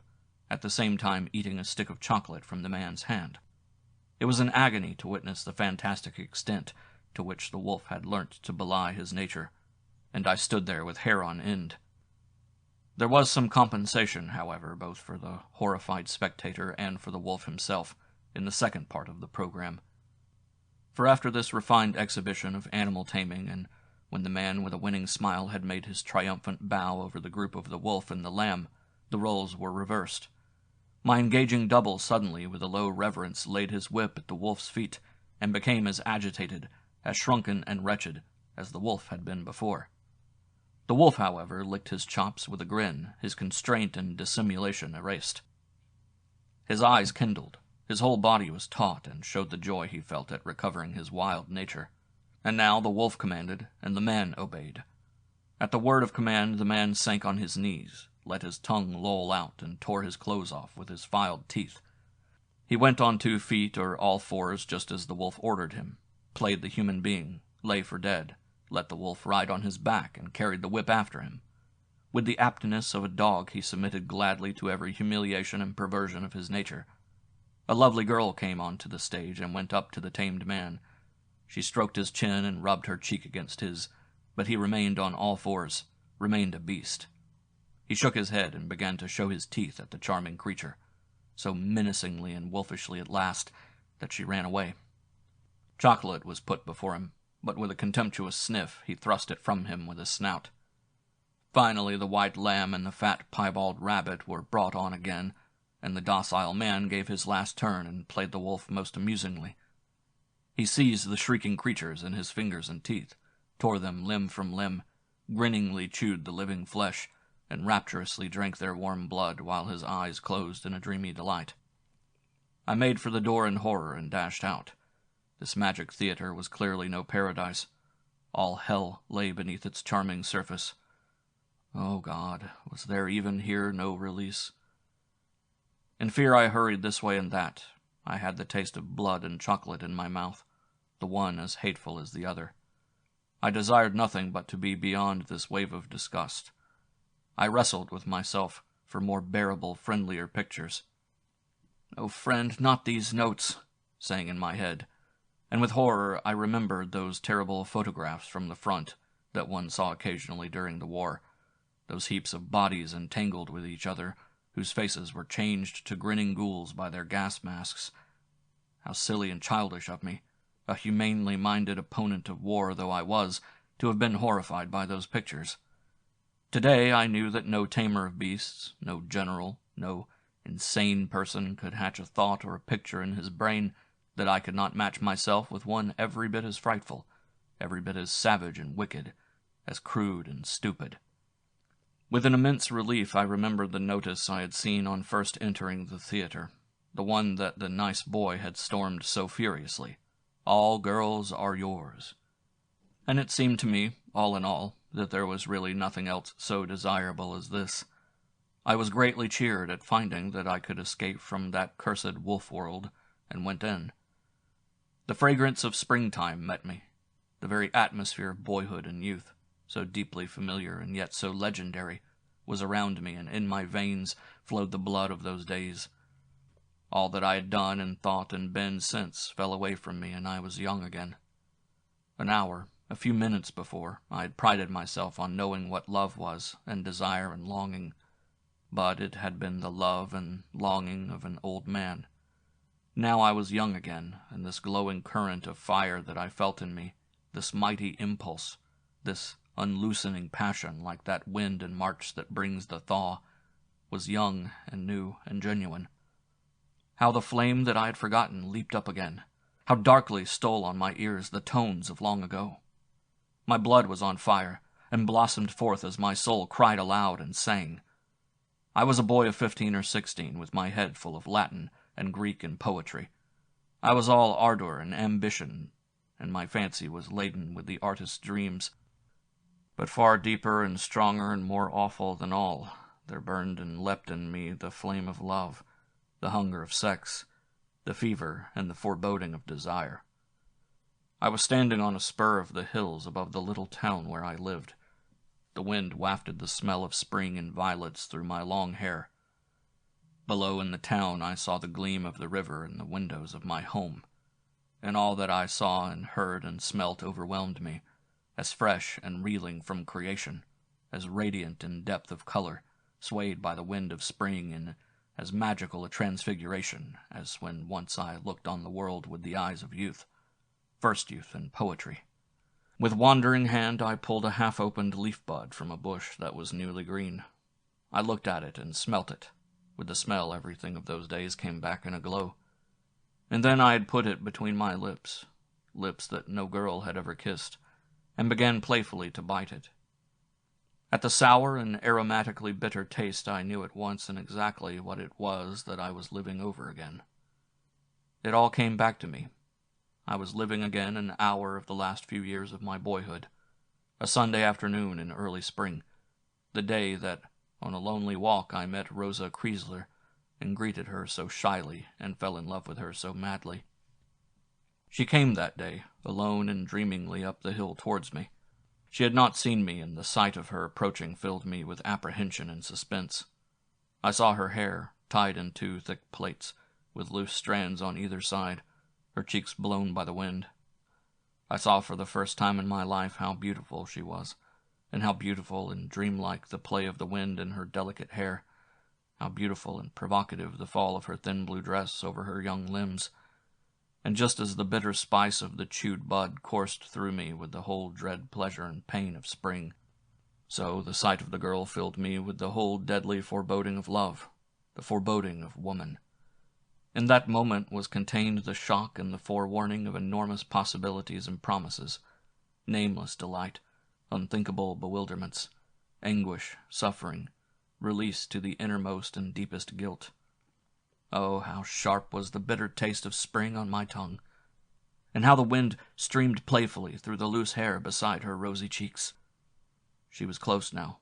at the same time eating a stick of chocolate from the man's hand. It was an agony to witness the fantastic extent to which the wolf had learnt to belie his nature, and I stood there with hair on end. There was some compensation, however, both for the horrified spectator and for the wolf himself, in the second part of the program. For after this refined exhibition of animal taming, and when the man with a winning smile had made his triumphant bow over the group of the wolf and the lamb, the roles were reversed. My engaging double suddenly, with a low reverence, laid his whip at the wolf's feet, and became as agitated, as shrunken and wretched, as the wolf had been before. The wolf, however, licked his chops with a grin, his constraint and dissimulation erased. His eyes kindled, his whole body was taut, and showed the joy he felt at recovering his wild nature. And now the wolf commanded, and the man obeyed. At the word of command the man sank on his knees, let his tongue loll out, and tore his clothes off with his filed teeth. He went on 2 feet or all fours just as the wolf ordered him, played the human being, lay for dead, let the wolf ride on his back, and carried the whip after him. With the aptness of a dog he submitted gladly to every humiliation and perversion of his nature. A lovely girl came onto the stage and went up to the tamed man. She stroked his chin and rubbed her cheek against his, but he remained on all fours, remained a beast. He shook his head and began to show his teeth at the charming creature, so menacingly and wolfishly at last that she ran away. Chocolate was put before him, but with a contemptuous sniff he thrust it from him with his snout. Finally the white lamb and the fat piebald rabbit were brought on again, and the docile man gave his last turn and played the wolf most amusingly. He seized the shrieking creatures in his fingers and teeth, tore them limb from limb, grinningly chewed the living flesh, and rapturously drank their warm blood while his eyes closed in a dreamy delight. I made for the door in horror and dashed out. This magic theater was clearly no paradise. All hell lay beneath its charming surface. Oh God, was there even here no release? In fear I hurried this way and that. I had the taste of blood and chocolate in my mouth, the one as hateful as the other. I desired nothing but to be beyond this wave of disgust. I wrestled with myself for more bearable, friendlier pictures. "Oh, friend, not these notes," sang in my head, and with horror I remembered those terrible photographs from the front that one saw occasionally during the war, those heaps of bodies entangled with each other, whose faces were changed to grinning ghouls by their gas masks. How silly and childish of me, a humanely minded opponent of war though I was, to have been horrified by those pictures. Today I knew that no tamer of beasts, no general, no insane person could hatch a thought or a picture in his brain that I could not match myself with one every bit as frightful, every bit as savage and wicked, as crude and stupid. With an immense relief I remembered the notice I had seen on first entering the theater, the one that the nice boy had stormed so furiously. "All girls are yours." And it seemed to me, all in all, that there was really nothing else so desirable as this. I was greatly cheered at finding that I could escape from that cursed wolf world, and went in. The fragrance of springtime met me, the very atmosphere of boyhood and youth, so deeply familiar and yet so legendary, was around me, and in my veins flowed the blood of those days. All that I had done and thought and been since fell away from me, and I was young again. An hour, a few minutes before, I had prided myself on knowing what love was, and desire and longing, but it had been the love and longing of an old man. Now I was young again, and this glowing current of fire that I felt in me, this mighty impulse, this unloosening passion like that wind in March that brings the thaw, was young and new and genuine. How the flame that I had forgotten leaped up again. How darkly stole on my ears the tones of long ago. My blood was on fire, and blossomed forth as my soul cried aloud and sang. I was a boy of 15 or 16, with my head full of Latin and Greek and poetry. I was all ardor and ambition, and my fancy was laden with the artist's dreams. But far deeper and stronger and more awful than all, there burned and leapt in me the flame of love, the hunger of sex, the fever and the foreboding of desire. I was standing on a spur of the hills above the little town where I lived. The wind wafted the smell of spring and violets through my long hair. Below in the town I saw the gleam of the river in the windows of my home, and all that I saw and heard and smelt overwhelmed me, as fresh and reeling from creation, as radiant in depth of color, swayed by the wind of spring, in as magical a transfiguration as when once I looked on the world with the eyes of youth, first youth and poetry. With wandering hand I pulled a half-opened leaf-bud from a bush that was newly green. I looked at it and smelt it. With the smell, everything of those days came back in a glow. And then I had put it between my lips, lips that no girl had ever kissed, and began playfully to bite it. At the sour and aromatically bitter taste I knew at once and exactly what it was that I was living over again. It all came back to me. I was living again an hour of the last few years of my boyhood, a Sunday afternoon in early spring, the day that, on a lonely walk, I met Rosa Kreisler and greeted her so shyly and fell in love with her so madly. She came that day, alone and dreamingly up the hill towards me. She had not seen me, and the sight of her approaching filled me with apprehension and suspense. I saw her hair, tied in two thick plaits, with loose strands on either side, her cheeks blown by the wind. I saw for the first time in my life how beautiful she was, and how beautiful and dreamlike the play of the wind in her delicate hair, how beautiful and provocative the fall of her thin blue dress over her young limbs. And just as the bitter spice of the chewed bud coursed through me with the whole dread pleasure and pain of spring, so the sight of the girl filled me with the whole deadly foreboding of love, the foreboding of woman. In that moment was contained the shock and the forewarning of enormous possibilities and promises, nameless delight, unthinkable bewilderments, anguish, suffering, release to the innermost and deepest guilt. Oh, how sharp was the bitter taste of spring on my tongue, and how the wind streamed playfully through the loose hair beside her rosy cheeks. She was close now.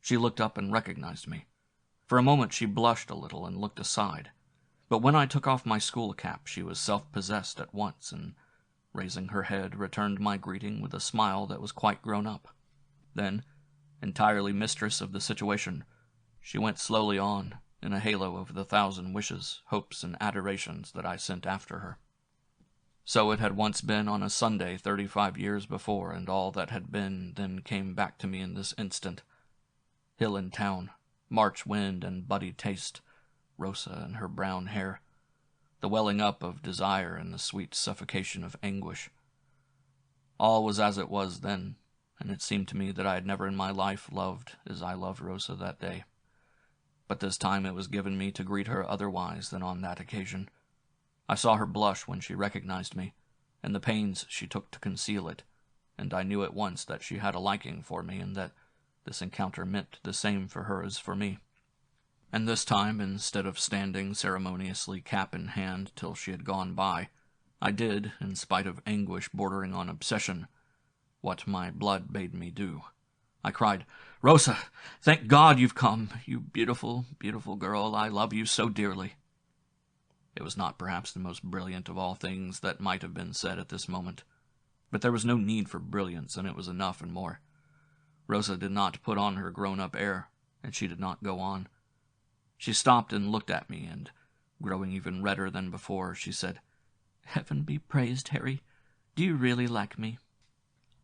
She looked up and recognized me. For a moment she blushed a little and looked aside, but when I took off my school cap she was self-possessed at once, and, raising her head, returned my greeting with a smile that was quite grown up. Then, entirely mistress of the situation, she went slowly on, in a halo of the 1,000 wishes, hopes, and adorations that I sent after her. So it had once been on a Sunday 35 years before, and all that had been then came back to me in this instant. Hill and town, March wind and buddy taste, Rosa and her brown hair, the welling up of desire and the sweet suffocation of anguish. All was as it was then, and it seemed to me that I had never in my life loved as I loved Rosa that day. But this time it was given me to greet her otherwise than on that occasion. I saw her blush when she recognized me, and the pains she took to conceal it, and I knew at once that she had a liking for me, and that this encounter meant the same for her as for me. And this time, instead of standing ceremoniously cap in hand till she had gone by, I did, in spite of anguish bordering on obsession, what my blood bade me do. I cried, "Rosa, thank God you've come, you beautiful, beautiful girl. I love you so dearly." It was not perhaps the most brilliant of all things that might have been said at this moment, but there was no need for brilliance, and it was enough and more. Rosa did not put on her grown-up air, and she did not go on. She stopped and looked at me, and Growing even redder than before, she said, "Heaven be praised, Harry. Do you really like me?"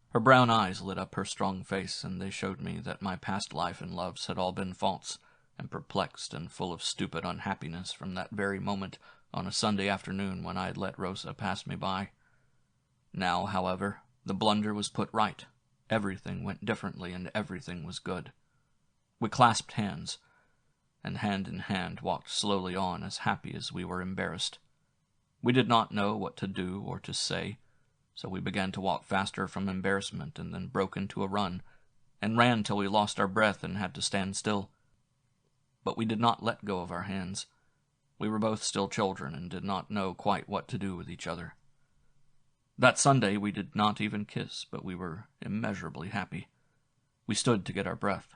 Her brown eyes lit up her strong face, and they showed me that my past life and loves had all been false, and perplexed and full of stupid unhappiness from that very moment on a Sunday afternoon when I had let Rosa pass me by. Now, however, the blunder was put right. Everything went differently, and everything was good. We clasped hands, and hand in hand walked slowly on, as happy as we were embarrassed. We did not know what to do or to say, so we began to walk faster from embarrassment, and then broke into a run, and ran till we lost our breath and had to stand still. But we did not let go of our hands. We were both still children, and did not know quite what to do with each other. That Sunday we did not even kiss, but we were immeasurably happy. We stood to get our breath.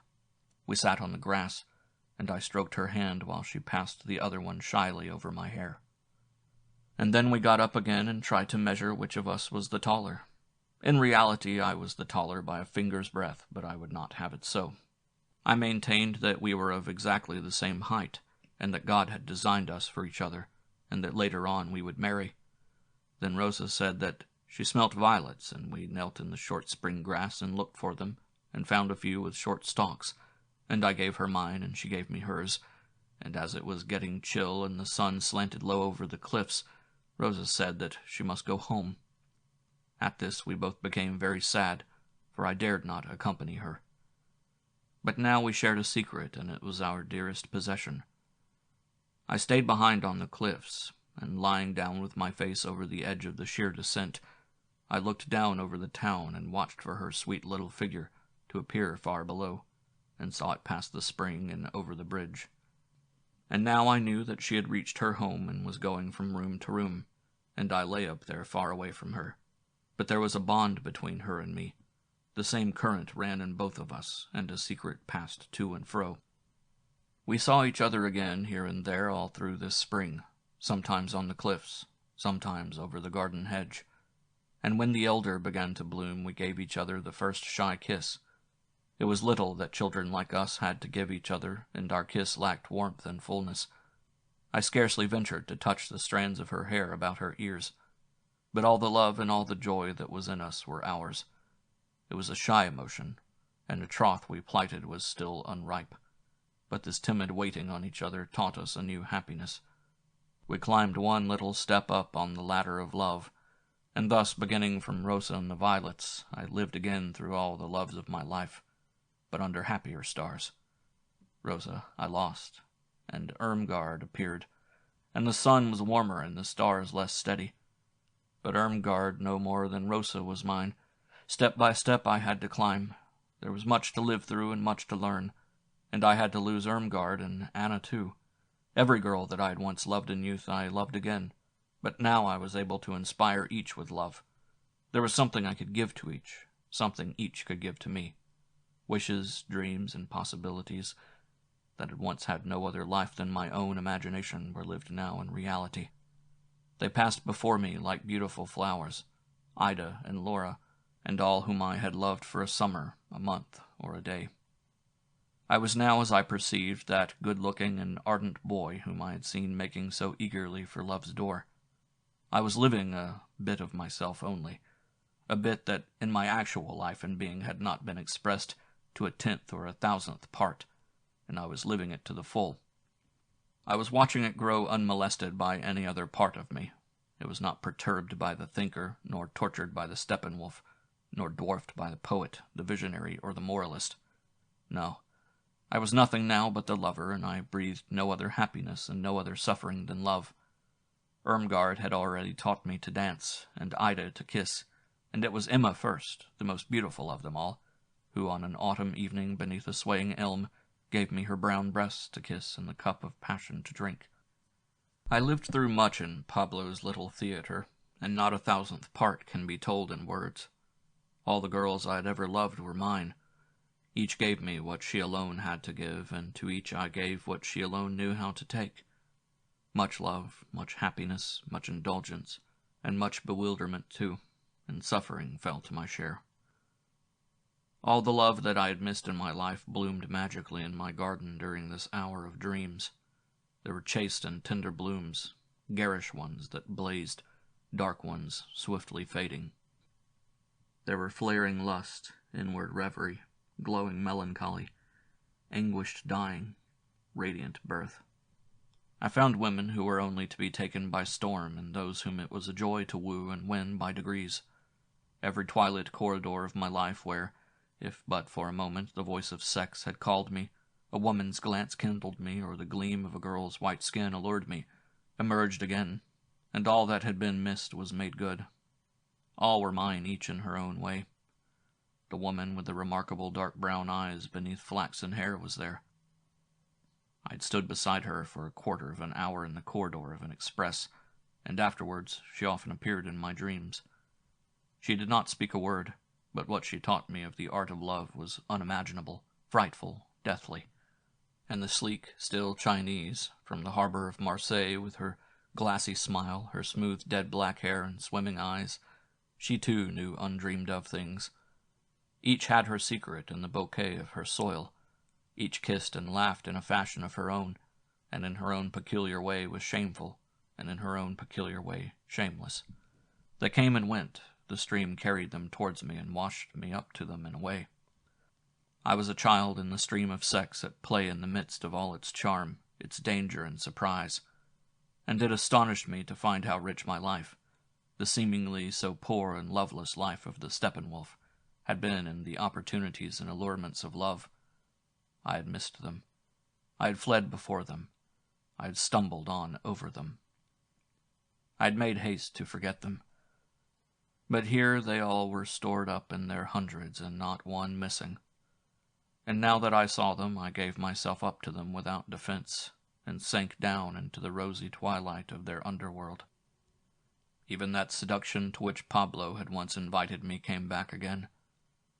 We sat on the grass, and I stroked her hand while she passed the other one shyly over my hair. And then we got up again and tried to measure which of us was the taller. In reality, I was the taller by a finger's breadth, but I would not have it so. I maintained that we were of exactly the same height, and that God had designed us for each other, and that later on we would marry. Then Rosa said that she smelt violets, and we knelt in the short spring grass and looked for them, and found a few with short stalks, and I gave her mine, and she gave me hers, and as it was getting chill and the sun slanted low over the cliffs, Rosa said that she must go home. At this we both became very sad, for I dared not accompany her. But now we shared a secret, and it was our dearest possession. I stayed behind on the cliffs, and lying down with my face over the edge of the sheer descent, I looked down over the town and watched for her sweet little figure to appear far below, and saw it past the spring and over the bridge. And now I knew that she had reached her home and was going from room to room, and I lay up there far away from her. But there was a bond between her and me. The same current ran in both of us, and a secret passed to and fro. We saw each other again here and there all through this spring, sometimes on the cliffs, sometimes over the garden hedge. And when the elder began to bloom, we gave each other the first shy kiss. It was little that children like us had to give each other, and our kiss lacked warmth and fullness. I scarcely ventured to touch the strands of her hair about her ears, but all the love and all the joy that was in us were ours. It was a shy emotion, and the troth we plighted was still unripe, but this timid waiting on each other taught us a new happiness. We climbed one little step up on the ladder of love, and thus, beginning from Rosa and the violets, I lived again through all the loves of my life, but under happier stars. Rosa I lost, and Irmgard appeared, and the sun was warmer and the stars less steady. But Irmgard no more than Rosa was mine. Step by step I had to climb. There was much to live through and much to learn, and I had to lose Irmgard and Anna too. Every girl that I had once loved in youth I loved again, but now I was able to inspire each with love. There was something I could give to each, something each could give to me. Wishes, dreams, and possibilities that had once had no other life than my own imagination were lived now in reality. They passed before me like beautiful flowers, Ida and Laura, and all whom I had loved for a summer, a month, or a day. I was now, as I perceived, that good-looking and ardent boy whom I had seen making so eagerly for love's door. I was living a bit of myself only, a bit that in my actual life and being had not been expressed to a 10th or a 1,000th part, and I was living it to the full. I was watching it grow unmolested by any other part of me. It was not perturbed by the thinker, nor tortured by the Steppenwolf, nor dwarfed by the poet, the visionary, or the moralist. No, I was nothing now but the lover, and I breathed no other happiness and no other suffering than love. Irmgard had already taught me to dance, and Ida to kiss, and it was Emma first, the most beautiful of them all, who on an autumn evening beneath a swaying elm gave me her brown breasts to kiss and the cup of passion to drink. I lived through much in Pablo's little theater, and not a 1,000th part can be told in words. All the girls I had ever loved were mine. Each gave me what she alone had to give, and to each I gave what she alone knew how to take. Much love, much happiness, much indulgence, and much bewilderment too, and suffering fell to my share. All the love that I had missed in my life bloomed magically in my garden during this hour of dreams. There were chaste and tender blooms, garish ones that blazed, dark ones swiftly fading. There were flaring lust, inward reverie, glowing melancholy, anguished dying, radiant birth. I found women who were only to be taken by storm, and those whom it was a joy to woo and win by degrees. Every twilit corridor of my life where, if but for a moment, the voice of sex had called me, a woman's glance kindled me, or the gleam of a girl's white skin allured me, emerged again, and all that had been missed was made good. All were mine, each in her own way. The woman with the remarkable dark brown eyes beneath flaxen hair was there. I had stood beside her for a quarter of an hour in the corridor of an express, and afterwards she often appeared in my dreams. She did not speak a word, but what she taught me of the art of love was unimaginable, frightful, deathly. And the sleek, still Chinese, from the harbor of Marseille, with her glassy smile, her smooth dead black hair and swimming eyes, she too knew undreamed-of things. Each had her secret in the bouquet of her soil. Each kissed and laughed in a fashion of her own, and in her own peculiar way was shameful, and in her own peculiar way shameless. They came and went. The stream carried them towards me and washed me up to them in a way. I was a child in the stream of sex at play in the midst of all its charm, its danger and surprise, and it astonished me to find how rich my life, the seemingly so poor and loveless life of the Steppenwolf, had been in the opportunities and allurements of love. I had missed them. I had fled before them. I had stumbled on over them. I had made haste to forget them. But here they all were stored up in their hundreds, and not one missing. And now that I saw them, I gave myself up to them without defense, and sank down into the rosy twilight of their underworld. Even that seduction to which Pablo had once invited me came back again,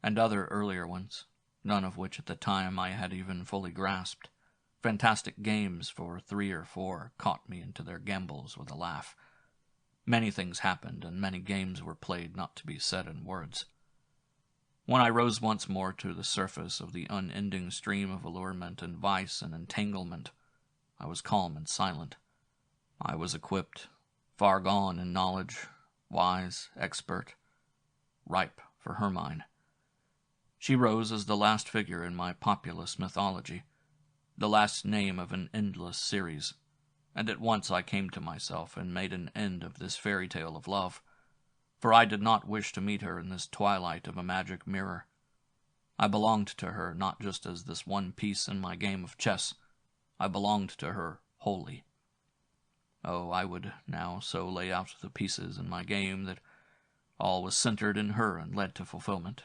and other earlier ones, none of which at the time I had even fully grasped. Fantastic games for 3 or 4 caught me into their gambols with a laugh. Many things happened, and many games were played not to be said in words. When I rose once more to the surface of the unending stream of allurement and vice and entanglement, I was calm and silent. I was equipped, far gone in knowledge, wise, expert, ripe for Hermann. She rose as the last figure in my populous mythology, the last name of an endless series, and at once I came to myself and made an end of this fairy tale of love, for I did not wish to meet her in this twilight of a magic mirror. I belonged to her not just as this one piece in my game of chess. I belonged to her wholly. Oh, I would now so lay out the pieces in my game that all was centered in her and led to fulfillment.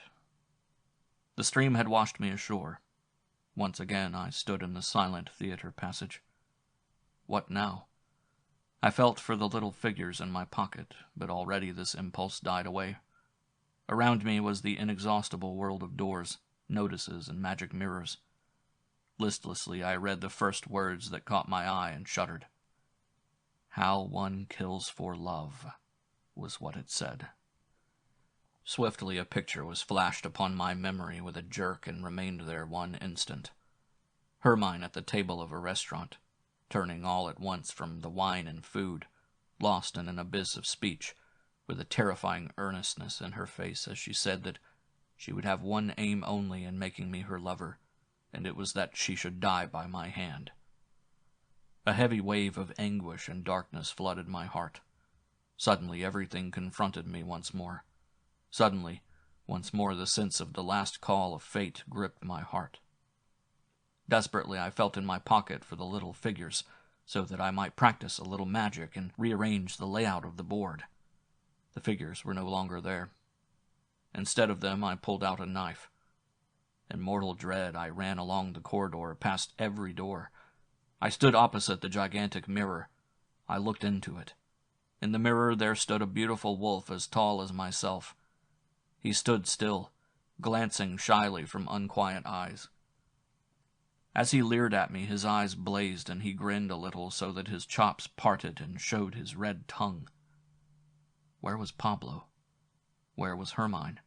The stream had washed me ashore. Once again I stood in the silent theater passage. What now? I felt for the little figures in my pocket, but already this impulse died away. Around me was the inexhaustible world of doors, notices, and magic mirrors. Listlessly I read the first words that caught my eye and shuddered. "How one kills for love," was what it said. Swiftly a picture was flashed upon my memory with a jerk and remained there one instant. Hermann at the table of a restaurant, turning all at once from the wine and food, lost in an abyss of speech, with a terrifying earnestness in her face as she said that she would have one aim only in making me her lover, and it was that she should die by my hand. A heavy wave of anguish and darkness flooded my heart. Suddenly everything confronted me once more. Suddenly, once more the sense of the last call of fate gripped my heart. Desperately I felt in my pocket for the little figures, so that I might practice a little magic and rearrange the layout of the board. The figures were no longer there. Instead of them I pulled out a knife. In mortal dread I ran along the corridor, past every door. I stood opposite the gigantic mirror. I looked into it. In the mirror there stood a beautiful wolf as tall as myself. He stood still, glancing shyly from unquiet eyes. As he leered at me, his eyes blazed, and he grinned a little so that his chops parted and showed his red tongue. Where was Pablo? Where was Hermann?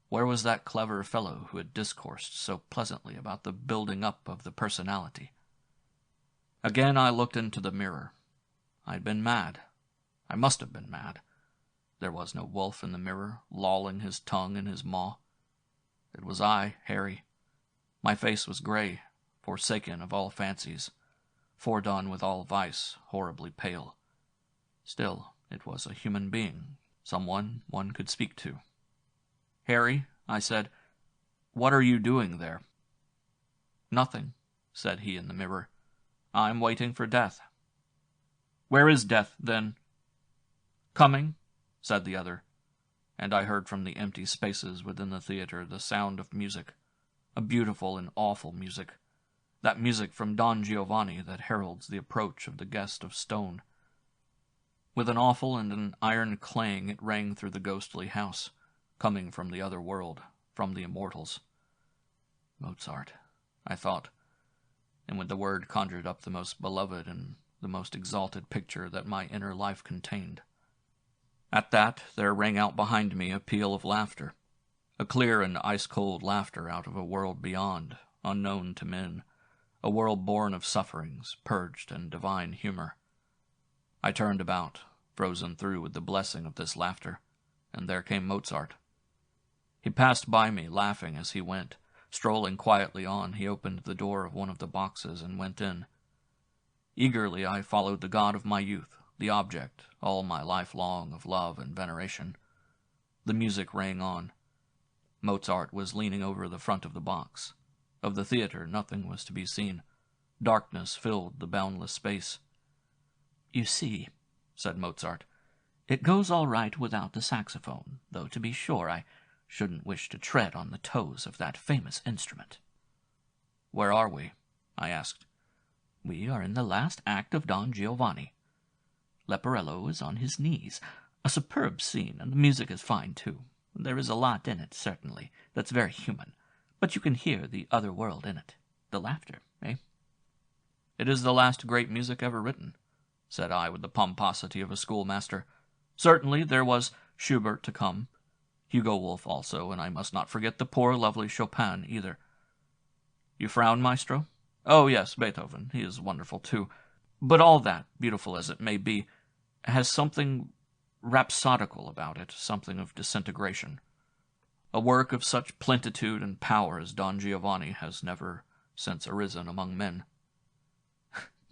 Where was that clever fellow who had discoursed so pleasantly about the building up of the personality? Again I looked into the mirror. I had been mad. I must have been mad. There was no wolf in the mirror, lolling his tongue in his maw. It was I, Harry. My face was gray, forsaken of all fancies, fordone with all vice, horribly pale. Still, it was a human being, someone one could speak to. "Harry," I said, "what are you doing there?" "Nothing," said he in the mirror. "I'm waiting for death." "Where is death, then?" "Coming," said the other, and I heard from the empty spaces within the theater the sound of music, a beautiful and awful music, that music from Don Giovanni that heralds the approach of the guest of stone. With an awful and an iron clang it rang through the ghostly house, coming from the other world, from the immortals. Mozart, I thought, and with the word conjured up the most beloved and the most exalted picture that my inner life contained. At that there rang out behind me a peal of laughter, a clear and ice-cold laughter out of a world beyond, unknown to men, a world born of sufferings, purged in divine humor. I turned about, frozen through with the blessing of this laughter, and there came Mozart. He passed by me, laughing as he went. Strolling quietly on, he opened the door of one of the boxes and went in. Eagerly I followed the god of my youth, the object, all my life long, of love and veneration. The music rang on. Mozart was leaning over the front of the box. Of the theater nothing was to be seen. Darkness filled the boundless space. "You see," said Mozart, "it goes all right without the saxophone, though to be sure I shouldn't wish to tread on the toes of that famous instrument." "Where are we?" I asked. "We are in the last act of Don Giovanni. Leporello is on his knees. A superb scene, and the music is fine, too. There is a lot in it, certainly, that's very human, but you can hear the other world in it. The laughter, eh?" "It is the last great music ever written," said I with the pomposity of a schoolmaster. "Certainly there was Schubert to come, Hugo Wolf also, and I must not forget the poor lovely Chopin either." "You frown, maestro?" "Oh, yes, Beethoven. He is wonderful, too. But all that, beautiful as it may be, has something rhapsodical about it, something of disintegration. A work of such plenitude and power as Don Giovanni has never since arisen among men."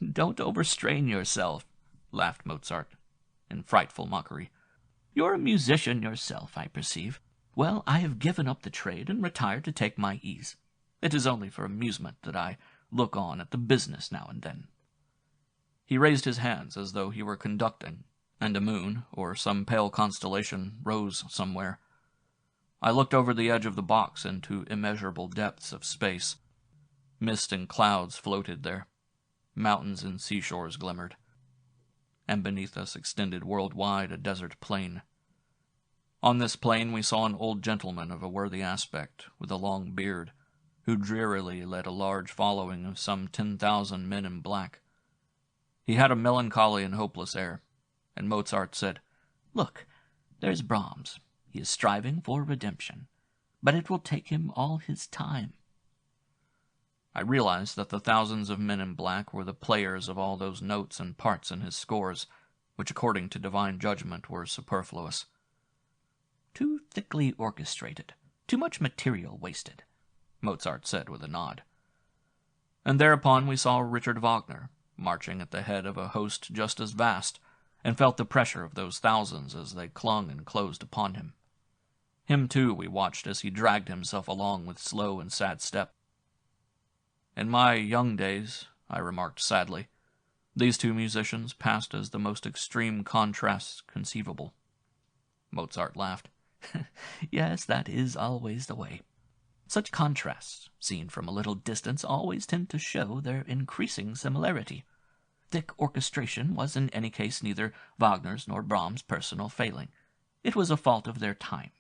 "Don't overstrain yourself," laughed Mozart, in frightful mockery. "You're a musician yourself, I perceive. Well, I have given up the trade and retired to take my ease. It is only for amusement that I look on at the business now and then." He raised his hands as though he were conducting, and a moon, or some pale constellation, rose somewhere. I looked over the edge of the box into immeasurable depths of space. Mist and clouds floated there. Mountains and seashores glimmered, and beneath us extended worldwide a desert plain. On this plain we saw an old gentleman of a worthy aspect, with a long beard, who drearily led a large following of some 10,000 men in black. He had a melancholy and hopeless air, and Mozart said, "Look, there's Brahms. He is striving for redemption, but it will take him all his time." I realized that the thousands of men in black were the players of all those notes and parts in his scores, which according to divine judgment were superfluous. "Too thickly orchestrated, too much material wasted," Mozart said with a nod. And thereupon we saw Richard Wagner, marching at the head of a host just as vast, and felt the pressure of those thousands as they clung and closed upon him. Him, too, we watched as he dragged himself along with slow and sad step. "In my young days," I remarked sadly, "these two musicians passed as the most extreme contrasts conceivable." Mozart laughed. "Yes, that is always the way. Such contrasts, seen from a little distance, always tend to show their increasing similarity. Thick orchestration was in any case neither Wagner's nor Brahms' personal failing. It was a fault of their time."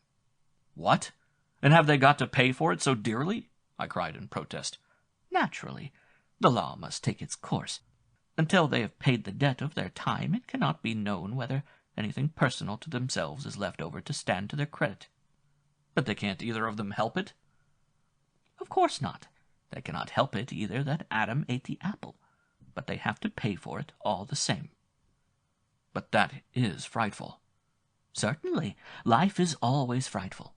"What? And have they got to pay for it so dearly?" I cried in protest. "Naturally. The law must take its course. Until they have paid the debt of their time, it cannot be known whether anything personal to themselves is left over to stand to their credit." "But they can't either of them help it?" "Of course not. They cannot help it either that Adam ate the apple. but they have to pay for it all the same. But that is frightful. Certainly, life is always frightful.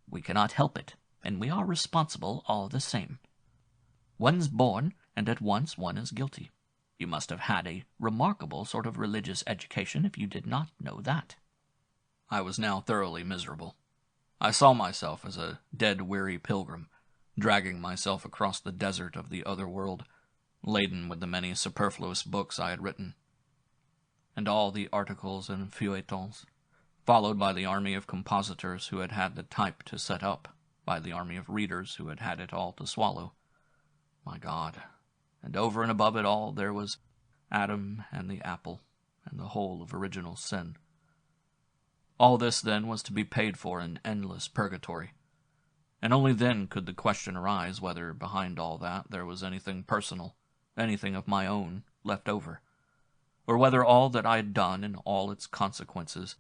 We cannot help it, and we are responsible all the same. One's born, and at once one is guilty. You must have had a remarkable sort of religious education if you did not know that. I was now thoroughly miserable. I saw myself as a dead, weary pilgrim, dragging myself across the desert of the other world, laden with the many superfluous books I had written, and all the articles and feuilletons, followed by the army of compositors who had had the type to set up, by the army of readers who had had it all to swallow. My God! And over and above it all there was Adam and the apple, and the whole of original sin. All this, then, was to be paid for in endless purgatory, and only then could the question arise whether behind all that there was anything personal, anything of my own, left over, or whether all that I had done and all its consequences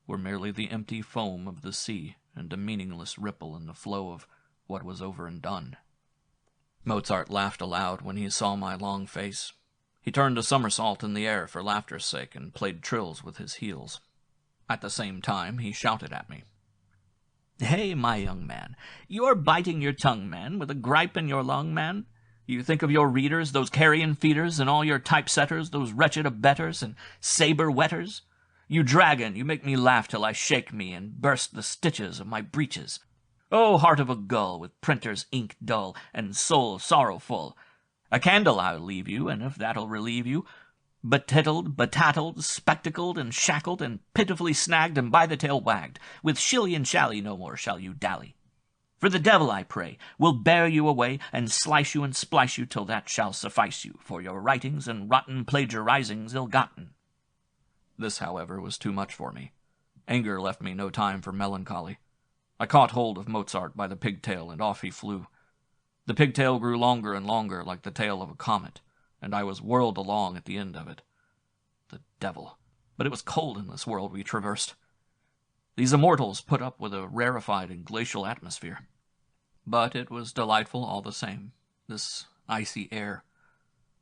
were merely the empty foam of the sea and a meaningless ripple in the flow of what was over and done. Mozart laughed aloud when he saw my long face. He turned a somersault in the air for laughter's sake and played trills with his heels. At the same time he shouted at me. "Hey, my young man, you're biting your tongue, man, with a gripe in your lung, man. You think of your readers, those carrion feeders, and all your typesetters, those wretched abettors and saber wetters. You dragon, you make me laugh till I shake me and burst the stitches of my breeches. Oh, heart of a gull, with printer's ink dull, and soul sorrowful, a candle I'll leave you, and if that'll relieve you, betittled, betattled, spectacled, and shackled, and pitifully snagged, and by the tail wagged, with shilly and shally no more shall you dally. For the devil, I pray, will bear you away, and slice you and splice you till that shall suffice you, for your writings and rotten plagiarizings ill-gotten." This, however, was too much for me. Anger left me no time for melancholy. I caught hold of Mozart by the pigtail, and off he flew. The pigtail grew longer and longer, like the tail of a comet, and I was whirled along at the end of it. The devil! But it was cold in this world we traversed. These immortals put up with a rarefied and glacial atmosphere. But it was delightful all the same, this icy air.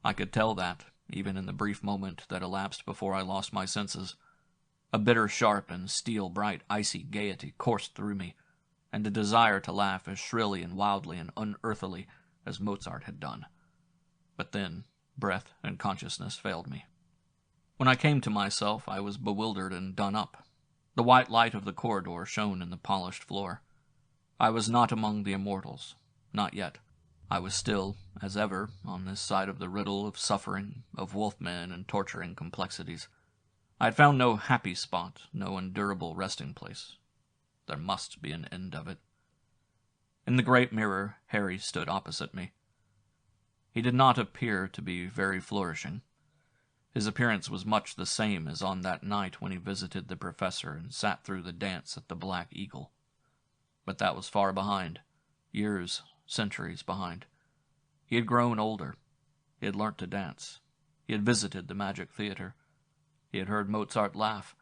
I could tell that, even in the brief moment that elapsed before I lost my senses. A bitter, sharp, and steel-bright, icy gaiety coursed through me, and a desire to laugh as shrilly and wildly and unearthly as Mozart had done. But then breath and consciousness failed me. When I came to myself, I was bewildered and done up. The white light of the corridor shone in the polished floor. I was not among the immortals, not yet. I was still, as ever, on this side of the riddle of suffering, of wolfmen and torturing complexities. I had found no happy spot, no endurable resting place. There must be an end of it. In the great mirror, Harry stood opposite me. He did not appear to be very flourishing. His appearance was much the same as on that night when he visited the professor and sat through the dance at the Black Eagle. But that was far behind, years, centuries behind. He had grown older. He had learnt to dance. He had visited the Magic Theatre. He had heard Mozart laugh.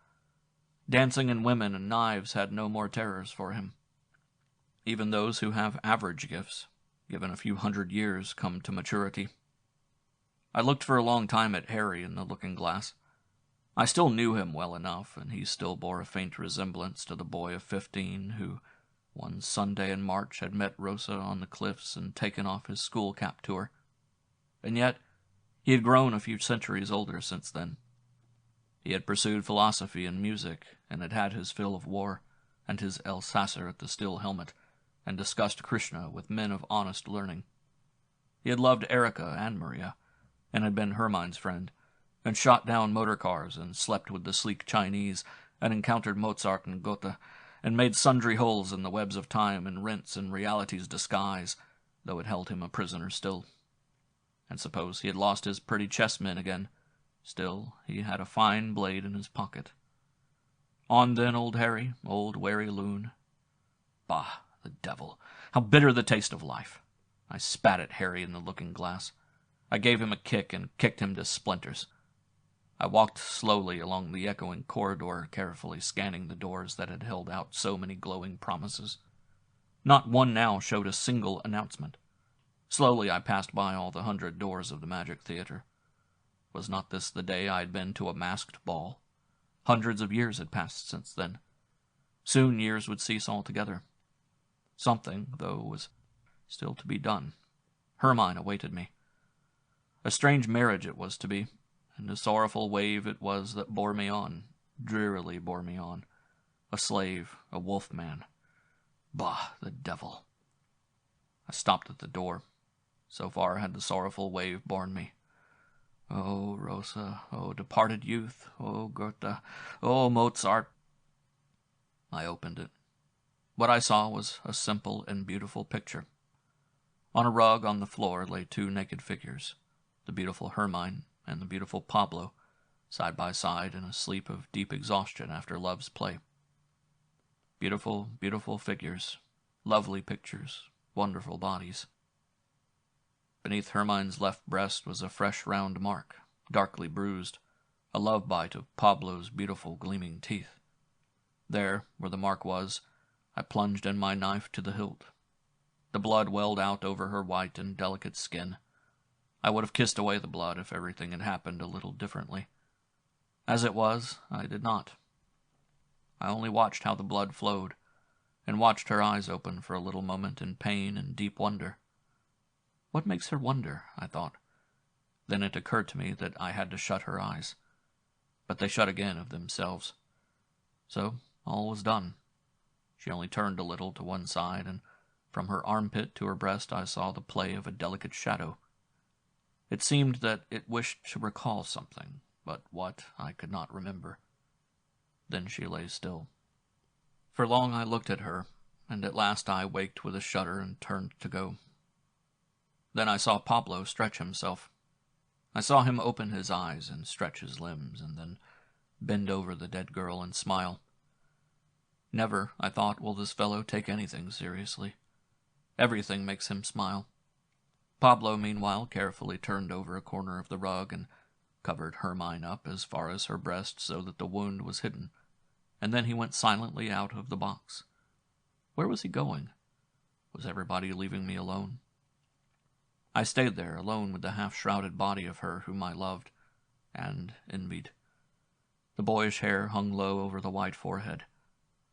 Dancing and women and knives had no more terrors for him. Even those who have average gifts, given a few 100 years, come to maturity. I looked for a long time at Harry in the looking-glass. I still knew him well enough, and he still bore a faint resemblance to the boy of 15 who, one Sunday in March, had met Rosa on the cliffs and taken off his school-cap to her. And yet he had grown a few centuries older since then. He had pursued philosophy and music, and had had his fill of war, and his Elsasser at the still helmet, and discussed Krishna with men of honest learning. He had loved Erica and Maria, and had been Hermann's friend, and shot down motor cars, and slept with the sleek Chinese, and encountered Mozart and Goethe, and made sundry holes in the webs of time and rents in reality's disguise, though it held him a prisoner still. And suppose he had lost his pretty chessmen again, still he had a fine blade in his pocket. On then, old Harry, old wary loon. Bah, the devil! How bitter the taste of life! I spat at Harry in the looking-glass. I gave him a kick and kicked him to splinters. I walked slowly along the echoing corridor, carefully scanning the doors that had held out so many glowing promises. Not one now showed a single announcement. Slowly I passed by all the 100 doors of the Magic Theatre. Was not this the day I had been to a masked ball? Hundreds of years had passed since then. Soon years would cease altogether. Something, though, was still to be done. Hermann awaited me. A strange marriage it was to be, and a sorrowful wave it was that bore me on, drearily bore me on. A slave, a wolf-man. Bah, the devil. I stopped at the door. So far had the sorrowful wave borne me. Oh, Rosa, oh, departed youth, oh, Goethe, oh, Mozart. I opened it. What I saw was a simple and beautiful picture. On a rug on the floor lay two naked figures, the beautiful Hermann and the beautiful Pablo, side by side in a sleep of deep exhaustion after love's play. Beautiful, beautiful figures, lovely pictures, wonderful bodies. Beneath Hermann's left breast was a fresh round mark, darkly bruised, a love bite of Pablo's beautiful gleaming teeth. There, where the mark was, I plunged in my knife to the hilt. The blood welled out over her white and delicate skin. I would have kissed away the blood if everything had happened a little differently. As it was, I did not. I only watched how the blood flowed, and watched her eyes open for a little moment in pain and deep wonder. What makes her wonder? I thought. Then it occurred to me that I had to shut her eyes. But they shut again of themselves. So all was done. She only turned a little to one side, and from her armpit to her breast I saw the play of a delicate shadow. It seemed that it wished to recall something, but what I could not remember. Then she lay still. For long I looked at her, and at last I waked with a shudder and turned to go. Then I saw Pablo stretch himself. I saw him open his eyes and stretch his limbs, and then bend over the dead girl and smile. Never, I thought, will this fellow take anything seriously. Everything makes him smile. Pablo, meanwhile, carefully turned over a corner of the rug and covered Hermann up as far as her breast so that the wound was hidden, and then he went silently out of the box. Where was he going? Was everybody leaving me alone? I stayed there, alone with the half-shrouded body of her whom I loved and envied. The boyish hair hung low over the white forehead.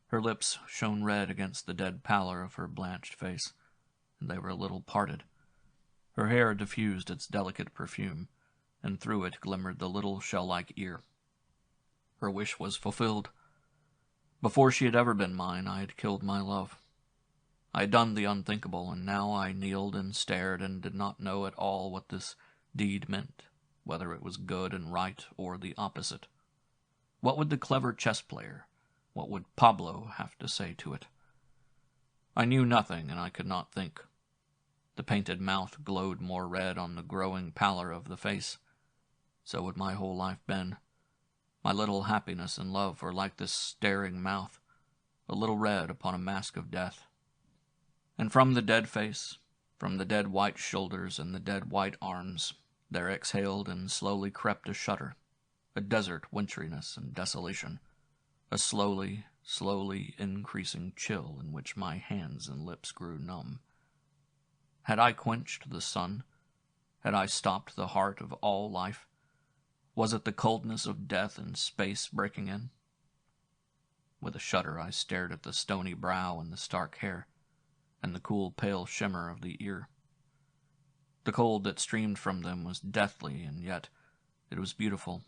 Her lips shone red against the dead pallor of her blanched face, and they were a little parted. Her hair diffused its delicate perfume, and through it glimmered the little shell-like ear. Her wish was fulfilled. Before she had ever been mine, I had killed my love. I had done the unthinkable, and now I kneeled and stared and did not know at all what this deed meant, whether it was good and right or the opposite. What would the clever chess player, what would Pablo have to say to it? I knew nothing, and I could not think. The painted mouth glowed more red on the growing pallor of the face. So would my whole life been. My little happiness and love were like this staring mouth, a little red upon a mask of death. And from the dead face, from the dead white shoulders and the dead white arms, there exhaled and slowly crept a shudder, a desert winteriness and desolation, a slowly, slowly increasing chill in which my hands and lips grew numb. Had I quenched the sun? Had I stopped the heart of all life? Was it the coldness of death and space breaking in? With a shudder I stared at the stony brow and the stark hair, and the cool pale shimmer of the ear. The cold that streamed from them was deathly, and yet it was beautiful.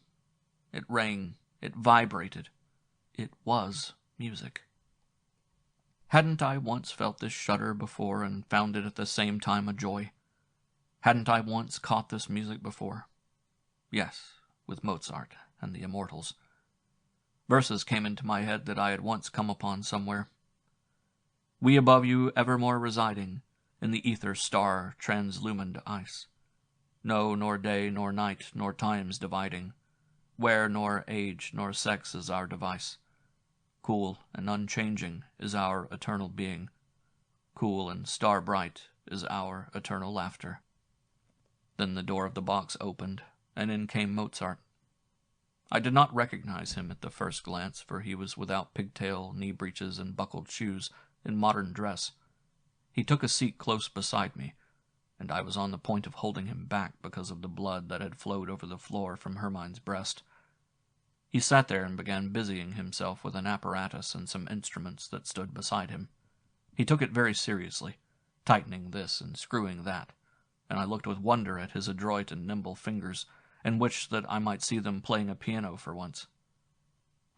It rang, it vibrated. It was music. Hadn't I once felt this shudder before and found it at the same time a joy? Hadn't I once caught this music before? Yes, with Mozart and the Immortals. Verses came into my head that I had once come upon somewhere. We above you evermore residing, in the ether star translumined ice. No, nor day, nor night, nor times dividing, where nor age, nor sex is our device. Cool and unchanging is our eternal being. Cool and star-bright is our eternal laughter. Then the door of the box opened, and in came Mozart. I did not recognize him at the first glance, for he was without pigtail, knee-breeches, and buckled shoes, in modern dress. He took a seat close beside me, and I was on the point of holding him back because of the blood that had flowed over the floor from Hermann's breast. He sat there and began busying himself with an apparatus and some instruments that stood beside him. He took it very seriously, tightening this and screwing that, and I looked with wonder at his adroit and nimble fingers, and wished that I might see them playing a piano for once.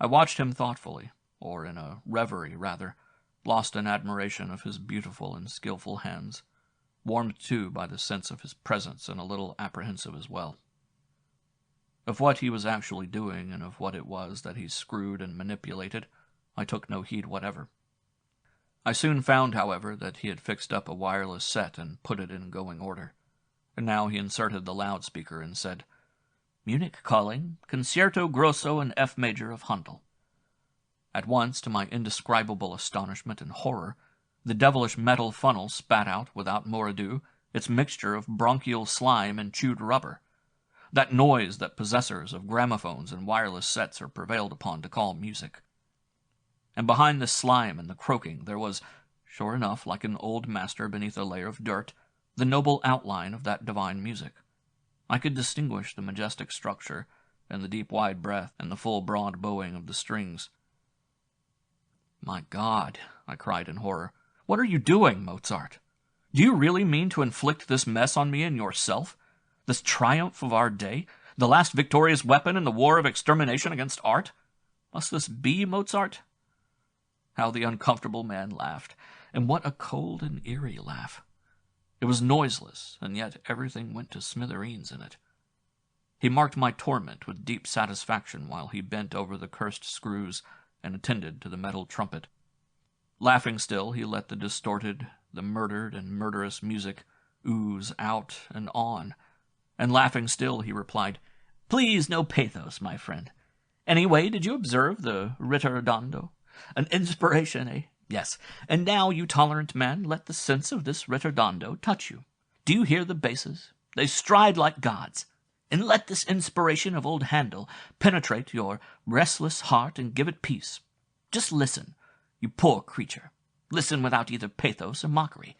I watched him thoughtfully, or in a reverie rather, lost in admiration of his beautiful and skillful hands, warmed too by the sense of his presence and a little apprehensive as well. Of what he was actually doing and of what it was that he screwed and manipulated, I took no heed whatever. I soon found, however, that he had fixed up a wireless set and put it in going order, and now he inserted the loudspeaker and said, "Munich calling, Concerto Grosso in F major of Handel." At once, to my indescribable astonishment and horror, the devilish metal funnel spat out, without more ado, its mixture of bronchial slime and chewed rubber, that noise that possessors of gramophones and wireless sets are prevailed upon to call music. And behind the slime and the croaking there was, sure enough, like an old master beneath a layer of dirt, the noble outline of that divine music. I could distinguish the majestic structure, and the deep wide breath, and the full broad bowing of the strings. "My God," I cried in horror, "what are you doing, Mozart? Do you really mean to inflict this mess on me and yourself? This triumph of our day? The last victorious weapon in the war of extermination against art? Must this be, Mozart?" How the uncomfortable man laughed, and what a cold and eerie laugh! It was noiseless, and yet everything went to smithereens in it. He marked my torment with deep satisfaction while he bent over the cursed screws and attended to the metal trumpet. Laughing still, he let the distorted, the murdered and murderous music ooze out and on, and laughing still, he replied, "Please, no pathos, my friend. Anyway, did you observe the ritardando? An inspiration, eh? Yes. And now, you tolerant man, let the sense of this ritardando touch you. Do you hear the basses? They stride like gods. And let this inspiration of old Handel penetrate your restless heart and give it peace. Just listen, you poor creature. Listen without either pathos or mockery,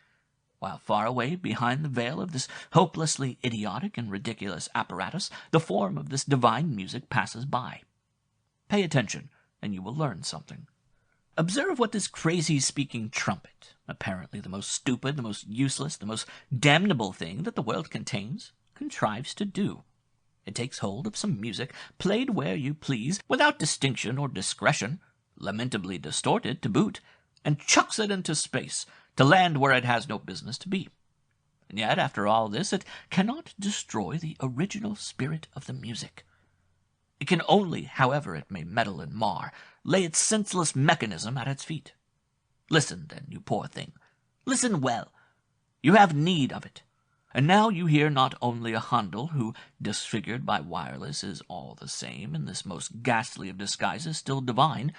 while far away behind the veil of this hopelessly idiotic and ridiculous apparatus, the form of this divine music passes by. Pay attention, and you will learn something. Observe what this crazy-speaking trumpet, apparently the most stupid, the most useless, the most damnable thing that the world contains, contrives to do. It takes hold of some music, played where you please, without distinction or discretion, lamentably distorted to boot, and chucks it into space, to land where it has no business to be. And yet, after all this, it cannot destroy the original spirit of the music. It can only, however it may meddle and mar, lay its senseless mechanism at its feet. Listen, then, you poor thing. Listen well. You have need of it. And now you hear not only a Handel who, disfigured by wireless, is all the same, in this most ghastly of disguises, still divine.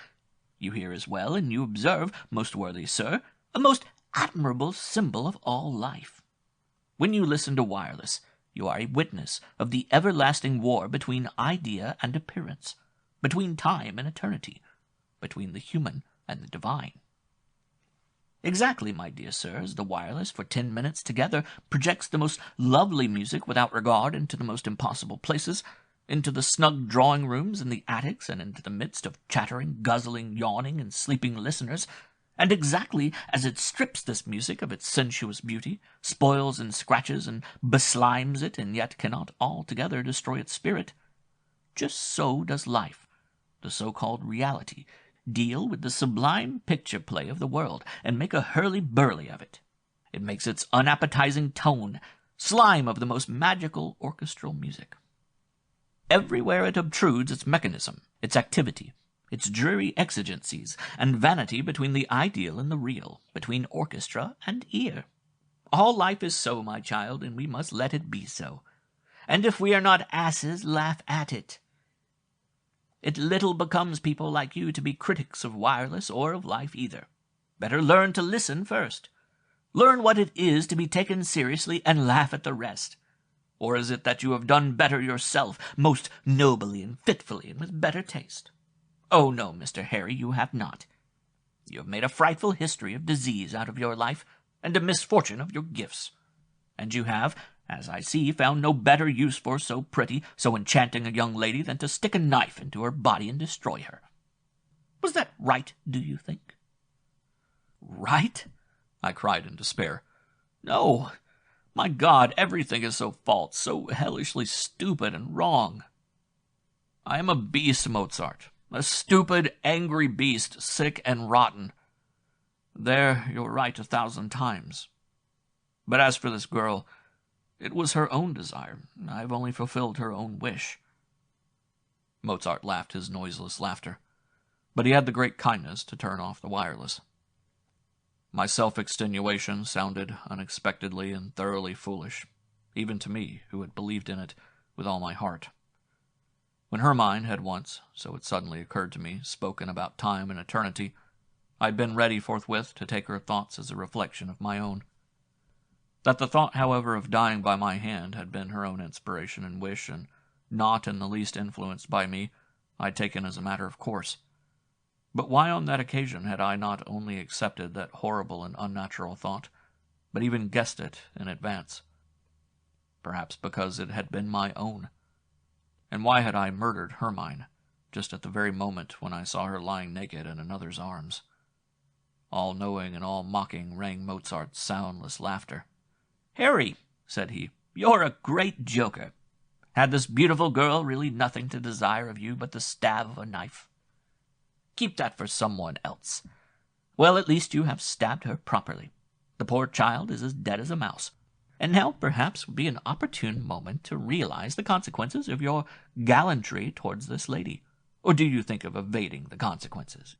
You hear as well, and you observe, most worthy sir, a most admirable symbol of all life. When you listen to wireless, you are a witness of the everlasting war between idea and appearance, between time and eternity, between the human and the divine. Exactly, my dear sir, as the wireless for 10 minutes together projects the most lovely music without regard into the most impossible places, into the snug drawing-rooms and the attics, and into the midst of chattering, guzzling, yawning, and sleeping listeners, and exactly as it strips this music of its sensuous beauty, spoils and scratches and beslimes it, and yet cannot altogether destroy its spirit, just so does life, the so-called reality, deal with the sublime picture-play of the world, and make a hurly-burly of it. It makes its unappetizing tone slime of the most magical orchestral music. Everywhere it obtrudes its mechanism, its activity, its dreary exigencies, and vanity between the ideal and the real, between orchestra and ear. All life is so, my child, and we must let it be so. And if we are not asses, laugh at it. It little becomes people like you to be critics of wireless or of life either. Better learn to listen first. Learn what it is to be taken seriously and laugh at the rest. Or is it that you have done better yourself, most nobly and fitfully and with better taste? Oh, no, Mr. Harry, you have not. You have made a frightful history of disease out of your life, and a misfortune of your gifts. And you have, as I see, found no better use for so pretty, so enchanting a young lady than to stick a knife into her body and destroy her. Was that right, do you think?" "Right?" I cried in despair. "No! My God, everything is so false, so hellishly stupid and wrong. I am a beast, Mozart, a stupid, angry beast, sick and rotten. There, you're right 1,000 times. But as for this girl, it was her own desire. I've only fulfilled her own wish." Mozart laughed his noiseless laughter, but he had the great kindness to turn off the wireless. My self-extenuation sounded unexpectedly and thoroughly foolish, even to me, who had believed in it with all my heart. When Hermann had once, so it suddenly occurred to me, spoken about time and eternity, I had been ready forthwith to take her thoughts as a reflection of my own. That the thought, however, of dying by my hand had been her own inspiration and wish, and not in the least influenced by me, I had taken as a matter of course. But why on that occasion had I not only accepted that horrible and unnatural thought, but even guessed it in advance? Perhaps because it had been my own. And why had I murdered Hermann, just at the very moment when I saw her lying naked in another's arms? All-knowing and all-mocking rang Mozart's soundless laughter. "Harry," said he, "you're a great joker. Had this beautiful girl really nothing to desire of you but the stab of a knife? Keep that for someone else. Well, at least you have stabbed her properly. The poor child is as dead as a mouse. And now perhaps would be an opportune moment to realize the consequences of your gallantry towards this lady. Or do you think of evading the consequences?"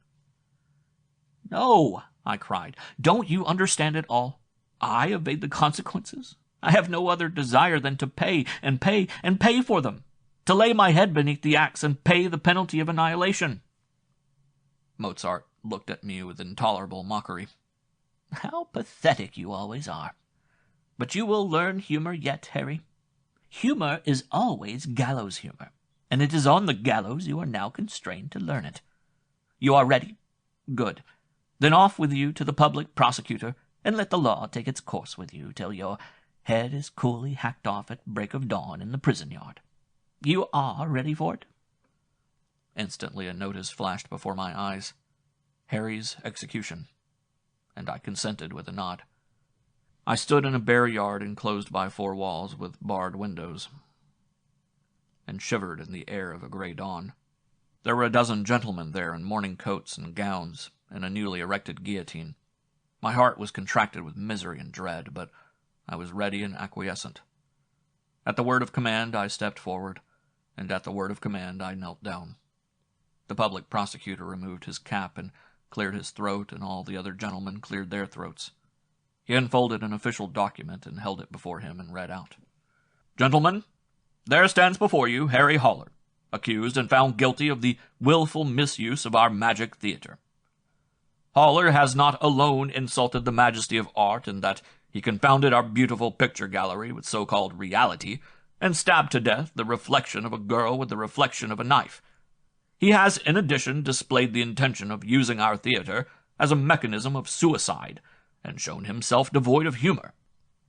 "No," I cried. "Don't you understand at all? I evade the consequences? I have no other desire than to pay and pay and pay for them, to lay my head beneath the axe and pay the penalty of annihilation." Mozart looked at me with intolerable mockery. "How pathetic you always are. But you will learn humor yet, Harry. Humor is always gallows humor, and it is on the gallows you are now constrained to learn it. You are ready? Good. Then off with you to the public prosecutor, and let the law take its course with you till your head is coolly hacked off at break of dawn in the prison yard. You are ready for it?" Instantly a notice flashed before my eyes. Harry's execution. And I consented with a nod. I stood in a bare yard enclosed by 4 walls with barred windows, and shivered in the air of a grey dawn. There were a dozen gentlemen there in morning coats and gowns, and a newly erected guillotine. My heart was contracted with misery and dread, but I was ready and acquiescent. At the word of command I stepped forward, and at the word of command I knelt down. The public prosecutor removed his cap and cleared his throat, and all the other gentlemen cleared their throats. He unfolded an official document and held it before him and read out. "Gentlemen, there stands before you Harry Haller, accused and found guilty of the willful misuse of our magic theatre. Haller has not alone insulted the majesty of art in that he confounded our beautiful picture gallery with so-called reality, and stabbed to death the reflection of a girl with the reflection of a knife. He has, in addition, displayed the intention of using our theatre as a mechanism of suicide, and shown himself devoid of humor.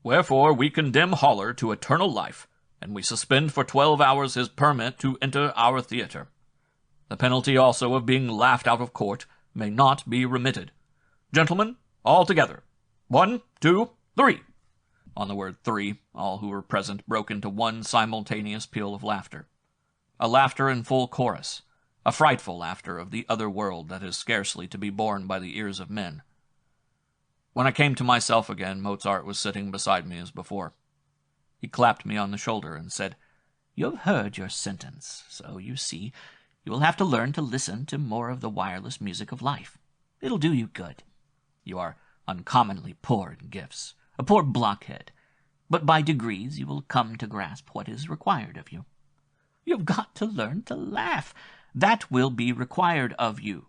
Wherefore we condemn Haller to eternal life, and we suspend for 12 hours his permit to enter our theatre. The penalty also of being laughed out of court may not be remitted. Gentlemen, all together. 1, 2, 3. On the word 3, all who were present broke into one simultaneous peal of laughter. A laughter in full chorus, a frightful laughter of the other world that is scarcely to be borne by the ears of men. When I came to myself again, Mozart was sitting beside me as before. He clapped me on the shoulder and said, "You have heard your sentence, so you see you will have to learn to listen to more of the wireless music of life. It'll do you good. You are uncommonly poor in gifts, a poor blockhead, but by degrees you will come to grasp what is required of you. You've got to learn to laugh. That will be required of you.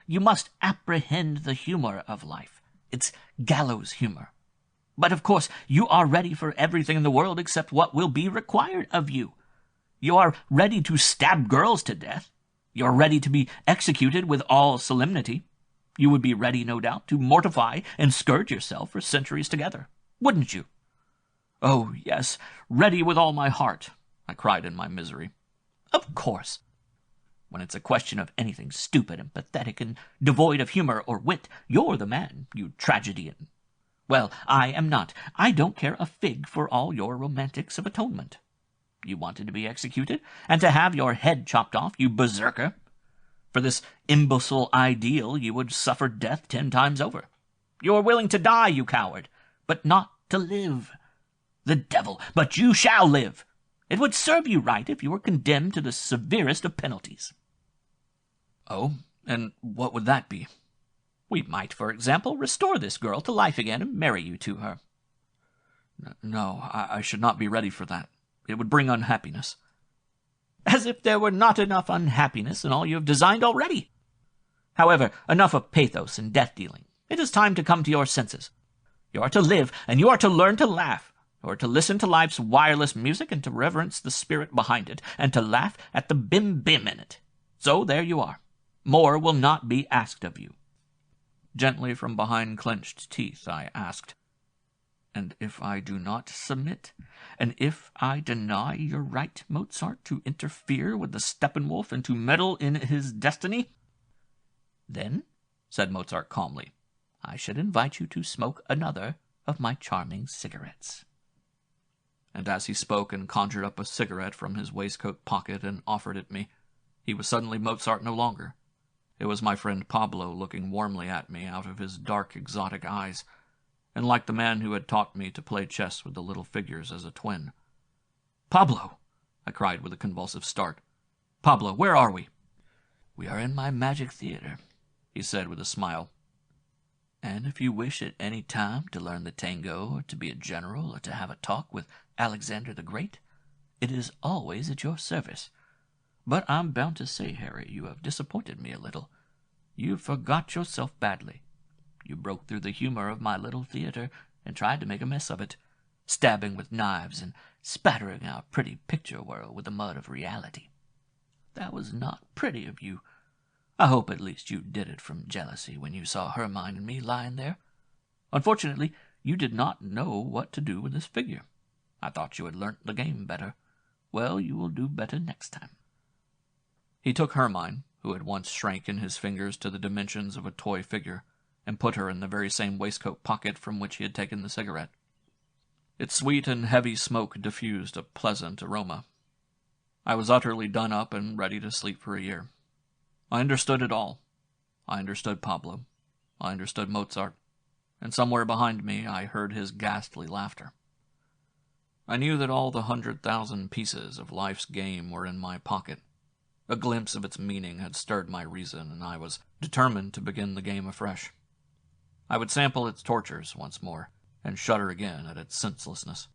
You must apprehend the humor of life. It's gallows humor. But of course you are ready for everything in the world except what will be required of you. You are ready to stab girls to death. You are ready to be executed with all solemnity. You would be ready, no doubt, to mortify and scourge yourself for centuries together. Wouldn't you?" "Oh, yes, ready with all my heart," I cried in my misery. "Of course. When it's a question of anything stupid and pathetic and devoid of humor or wit, you're the man, you tragedian. Well, I am not. I don't care a fig for all your romantics of atonement. You wanted to be executed, and to have your head chopped off, you berserker. For this imbecile ideal you would suffer death 10 times over. You are willing to die, you coward, but not to live. The devil, but you shall live. It would serve you right if you were condemned to the severest of penalties." "Oh, and what would that be?" "We might, for example, restore this girl to life again and marry you to her." "No, I should not be ready for that. It would bring unhappiness." "As if there were not enough unhappiness in all you have designed already. However, enough of pathos and death-dealing. It is time to come to your senses. You are to live, and you are to learn to laugh. You are to listen to life's wireless music and to reverence the spirit behind it, and to laugh at the bim-bim in it. So there you are. More will not be asked of you." Gently from behind clenched teeth, I asked, "And if I do not submit? And if I deny your right, Mozart, to interfere with the Steppenwolf and to meddle in his destiny?" "Then," said Mozart calmly, "I should invite you to smoke another of my charming cigarettes." And as he spoke and conjured up a cigarette from his waistcoat pocket and offered it me, he was suddenly Mozart no longer. It was my friend Pablo looking warmly at me out of his dark, exotic eyes, and like the man who had taught me to play chess with the little figures as a twin. "Pablo!" I cried with a convulsive start. "Pablo, where are we?" "We are in my magic theater," he said with a smile. "And if you wish at any time to learn the tango, or to be a general, or to have a talk with Alexander the Great, it is always at your service. But I'm bound to say, Harry, you have disappointed me a little. You forgot yourself badly. You broke through the humor of my little theater and tried to make a mess of it, stabbing with knives and spattering our pretty picture world with the mud of reality. That was not pretty of you. I hope at least you did it from jealousy when you saw Hermann and me lying there. Unfortunately, you did not know what to do with this figure. I thought you had learnt the game better. Well, you will do better next time." He took Hermann, who had once shrank in his fingers to the dimensions of a toy figure, and put her in the very same waistcoat pocket from which he had taken the cigarette. Its sweet and heavy smoke diffused a pleasant aroma. I was utterly done up and ready to sleep for a year. I understood it all. I understood Pablo. I understood Mozart. And somewhere behind me I heard his ghastly laughter. I knew that all the 100,000 pieces of life's game were in my pocket. A glimpse of its meaning had stirred my reason, and I was determined to begin the game afresh. I would sample its tortures once more, and shudder again at its senselessness.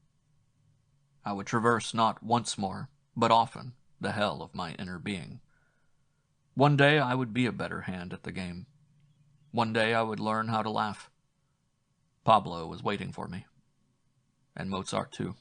I would traverse not once more, but often, the hell of my inner being. One day I would be a better hand at the game. One day I would learn how to laugh. Pablo was waiting for me. And Mozart too.